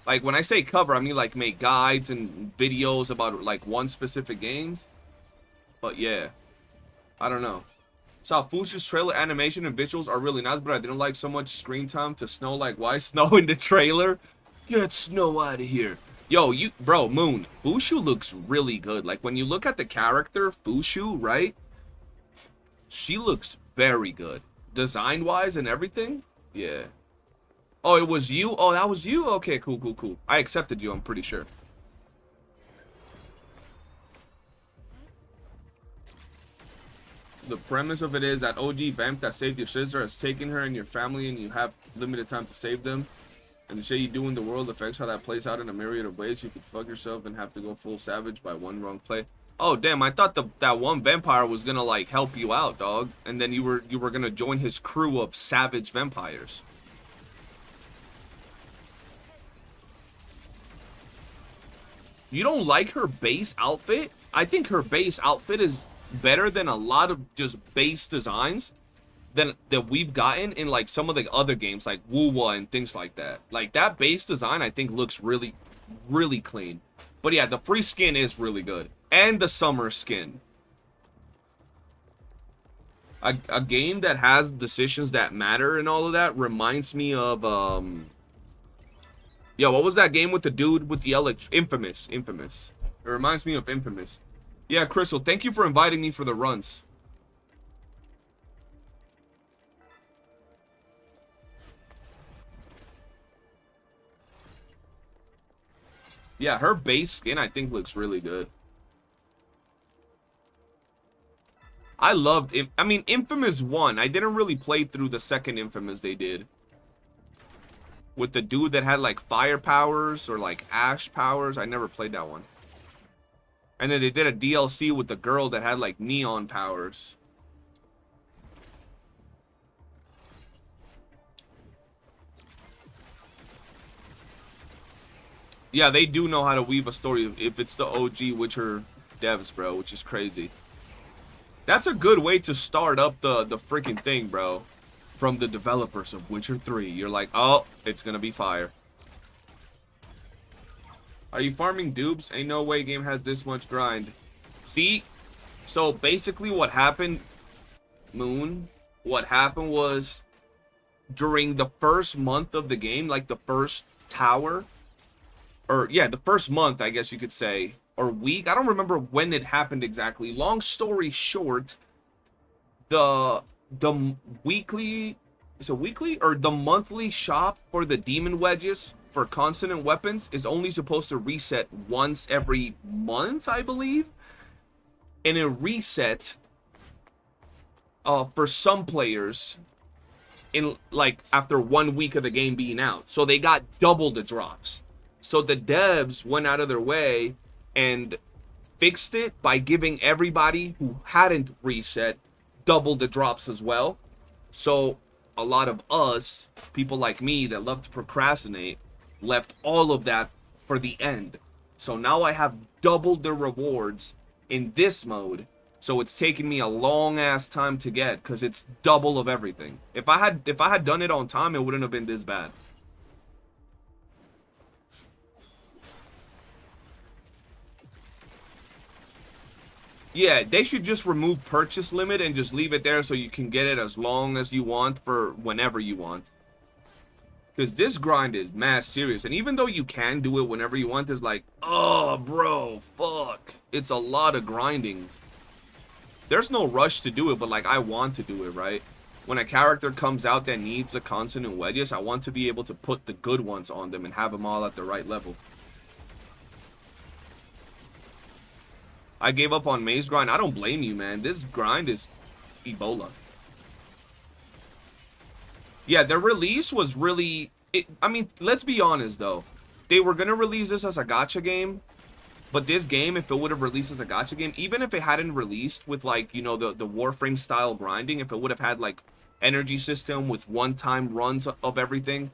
Like when I say cover, I mean like make guides and videos about like one specific games. But yeah, I don't know. So Fushu's trailer animation and visuals are really nice, but I didn't like so much screen time to Snow. Like, why Snow in the trailer? Get Snow out of here. Yo, bro, Moon, Fushu looks really good. Like, when you look at the character, Fushu, right? She looks very good. Design-wise and everything? Yeah. Oh, it was you? Oh, that was you? Okay, cool, cool, cool. I accepted you, I'm pretty sure. The premise of it is that OG vamp that saved your sister has taken her and your family, and you have limited time to save them. And the shit you do in the world affects how that plays out in a myriad of ways. You could fuck yourself and have to go full savage by one wrong play. Oh damn! I thought that one vampire was gonna like help you out, dog, and then you were gonna join his crew of savage vampires. You don't like her base outfit? I think her base outfit is better than a lot of just base designs that we've gotten in like some of the other games like YOOOO and things like that. Like that base design I think looks really, really clean. But yeah, the free skin is really good. And the summer skin. A game that has decisions that matter and all of that reminds me of yo, what was that game with the dude with the Infamous? Infamous. It reminds me of Infamous. Yeah, Crystal, thank you for inviting me for the runs. Yeah, her base skin I think looks really good. I loved it. I mean, Infamous 1. I didn't really play through the second Infamous they did. With the dude that had like fire powers or like ash powers. I never played that one. And then they did a DLC with the girl that had like neon powers. Yeah, they do know how to weave a story if it's the OG Witcher devs, bro, which is crazy. That's a good way to start up the freaking thing, bro. From the developers of Witcher 3. You're like, oh, it's gonna be fire. Are you farming dupes? Ain't no way game has this much grind. See? So basically what happened, Moon, what happened was during the first month of the game, like the first tower, or yeah, the first month, I guess you could say, or week. I don't remember when it happened exactly. Long story short, the weekly, is it weekly or the monthly shop for the demon wedges for consonant weapons is only supposed to reset once every month, I believe. And it reset for some players in like after 1 week of the game being out. So they got double the drops. So the devs went out of their way and fixed it by giving everybody who hadn't reset double the drops as well. So a lot of us, people like me that love to procrastinate, left all of that for the end. So now I have doubled the rewards in this mode. So it's taken me a long ass time to get because it's double of everything. If I had done it on time, it wouldn't have been this bad. Yeah, they should just remove purchase limit and just leave it there so you can get it as long as you want for whenever you want. Because this grind is mad serious. And even though you can do it whenever you want, there's like, oh, bro, fuck. It's a lot of grinding. there's no rush to do it, but like I want to do it, right? When a character comes out that needs a consonant wedges, I want to be able to put the good ones on them and have them all at the right level. I gave up on Maze grind. I don't blame you, man. This grind is Ebola. Yeah, their release was really... I mean, let's be honest, though. They were going to release this as a gacha game. But this game, if it would have released as a gacha game, even if it hadn't released with, like, you know, the Warframe style grinding, if it would have had, like, energy system with one-time runs of everything,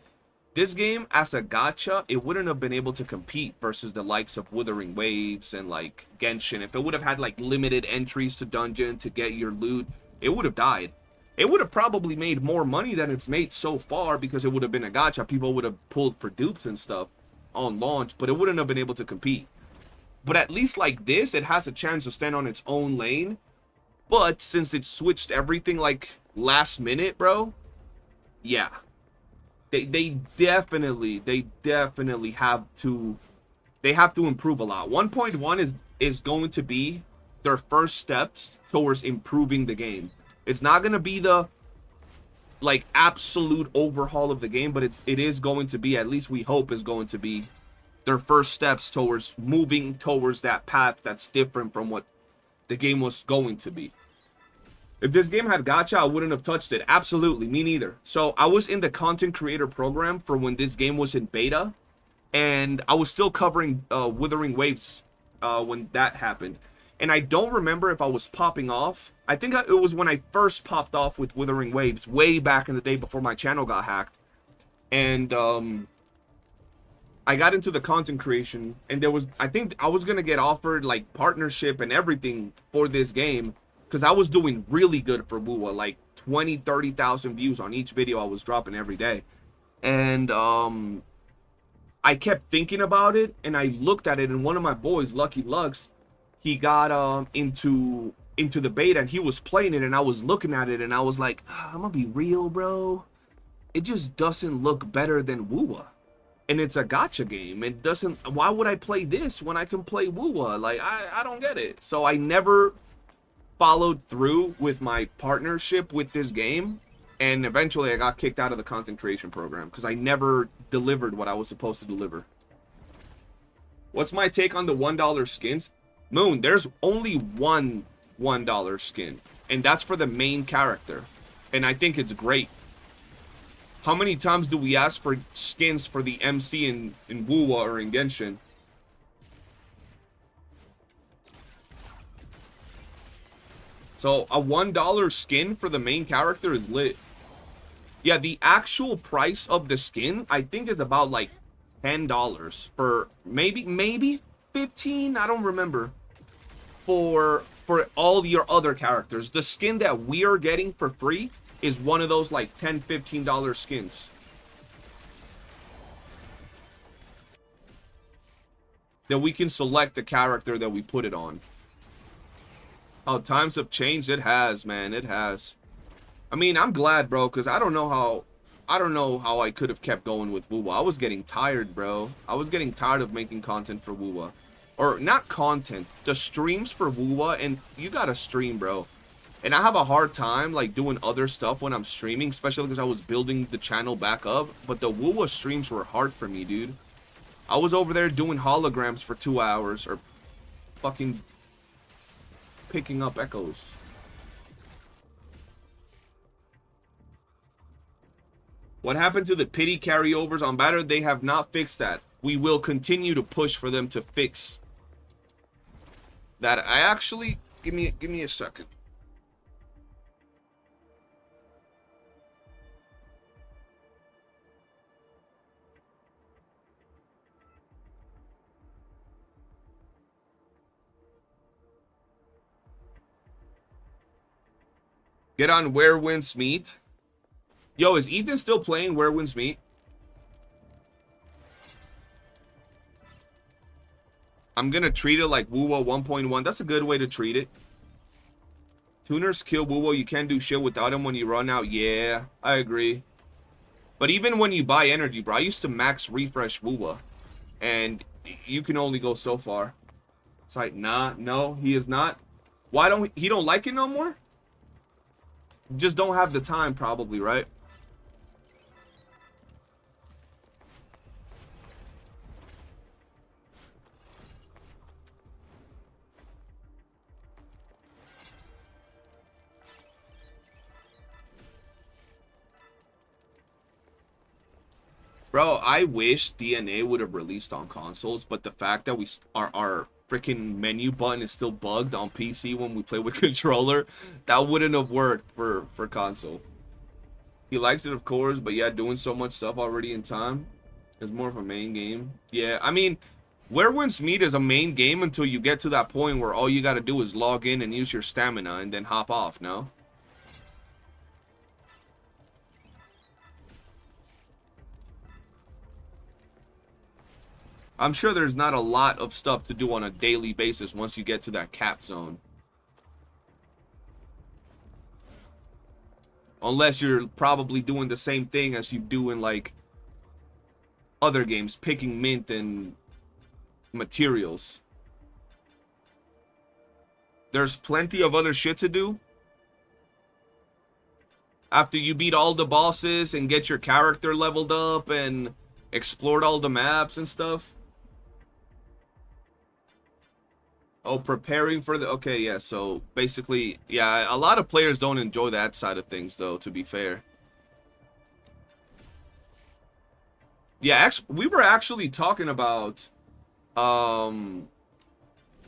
this game, as a gacha, it wouldn't have been able to compete versus the likes of Wuthering Waves and, like, Genshin. If it would have had, like, limited entries to dungeon to get your loot, it would have died. It would have probably made more money than it's made so far because it would have been a gacha. People would have pulled for dupes and stuff on launch, but it wouldn't have been able to compete. But at least like this, it has a chance to stand on its own lane. But since it switched everything, like, last minute, bro, yeah. They definitely have to improve a lot. 1.1 is going to be their first steps towards improving the game. It's not gonna be the like absolute overhaul of the game, but it is going to be, at least we hope, is going to be their first steps towards moving towards that path that's different from what the game was going to be. If this game had gacha, I wouldn't have touched it. Absolutely, me neither. So I was in the content creator program for when this game was in beta, and I was still covering Wuthering Waves when that happened. And I don't remember if I was popping off. I think it was when I first popped off with Wuthering Waves, way back in the day before my channel got hacked. And I got into the content creation, and there was, I think I was going to get offered like partnership and everything for this game, because I was doing really good for WOOOO, like 20, 30,000 views on each video I was dropping every day. And I kept thinking about it, and I looked at it, and one of my boys, Lucky Lux, he got into the beta, and he was playing it, and I was looking at it, and I was like, I'm gonna be real, bro. It just doesn't look better than WOOOO. And it's a gacha game. It doesn't, why would I play this when I can play WOOOO? Like, I don't get it. So I never followed through with my partnership with this game, and eventually I got kicked out of the content creation program because I never delivered what I was supposed to deliver. What's my take on the $1 skins? Moon, there's only one $1 skin, and that's for the main character, and I think it's great. How many times do we ask for skins for the MC in WOOOO or in Genshin? So a $1 skin for the main character is lit. Yeah, the actual price of the skin, I think, is about like $10 for maybe 15, I don't remember, for all your other characters. The skin that we are getting for free is one of those like $10, $15 skins. That we can select the character that we put it on. Oh, times have changed. It has, man. It has. I mean, I'm glad, bro, because I don't know how I could have kept going with WOOOO. I was getting tired, bro. I was getting tired of making content for WOOOO. Or not content, the streams for WOOOO, and you gotta stream, bro. And I have a hard time like doing other stuff when I'm streaming, especially because I was building the channel back up. But the WOOOO streams were hard for me, dude. I was over there doing holograms for 2 hours, or fucking picking up echoes. What happened to the pity carryovers on Batter? They have not fixed that. We will continue to push for them to fix that. I actually, give me a second. Get on Where Winds Meet. Yo, is Ethan still playing Where Winds Meet? I'm gonna treat it like WOOOO 1.1. That's a good way to treat it. Tuners kill WOOOO. You can't do shit without him when you run out. Yeah, I agree. But even when you buy energy, bro, I used to max refresh WOOOO, and you can only go so far. It's like, nah, no, he is not. Why don't he don't like it no more? Just don't have the time, probably, right? Bro, I wish DNA would have released on consoles, but the fact that our freaking menu button is still bugged on PC when we play with controller, that wouldn't have worked for console. He likes it, of course, but yeah, doing so much stuff already in time is more of a main game. Yeah, I mean, Where Winds Meet is a main game until you get to that point where all you got to do is log in and use your stamina and then hop off, no? I'm sure there's not a lot of stuff to do on a daily basis once you get to that cap zone. Unless you're probably doing the same thing as you do in, like, other games, picking mint and materials. There's plenty of other shit to do. After you beat all the bosses and get your character leveled up and explored all the maps and stuff. Oh, preparing for the... Okay, yeah, so basically... Yeah, a lot of players don't enjoy that side of things, though, to be fair. Yeah, we were actually talking about...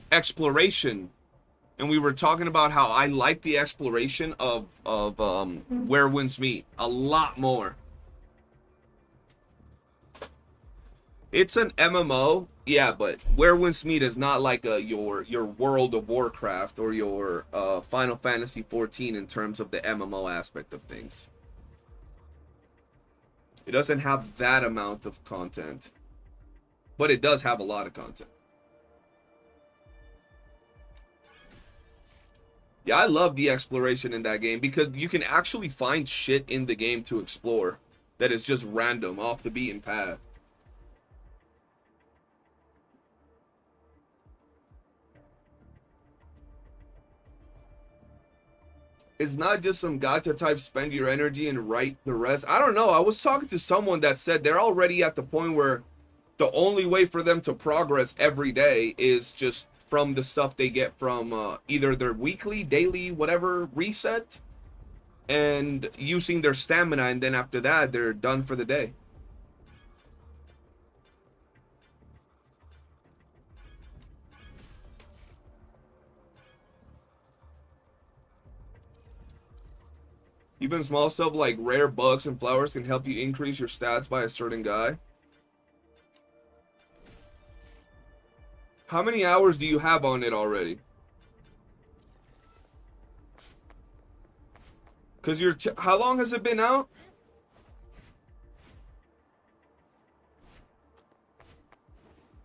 exploration. And we were talking about how I like the exploration of Where Winds Meet a lot more. It's an MMO, yeah, but Where Winds Meet is not like your World of Warcraft or your Final Fantasy 14 in terms of the MMO aspect of things. It doesn't have that amount of content, but it does have a lot of content. Yeah, I love the exploration in that game because you can actually find shit in the game to explore that is just random, off the beaten path. It's not just some gacha type spend your energy and write the rest. I don't know. I was talking to someone that said they're already at the point where the only way for them to progress every day is just from the stuff they get from either their weekly, daily, whatever reset, and using their stamina, and then after that, they're done for the day. Even small stuff like rare bugs and flowers can help you increase your stats by a certain guy. How many hours do you have on it already? Because how long has it been out?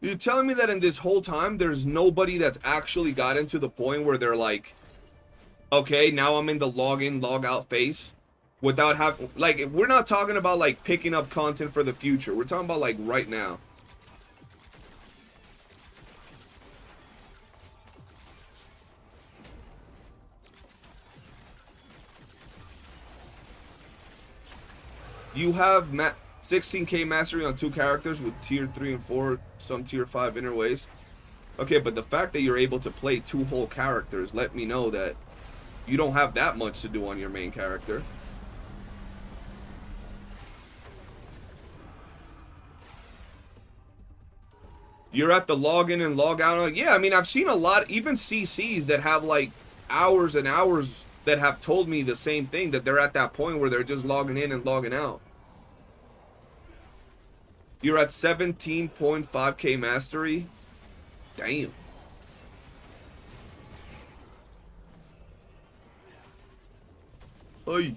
You're telling me that in this whole time, there's nobody that's actually gotten to the point where they're like, okay, now I'm in the login, log out phase without having, like, we're not talking about like picking up content for the future. We're talking about like right now. You have 16k mastery on 2 characters with tier 3 and 4, some tier 5 interways. Okay, but the fact that you're able to play 2 whole characters let me know that you don't have that much to do on your main character. You're at the login and log out. Yeah, I mean, I've seen a lot, even CCs that have like hours and hours that have told me the same thing, that they're at that point where they're just logging in and logging out. You're at 17.5k mastery. Damn. Oy.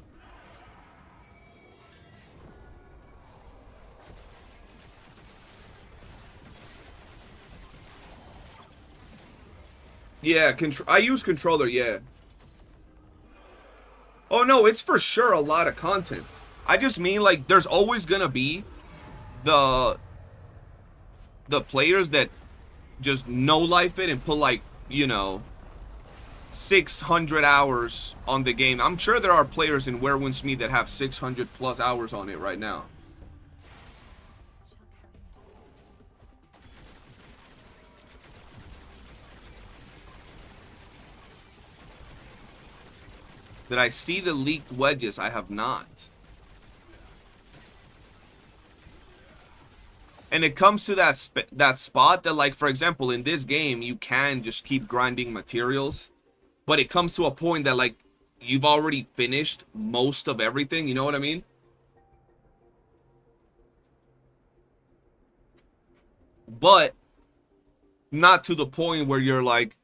Yeah, I use controller, yeah. Oh no, it's for sure a lot of content. I just mean, like, there's always gonna be the players that just no life it and put, like, you know, 600 hours on the game. I'm sure there are players in Where Winds Meet that have 600 plus hours on it right now. Did I see the leaked wedges? I have not. And it comes to that spot that, like, for example, in this game, you can just keep grinding materials. But it comes to a point that, like, you've already finished most of everything. You know what I mean? But not to the point where you're, like,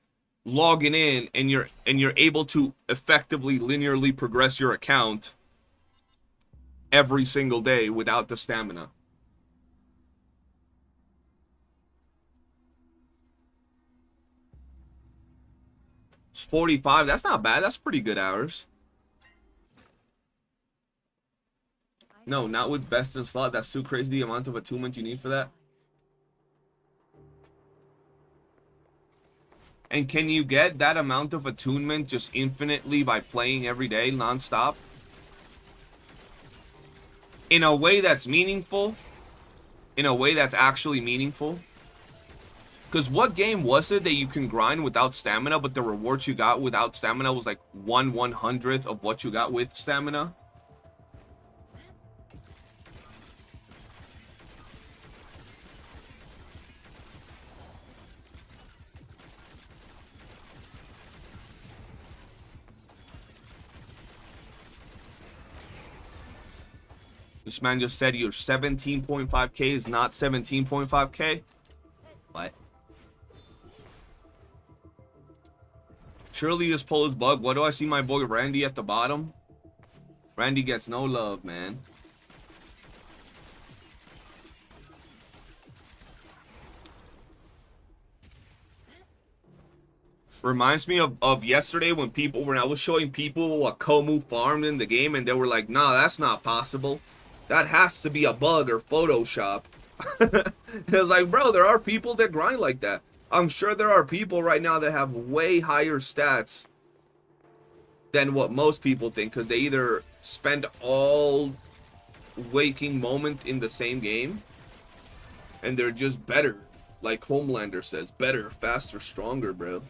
logging in and you're able to effectively linearly progress your account every single day without the stamina. It's 45. That's not bad. That's pretty good hours. No, not with best in slot. That's too crazy, the amount of attunement you need for that. And can you get that amount of attunement just infinitely by playing every day, non-stop? In a way that's meaningful? In a way that's actually meaningful? Because what game was it that you can grind without stamina, but the rewards you got without stamina was like 1/100th of what you got with stamina? This man just said your 17.5k is not 17.5k. What? Surely this poll is bugged. Why do I see my boy Randy at the bottom? Randy gets no love, man. Reminds me of yesterday when I was showing people what Komu farmed in the game, and they were like, nah, that's not possible. That has to be a bug or Photoshop. And I was like, bro, there are people that grind like that. I'm sure there are people right now that have way higher stats than what most people think, because they either spend all waking moment in the same game and they're just better. Like Homelander says, better, faster, stronger, bro.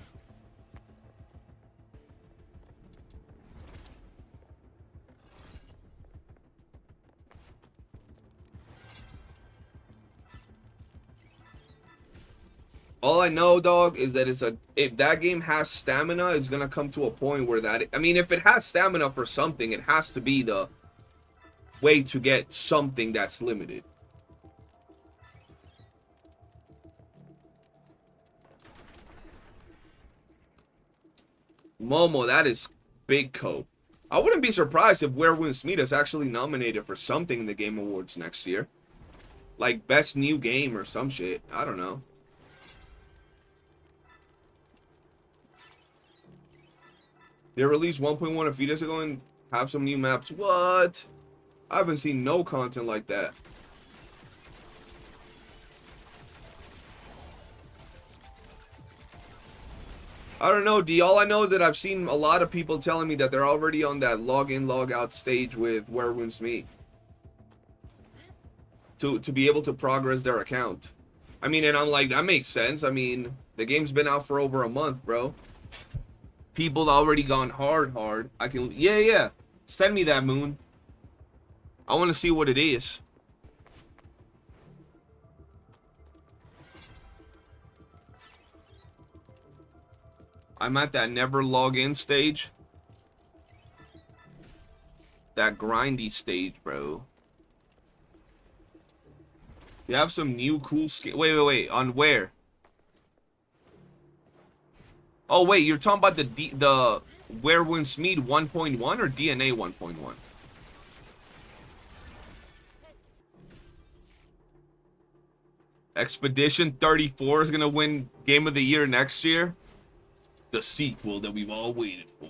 All I know, dog, is that if that game has stamina, it's gonna come to a point where I mean, if it has stamina for something, it has to be the way to get something that's limited. Momo, that is big cope. I wouldn't be surprised if Where Winds Meet is actually nominated for something in the Game Awards next year. Like Best New Game or some shit. I don't know. They released 1.1 a few days ago and have some new maps. What? I haven't seen no content like that. I don't know, D. All I know is that I've seen a lot of people telling me that they're already on that log-in, log-out stage with Where Winds Meet. To be able to progress their account. I mean, and I'm like, that makes sense. I mean, the game's been out for over a month, bro. People already gone hard. I can, yeah. Send me that, Moon. I want to see what it is. I'm at that never log in stage. That grindy stage, bro. You have some new cool skin. Wait. On where? Oh wait, you're talking about the Where Winds Meet 1.1 or DNA 1.1? Expedition 34 is gonna win Game of the Year next year. The sequel that we've all waited for.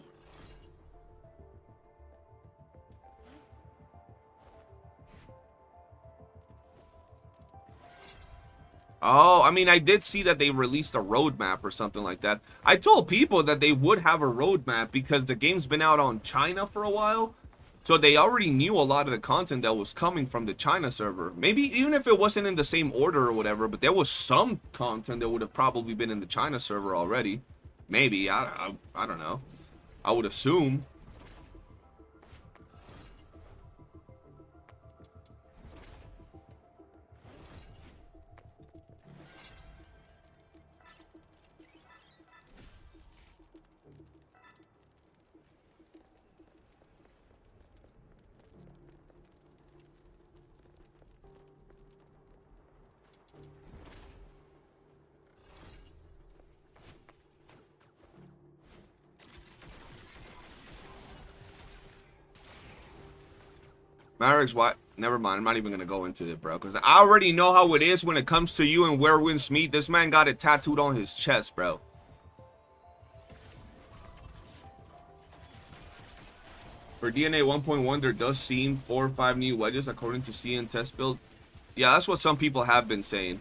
Oh, I mean, I did see that they released a roadmap or something like that. I told people that they would have a roadmap because the game's been out on China for a while. So they already knew a lot of the content that was coming from the China server. Maybe even if it wasn't in the same order or whatever, but there was some content that would have probably been in the China server already. Maybe. I don't know. I would assume. Marek's what? Never mind. I'm not even going to go into it, bro. Because I already know how it is when it comes to you and where winds meet. This man got it tattooed on his chest, bro. For DNA 1.1, there does seem 4 or 5 new wedges according to CN test build. Yeah, that's what some people have been saying.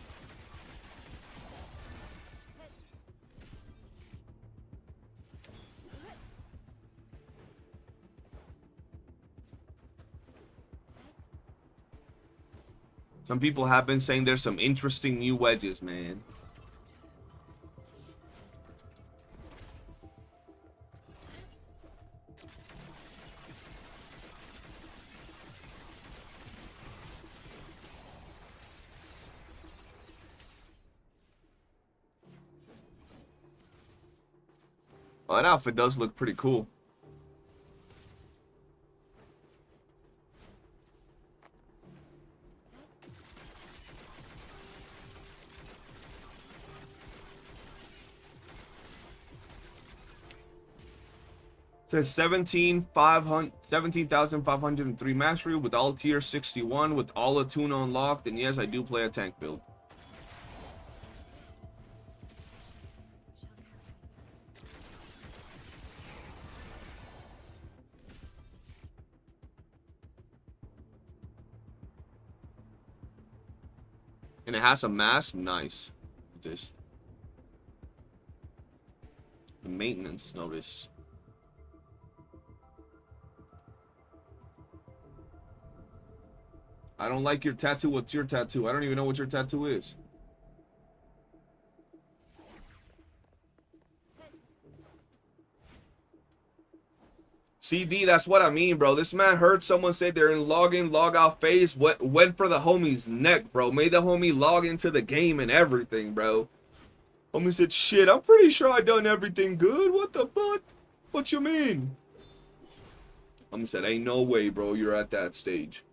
Some people have been saying there's some interesting new wedges, man. Well, that outfit does look pretty cool. It says 17,503 mastery with all tier 61 with all attune unlocked, and yes, I do play a tank build. And it has a mask. Nice. Just the maintenance notice. I don't like your tattoo. What's your tattoo? I don't even know what your tattoo is. CD, that's what I mean, bro. This man heard someone say they're in login, log out phase. Went for the homie's neck, bro. Made the homie log into the game and everything, bro. Homie said, shit, I'm pretty sure I done everything good. What the fuck? What you mean? Homie said, ain't no way, bro. You're at that stage.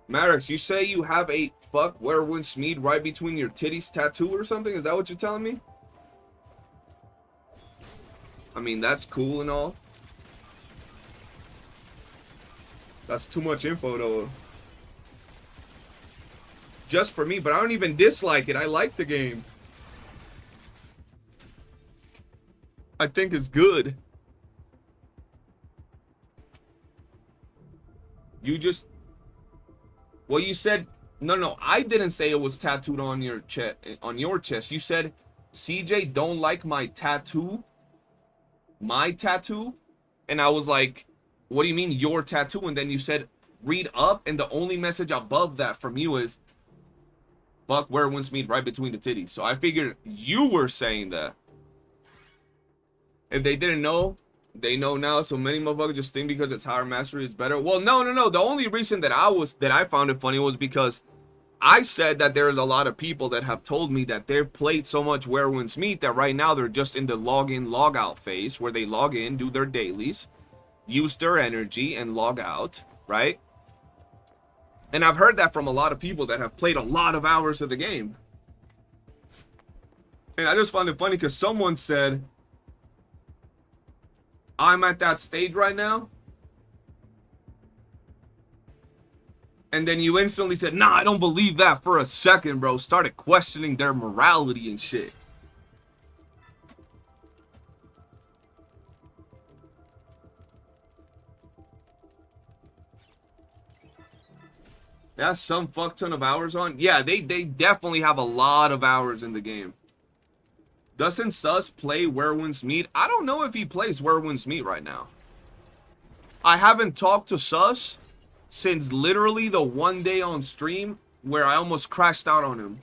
Marix, you say you have a fuck Werewolf Smeed right between your titties tattoo or something? Is that what you're telling me? I mean, that's cool and all. That's too much info, though. Just for me, but I don't even dislike it. I like the game. I think it's good. You just... Well, you said... No, I didn't say it was tattooed on your chest. You said, CJ don't like my tattoo. My tattoo? And I was like, what do you mean your tattoo? And then you said, read up, and the only message above that from you is, fuck Werewolf Smeed right between the titties. So I figured you were saying that. If they didn't know, they know now. So many motherfuckers just think because it's higher mastery it's better. Well, no. The only reason that I found it funny was because I said that there is a lot of people that have told me that they've played so much Werewolf Smeed that right now they're just in the login, log out phase where they log in, do their dailies, use their energy, and log out, right? And I've heard that from a lot of people that have played a lot of hours of the game. And I just found it funny because someone said, I'm at that stage right now. And then you instantly said, nah, I don't believe that for a second, bro. Started questioning their morality and shit. That's some fuck ton of hours on. Yeah, they definitely have a lot of hours in the game. Doesn't Sus play Where Winds Meet? I don't know if he plays Where Winds Meet right now. I haven't talked to Sus since literally the one day on stream where I almost crashed out on him.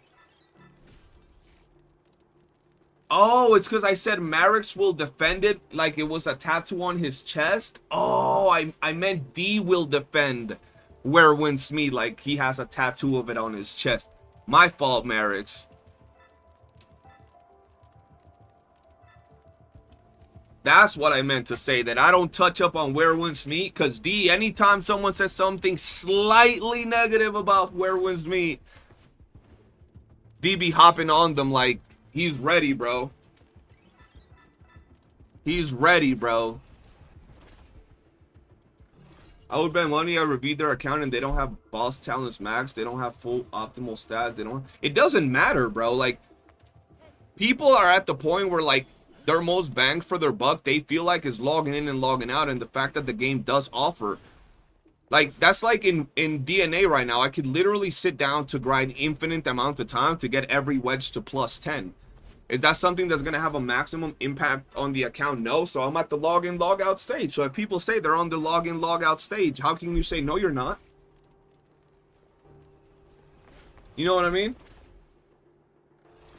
Oh, it's because I said Marix will defend it like it was a tattoo on his chest. Oh, I meant D will defend Where Winds Meet like he has a tattoo of it on his chest. My fault, Marix. That's what I meant to say, that I don't touch up on Where Winds Meet, because D, anytime someone says something slightly negative about Where Winds Meet, D be hopping on them like he's ready, bro. He's ready, bro. I would bet money I reviewed their account and they don't have boss talents max. They don't have full optimal stats. They don't. It doesn't matter, bro. Like, people are at the point where, like, their most bang for their buck, they feel like, is logging in and logging out, and the fact that the game does offer, like, that's like in DNA right now. I could literally sit down to grind infinite amount of time to get every wedge to plus 10. Is that something that's going to have a maximum impact on the account? No. So I'm at the login log out stage. So if people say they're on the login log out stage, how can you say no you're not? You know what I mean?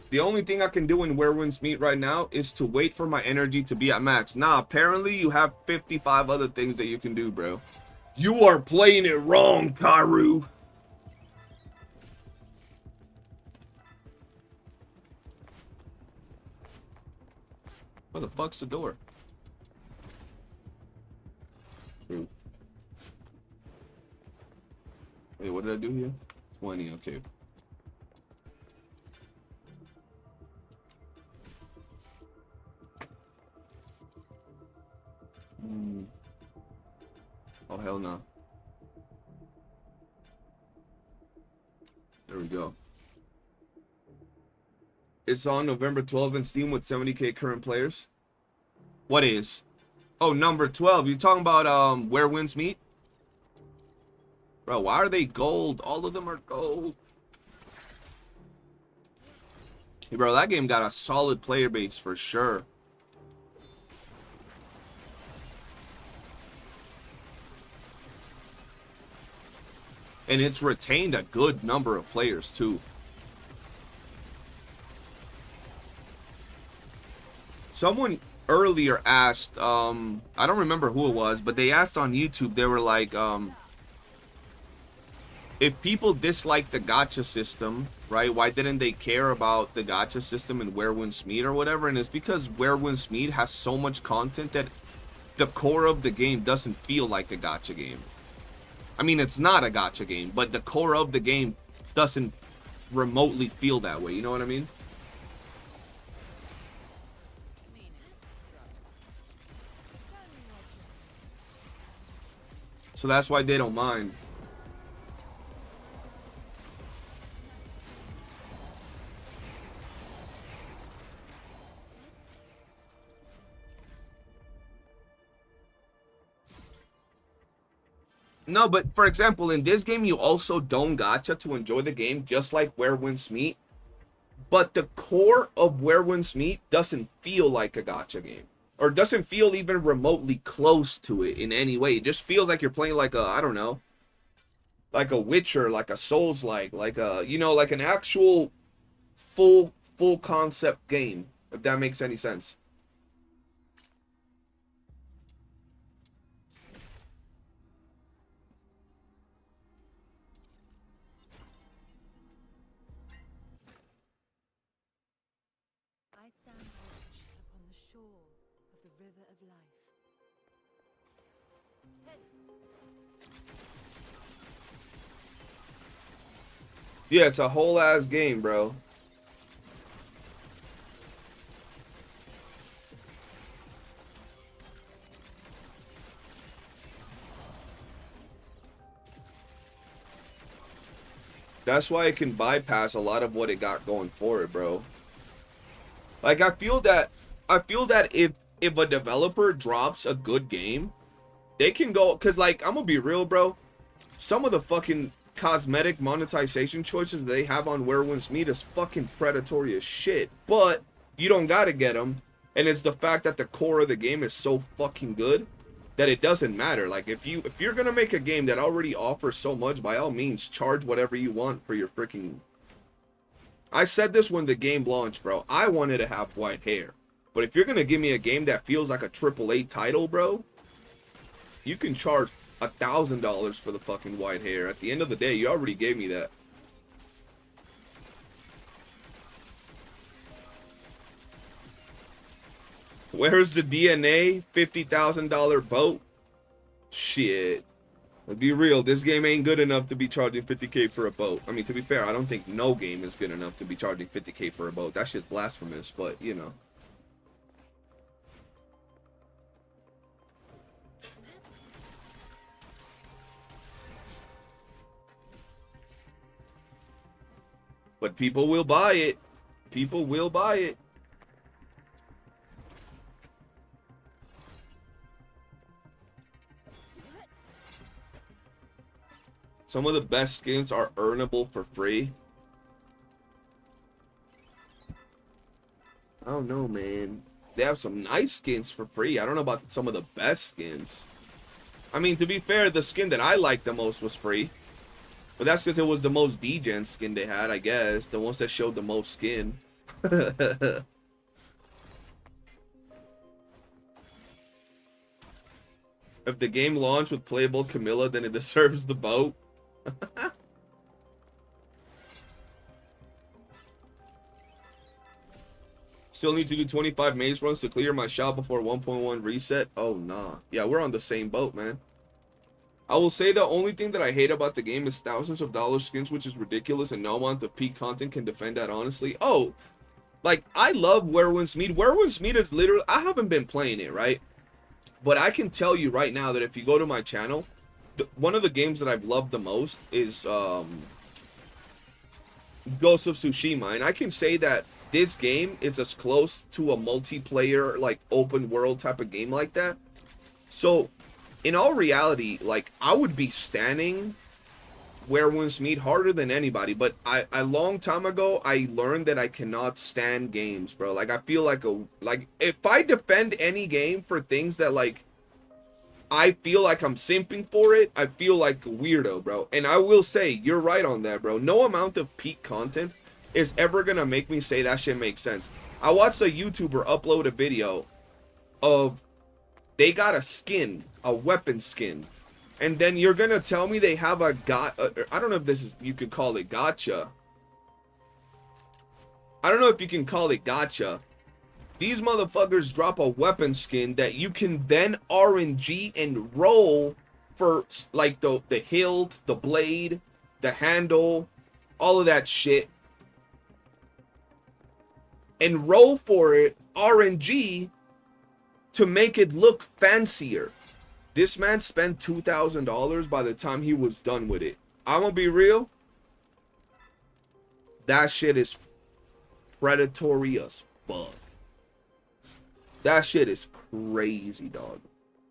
The only thing I can do in Where Winds Meet right now is to wait for my energy to be at max. Nah, apparently you have 55 other things that you can do, bro. You are playing it wrong, Karu. Where the fuck's the door? Ooh. Wait, what did I do here? 20, okay. Oh, hell no. There we go. It's on November 12th in Steam with 70k current players. What is? Oh, number 12. You talking about Where Winds Meet? Bro, why are they gold? All of them are gold. Hey, bro, that game got a solid player base for sure. And it's retained a good number of players too. Someone earlier asked, I don't remember who it was, but they asked on YouTube, they were like, if people dislike the gacha system, right, why didn't they care about the gacha system in Where Winds Meet or whatever? And it's because Where Winds Meet has so much content that the core of the game doesn't feel like a gacha game. I mean, it's not a gacha game, but the core of the game doesn't remotely feel that way. You know what I mean? So that's why they don't mind. No, but for example, in this game, you also don't gacha to enjoy the game, just like Where Winds Meet. But the core of Where Winds Meet doesn't feel like a gacha game. Or doesn't feel even remotely close to it in any way. It just feels like you're playing like a, I don't know, like a Witcher, like a Souls-like, like a, you know, like an actual full concept game, if that makes any sense. I stand watch upon the shore of the river of life. Yeah, it's a whole ass game, bro. That's why it can bypass a lot of what it got going for it, bro. Like, I feel that if a developer drops a good game, they can go, cause like, I'm gonna be real, bro. Some of the fucking cosmetic monetization choices they have on Where Winds Meet is fucking predatory as shit. But you don't gotta get them, and it's the fact that the core of the game is so fucking good that it doesn't matter. Like, if you're gonna make a game that already offers so much, by all means, charge whatever you want for your freaking... I said this when the game launched, bro. I wanted to have white hair. But if you're gonna give me a game that feels like a AAA title, bro, you can charge $1,000 for the fucking white hair. At the end of the day, you already gave me that. Where's the DNA? $50,000 boat? Shit. Let's be real, this game ain't good enough to be charging 50k for a boat. I mean, to be fair, I don't think no game is good enough to be charging 50k for a boat. That shit's blasphemous, but, you know. But people will buy it. People will buy it. Some of the best skins are earnable for free. I don't know, man. They have some nice skins for free. I don't know about some of the best skins. I mean, to be fair, the skin that I liked the most was free. But that's because it was the most degen skin they had, I guess. The ones that showed the most skin. If the game launched with playable Camilla, then it deserves the boat. Still need to do 25 maze runs to clear my shop before 1.1 reset. Oh, nah. Yeah, we're on the same boat, man. I will say the only thing that I hate about the game is thousands of dollar skins, which is ridiculous, and no amount of peak content can defend that, honestly. Oh, like, I love Where Winds Meet. Where Winds Meet is literally... I haven't been playing it, right? But I can tell you right now that if you go to my channel, one of the games that I've loved the most is Ghost of Tsushima. And I can say that this game is as close to a multiplayer, like, open world type of game like that. So, in all reality, like, I would be standing Where Winds Meet harder than anybody. But a long time ago, I learned that I cannot stand games, bro. Like, I feel like if I defend any game for things that, like, I feel like I'm simping for it, I feel like a weirdo, bro. And I will say, you're right on that, bro. No amount of peak content is ever gonna make me say that shit makes sense. I watched a YouTuber upload a video of they got a skin, a weapon skin, and then you're gonna tell me they have a I don't know if this is, you could call it gacha. I don't know if you can call it gacha. These motherfuckers drop a weapon skin that you can then RNG and roll for, like, the hilt, the blade, the handle, all of that shit. And roll for it, RNG, to make it look fancier. This man spent $2,000 by the time he was done with it. I'm gonna be real. That shit is predatory as fuck. That shit is crazy, dog.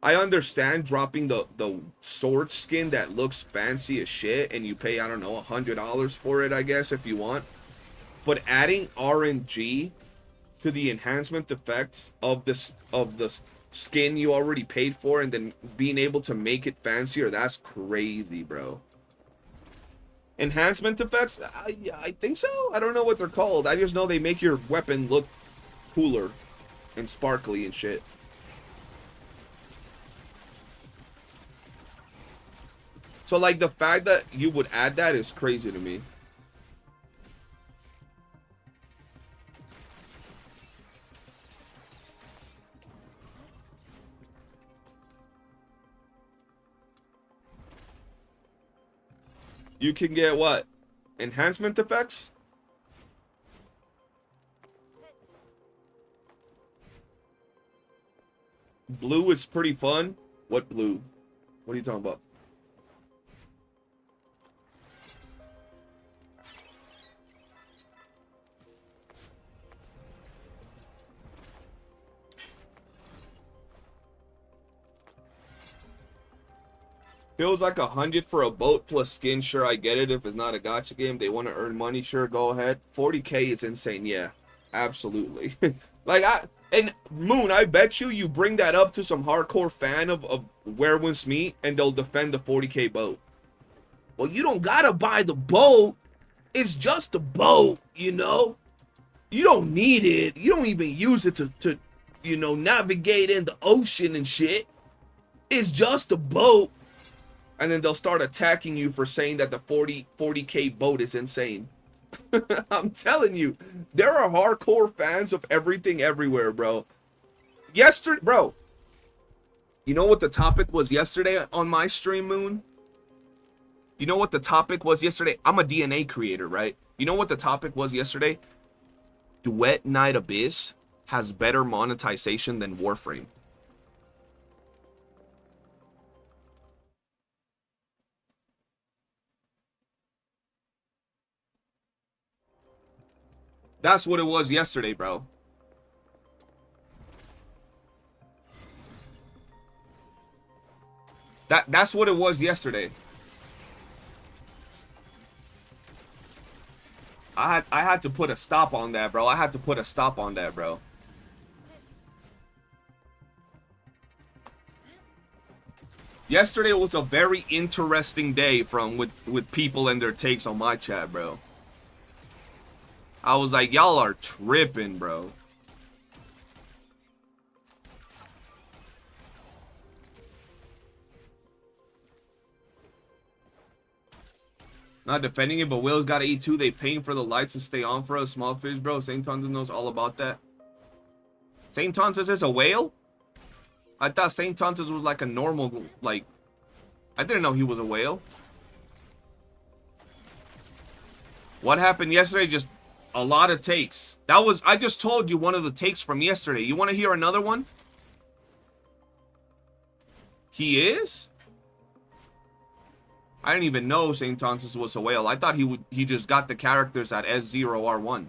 I understand dropping the sword skin that looks fancy as shit and you pay, I don't know, $100 for it, I guess, if you want. But adding RNG to the enhancement effects of the skin you already paid for and then being able to make it fancier, that's crazy, bro. Enhancement effects? I think so. I don't know what they're called. I just know they make your weapon look cooler and sparkly and shit. So, like, the fact that you would add that is crazy to me. You can get what? Enhancement effects? Blue is pretty fun. What blue? What are you talking about? Feels like 100 for a boat plus skin. Sure, I get it. If it's not a gacha game, they want to earn money. Sure, go ahead. 40K is insane. Yeah, absolutely. Like, and Moon, I bet you bring that up to some hardcore fan of Where Winds Meet, and they'll defend the 40K boat. Well, you don't gotta buy the boat. It's just a boat, you know? You don't need it. You don't even use it to you know, navigate in the ocean and shit. It's just a boat. And then they'll start attacking you for saying that the 40K boat is insane. I'm telling you, there are hardcore fans of everything everywhere, bro. Yesterday, bro, you know what the topic was yesterday on my stream, Moon? You know what the topic was yesterday? I'm a DNA creator, right? You know what the topic was yesterday? Duet Night Abyss has better monetization than Warframe. That's what it was yesterday, bro. That's what it was yesterday. I had to put a stop on that, bro. I had to put a stop on that, bro. Yesterday was a very interesting day with people and their takes on my chat, bro. I was like, y'all are tripping, bro. Not defending it, but Will's got to eat too. They paying for the lights to stay on for us. Small fish, bro. St. Tonsis knows all about that. St. Tonsis is a whale? I thought St. Tonsis was like a normal, like... I didn't know he was a whale. What happened yesterday? Just a lot of takes. That was... I just told you one of the takes from yesterday. You want to hear another one? He is? I didn't even know St. Tonsis was a whale. I thought he just got the characters at S0R1.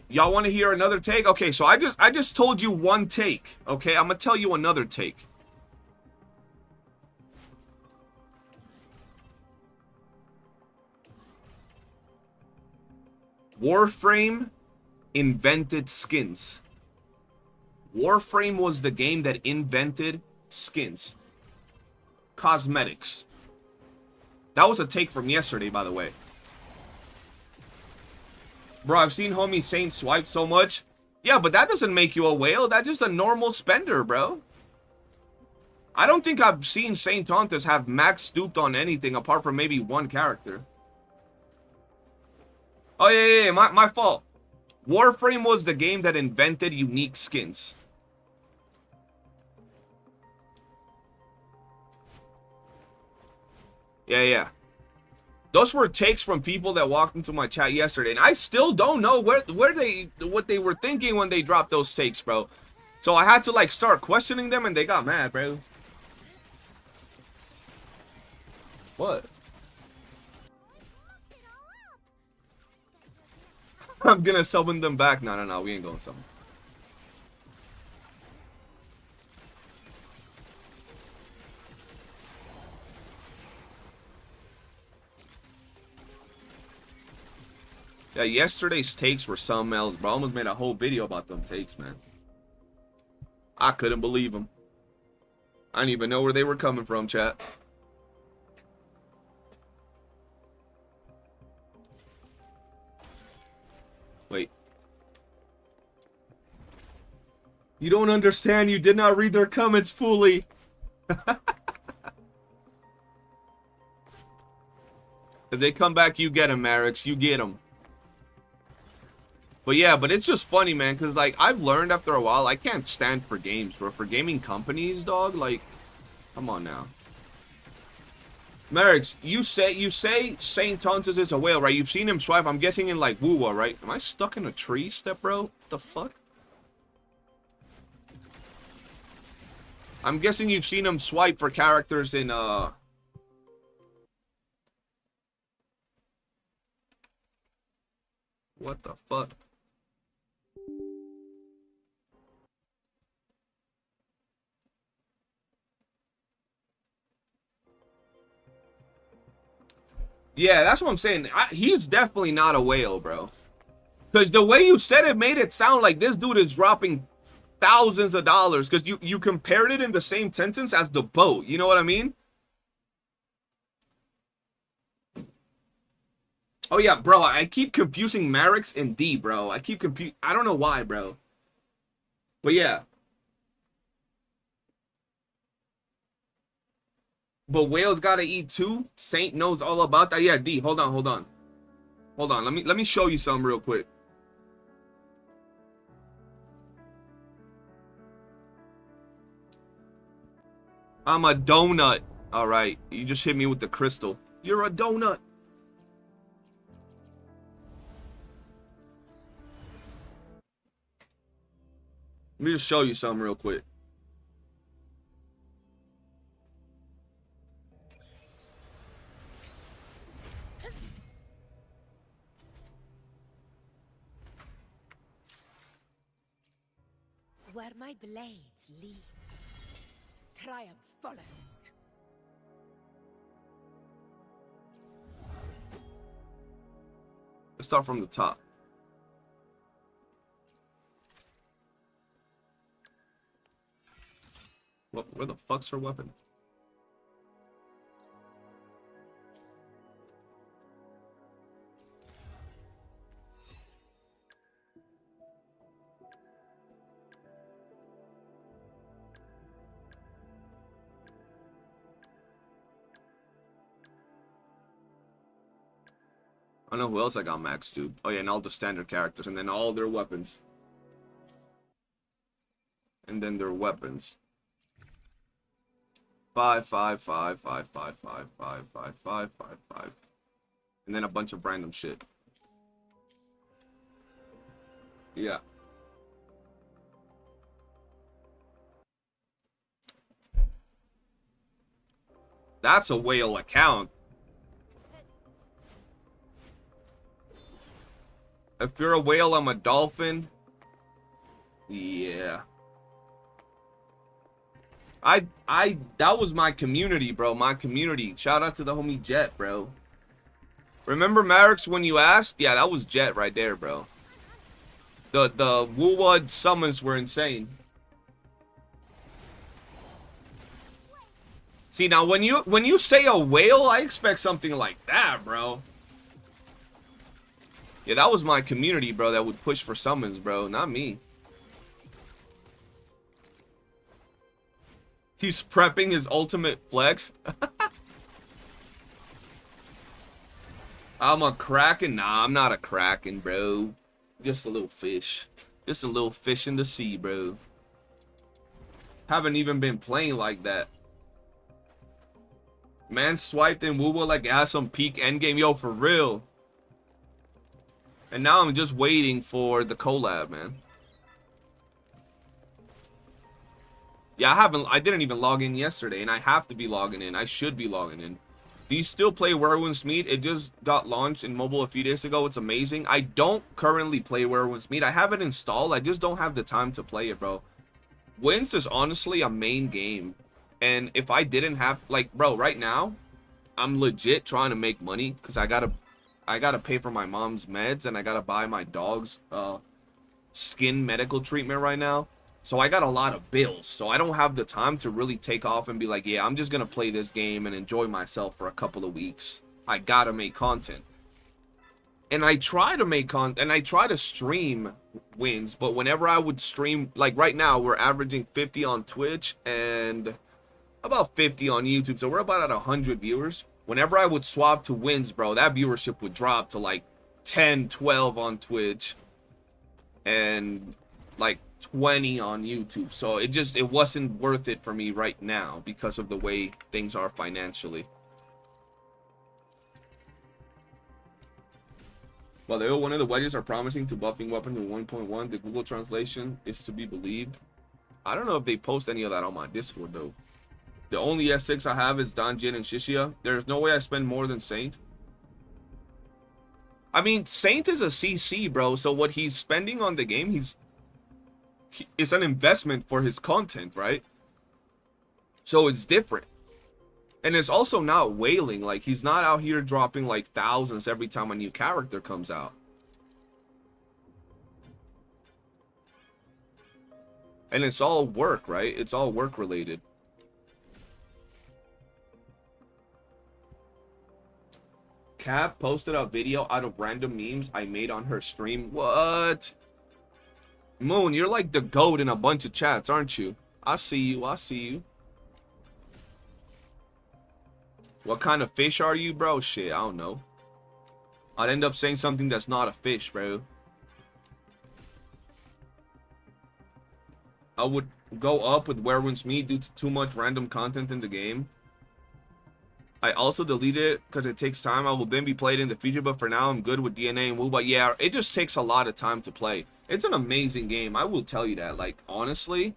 Y'all want to hear another take? Okay, so I just told you one take. Okay, I'm gonna tell you another take. Warframe invented skins. Warframe was the game that invented skins. Cosmetics. That was a take from yesterday, by the way. Bro, I've seen homie Saint swipe so much. Yeah, but that doesn't make you a whale. That's just a normal spender, bro. I don't think I've seen Saint Tonsis have max stooped on anything apart from maybe one character. Oh, yeah, my fault. Warframe was the game that invented unique skins. Yeah. Those were takes from people that walked into my chat yesterday, and I what they were thinking when they dropped those takes, bro. So I had to like start questioning them, and they got mad, bro. What? I'm gonna summon them back. No, we ain't gonna summon. Yeah, yesterday's takes were something else, bro. I almost made a whole video about them takes, man. I couldn't believe them. I didn't even know where they were coming from, chat. Wait. You don't understand. You did not read their comments fully. If they come back, you get them, Marix. You get them. But yeah, but it's just funny, man, because, like, I've learned after a while, I can't stand for games, bro. For gaming companies, dog, like, come on now. Marix, you say St. Tonsis is a whale, right? You've seen him swipe, I'm guessing in, like, YOOOO, right? Am I stuck in a tree, step bro? What the fuck? I'm guessing you've seen him swipe for characters in, what the fuck? Yeah, that's what I'm saying. He's definitely not a whale, bro. Because the way you said it made it sound like this dude is dropping thousands of dollars. Because you compared it in the same sentence as the boat. You know what I mean? Oh, yeah, bro. I keep confusing Marix and D, bro. I don't know why, bro. But yeah. But whales gotta eat too? Saint knows all about that. Yeah, D, hold on. Hold on. Let me show you something real quick. I'm a donut. All right. You just hit me with the crystal. You're a donut. Let me just show you something real quick. Where my blades leads, triumph follows. Let's start from the top. Where the fuck's her weapon? I don't know who else I got maxed, dude. Oh yeah, and all the standard characters, and then all their weapons. And then their weapons. 5, 5, 5, 5, 5, 5, 5, 5, 5, 5, 5. And then a bunch of random shit. Yeah. That's a whale account. If you're a whale, I'm a dolphin. Yeah. That was my community, bro. My community. Shout out to the homie Jet, bro. Remember Marix when you asked? Yeah, that was Jet right there, bro. The WOOOO summons were insane. See, now when you say a whale, I expect something like that, bro. Yeah, that was my community, bro, that would push for summons, bro. Not me. He's prepping his ultimate flex. I'm a kraken? Nah, I'm not a kraken, bro. Just a little fish. Just a little fish in the sea, bro. Haven't even been playing like that. Man swiped in WOOOO like it has some peak endgame. Yo, for real. And now I'm just waiting for the collab, man. Yeah, I didn't even log in yesterday, and I have to be logging in. I should be logging in. Do you still play Werewolf's Meat? It just got launched in mobile a few days ago. It's amazing. I don't currently play Werewolf's Meat. I have it installed. I just don't have the time to play it, bro. Wins is honestly a main game. And if I didn't have, like, bro, right now, I'm legit trying to make money because I gotta pay for my mom's meds, and I gotta buy my dog's skin medical treatment right now. So I got a lot of bills. So I don't have the time to really take off and be like, yeah, I'm just gonna play this game and enjoy myself for a couple of weeks. I gotta make content. And I try to make content, and I try to stream wins, but whenever I would stream, like right now, we're averaging 50 on Twitch and about 50 on YouTube. So we're about at 100 viewers. Whenever I would swap to wins, bro, that viewership would drop to like 10, 12 on Twitch and like 20 on YouTube. So it wasn't worth it for me right now because of the way things are financially. While one of the wedges are promising to buffing weapons in 1.1, the Google translation is to be believed. I don't know if they post any of that on my Discord though. The only S6 I have is Danjin and Shishia. There's no way I spend more than Saint. I mean, Saint is a CC, bro. So what he's spending on the game, it's an investment for his content, right? So it's different. And it's also not whaling. Like, he's not out here dropping like thousands every time a new character comes out. And it's all work, right? It's all work related. Cap posted a video out of random memes I made on her stream. What? Moon, you're like the GOAT in a bunch of chats, aren't you? I see you. I see you. What kind of fish are you, bro? Shit, I don't know. I'd end up saying something that's not a fish, bro. I would go up with Where Wins Me due to too much random content in the game. I also deleted it because it takes time. I will then be played in the future, but for now I'm good with DNA and WOOOO. But yeah, it just takes a lot of time to play. It's an amazing game, I will tell you that. Like, honestly,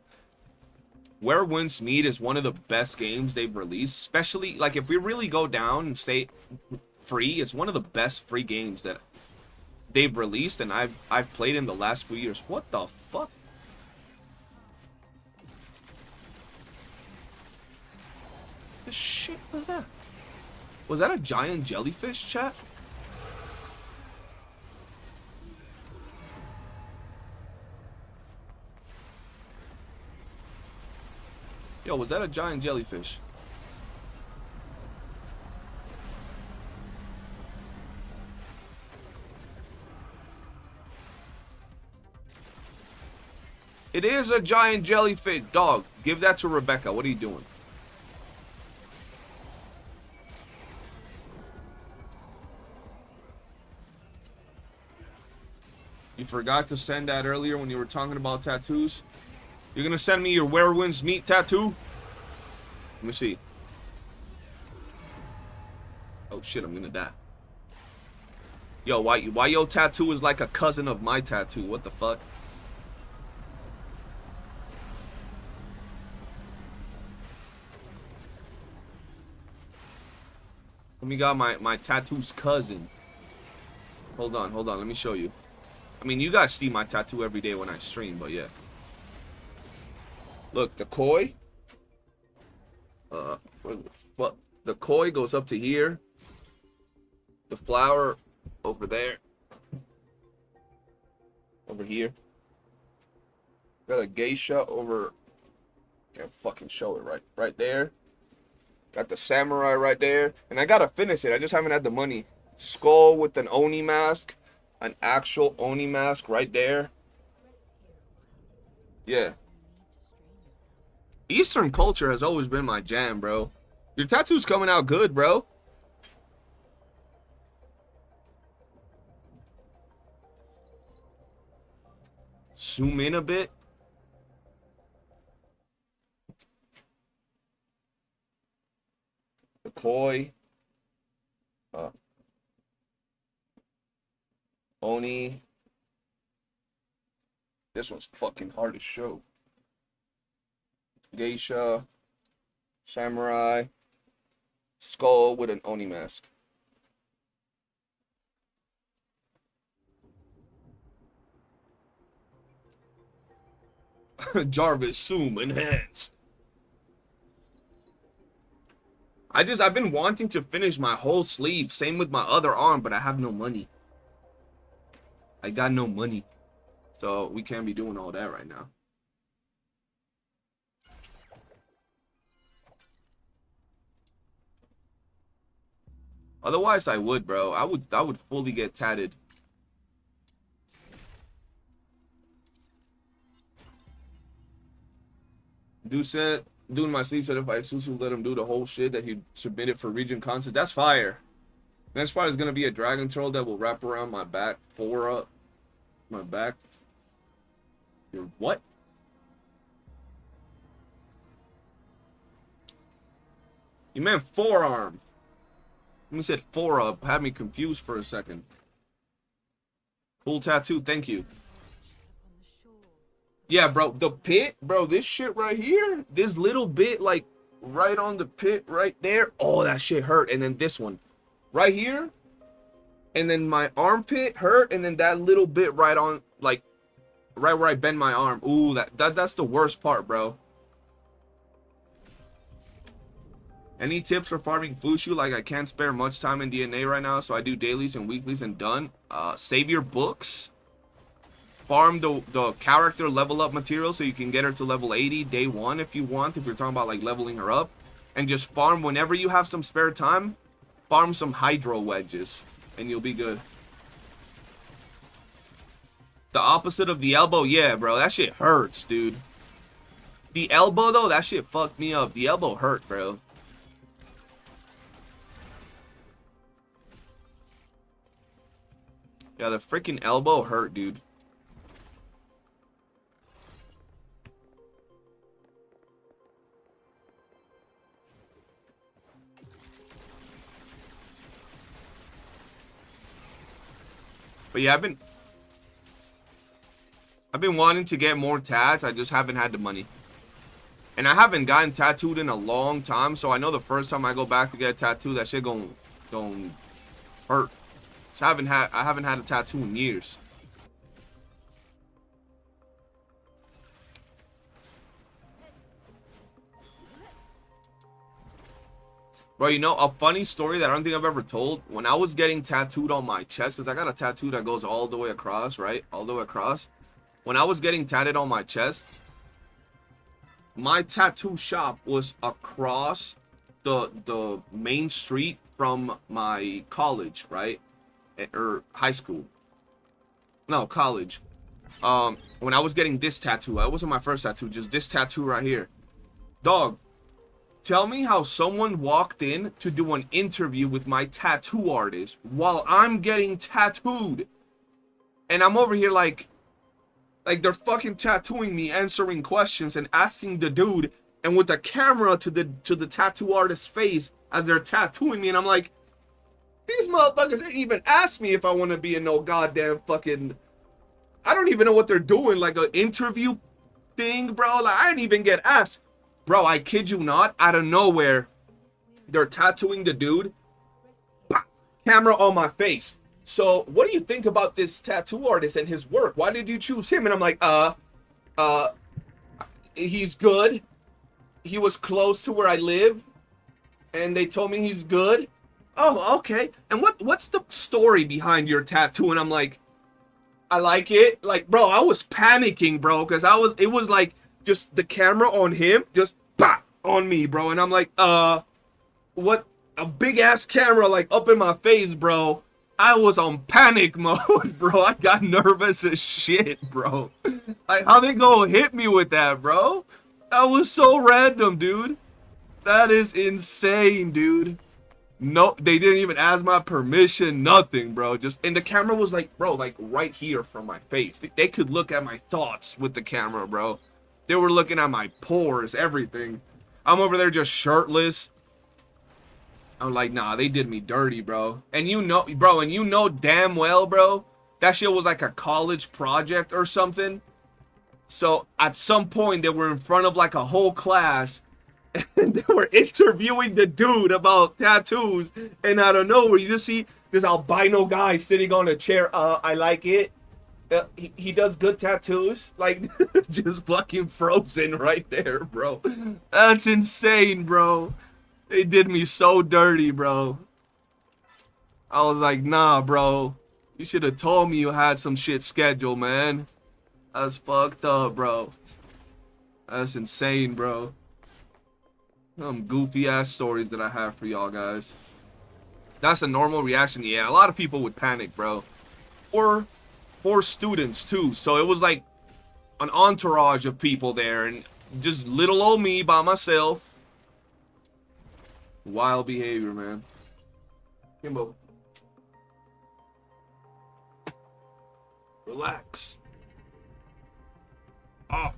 Where Wins Meat is one of the best games they've released. Especially, like, if we really go down and say free, it's one of the best free games that they've released, and I've played in the last few years. What the fuck? The shit was that? Was that a giant jellyfish, chat? Yo, was that a giant jellyfish? It is a giant jellyfish. Dog, give that to Rebecca. What are you doing? You forgot to send that earlier when you were talking about tattoos. You're gonna send me your Where Wins Meat tattoo? Let me see. Oh shit, I'm gonna die. Yo, why your tattoo is like a cousin of my tattoo? What the fuck? Let me got my tattoo's cousin. Hold on, let me show you. I mean, you guys see my tattoo every day when I stream, but yeah. Look, the koi. Well, the koi goes up to here. The flower over there. Over here. Got a geisha over. Can't fucking show it right there. Got the samurai right there, and I gotta finish it. I just haven't had the money. Skull with an Oni mask. An actual Oni mask right there. Yeah. Eastern culture has always been my jam, bro. Your tattoo's coming out good, bro. Zoom in a bit. The koi. Oni. This one's fucking hard to show. Geisha. Samurai. Skull with an Oni mask. Jarvis Zoom enhanced. I've been wanting to finish my whole sleeve. Same with my other arm, but I have no money. I got no money. So we can't be doing all that right now. Otherwise I would, bro. I would fully get tatted. Dude said, doing my sleep said if I exclusively let him do the whole shit that he submitted for region concerts. That's fire. Next part is gonna be a dragon troll that will wrap around my back, up my back. Your what? You meant forearm. When you said forearm, had me confused for a second. Cool tattoo, thank you. Yeah, bro, the pit, bro, this shit right here, this little bit, like, right on the pit right there. Oh, that shit hurt. And then this one, right here. And then my armpit hurt. And then that little bit right on, like, right where I bend my arm. Ooh, that's the worst part, bro. Any tips for farming Fushu? Like, I can't spare much time in DNA right now, so I do dailies and weeklies and done. Save your books. Farm the character level up material so you can get her to level 80 day 1 if you want, if you're talking about like leveling her up. And just farm whenever you have some spare time. Farm some hydro wedges and you'll be good. The opposite of the elbow, yeah, bro. That shit hurts, dude. The elbow, though, that shit fucked me up. The elbow hurt, bro. Yeah, the freaking elbow hurt, dude. But yeah, I've been wanting to get more tats. I just haven't had the money. And I haven't gotten tattooed in a long time, so I know the first time I go back to get a tattoo, that shit gon' hurt. So I haven't had a tattoo in years. Bro, you know, a funny story that I don't think I've ever told. When I was getting tattooed on my chest, because I got a tattoo that goes all the way across, right? All the way across. When I was getting tatted on my chest, my tattoo shop was across the main street from my college, right? Or high school. No, college. When I was getting this tattoo, it wasn't my first tattoo, just this tattoo right here. Dog, tell me how someone walked in to do an interview with my tattoo artist while I'm getting tattooed. And I'm over here like they're fucking tattooing me, answering questions and asking the dude, and with the camera to the tattoo artist's face as they're tattooing me, and I'm like, these motherfuckers ain't even asked me if I want to be in no goddamn fucking, I don't even know what they're doing, like an interview thing, bro. Like, I didn't even get asked. Bro, I kid you not, out of nowhere, they're tattooing the dude, bah, camera on my face. So, what do you think about this tattoo artist and his work? Why did you choose him? And I'm like, he's good. He was close to where I live, and they told me he's good. Oh, okay. And what's the story behind your tattoo? And I'm like, I like it. Like, bro, I was panicking, bro, because it was like just the camera on him, just bah, on me, bro. And I'm like, what? A big ass camera like up in my face, bro. I was on panic mode, bro. I got nervous as shit, bro. Like, how they gonna hit me with that, bro? That was so random, dude. That is insane, dude. No, they didn't even ask my permission, nothing, bro. Just, and the camera was like, bro, like right here from my face. They could look at my thoughts with the camera, bro. They were looking at my pores, everything. I'm over there just shirtless. I'm like, nah, they did me dirty, bro. And you know, bro, and you know damn well, bro, that shit was like a college project or something. So at some point they were in front of like a whole class and they were interviewing the dude about tattoos. And out of nowhere, you just see this albino guy sitting on a chair. I like it. He does good tattoos. Like, just fucking frozen right there, bro. That's insane, bro. They did me so dirty, bro. I was like, nah, bro. You should have told me you had some shit scheduled, man. That's fucked up, bro. That's insane, bro. Some goofy ass stories that I have for y'all guys. That's a normal reaction. Yeah, a lot of people would panic, bro. Or for students too. So it was like an entourage of people there, and just little old me by myself. Wild behavior, man. Kimbo. Relax. Oh.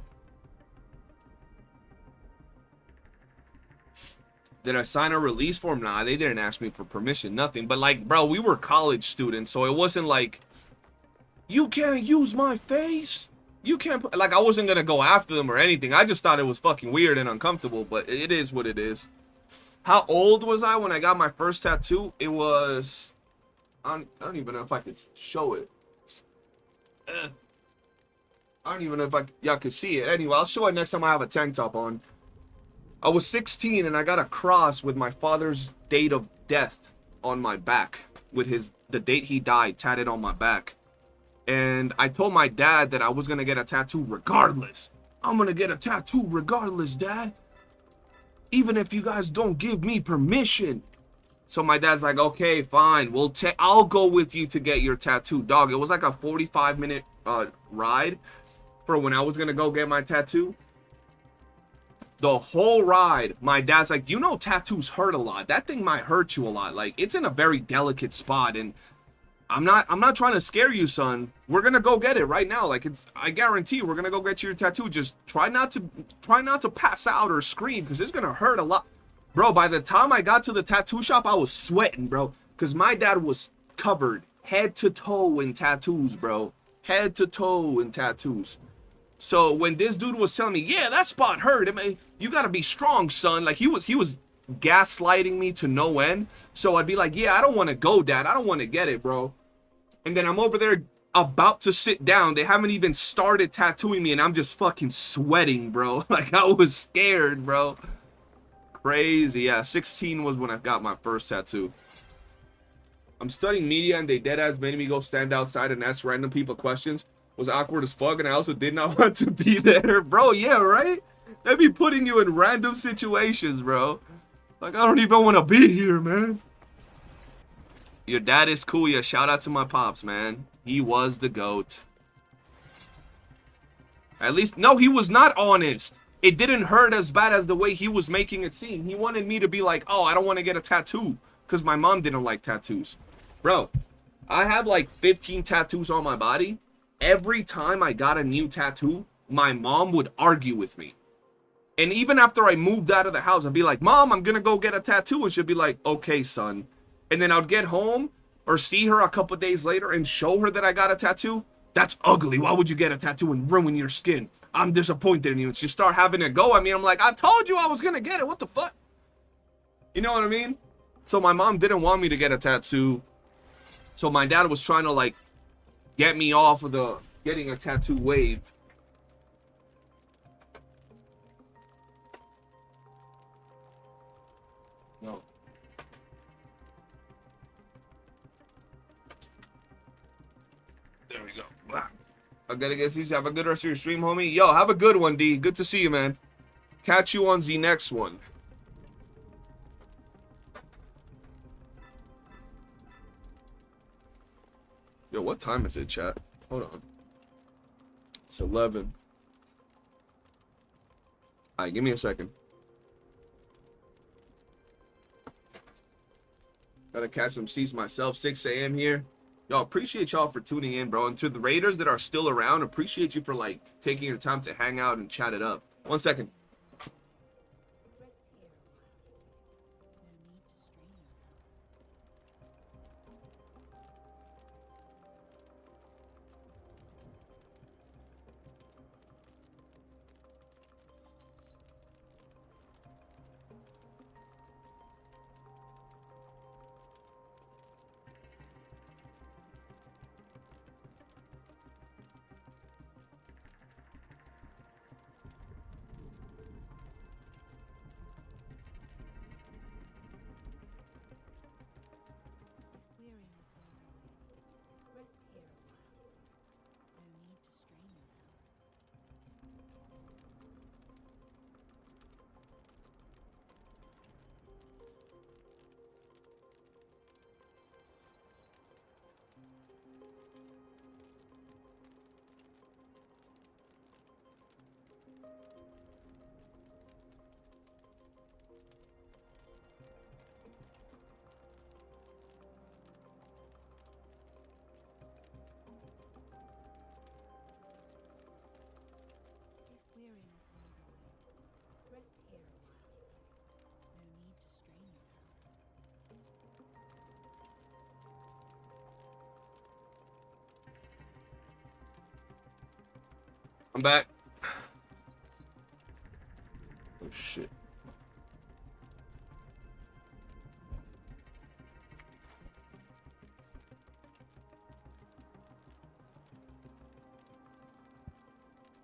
Did I sign a release form? Nah, they didn't ask me for permission, nothing. But like, bro, we were college students, so it wasn't like, you can't use my face. You can't, like, I wasn't gonna go after them or anything. I just thought it was fucking weird and uncomfortable, but it is what it is. How old was I when I got my first tattoo? It was, I don't even know if I could show it. I don't even know if y'all could see it. Anyway, I'll show it next time I have a tank top on. I was 16 and I got a cross with my father's date of death on my back, with the date he died tatted on my back. And I told my dad that I was gonna get a tattoo regardless. I'm gonna get a tattoo regardless, Dad, even if you guys don't give me permission. So my dad's like, okay, fine, I'll go with you to get your tattoo. Dog, it was like a 45-minute ride for when I was gonna go get my tattoo. The whole ride, my dad's like, you know, tattoos hurt a lot. That thing might hurt you a lot. Like, it's in a very delicate spot, and I'm not trying to scare you, son. We're gonna go get it right now. Like, I guarantee you, we're gonna go get your tattoo. Just try not to pass out or scream, because it's gonna hurt a lot. Bro, by the time I got to the tattoo shop, I was sweating, bro, because my dad was covered head to toe in tattoos, bro. Head to toe in tattoos. So when this dude was telling me, yeah, that spot hurt, I mean, you gotta be strong, son. Like, he was gaslighting me to no end. So I'd be like, yeah, I don't want to go, Dad. I don't want to get it, bro. And then I'm over there about to sit down. They haven't even started tattooing me, and I'm just fucking sweating, bro. Like, I was scared, bro. Crazy. Yeah, 16 was when I got my first tattoo. I'm studying media, and they deadass made me go stand outside and ask random people questions. Was awkward as fuck, and I also did not want to be there. Bro, yeah, right? They'd be putting you in random situations, bro. Like, I don't even want to be here, man. Your dad is cool. Yeah, shout out to my pops, man. He was the GOAT. At least, no, he was not honest. It didn't hurt as bad as the way he was making it seem. He wanted me to be like, oh, I don't want to get a tattoo, because my mom didn't like tattoos. Bro, I have like 15 tattoos on my body. Every time I got a new tattoo, my mom would argue with me. And even after I moved out of the house, I'd be like, Mom, I'm gonna go get a tattoo. And she'd be like, okay, son. And then I'd get home or see her a couple days later and show her that I got a tattoo. That's ugly. Why would you get a tattoo and ruin your skin? I'm disappointed in you. And she start having a go at me. I'm like, I told you I was gonna get it. What the fuck? You know what I mean? So my mom didn't want me to get a tattoo. So my dad was trying to, like, get me off of the getting a tattoo wave. No. There we go. I gotta get these. Have a good rest of your stream, homie. Yo, have a good one, D. Good to see you, man. Catch you on the next one. Yo, what time is it, chat? Hold on. It's 11. Alright, give me a second. Gotta catch some seats myself. 6 a.m. here. Y'all, appreciate y'all for tuning in, bro. And to the Raiders that are still around, appreciate you for, like, taking your time to hang out and chat it up. 1 second. I'm back. Oh, shit.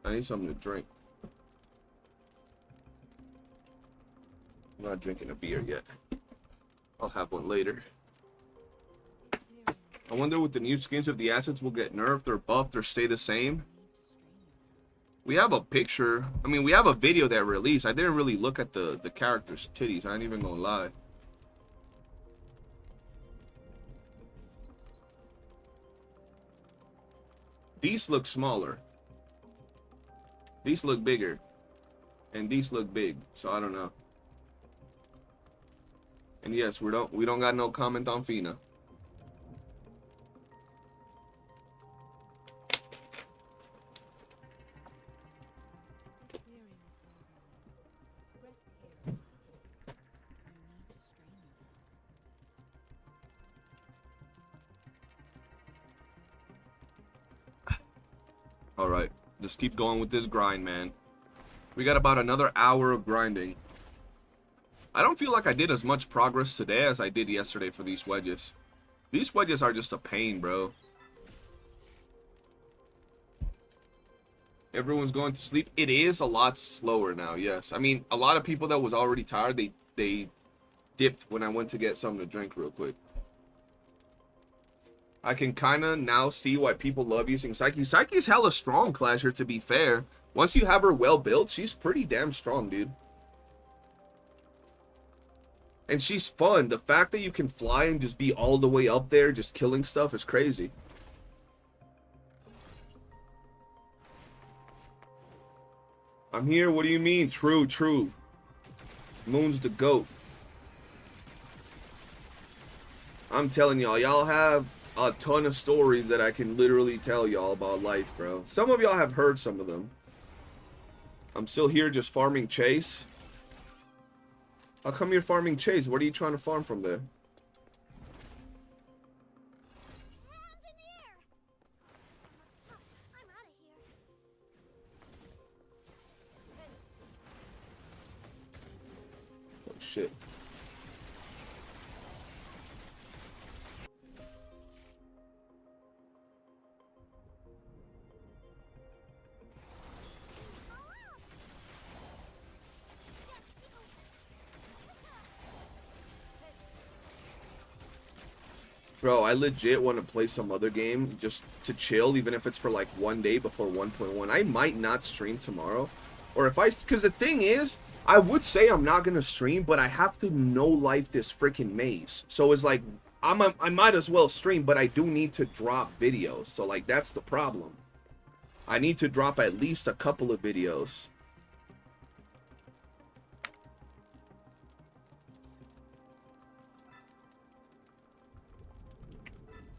I need something to drink. not drinking a beer yet. I'll have one later. I wonder with the new skins if the assets will get nerfed or buffed or stay the same. We have a picture. I mean, we have a video that released. I didn't really look at the characters' titties. I ain't even gonna lie. These look smaller. These look bigger. And these look big. So I don't know. And yes, we don't got no comment on Fina. Alright, just keep going with this grind, man. We got about another hour of grinding. I don't feel like I did as much progress today as I did yesterday for these wedges. These wedges are just a pain, bro. Everyone's going to sleep. It is a lot slower now, yes. I mean, a lot of people that was already tired, they dipped when I went to get something to drink real quick. I can kind of now see why people love using Psyche. Psyche's hella strong, Clasher, to be fair. Once you have her well built, she's pretty damn strong, dude. And she's fun. The fact that you can fly and just be all the way up there just killing stuff is crazy. I'm here. What do you mean? True, true. Moon's the GOAT. I'm telling y'all, y'all have a ton of stories that I can literally tell y'all about life, bro. Some of y'all have heard some of them. I'm still here just farming Chase. How come you're farming Chase? What are you trying to farm from there? Hands in the air! I'm out of here. Oh, shit. Bro, I legit want to play some other game just to chill, even if it's for like 1 day before 1.1. I might not stream tomorrow. Or if because the thing is, I would say I'm not going to stream, but I have to no-life this freaking maze. So it's like, I might as well stream, but I do need to drop videos. So like, that's the problem. I need to drop at least a couple of videos.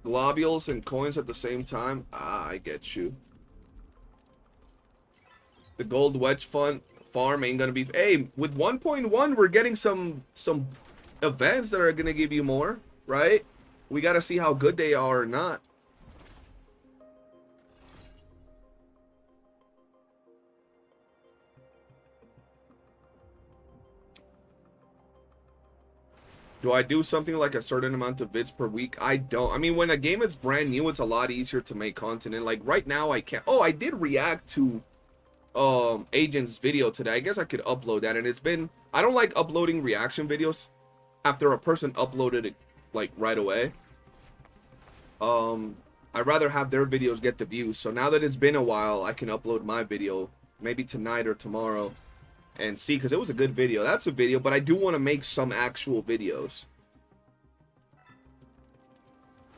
Globules and coins at the same time. Ah, I get you. The gold wedge farm ain't gonna be. Hey, with 1.1, we're getting some events that are gonna give you more, right? We gotta see how good they are or not. Do I do something like a certain amount of vids per week? I don't. I mean, when a game is brand new, it's a lot easier to make content. And like right now, I can't. Oh, I did react to Agent's video today. I guess I could upload that. And it's been. I don't like uploading reaction videos after a person uploaded it like right away. I'd rather have their videos get the views. So now that it's been a while, I can upload my video maybe tonight or tomorrow. And see, because it was a good video. That's a video, but I do want to make some actual videos.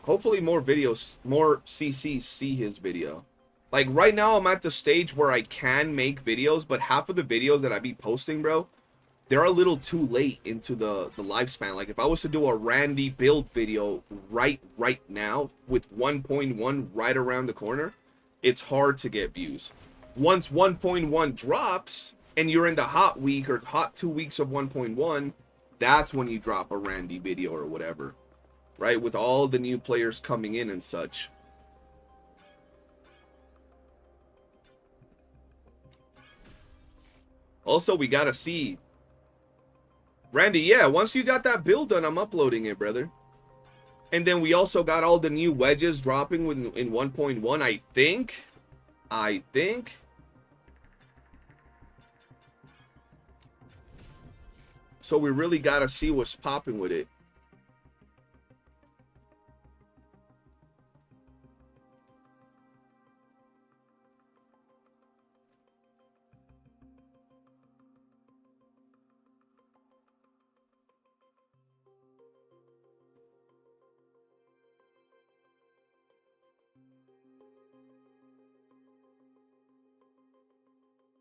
Hopefully more videos, more CCs see his video. Like right now I'm at the stage where I can make videos, but half of the videos that I be posting, bro, they're a little too late into the lifespan. Like if I was to do a Randy build video right now with 1.1 right around the corner, it's hard to get views. Once 1.1 drops, and you're in the hot week or hot 2 weeks of 1.1, that's when you drop a Randy video or whatever, right? With all the new players coming in and such. Also, we gotta see. Randy, yeah, once you got that build done, I'm uploading it, brother. And then we also got all the new wedges dropping in 1.1, I think. So we really gotta see what's popping with it.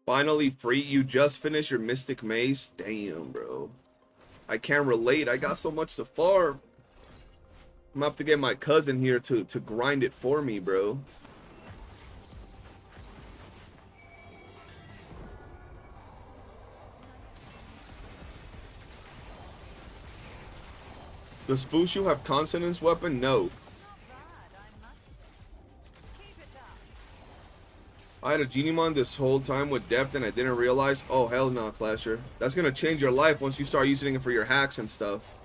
Finally free. You just finished your Mystic Maze? Damn, bro. I can't relate. I got so much to farm. I'm gonna have to get my cousin here to grind it for me, bro. Does Fushu have consonance weapon? No. I had a Genimon this whole time with depth and I didn't realize. Oh, hell no, Clasher. That's gonna change your life once you start using it for your hacks and stuff.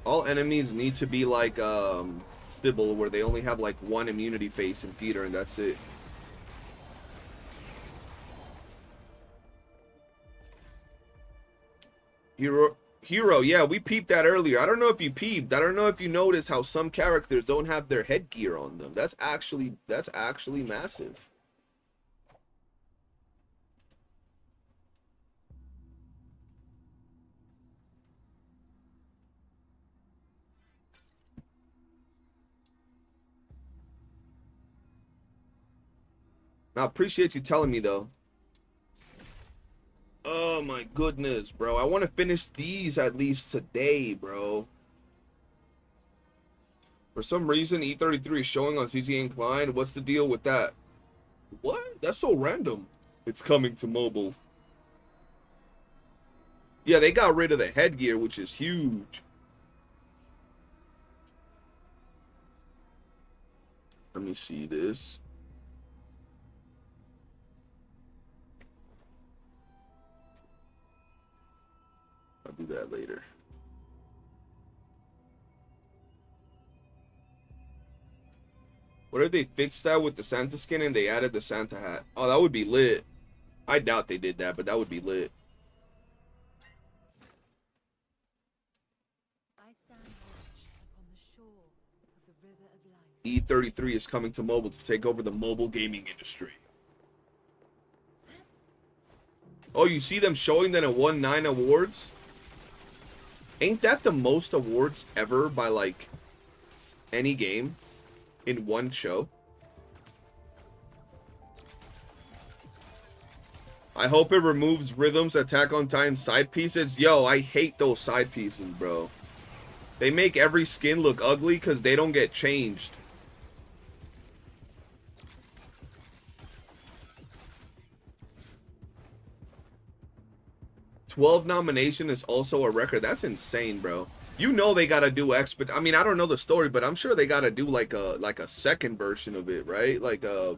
All enemies need to be like Sybil, where they only have like one immunity face in theater and that's it. Hero, yeah, we peeped that earlier. I don't know if you peeped. I don't know if you noticed how some characters don't have their headgear on them. That's actually massive. I appreciate you telling me though. Oh my goodness, bro. I want to finish these at least today, bro. For some reason, E33 is showing on CZ Incline. What's the deal with that? What? That's so random. It's coming to mobile. Yeah, they got rid of the headgear, which is huge. Let me see this. I'll do that later. What if they fixed that with the Santa skin and they added the Santa hat? Oh, that would be lit. I doubt they did that, but that would be lit. I stand watch upon the shore of the river of life. E33 is coming to mobile to take over the mobile gaming industry. Oh, you see them showing that it won 9 awards? Ain't that the most awards ever by, like, any game in one show? I hope it removes Rhythm's Attack on Titan side pieces. Yo, I hate those side pieces, bro. They make every skin look ugly because they don't get changed. $12 nomination is also a record. That's insane, bro. You know they gotta do I mean, I don't know the story, but I'm sure they gotta do like a second version of it, right? Like I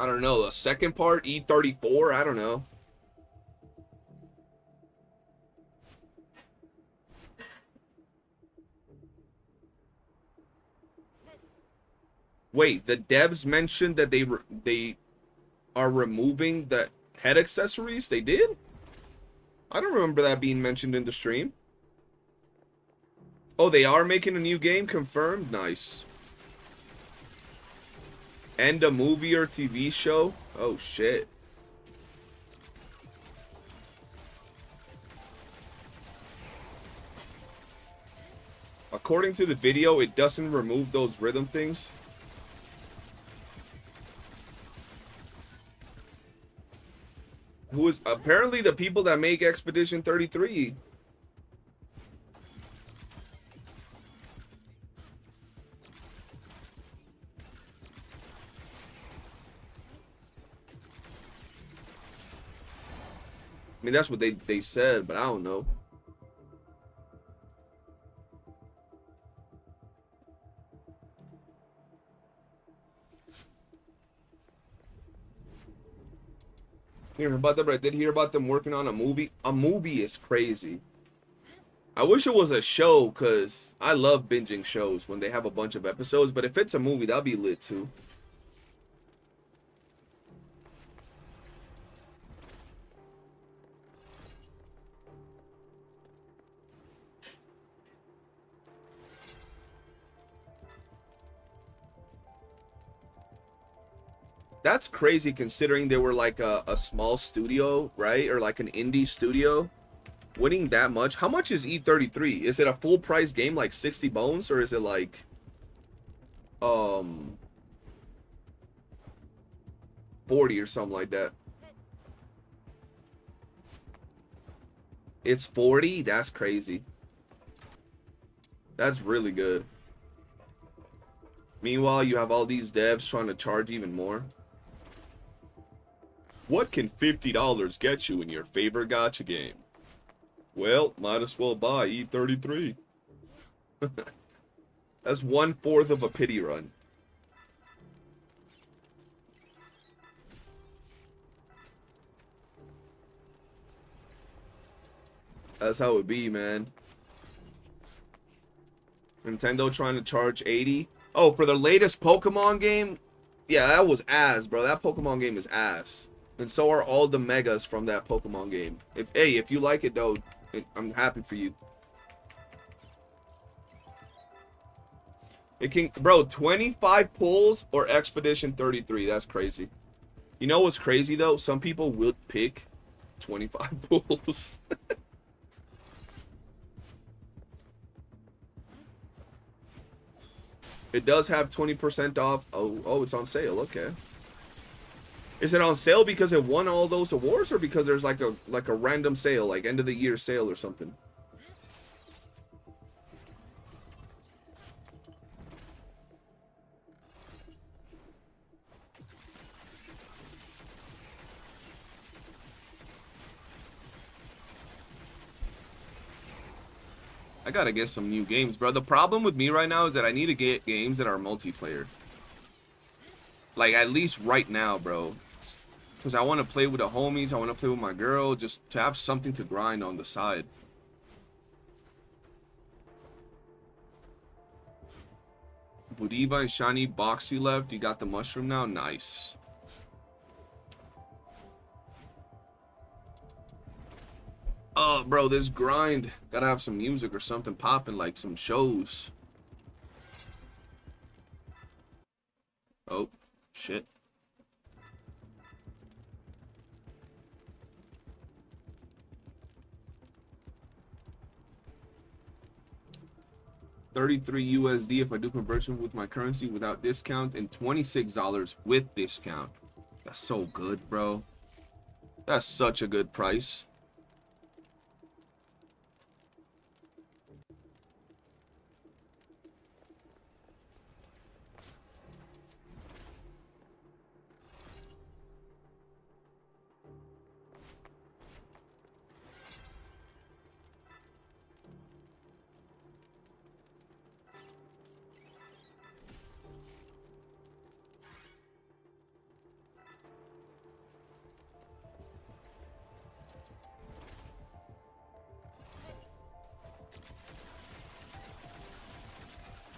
don't know, a second part, E34, I don't know. Wait, the devs mentioned that they are removing the head accessories? They did? I don't remember that being mentioned in the stream. Oh, they are making a new game? Confirmed? Nice. And a movie or TV show? Oh, shit. According to the video, it doesn't remove those rhythm things. Who is apparently the people that make Expedition 33. I mean, that's what they said, but I don't know. Hear about them, but I did hear about them working on a movie. A movie is crazy. I wish it was a show, because I love binging shows when they have a bunch of episodes. But if it's a movie, that'll be lit too. That's crazy considering they were like a small studio, right? Or like an indie studio. Winning that much. How much is E33? Is it a full price game like 60 bones? Or is it like 40 or something like that? It's 40? That's crazy. That's really good. Meanwhile, you have all these devs trying to charge even more. What can $50 get you in your favorite gacha game? Well, might as well buy E33. That's 1/4 of a pity run. That's how it be, man. Nintendo trying to charge 80. Oh, for the latest Pokemon game? Yeah, that was ass, bro. That Pokemon game is ass. And so are all the megas from that Pokemon game. If you like it though, I'm happy for you. It can, bro, 25 pulls or Expedition 33. That's crazy. You know what's crazy though? Some people will pick 25 pulls. It does have 20% off. Oh, it's on sale. Okay. Is it on sale because it won all those awards, or because there's like a random sale, like end of the year sale or something? I gotta get some new games, bro. The problem with me right now is that I need to get games that are multiplayer. Like, at least right now, bro. Because I want to play with the homies. I want to play with my girl. Just to have something to grind on the side. Budiva and Shiny Boxy left. You got the mushroom now? Nice. Oh, bro, this grind. Gotta have some music or something popping, like some shows. Oh, shit. $33 USD if I do conversion with my currency without discount, and $26 with discount. That's so good, bro. That's such a good price.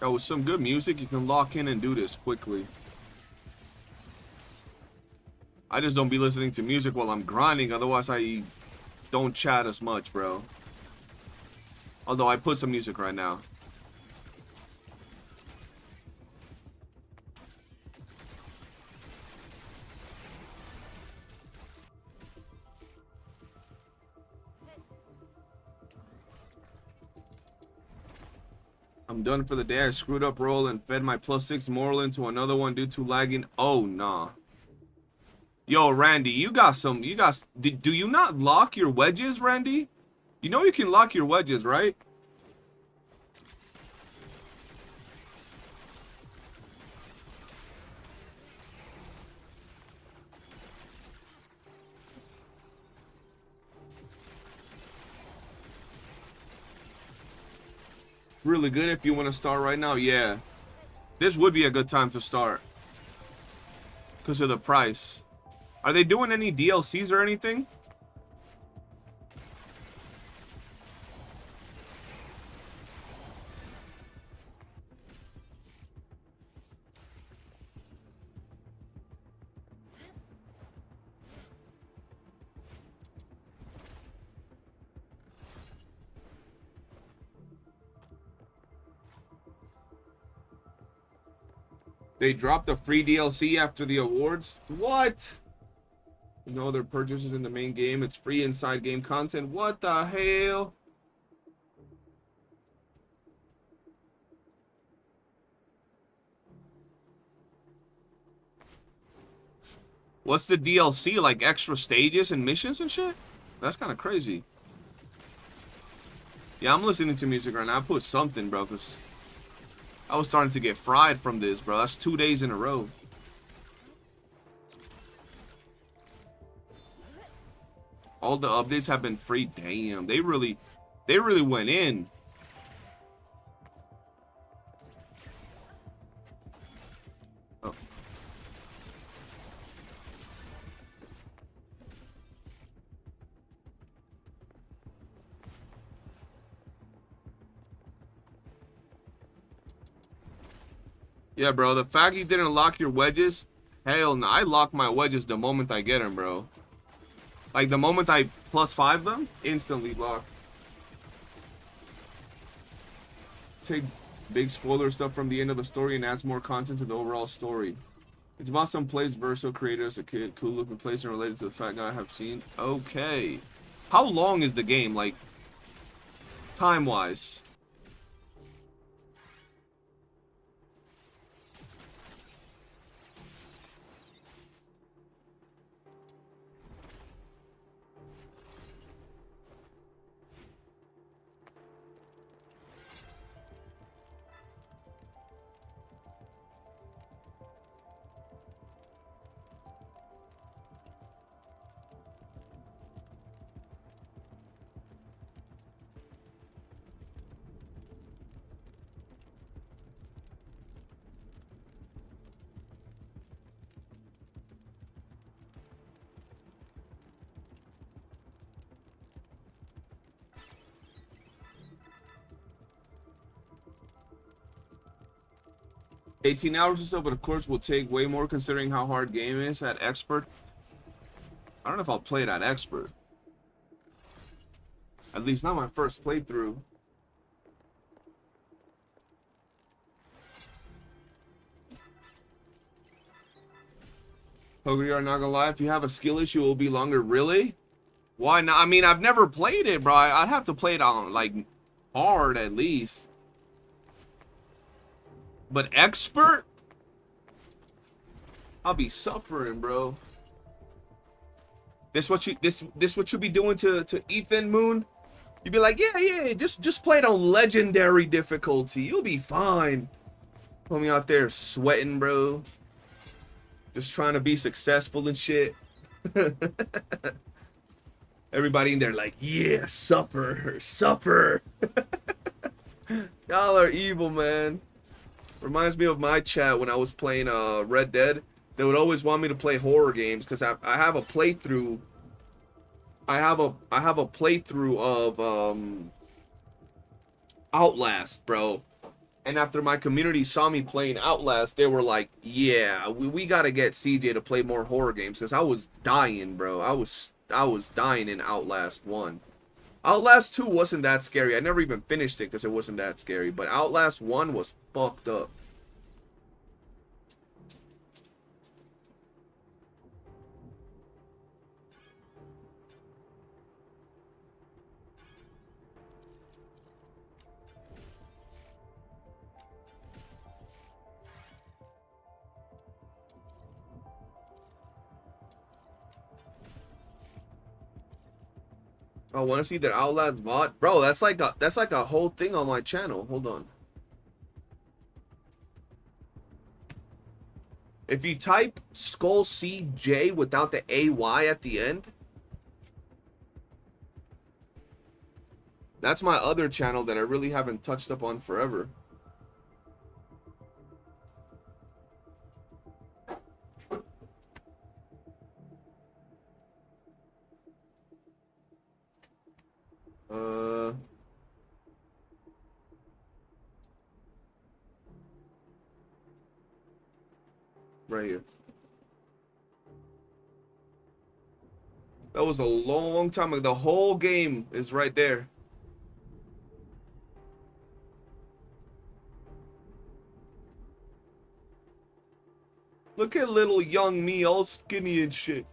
Oh, with some good music, you can lock in and do this quickly. I just don't be listening to music while I'm grinding, otherwise I don't chat as much, bro. Although I put some music right now. I'm done for the day. I screwed up roll and fed my +6 moral into another one due to lagging. Oh, nah. Yo, Randy, do you not lock your wedges, Randy? You know you can lock your wedges, right? Really good if you want to start right now. Yeah, this would be a good time to start because of the price. Are they doing any DLCs or anything? They dropped the free DLC after the awards. What? No other purchases in the main game. It's free inside game content. What the hell? What's the DLC? Like extra stages and missions and shit? That's kind of crazy. Yeah, I'm listening to music right now. I put something, bro, because I was starting to get fried from this, bro. That's 2 days in a row. All the updates have been free. Damn, they really went in. Oh. Yeah, bro, the fact you didn't lock your wedges, hell no. I lock my wedges the moment I get them, bro. Like, the moment I +5 them, instantly lock. Takes big spoiler stuff from the end of the story and adds more content to the overall story. It's about some place Verso created as a kid. Cool looking place and related to the fat guy I have seen. Okay. How long is the game, like, time-wise? $18 or so, but of course will take way more considering how hard game is at expert. I don't know if I'll play it at expert. At least not my first playthrough. Hungry, are not gonna lie, if you have a skill issue, it will be longer. Really? Why not? I mean, I've never played it, bro. I'd have to play it on, like, hard at least. But expert? I'll be suffering, bro. This what you be doing to Ethan Moon? You be like, yeah, just play it on legendary difficulty. You'll be fine. Put me out there sweating, bro. Just trying to be successful and shit. Everybody in there like, yeah, suffer. Y'all are evil, man. Reminds me of my chat when I was playing Red Dead. They would always want me to play horror games because I have a playthrough. I have a playthrough of Outlast, bro. And after my community saw me playing Outlast, they were like, "Yeah, we gotta get CJ to play more horror games," because I was dying, bro. I was dying in Outlast 1. Outlast 2 wasn't that scary. I never even finished it because it wasn't that scary. But Outlast 1 was fucked up. I want to see the Outlast mod, bro. That's like a whole thing on my channel. Hold on. If you type Skull CJ without the AY at the end, that's my other channel that I really haven't touched up on forever. Right here. That was a long time ago. The whole game is right there. Look at little young me, all skinny and shit.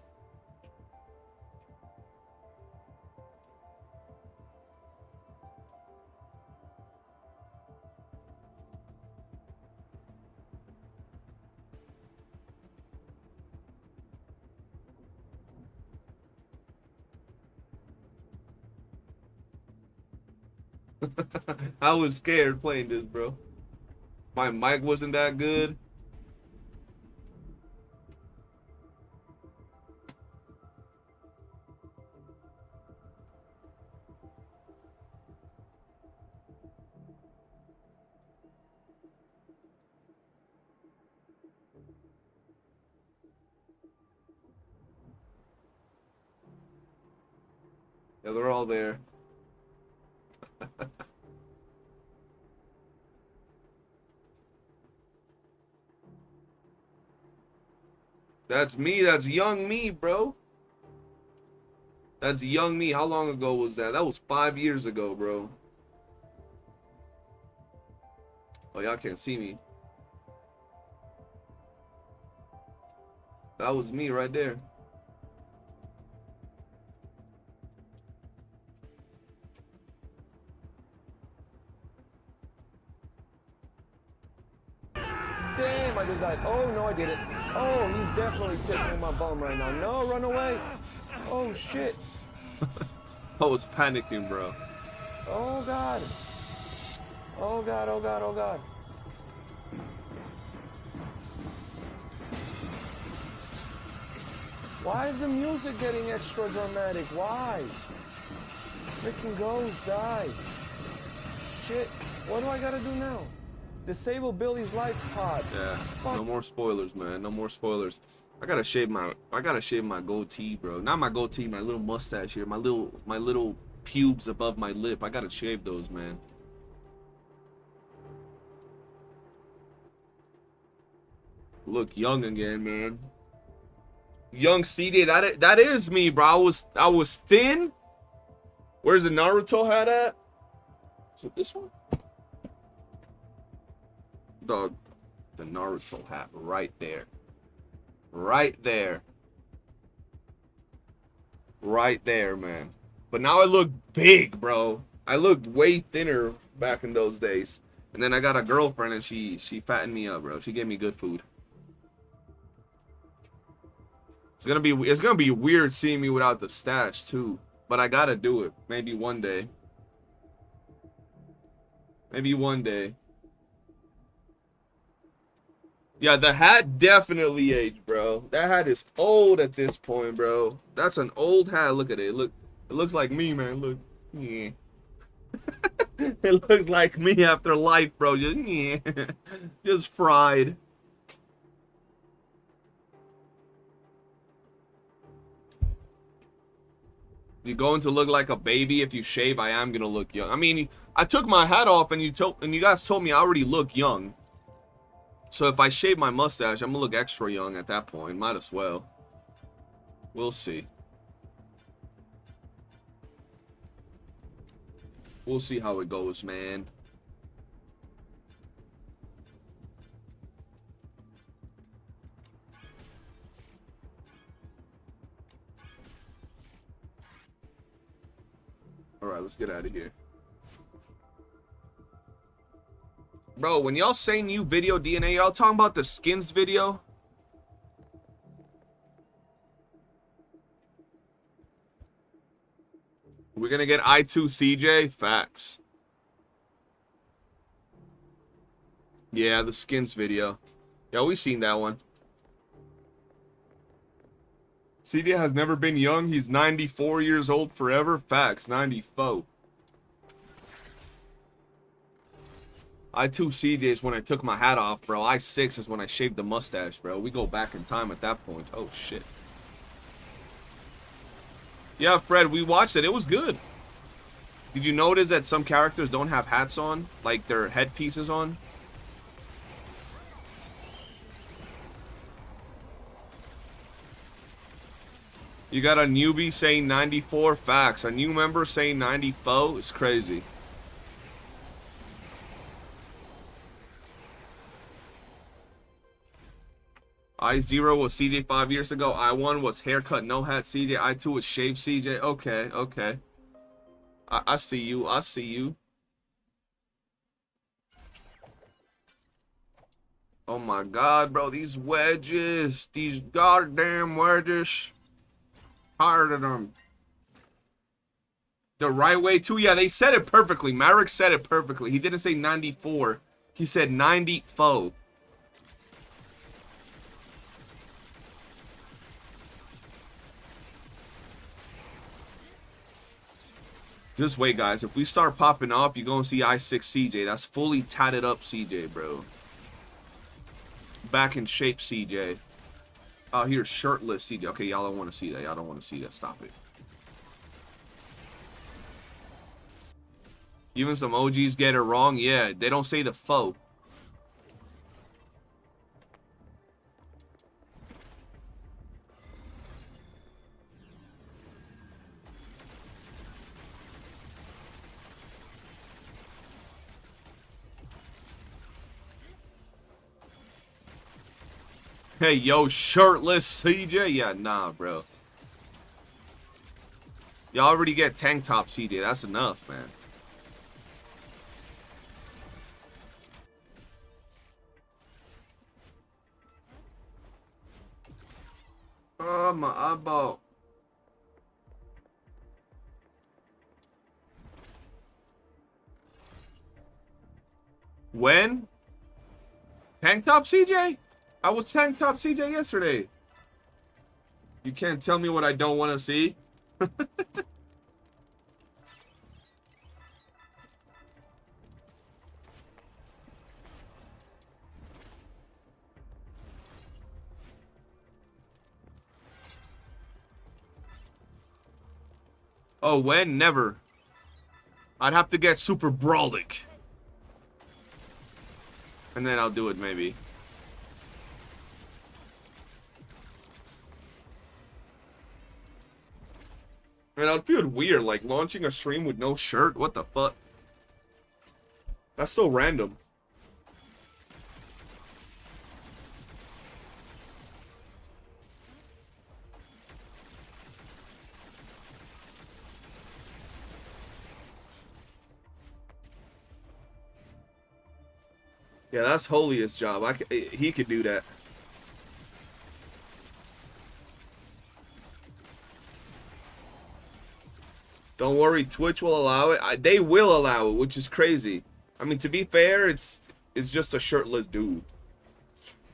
I was scared playing this, bro. My mic wasn't that good. Yeah, they're all there. That's me. That's young me, bro. That's young me. How long ago was that? That was 5 years ago, bro. Oh, y'all can't see me. That was me right there. Damn, I just died. Oh, no, I did it. Oh, he's definitely tickling my bum right now. No, run away. Oh, shit. I was panicking, bro. Oh, God. Oh, God, oh, God, oh, God. Why is the music getting extra dramatic? Why? Freaking ghost, die. Shit. What do I gotta do now? Disable Billy's life pod. Yeah. No more spoilers, man. No more spoilers. I gotta shave my goatee, bro. Not my goatee, my little mustache here. My little pubes above my lip. I gotta shave those, man. Look young again, man. Young CD, that is me, bro. I was thin. Where's the Naruto hat at? Is it this one? Dog, the Naruto hat right there. Right there. Right there, man. But now I look big, bro. I looked way thinner back in those days. And then I got a girlfriend and she fattened me up, bro. She gave me good food. It's gonna be weird seeing me without the stash too, but I gotta do it. Maybe one day. Maybe one day. Yeah, the hat definitely aged, bro. That hat is old at this point, bro. That's an old hat. Look at it. Look, it looks like me, man. Look, yeah. It looks like me after life, bro. Just yeah, just fried. You're going to look like a baby if you shave. I am gonna look young. I mean, I took my hat off and you guys told me I already look young. So if I shave my mustache, I'm gonna look extra young at that point. Might as well. We'll see. We'll see how it goes, man. Alright, let's get out of here. Bro, when y'all say new video DNA, y'all talking about the skins video? We're gonna get I2CJ? Facts. Yeah, the skins video. Yeah, we seen that one. CJ has never been young. He's 94 years old forever. Facts. 94. I2CJ is when I took my hat off, bro. I6 is when I shaved the mustache, bro. We go back in time at that point. Oh, shit. Yeah, Fred, we watched it. It was good. Did you notice that some characters don't have hats on? Like their headpieces on? You got a newbie saying 94. Facts. A new member saying 94 is crazy. I0 was CJ 5 years ago. I1 was haircut, no hat CJ. I2 was shaved CJ. Okay, okay. I see you. I see you. Oh my god, bro. These wedges. These goddamn wedges. Tired of them. The right way too? Yeah, they said it perfectly. Marek said it perfectly. He didn't say 94. He said 94. Just wait, guys. If we start popping off, you're going to see I6 CJ. That's fully tatted up CJ, bro. Back in shape CJ. Oh, here's shirtless CJ. Okay, y'all don't want to see that. Y'all don't want to see that. Stop it. Even some OGs get it wrong. Yeah, they don't say the foe. Hey, yo, shirtless CJ? Yeah, nah, bro. You already get tank top CJ. That's enough, man. Oh, my eyeball. When? Tank top CJ? I was tank top CJ yesterday. You can't tell me what I don't want to see. Oh, when? Never. I'd have to get super brawlic. And then I'll do it, maybe. Man, I'd feel weird, like, launching a stream with no shirt. What the fuck? That's so random. Yeah, that's Holiest job. He could do that. Don't worry, Twitch will allow it. They will allow it, which is crazy. I mean, to be fair, it's just a shirtless dude.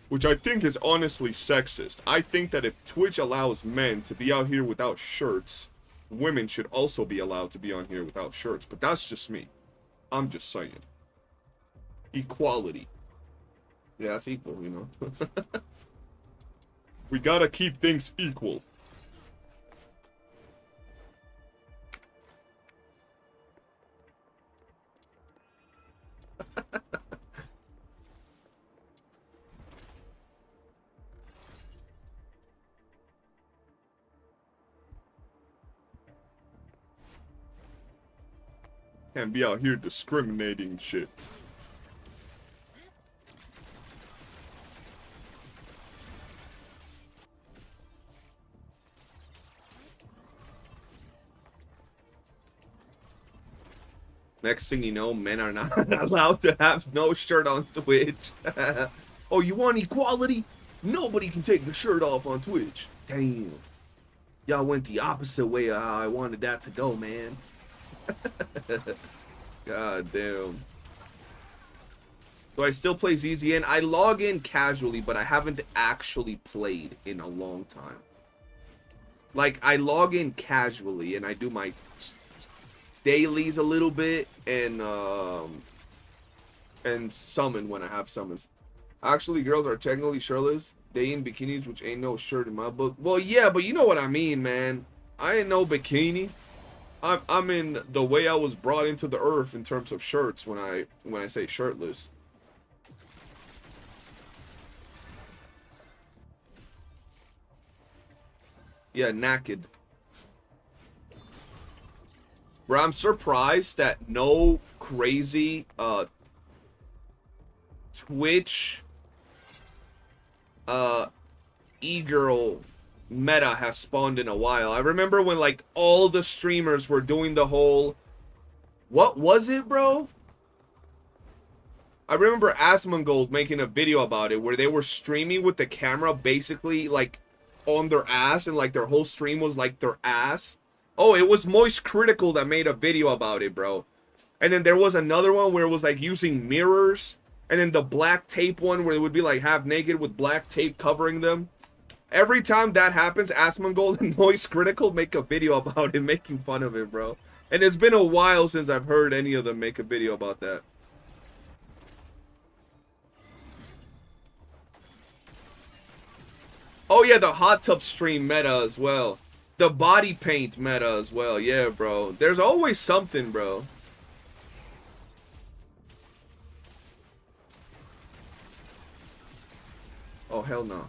Which I think is honestly sexist. I think that if Twitch allows men to be out here without shirts, women should also be allowed to be on here without shirts. But that's just me. I'm just saying. Equality. Yeah, that's equal, you know. We gotta keep things equal. Can't be out here discriminating shit. Next thing you know, men are not allowed to have no shirt on Twitch. Oh, you want equality? Nobody can take the shirt off on Twitch. Damn. Y'all went the opposite way of how I wanted that to go, man. God damn. Do I still play ZZN? I log in casually, but I haven't actually played in a long time. Like, I log in casually and I do my dailies a little bit and summon when I have summons. Actually, girls are technically shirtless. They in bikinis, which ain't no shirt in my book. Well, yeah, but you know what I mean, man. I ain't no bikini. I'm in the way I was brought into the earth in terms of shirts when I say shirtless. Yeah, naked. Bro, I'm surprised that no crazy Twitch e-girl meta has spawned in a while. I remember when like all the streamers were doing the whole, what was it, bro? I remember Asmongold making a video about it where they were streaming with the camera basically like on their ass, and like their whole stream was like their ass. Oh, it was Moist Critical that made a video about it, bro. And then there was another one where it was like using mirrors, and then the black tape one where it would be like half naked with black tape covering them. Every time that happens, Asmongold and Moist Critical make a video about it, making fun of it, bro. And it's been a while since I've heard any of them make a video about that. Oh yeah, the hot tub stream meta as well. The body paint meta as well. Yeah, bro. There's always something, bro. Oh, hell no.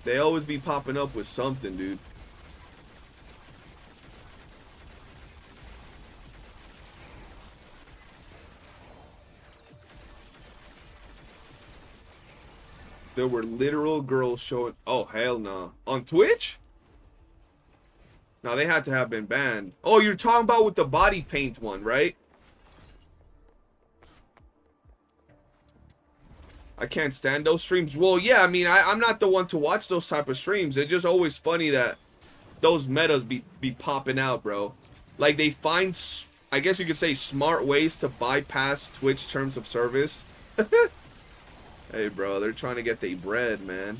They always be popping up with something, dude. There were literal girls showing. Oh, hell no. On Twitch? No, they had to have been banned. Oh, you're talking about with the body paint one, right? I can't stand those streams. Well, yeah, I mean, I'm not the one to watch those type of streams. It's just always funny that those metas be popping out, bro. Like, they find, I guess you could say, smart ways to bypass Twitch terms of service. Hey, bro, they're trying to get their bread, man.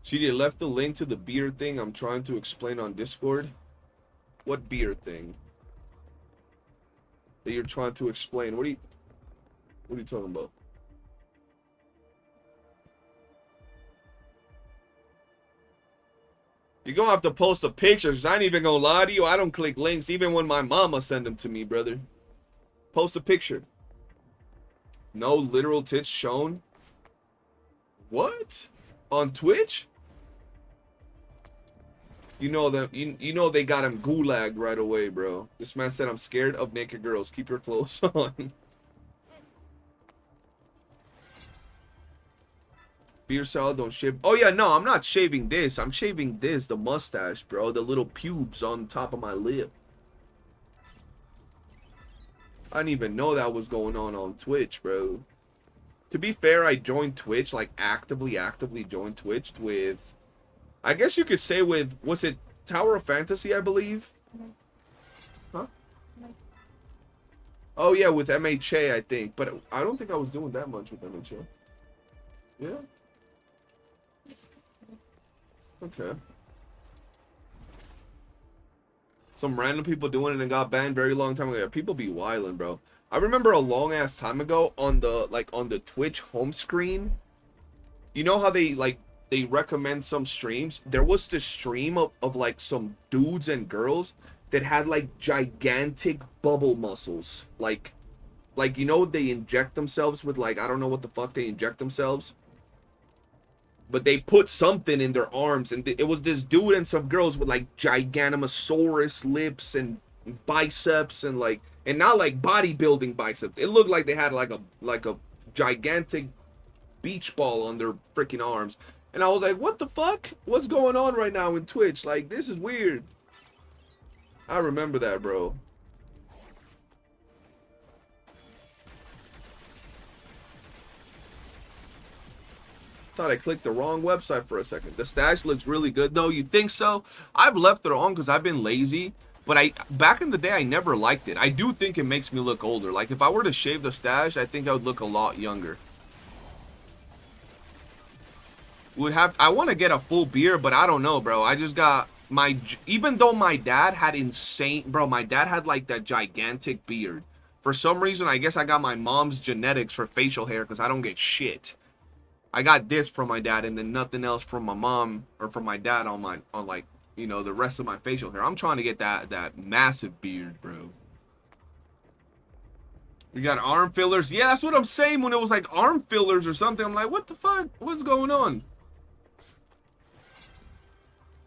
She left the link to the beer thing I'm trying to explain on Discord. What beer thing? That you're trying to explain? What are you talking about? You're gonna have to post the pictures. I ain't even gonna lie to you. I don't click links even when my mama send them to me, brother. Post a picture. No literal tits shown. What? On Twitch? You know that you know they got him gulagged right away, bro. This man said, I'm scared of naked girls. Keep your clothes on. Beer salad, don't shave. Oh yeah, no, I'm not shaving this. I'm shaving this, the mustache, bro. The little pubes on top of my lip. I didn't even know that was going on Twitch, bro. To be fair, I joined Twitch, like actively joined Twitch with, I guess you could say with, was it Tower of Fantasy, I believe? Huh? Oh yeah, with MHA, I think. But I don't think I was doing that much with MHA. Yeah? Okay. Some random people doing it and got banned very long time ago. Yeah, people be wildin', bro. I remember a long ass time ago on the Twitch home screen. You know how they recommend some streams? There was this stream of like some dudes and girls that had like gigantic bubble muscles. Like you know, they inject themselves with like, I don't know what the fuck they inject themselves. But they put something in their arms, and it was this dude and some girls with like Giganotosaurus lips and biceps and like, and not like bodybuilding biceps. It looked like they had like a gigantic beach ball on their freaking arms. And I was like, what the fuck? What's going on right now in Twitch? Like, this is weird. I remember that, bro. Thought I clicked the wrong website for a second. The stash looks really good though. You think so? I've left it on because I've been lazy. But back in the day, I never liked it. I do think it makes me look older. Like, if I were to shave the stash, I think I would look a lot younger. I want to get a full beard, but I don't know, bro. I just got even though my dad had my dad had like that gigantic beard. For some reason, I guess I got my mom's genetics for facial hair because I don't get shit. I got this from my dad and then nothing else from my mom or from my dad on like, you know, the rest of my facial hair. I'm trying to get that massive beard, bro. We got arm fillers. Yeah, that's what I'm saying. When it was like arm fillers or something, I'm like, what the fuck? What's going on?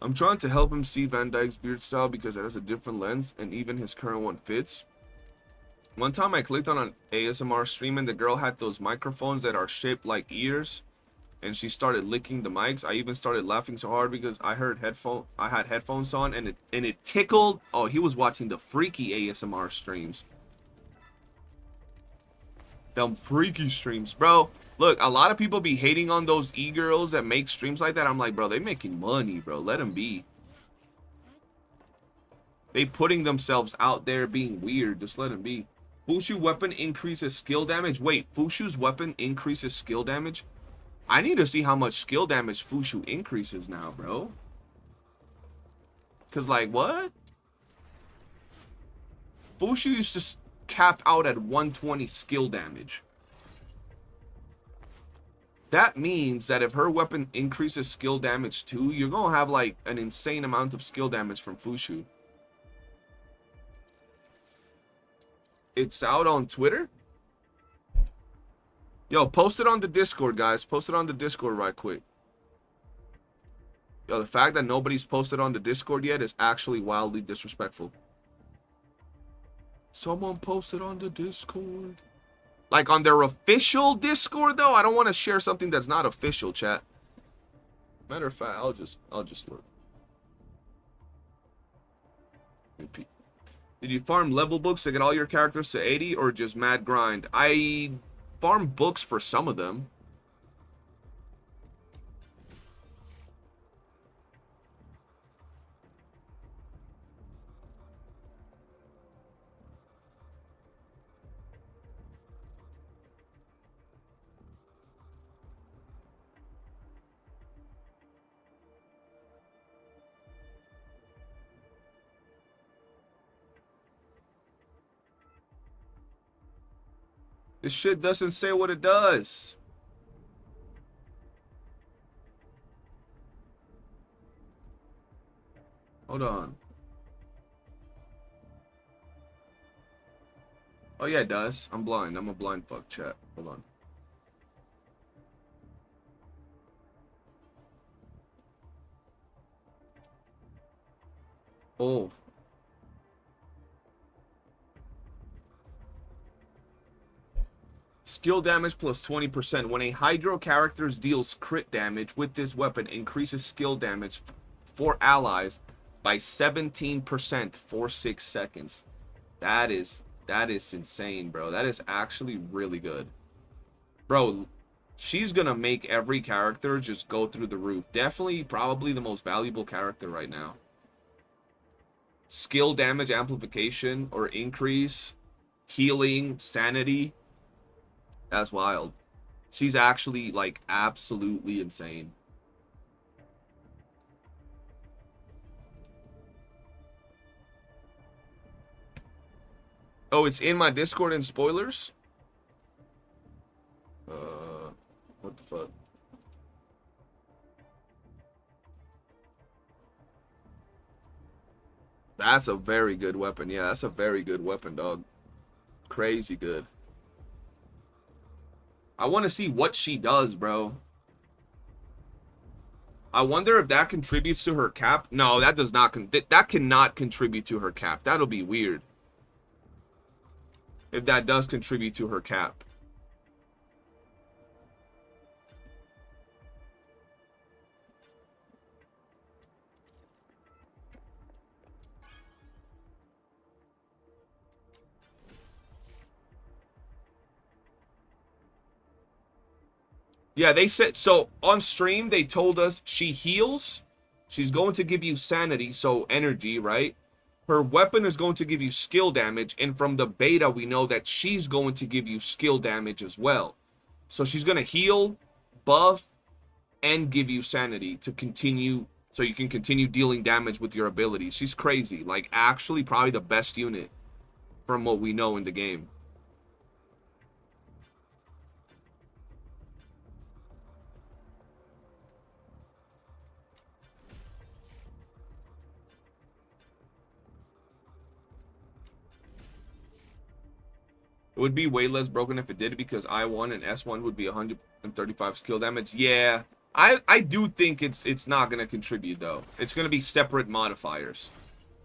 I'm trying to help him see Van Dyke's beard style because it has a different lens and even his current one fits. One time I clicked on an ASMR stream and the girl had those microphones that are shaped like ears and she started licking the mics. I even started laughing so hard because I had headphones on and it tickled. Oh, he was watching the freaky ASMR streams. Them freaky streams, bro. Look, a lot of people be hating on those e-girls that make streams like that. I'm like, bro, they making money, bro. Let them be. They putting themselves out there being weird. Just let them be. Fushu weapon increases skill damage. Wait, Fushu's weapon increases skill damage? I need to see how much skill damage Fushu increases now, bro. Because, like, what? Fushu used to cap out at 120 skill damage. That means that if her weapon increases skill damage too, you're going to have, like, an insane amount of skill damage from Fushu. It's out on Twitter? Yo, post it on the Discord, guys. Post it on the Discord right quick. Yo, the fact that nobody's posted on the Discord yet is actually wildly disrespectful. Someone posted on the Discord. Like on their official Discord, though? I don't want to share something that's not official, chat. Matter of fact, I'll just look. Repeat. Did you farm level books to get all your characters to 80 or just mad grind? I farmed books for some of them. This shit doesn't say what it does. Hold on. Oh yeah, it does. I'm blind. I'm a blind fuck, chat. Hold on. Oh. Skill damage plus 20%. When a Hydro character deals crit damage with this weapon, increases skill damage for allies by 17% for 6 seconds. That is insane, bro. That is actually really good. Bro, she's gonna make every character just go through the roof. Definitely, probably the most valuable character right now. Skill damage amplification or increase, healing, sanity. That's wild. She's actually, like, absolutely insane. Oh, it's in my Discord and spoilers? What the fuck? That's a very good weapon. Yeah, that's a very good weapon, dog. Crazy good. I want to see what she does, bro. I wonder if that contributes to her cap. No, that does not. That cannot contribute to her cap. That'll be weird. If that does contribute to her cap. Yeah, they said, so on stream, they told us she heals. She's going to give you sanity, so energy, right? Her weapon is going to give you skill damage. And from the beta, we know that she's going to give you skill damage as well. So she's going to heal, buff, and give you sanity to continue, so you can continue dealing damage with your abilities. She's crazy. Like, actually, probably the best unit from what we know in the game. It would be way less broken if it did, because I1 and S1 would be 135 skill damage. Yeah, I do think it's not gonna contribute though. It's gonna be separate modifiers.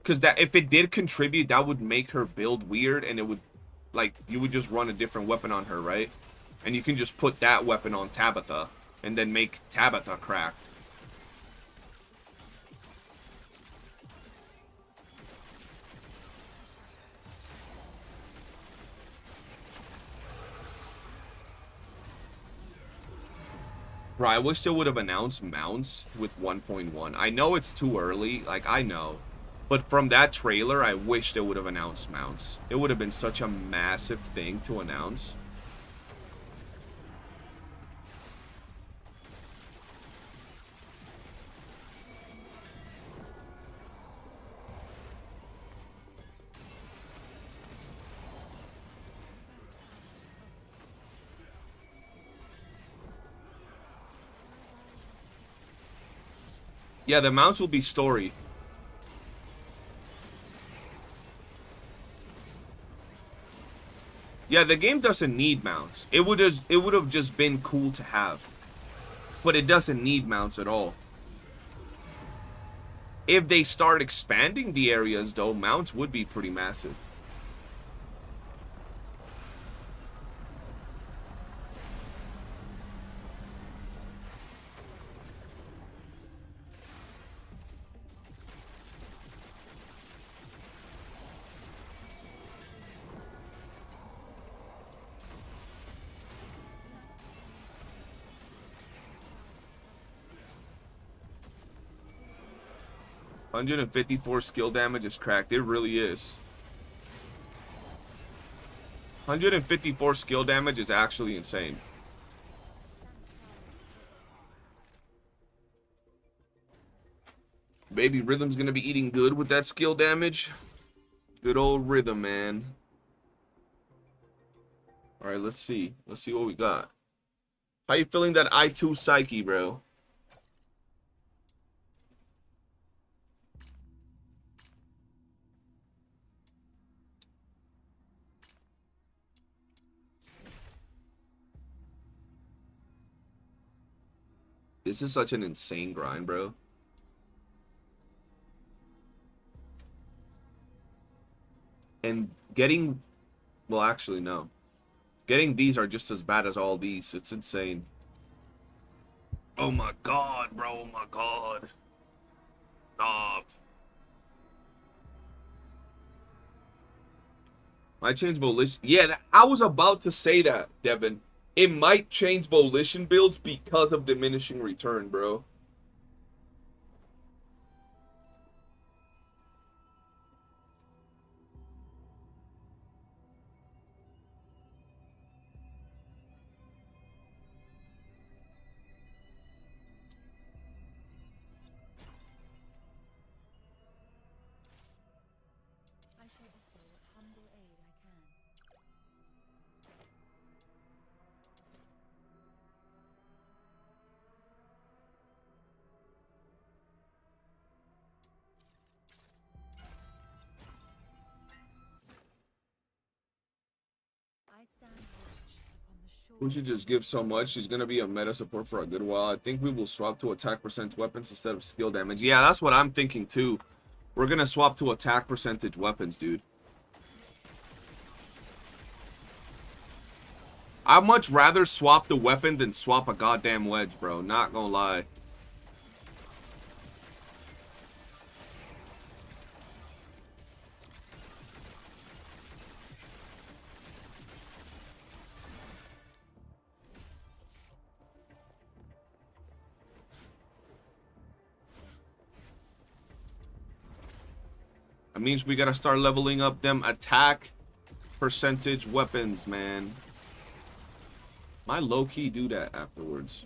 Cause that if it did contribute, that would make her build weird, and it would, like, you would just run a different weapon on her, right? And you can just put that weapon on Tabitha, and then make Tabitha cracked. Bro, I wish they would have announced mounts with 1.1. I know it's too early, like, I know. But from that trailer, I wish they would have announced mounts. It would have been such a massive thing to announce. Yeah, the mounts will be story. Yeah, the game doesn't need mounts. It would have just been cool to have. But it doesn't need mounts at all. If they start expanding the areas though, mounts would be pretty massive. $154 skill damage is cracked. It really is. 154 skill damage is actually insane. Baby Rhythm's gonna be eating good with that skill damage. Good old Rhythm, man. Alright, let's see. Let's see what we got. How you feeling that I2 Psyche, bro? This is such an insane grind, bro. And getting... Well, actually, no. Getting these are just as bad as all these. It's insane. Oh my god, bro. Oh my god. Stop. Might change volition. Yeah, I was about to say that, Devin. It might change volition builds because of diminishing return, bro. I shall offer what humble aid I can. I stand watch upon the shore. We should just give so much. She's going to be a meta support for a good while. I think we will swap to attack percentage weapons instead of skill damage. Yeah, that's what I'm thinking too. We're going to swap to attack percentage weapons, dude. I'd much rather swap the weapon than swap a goddamn wedge, bro. Not gonna lie. That means we gotta start leveling up them attack percentage weapons, man. Might low-key do that afterwards.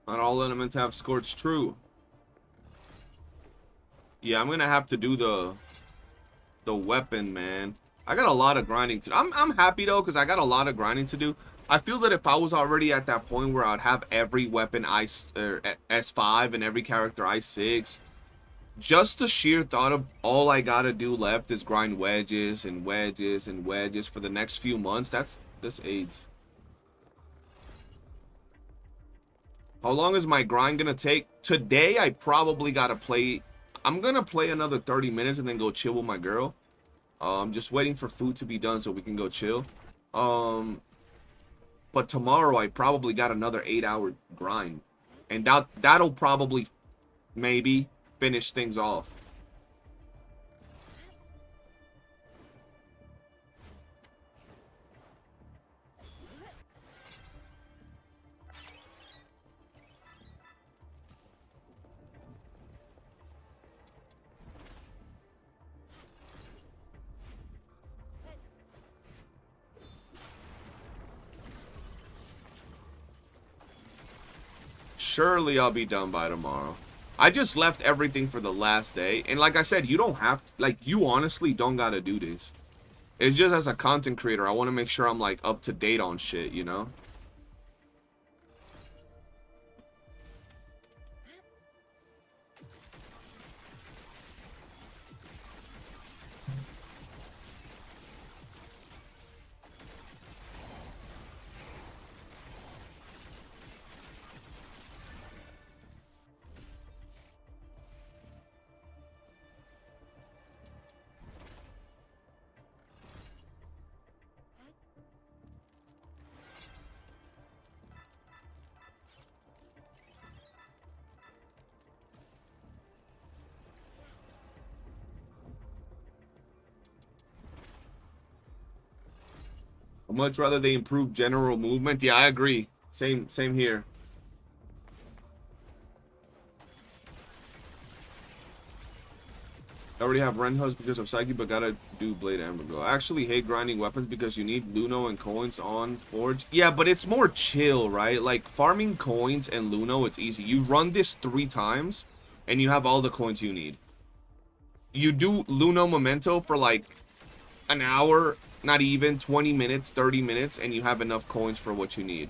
Not all elements have scorched true. Yeah, I'm gonna have to do the weapon, man. I got a lot of grinding to do. I'm happy though, because I got a lot of grinding to do. I feel that if I was already at that point where I'd have every weapon S5 and every character I6, just the sheer thought of all I gotta do left is grind wedges and wedges and wedges for the next few months. This aids. How long is my grind gonna take? Today I probably gotta play. I'm gonna play another 30 minutes and then go chill with my girl. I'm just waiting for food to be done so we can go chill. But tomorrow I probably got another 8-hour grind, and that'll probably maybe finish things off. Surely I'll be done by tomorrow. I just left everything for the last day. And like I said, you don't have, like, you honestly don't gotta do this. It's just as a content creator, I want to make sure I'm, like, up to date on shit, you know? I'd much rather they improve general movement. Yeah, I agree. Same here. I already have Renhus because of Psyche, but gotta do Blade Amber. I actually hate grinding weapons because you need Luno and coins on Forge. Yeah, but it's more chill, right? Like, farming coins and Luno, it's easy. You run this 3 times, and you have all the coins you need. You do Luno Memento for, like, an hour, not even, 20 minutes, 30 minutes, and you have enough coins for what you need.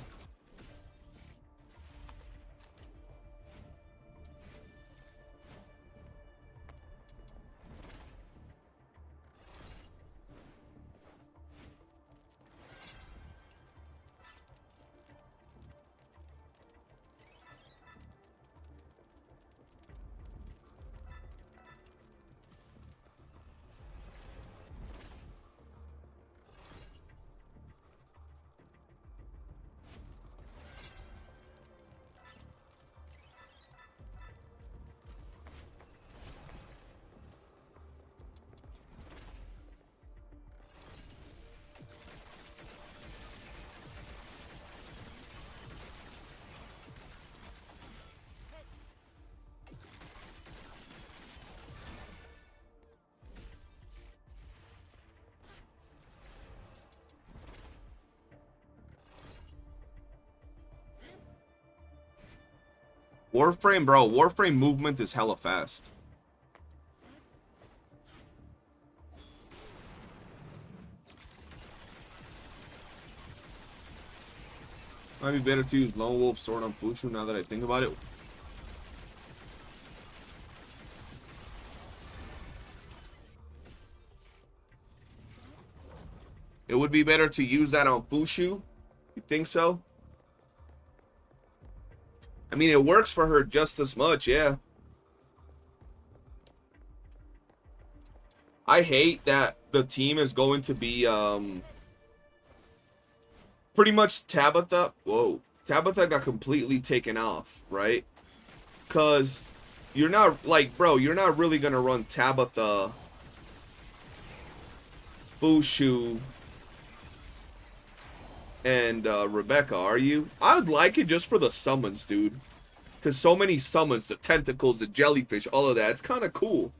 Warframe, bro. Warframe movement is hella fast. Might be better to use Lone Wolf Sword on Fushu now that I think about it. It would be better to use that on Fushu? You think so? I mean, it works for her just as much, yeah. I hate that the team is going to be, pretty much Tabitha. Whoa. Tabitha got completely taken off, right? Because you're not, like, bro, you're not really going to run Tabitha, Fushu, and Rebecca, are you? I would like it just for the summons, dude. Because so many summons, the tentacles, the jellyfish, all of that. It's kind of cool.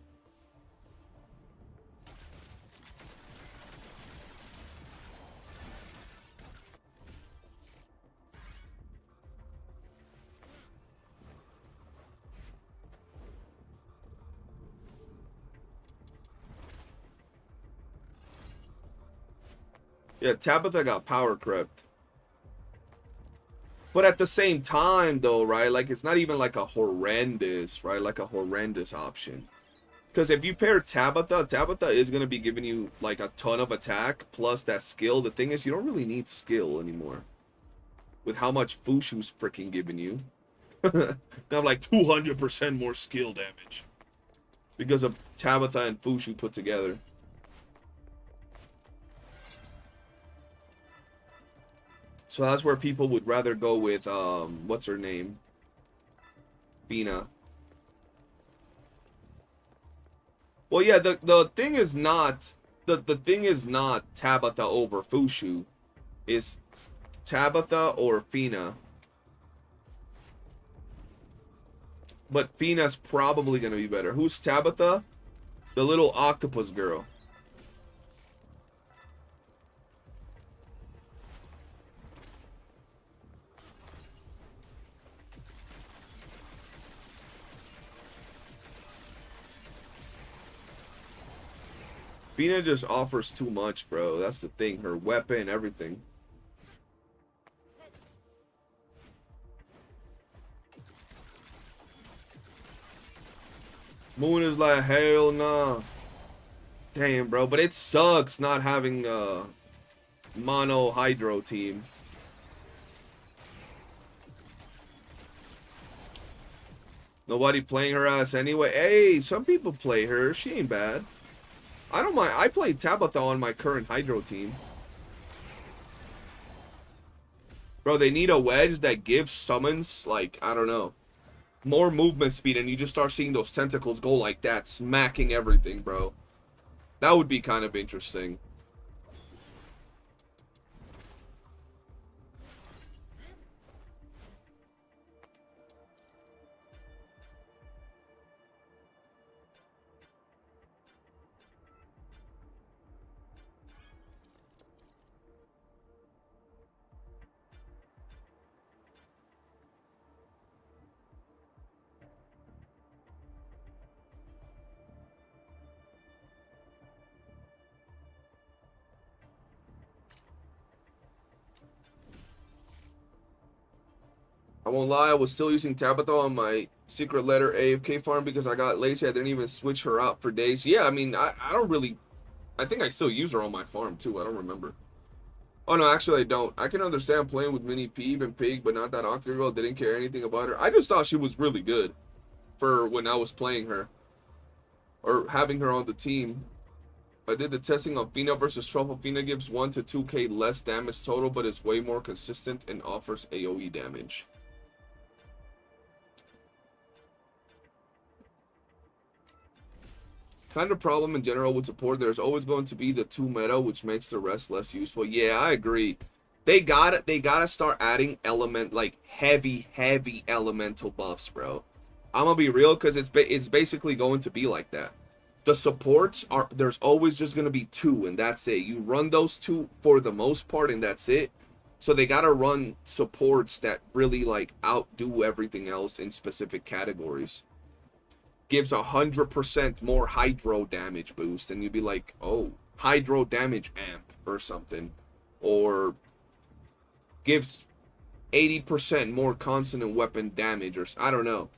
Yeah, Tabitha got power crept. But at the same time, though, right? Like, it's not even like a horrendous, right? Like a horrendous option. Because if you pair Tabitha, Tabitha is going to be giving you, like, a ton of attack plus that skill. The thing is, you don't really need skill anymore. With how much Fushu's freaking giving you. They have, like, 200% more skill damage. Because of Tabitha and Fushu put together. So that's where people would rather go with, what's her name? Fina. Well, yeah, the thing is not, the thing is not Tabitha over Fushu. It's Tabitha or Fina. But Fina's probably going to be better. Who's Tabitha? The little octopus girl. Fina just offers too much, bro. That's the thing. Her weapon, everything. Moon is like, hell nah. Damn, bro. But it sucks not having a mono hydro team. Nobody playing her ass anyway. Hey, some people play her. She ain't bad. I don't mind. I play Tabitha on my current hydro team. Bro, they need a wedge that gives summons, like, I don't know, more movement speed, and you just start seeing those tentacles go like that, smacking everything, bro. That would be kind of interesting. I won't lie, I was still using Tabitha on my secret letter AFK farm because I got lazy. I didn't even switch her out for days. Yeah, I mean, I don't really... I think I still use her on my farm, too. I don't remember. Oh, no, actually, I don't. I can understand playing with Mini Peeb and Pig, but not that Octagirl. Didn't care anything about her. I just thought she was really good for when I was playing her. Or having her on the team. I did the testing on Fina versus Truffle. Fina gives 1 to 2k less damage total, but is way more consistent and offers AoE damage. Kind of problem in general with support, there's always going to be the 2 meta, which makes the rest less useful. Yeah, I agree. They gotta start adding like heavy elemental buffs, bro. I'm gonna be real, because it's basically going to be like that. The supports are, there's always just gonna be 2, and that's it. You run those 2 for the most part, and that's it. So they gotta run supports that really like outdo everything else in specific categories. Gives 100% more hydro damage boost, and you'd be like, oh, hydro damage amp or something, or gives 80% more consonant weapon damage, or I don't know.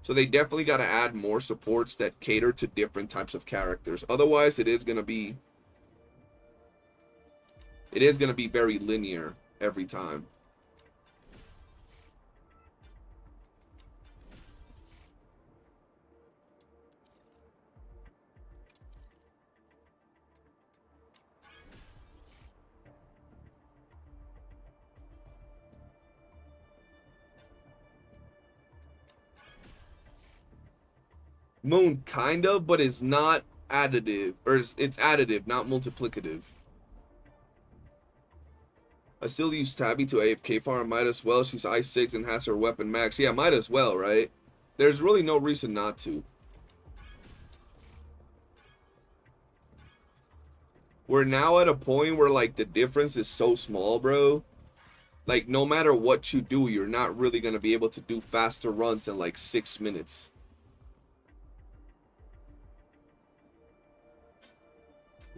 So they definitely got to add more supports that cater to different types of characters. Otherwise, it is going to be very linear every time. Moon kind of, but it's not additive, or it's additive, not multiplicative. I still use Tabby to AFK farm, might as well. She's I6 and has her weapon max. Yeah, might as well, right? There's really no reason not to. We're now at a point where like the difference is so small, bro. Like no matter what you do, you're not really gonna be able to do faster runs than like 6 minutes.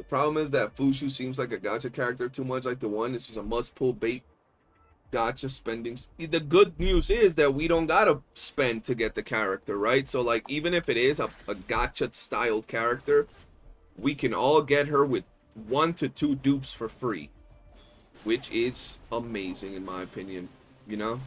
problem is that Fushu seems like a gacha character too much like the one. It's just a must-pull bait gacha spending. The good news is that we don't gotta spend to get the character, right? So, like, even if it is a gacha-styled character, we can all get her with 1 to 2 dupes for free. Which is amazing, in my opinion. You know?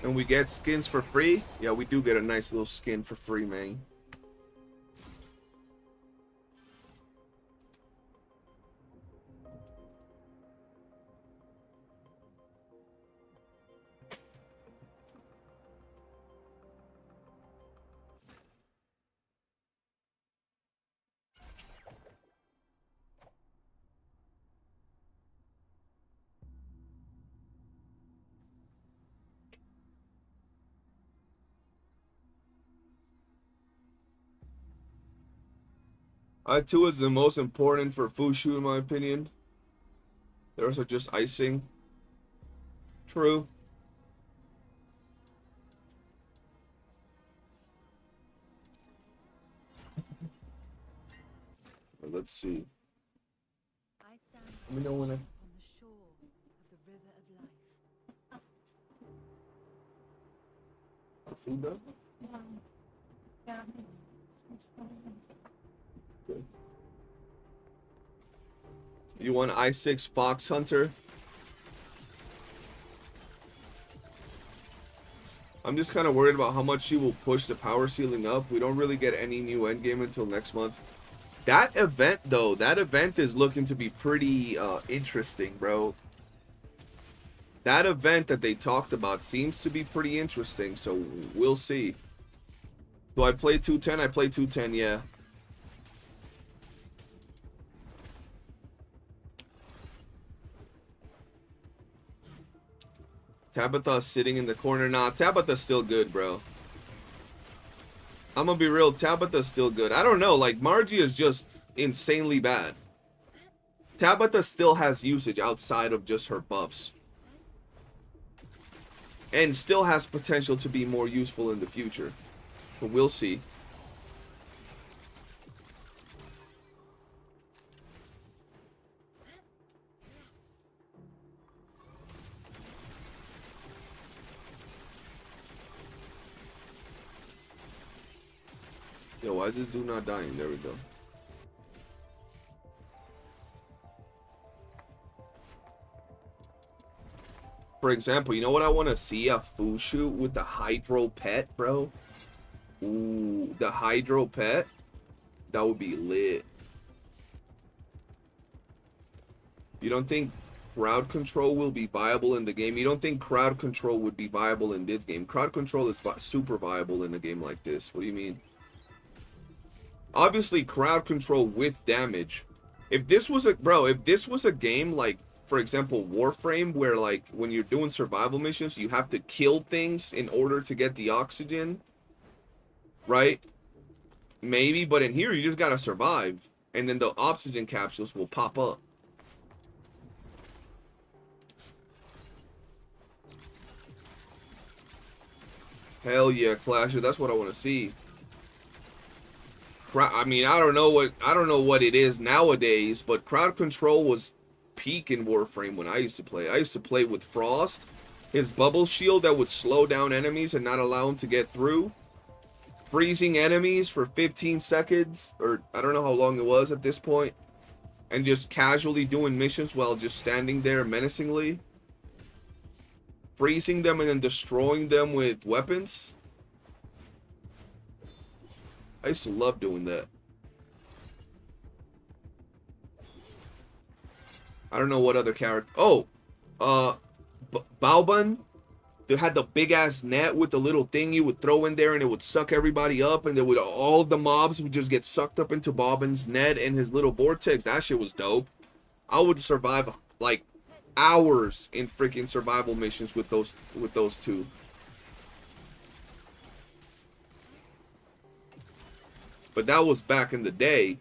And we get skins for free. Yeah, we do get a nice little skin for free, man. I2 is the most important for Fushu, in my opinion. The rest are just icing. True. Let's see. I stand Let me know when I... on the shore of the river of life. Food done? Yeah. Okay. You want I6 Fox Hunter? I'm just kind of worried about how much she will push the power ceiling up. We don't really get any new endgame until next month. That event, though, that event is looking to be pretty interesting, bro. That event that they talked about seems to be pretty interesting, so we'll see. Do I play 210? I play 210, yeah. Tabitha sitting in the corner. Nah, Tabitha's still good, bro. I'm gonna be real, Tabitha's still good. I don't know, like, Margie is just insanely bad. Tabitha still has usage outside of just her buffs. And still has potential to be more useful in the future. But we'll see. Yo, why is this dude not dying? There we go. For example, you know what I want to see? A Fushu with the Hydro Pet, bro. Ooh, the Hydro Pet. That would be lit. You don't think crowd control will be viable in the game? You don't think crowd control would be viable in this game? Crowd control is super viable in a game like this. What do you mean? Obviously, crowd control with damage. If this was a... Bro, if this was a game like, for example, Warframe, where, like, when you're doing survival missions, you have to kill things in order to get the oxygen, right? Maybe, but in here, you just gotta survive. And then the oxygen capsules will pop up. Hell yeah, Clasher. That's what I want to see. I mean, I don't know what it is nowadays, but crowd control was peak in Warframe when I used to play. I used to play with Frost, his bubble shield that would slow down enemies and not allow them to get through. Freezing enemies for 15 seconds, or I don't know how long it was at this point, and just casually doing missions while just standing there menacingly. Freezing them and then destroying them with weapons. I used to love doing that. I don't know what other character. Oh, Balban. They had the big ass net with the little thing you would throw in there, and it would suck everybody up, and all the mobs would just get sucked up into Balban's net and his little vortex. That shit was dope. I would survive like hours in freaking survival missions with those two. But that was back in the day,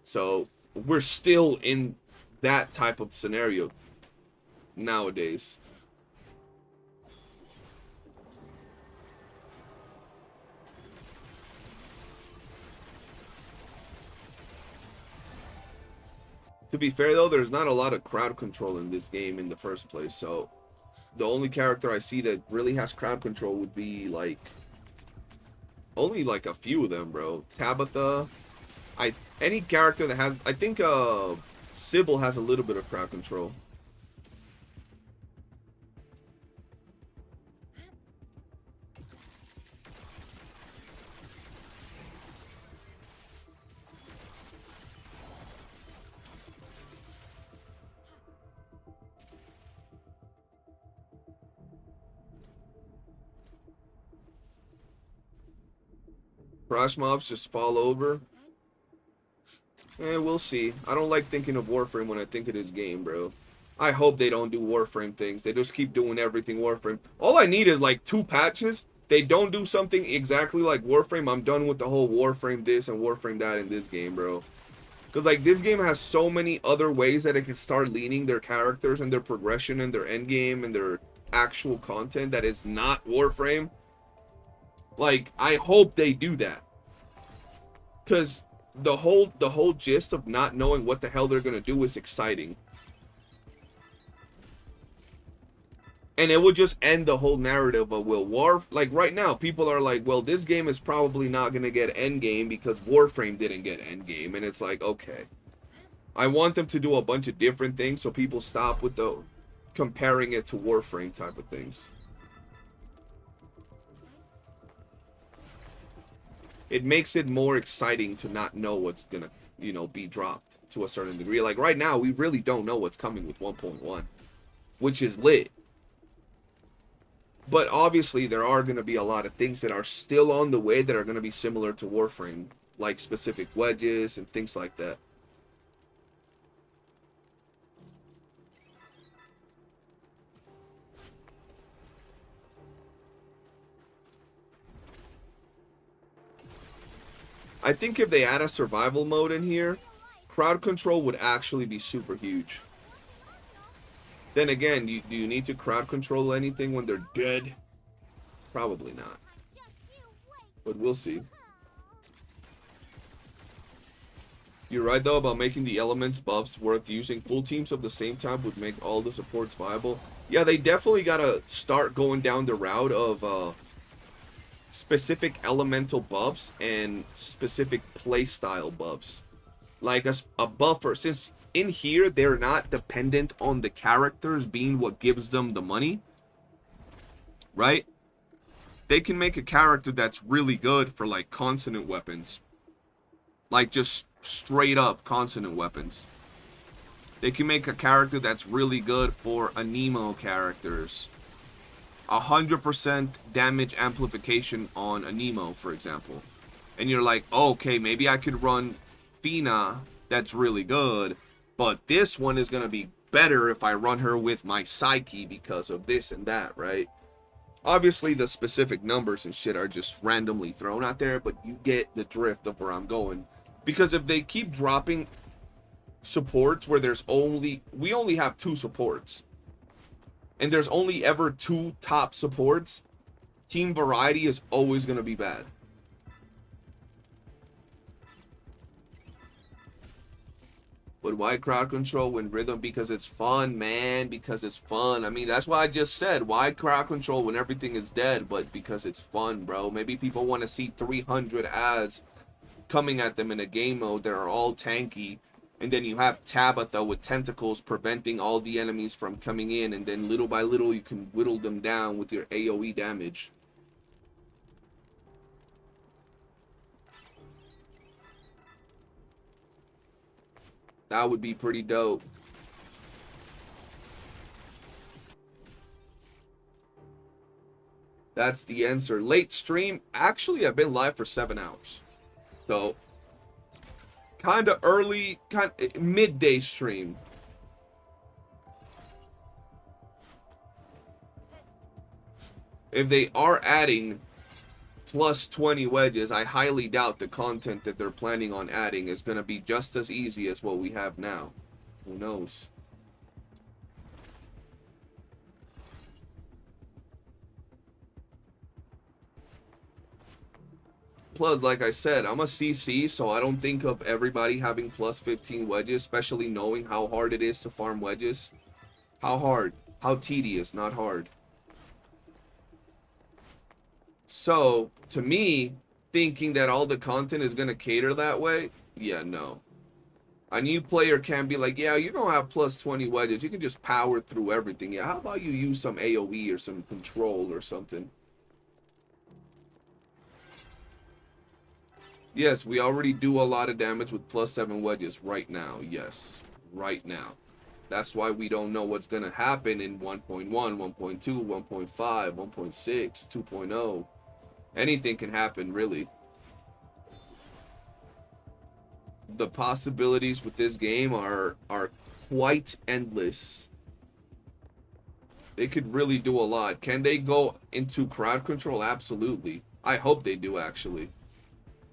so we're still in that type of scenario nowadays. To be fair though, there's not a lot of crowd control in this game in the first place, so the only character I see that really has crowd control would be like only like a few of them, bro. Tabitha, any character that has, I think Sybil has a little bit of crowd control. Crash mobs just fall over. We'll see. I don't like thinking of Warframe when I think of this game, bro. I hope they don't do Warframe things. They just keep doing everything Warframe. All I need is like 2 patches. They don't do something exactly like Warframe. I'm done with the whole Warframe this and Warframe that in this game, bro. Because like this game has so many other ways that it can start leaning their characters and their progression and their endgame and their actual content that is not Warframe. Like, I hope they do that. Because the whole gist of not knowing what the hell they're going to do is exciting. And it would just end the whole narrative of, well, like right now, people are like, well, this game is probably not going to get endgame because Warframe didn't get endgame. And it's like, okay. I want them to do a bunch of different things so people stop with the comparing it to Warframe type of things. It makes it more exciting to not know what's gonna, you know, be dropped to a certain degree. Like right now, we really don't know what's coming with 1.1, which is lit. But obviously, there are gonna be a lot of things that are still on the way that are gonna be similar to Warframe, like specific wedges and things like that. I think if they add a survival mode in here, crowd control would actually be super huge. Then again, do you need to crowd control anything when they're dead? Probably not. But we'll see. You're right though about making the elements buffs worth using. Full teams of the same type would make all the supports viable. Yeah, they definitely gotta start going down the route of specific elemental buffs and specific playstyle buffs. Like a buffer, since in here they're not dependent on the characters being what gives them the money, right? They can make a character that's really good for like consonant weapons, like just straight up consonant weapons. They can make a character that's really good for anemo characters. 100% damage amplification on Anemo, for example. And you're like, oh, okay, maybe I could run Fina that's really good, but this one is going to be better if I run her with my Psyche because of this and that, right? Obviously, the specific numbers and shit are just randomly thrown out there, but you get the drift of where I'm going. Because if they keep dropping supports where we only have 2 supports, and there's only ever 2 top supports, team variety is always going to be bad. But why crowd control when rhythm? Because it's fun, man. Because it's fun. I mean, that's why I just said, why crowd control when everything is dead? But because it's fun, bro. Maybe people want to see 300 ads coming at them in a game mode that are all tanky. And then you have Tabitha with tentacles preventing all the enemies from coming in. And then little by little you can whittle them down with your AoE damage. That would be pretty dope. That's the answer. Late stream. Actually, I've been live for 7 hours. So kind of early, midday stream. if they are adding plus 20 wedges, I highly doubt the content that they're planning on adding is going to be just as easy as what we have now. Who knows? Plus, like I said, I'm a CC, so I don't think of everybody having plus 15 wedges, especially knowing how hard it is to farm wedges. How hard? How tedious, not hard. So, to me, thinking that all the content is going to cater that way, yeah, no. A new player can be like, yeah, you don't have plus 20 wedges. You can just power through everything. Yeah, how about you use some AoE or some control or something? Yes, we already do a lot of damage with plus 7 wedges right now. Yes, right now. That's why we don't know what's going to happen in 1.1, 1.2, 1.5, 1.6, 2.0. Anything can happen, really. The possibilities with this game are quite endless. They could really do a lot. Can they go into crowd control? Absolutely. I hope they do, actually.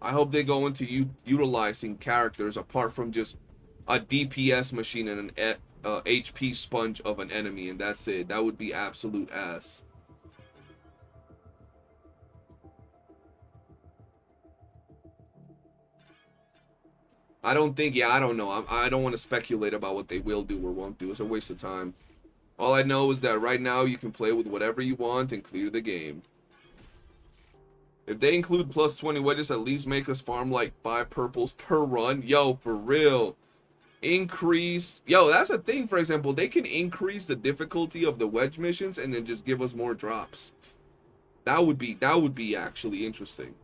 I hope they go into utilizing characters apart from just a DPS machine and an HP sponge of an enemy, and that's it. That would be absolute ass. I don't think, yeah, I don't know. I don't want to speculate about what they will do or won't do. It's a waste of time. All I know is that right now you can play with whatever you want and clear the game. If they include plus 20 wedges, at least make us farm like 5 purples per run. Yo, for real. Increase. Yo, that's a thing, for example. They can increase the difficulty of the wedge missions and then just give us more drops. That would be actually interesting.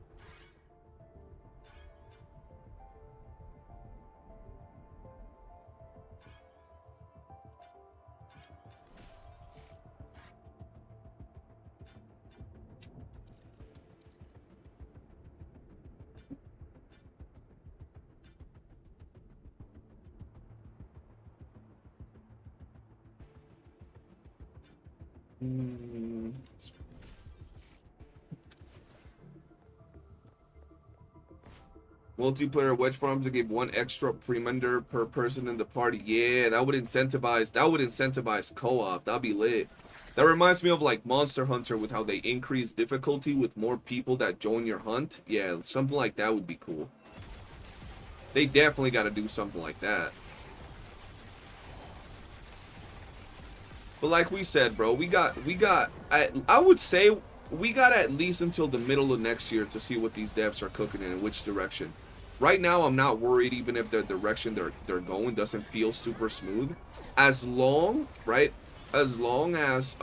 Multiplayer wedge farms to give 1 extra premender per person in the party. Yeah, that would incentivize co-op. That'd be lit. That reminds me of like Monster Hunter with how they increase difficulty with more people that join your hunt. Yeah, something like that would be cool. They definitely got to do something like that. But like we said, bro, I would say we got at least until the middle of next year to see what these devs are cooking in and which direction. Right now, I'm not worried even if the direction they're going doesn't feel super smooth. As long, right? As long as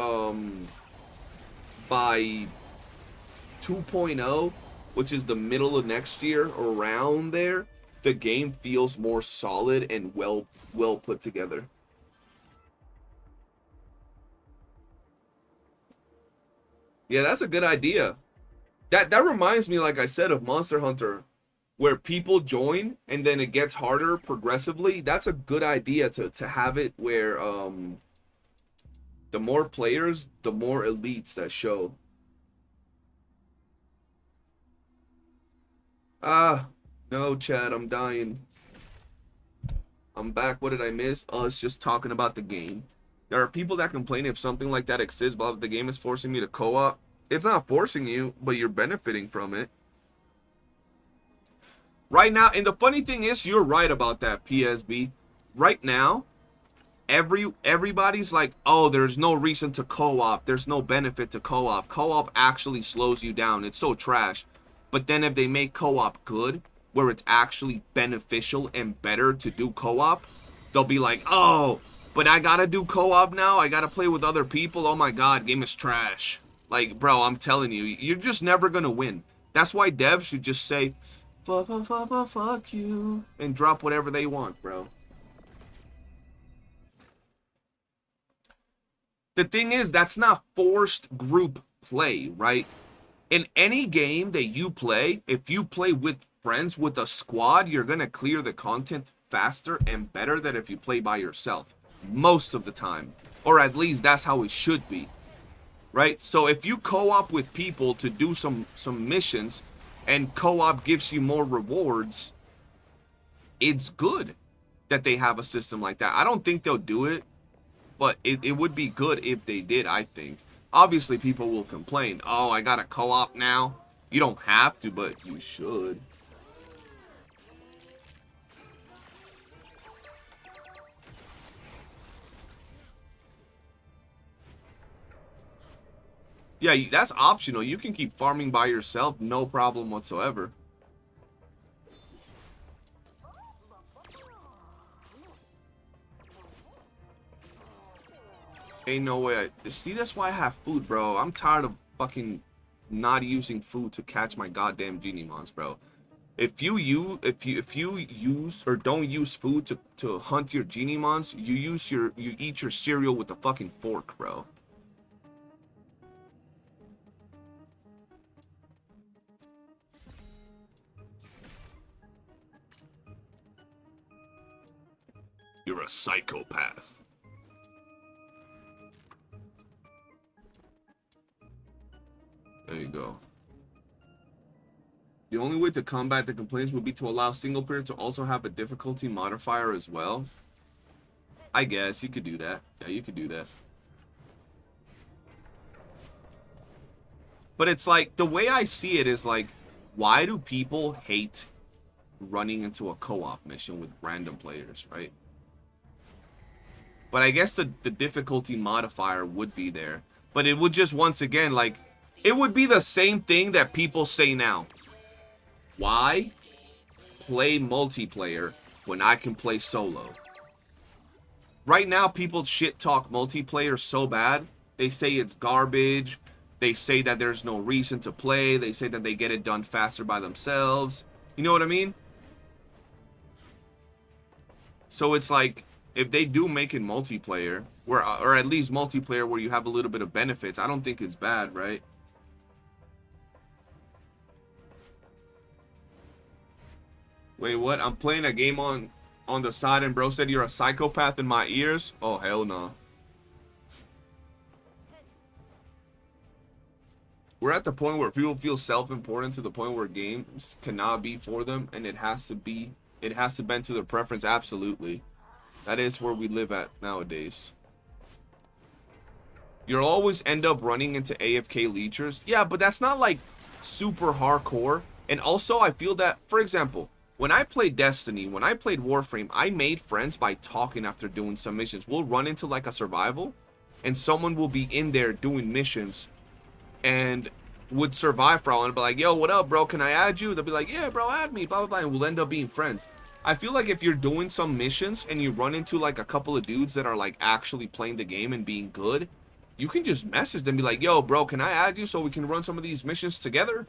by 2.0, which is the middle of next year, around there, the game feels more solid and well put together. Yeah, that's a good idea. That reminds me, like I said, of Monster Hunter, where people join and then it gets harder progressively. That's a good idea to have it where the more players, the more elites that show. No, Chad, I'm dying. I'm back. What did I miss? Us just talking about the game. There are people that complain if something like that exists, but the game is forcing me to co-op. It's not forcing you, but you're benefiting from it. Right now, and the funny thing is, you're right about that, PSB. Right now, everybody's like, oh, there's no reason to co-op. There's no benefit to co-op. Co-op actually slows you down. It's so trash. But then if they make co-op good, where it's actually beneficial and better to do co-op, they'll be like, oh, but I gotta do co-op now? I gotta play with other people? Oh my god, game is trash. Like, bro, I'm telling you, you're just never gonna win. That's why devs should just say, fuck you, and drop whatever they want, bro. The thing is, that's not forced group play, right? In any game that you play, if you play with friends, with a squad, you're gonna clear the content faster and better than if you play by yourself. Most of the time. Or at least that's how it should be. right? So if you co-op with people to do some missions, and co-op gives you more rewards, it's good that they have a system like that. I don't think they'll do it, but it would be good if they did, I think. Obviously, people will complain, oh, I got a co-op now. You don't have to, but you should. Yeah, that's optional. You can keep farming by yourself, no problem whatsoever. Ain't no way. See, that's why I have food, bro. I'm tired of fucking not using food to catch my goddamn genie mons, bro. If you use or don't use food to hunt your genie mons, you eat your cereal with a fucking fork, bro. You're a psychopath. There you go. The only way to combat the complaints would be to allow single player to also have a difficulty modifier as well. I guess you could do that. Yeah, you could do that. But it's like, the way I see it is like, why do people hate running into a co-op mission with random players, right? But I guess the difficulty modifier would be there. But it would just, once again, like, it would be the same thing that people say now. Why play multiplayer when I can play solo? Right now, people shit talk multiplayer so bad. They say it's garbage. They say that there's no reason to play. They say that they get it done faster by themselves. You know what I mean? So it's like, if they do make it multiplayer, where, or at least multiplayer where you have a little bit of benefits, I don't think it's bad, right? Wait, what? I'm playing a game on the side and bro said you're a psychopath in my ears? Oh, hell no. We're at the point where people feel self-important to the point where games cannot be for them, and it has to bend to their preference. Absolutely. That is where we live at nowadays. You'll always end up running into AFK leechers. Yeah, but that's not like super hardcore. And also, I feel that, for example, when I played Destiny, when I played Warframe, I made friends by talking after doing some missions. We'll run into like a survival, and someone will be in there doing missions and would survive for a while and be like, yo, what up, bro? Can I add you? They'll be like, yeah, bro, add me, blah, blah, blah. And we'll end up being friends. I feel like if you're doing some missions and you run into like a couple of dudes that are like actually playing the game and being good, you can just message them, be like, yo, bro, can I add you so we can run some of these missions together?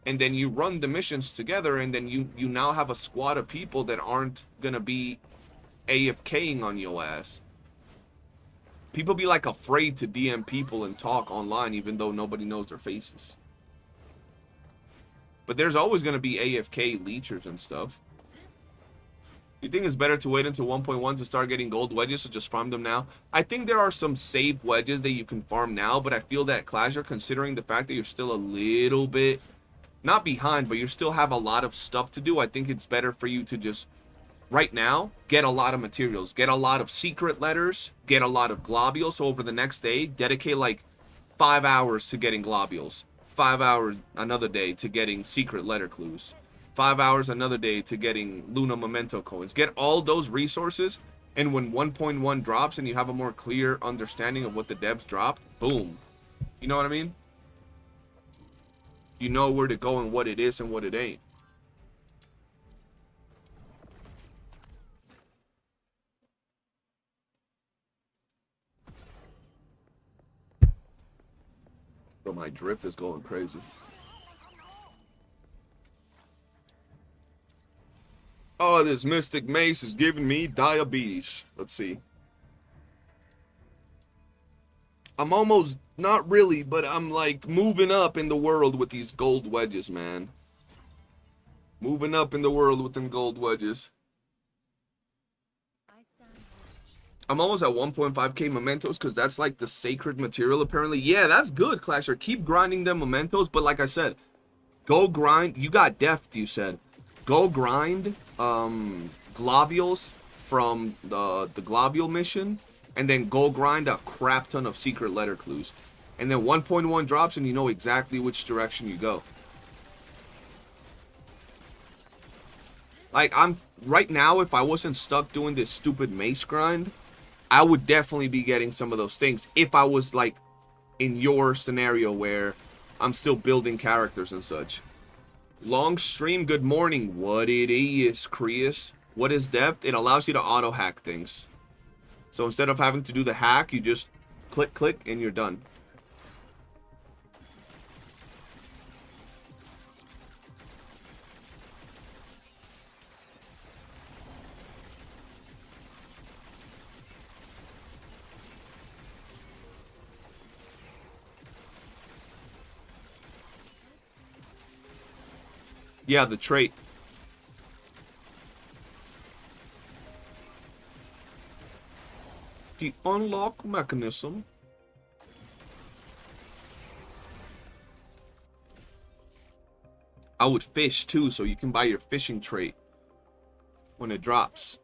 And then you run the missions together, and then you now have a squad of people that aren't gonna be AFKing on your ass. People be like afraid to DM people and talk online even though nobody knows their faces. But there's always gonna be AFK leechers and stuff. You think it's better to wait until 1.1 to start getting gold wedges, so just farm them now? I think there are some safe wedges that you can farm now, but I feel that Clasher, considering the fact that you're still a little bit, not behind, but you still have a lot of stuff to do, I think it's better for you to just, right now, get a lot of materials. Get a lot of secret letters, get a lot of globules, so over the next day, dedicate like 5 hours to getting globules. 5 hours another day to getting secret letter clues. 5 hours another day to getting Luna Memento coins. Get all those resources, and when 1.1 drops and you have a more clear understanding of what the devs dropped, boom. You know what I mean? You know where to go and what it is and what it ain't. But my drift is going crazy. Oh, this Mystic Mace is giving me diabetes. Let's see. I'm almost, not really, but I'm like moving up in the world with these gold wedges, man. Moving up in the world with them gold wedges. I'm almost at 1.5k mementos because that's like the sacred material apparently. Yeah, that's good, Clasher. Keep grinding them mementos, but like I said, go grind. You got deft, you said. Go grind globules from the globule mission, and then go grind a crap ton of secret letter clues. And then 1.1 drops and you know exactly which direction you go. Like, I'm right now, if I wasn't stuck doing this stupid mace grind, I would definitely be getting some of those things if I was like in your scenario where I'm still building characters and such. Long stream, good morning. What it is, Chris? What is depth? It allows you to auto hack things. So instead of having to do the hack, you just click, click, and you're done. Yeah, the trait. The unlock mechanism. I would fish too, so you can buy your fishing trait when it drops.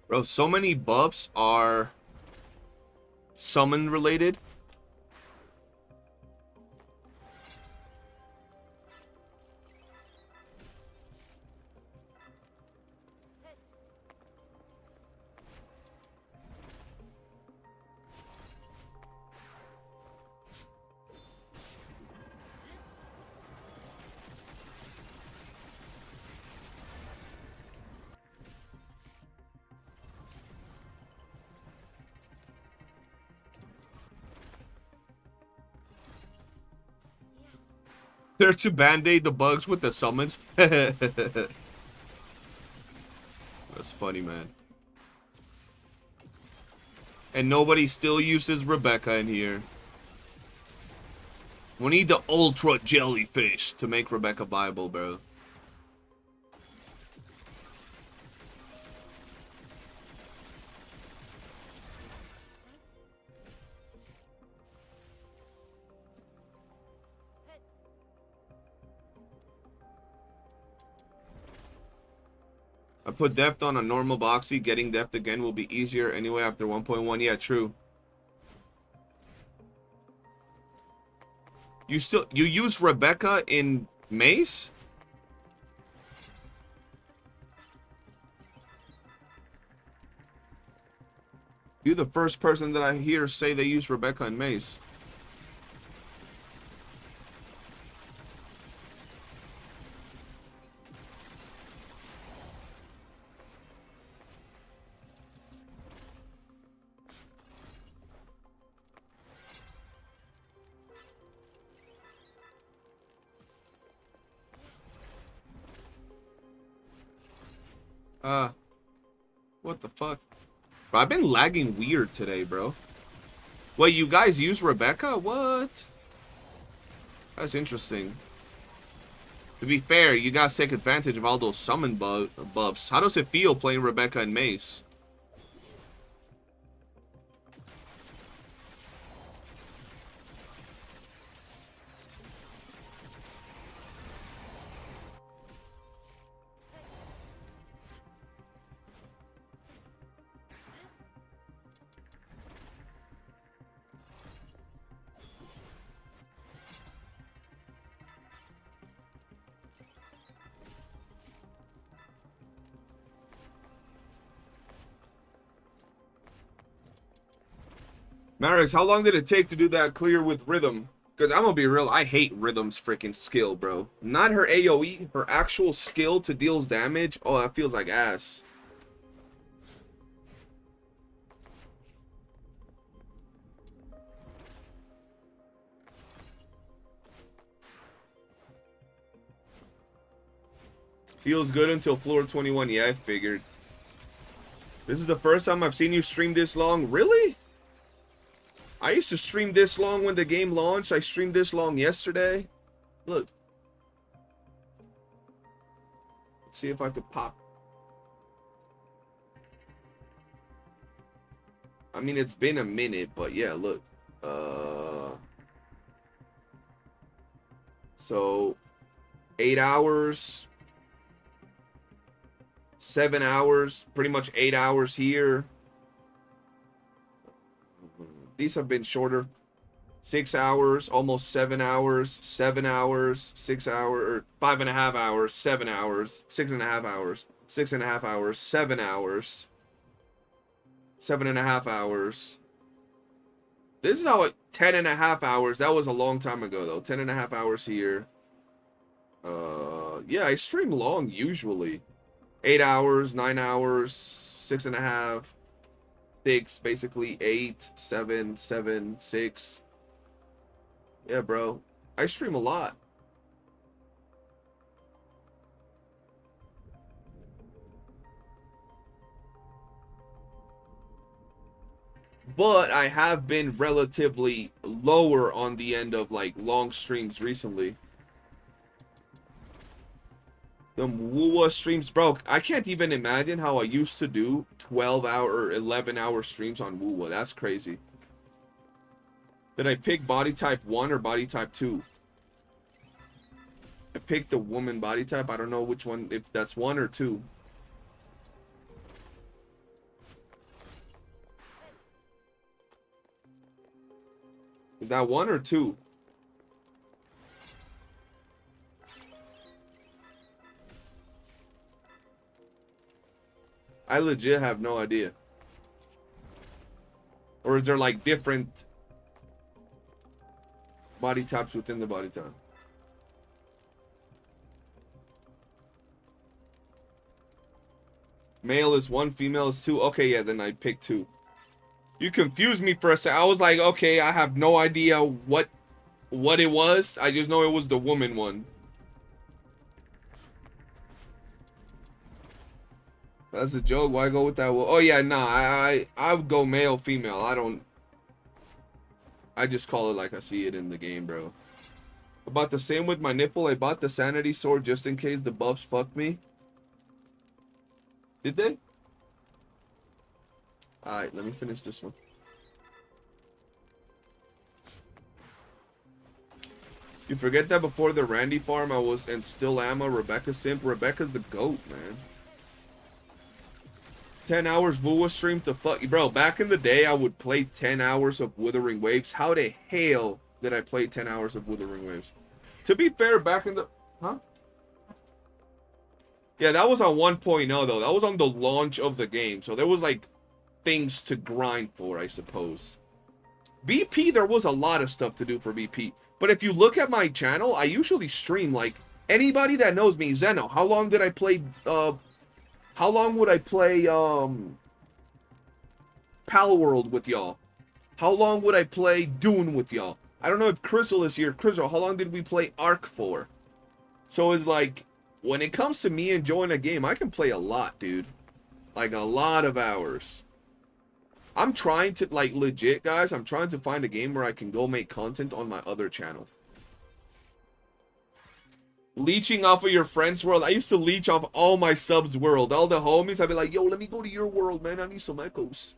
Bro, so many buffs are summon related. They're to band-aid the bugs with the summons. That's funny, man. And nobody still uses Rebecca in here. We need the ultra jellyfish to make Rebecca viable, bro. I put depth on a normal boxy. Getting depth again will be easier anyway after 1.1. Yeah, true. You use Rebecca in Mace? You're the first person that I hear say they use Rebecca in Mace. What the fuck? Bro, I've been lagging weird today, bro. Wait, you guys use Rebecca? What? That's interesting. To be fair, you guys take advantage of all those summon buffs. How does it feel playing Rebecca and Mace? Marix, how long did it take to do that clear with Rhythm? Because I'm gonna be real, I hate Rhythm's freaking skill, bro. Not her AoE, her actual skill to deal damage. Oh, that feels like ass. Feels good until floor 21. Yeah, I figured. This is the first time I've seen you stream this long. Really? I used to stream this long when the game launched. I streamed this long yesterday. Look. Let's see if I could pop. I mean, it's been a minute, but yeah, look. So 8 hours. 7 hours, pretty much 8 hours here. These have been shorter. 6 hours, almost 7 hours, 7 hours, 6 hours, 5.5 hours, 7 hours, 6.5 hours, 6.5 hours, 7 hours, 7.5 hours. This is how it, 10.5 hours. That was a long time ago though. 10.5 hours here. Yeah, I stream long usually. 8 hours, 9 hours, 6.5, 6, basically 8, 7, 7, 6. Yeah, bro. I stream a lot. But I have been relatively lower on the end of like long streams recently. The YOOOO streams, bro. I can't even imagine how I used to do 12-hour or 11-hour streams on YOOOO. That's crazy. Did I pick body type 1 or body type 2? I picked the woman body type. I don't know which one, if that's 1 or 2. Is that 1 or 2? I legit have no idea. Or is there like different body types within the body type? Male is 1, female is 2. Okay, yeah, then I picked 2. You confused me for a second. I was like, okay, I have no idea what it was. I just know it was the woman one. That's a joke. Why go with that? Oh yeah, nah. I would go male, female. I just call it like I see it in the game, bro. About the same with my nipple. I bought the sanity sword just in case the buffs fucked me. Did they? Alright, let me finish this one. You forget that before the Randy farm I was and still am a Rebecca simp. Rebecca's the GOAT, man. 10 hours YOOOO stream to fuck you. Bro, back in the day, I would play 10 hours of Withering Waves. How the hell did I play 10 hours of Withering Waves? To be fair, back in the... Huh? Yeah, that was on 1.0, though. That was on the launch of the game. So there was, like, things to grind for, I suppose. BP, there was a lot of stuff to do for BP. But if you look at my channel, I usually stream, like, anybody that knows me. Zeno, how long did I play... How long would I play, Pal World with y'all? How long would I play Dune with y'all? I don't know if Crystal is here. Crystal, how long did we play Ark for? So it's like, when it comes to me enjoying a game, I can play a lot, dude. Like, a lot of hours. I'm trying to, like, legit, guys, I'm trying to find a game where I can go make content on my other channel. Leeching off of your friend's world. I used to leech off all my subs' world. All the homies, I'd be like, yo, let me go to your world, man. I need some echoes.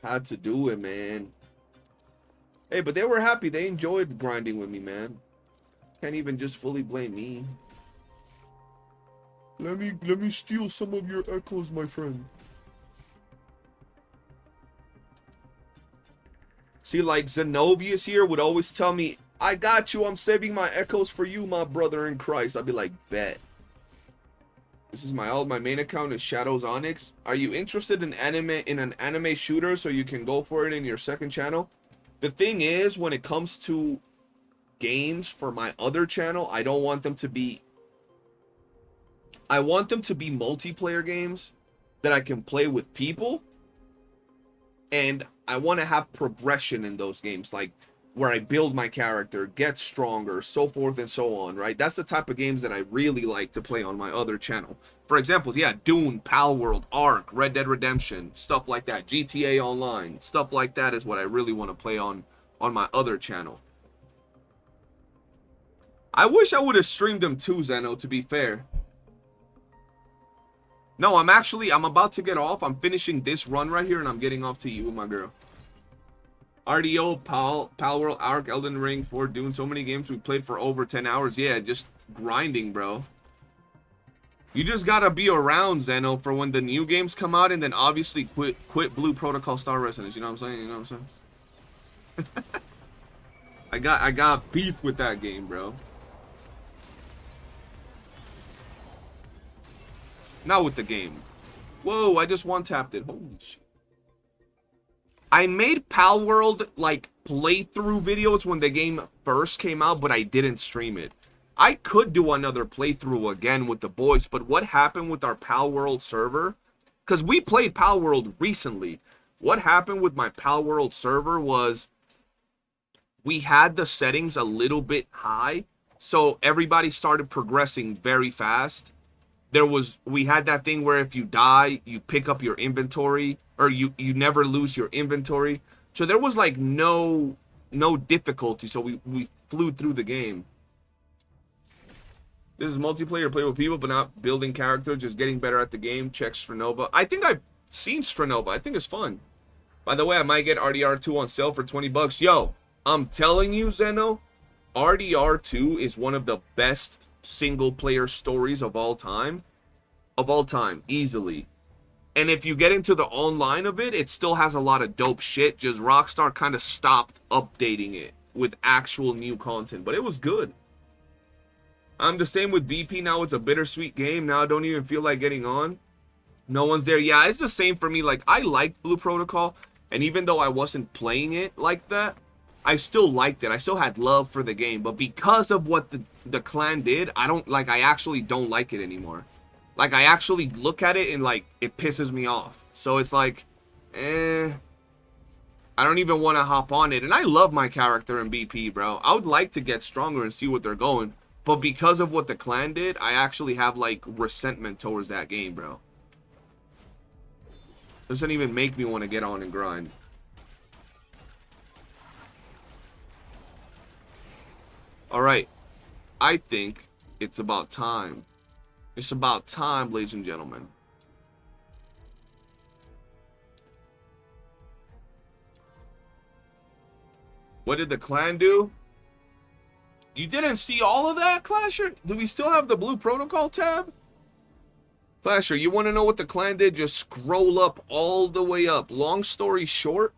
Had to do it, man. Hey, but they were happy. They enjoyed grinding with me, man. Can't even just fully blame me. Let me steal some of your echoes, my friend. See, like Zenobius here would always tell me I got you. I'm saving my echoes for you, my brother in Christ. I'd be like, bet. This is my main account is Shadows Onyx. Are you interested in an anime shooter so you can go for it in your second channel? The thing is, when it comes to games for my other channel, I don't want them to be... I want them to be multiplayer games that I can play with people. And I want to have progression in those games, like where I build my character, get stronger, so forth and so on, right? That's the type of games that I really like to play on my other channel. For examples, yeah, Dune, Palworld, Ark, Red Dead Redemption, stuff like that. GTA Online, stuff like that is what I really want to play on my other channel. I wish I would have streamed them too, Zeno, to be fair. No, I'm about to get off. I'm finishing this run right here, and I'm getting off to you, my girl. RDO, Palworld, Ark, Elden Ring, 4, Dune. So many games we played for over 10 hours. Yeah, just grinding, bro. You just gotta be around, Zeno, for when the new games come out, and then obviously quit Blue Protocol Star Residence. You know what I'm saying? You know what I'm saying? I got beef with that game, bro. Not with the game. Whoa, I just one-tapped it. Holy shit. I made Palworld, like, playthrough videos when the game first came out, but I didn't stream it. I could do another playthrough again with the boys, but what happened with our Palworld server? Because we played Palworld recently. What happened with my Palworld server was we had the settings a little bit high, so everybody started progressing very fast. We had that thing where if you die, you pick up your inventory, or you never lose your inventory. So there was like no difficulty, so we flew through the game. This is multiplayer, play with people, but not building character, just getting better at the game. Check Stranova. I think I've seen Stranova. I think it's fun. By the way, I might get RDR2 on sale for 20 bucks. Yo, I'm telling you, Zeno, RDR2 is one of the best single player stories of all time, easily. And if you get into the online of it, it still has a lot of dope shit. Just Rockstar kind of stopped updating it with actual new content, but it was good. I'm the same with BP. Now it's a bittersweet game. Now I don't even feel like getting on. No one's there. Yeah, it's the same for me. Like, I liked Blue Protocol, and even though I wasn't playing it like that, I still liked it. I still had love for the game, but because of what the clan did, I actually don't like it anymore. Like, I actually look at it and, like, it pisses me off. So it's like, I don't even want to hop on it. And I love my character in BP, bro. I would like to get stronger and see what they're going. But because of what the clan did, I actually have, like, resentment towards that game, bro. Doesn't even make me want to get on and grind. Alright, I think it's about time. It's about time, ladies and gentlemen. What did the clan do? You didn't see all of that, Clasher? Do we still have the Blue Protocol tab? Clasher, you want to know what the clan did? Just scroll up all the way up. Long story short,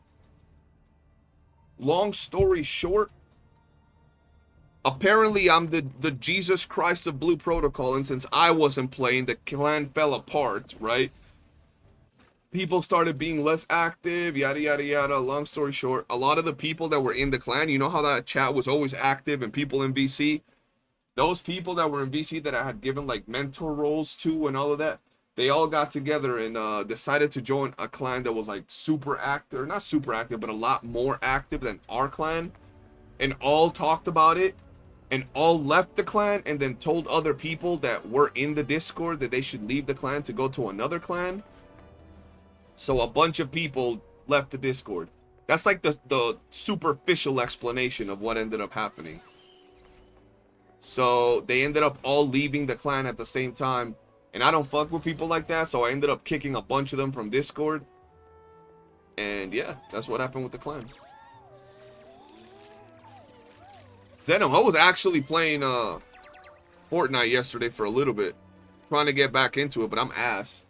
apparently, I'm the Jesus Christ of Blue Protocol, and since I wasn't playing, the clan fell apart, right? People started being less active, yada, yada, yada. Long story short, a lot of the people that were in the clan, you know how that chat was always active and people in VC? Those people that were in VC that I had given, like, mentor roles to and all of that, they all got together and decided to join a clan that was, like, super active, or not super active, but a lot more active than our clan, and all talked about it. And all left the clan and then told other people that were in the Discord that they should leave the clan to go to another clan. So a bunch of people left the Discord. That's like the superficial explanation of what ended up happening. So they ended up all leaving the clan at the same time. And I don't fuck with people like that, so I ended up kicking a bunch of them from Discord. And yeah, that's what happened with the clan. Zeno, I was actually playing Fortnite yesterday for a little bit. Trying to get back into it, but I'm ass.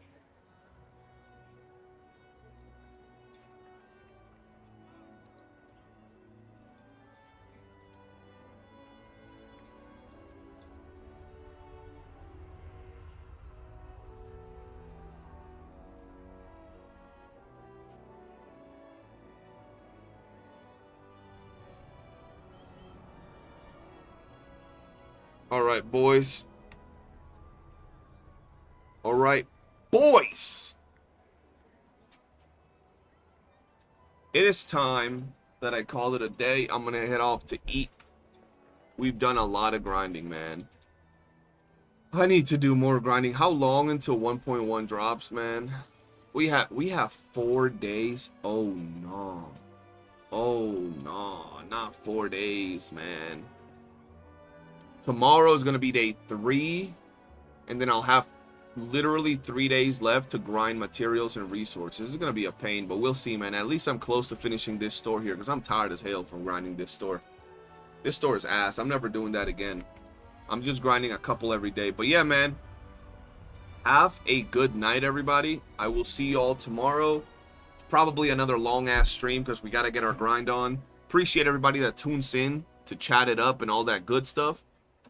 All right, boys. All right, boys. It is time that I call it a day. I'm gonna head off to eat. We've done a lot of grinding, man. I need to do more grinding. How long until 1.1 drops, man? We have 4 days. Oh no. Oh no, not 4 days, man. Tomorrow is gonna be day 3, and then I'll have literally 3 days left to grind materials and resources. This is gonna be a pain, but we'll see, man. At least I'm close to finishing this store here, because I'm tired as hell from grinding this store. This store is ass. I'm never doing that again. I'm just grinding a couple every day. But yeah, man, have a good night, everybody. I will see you all tomorrow. Probably another long ass stream, because we got to get our grind on. Appreciate everybody that tunes in to chat it up and all that good stuff,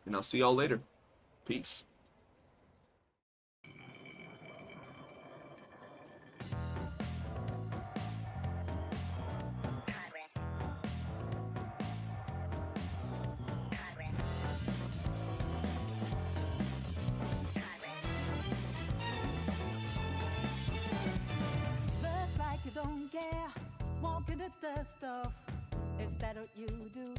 and I'll see y'all later. Peace. Look like you don't care, walking the dust off. Is that what you do?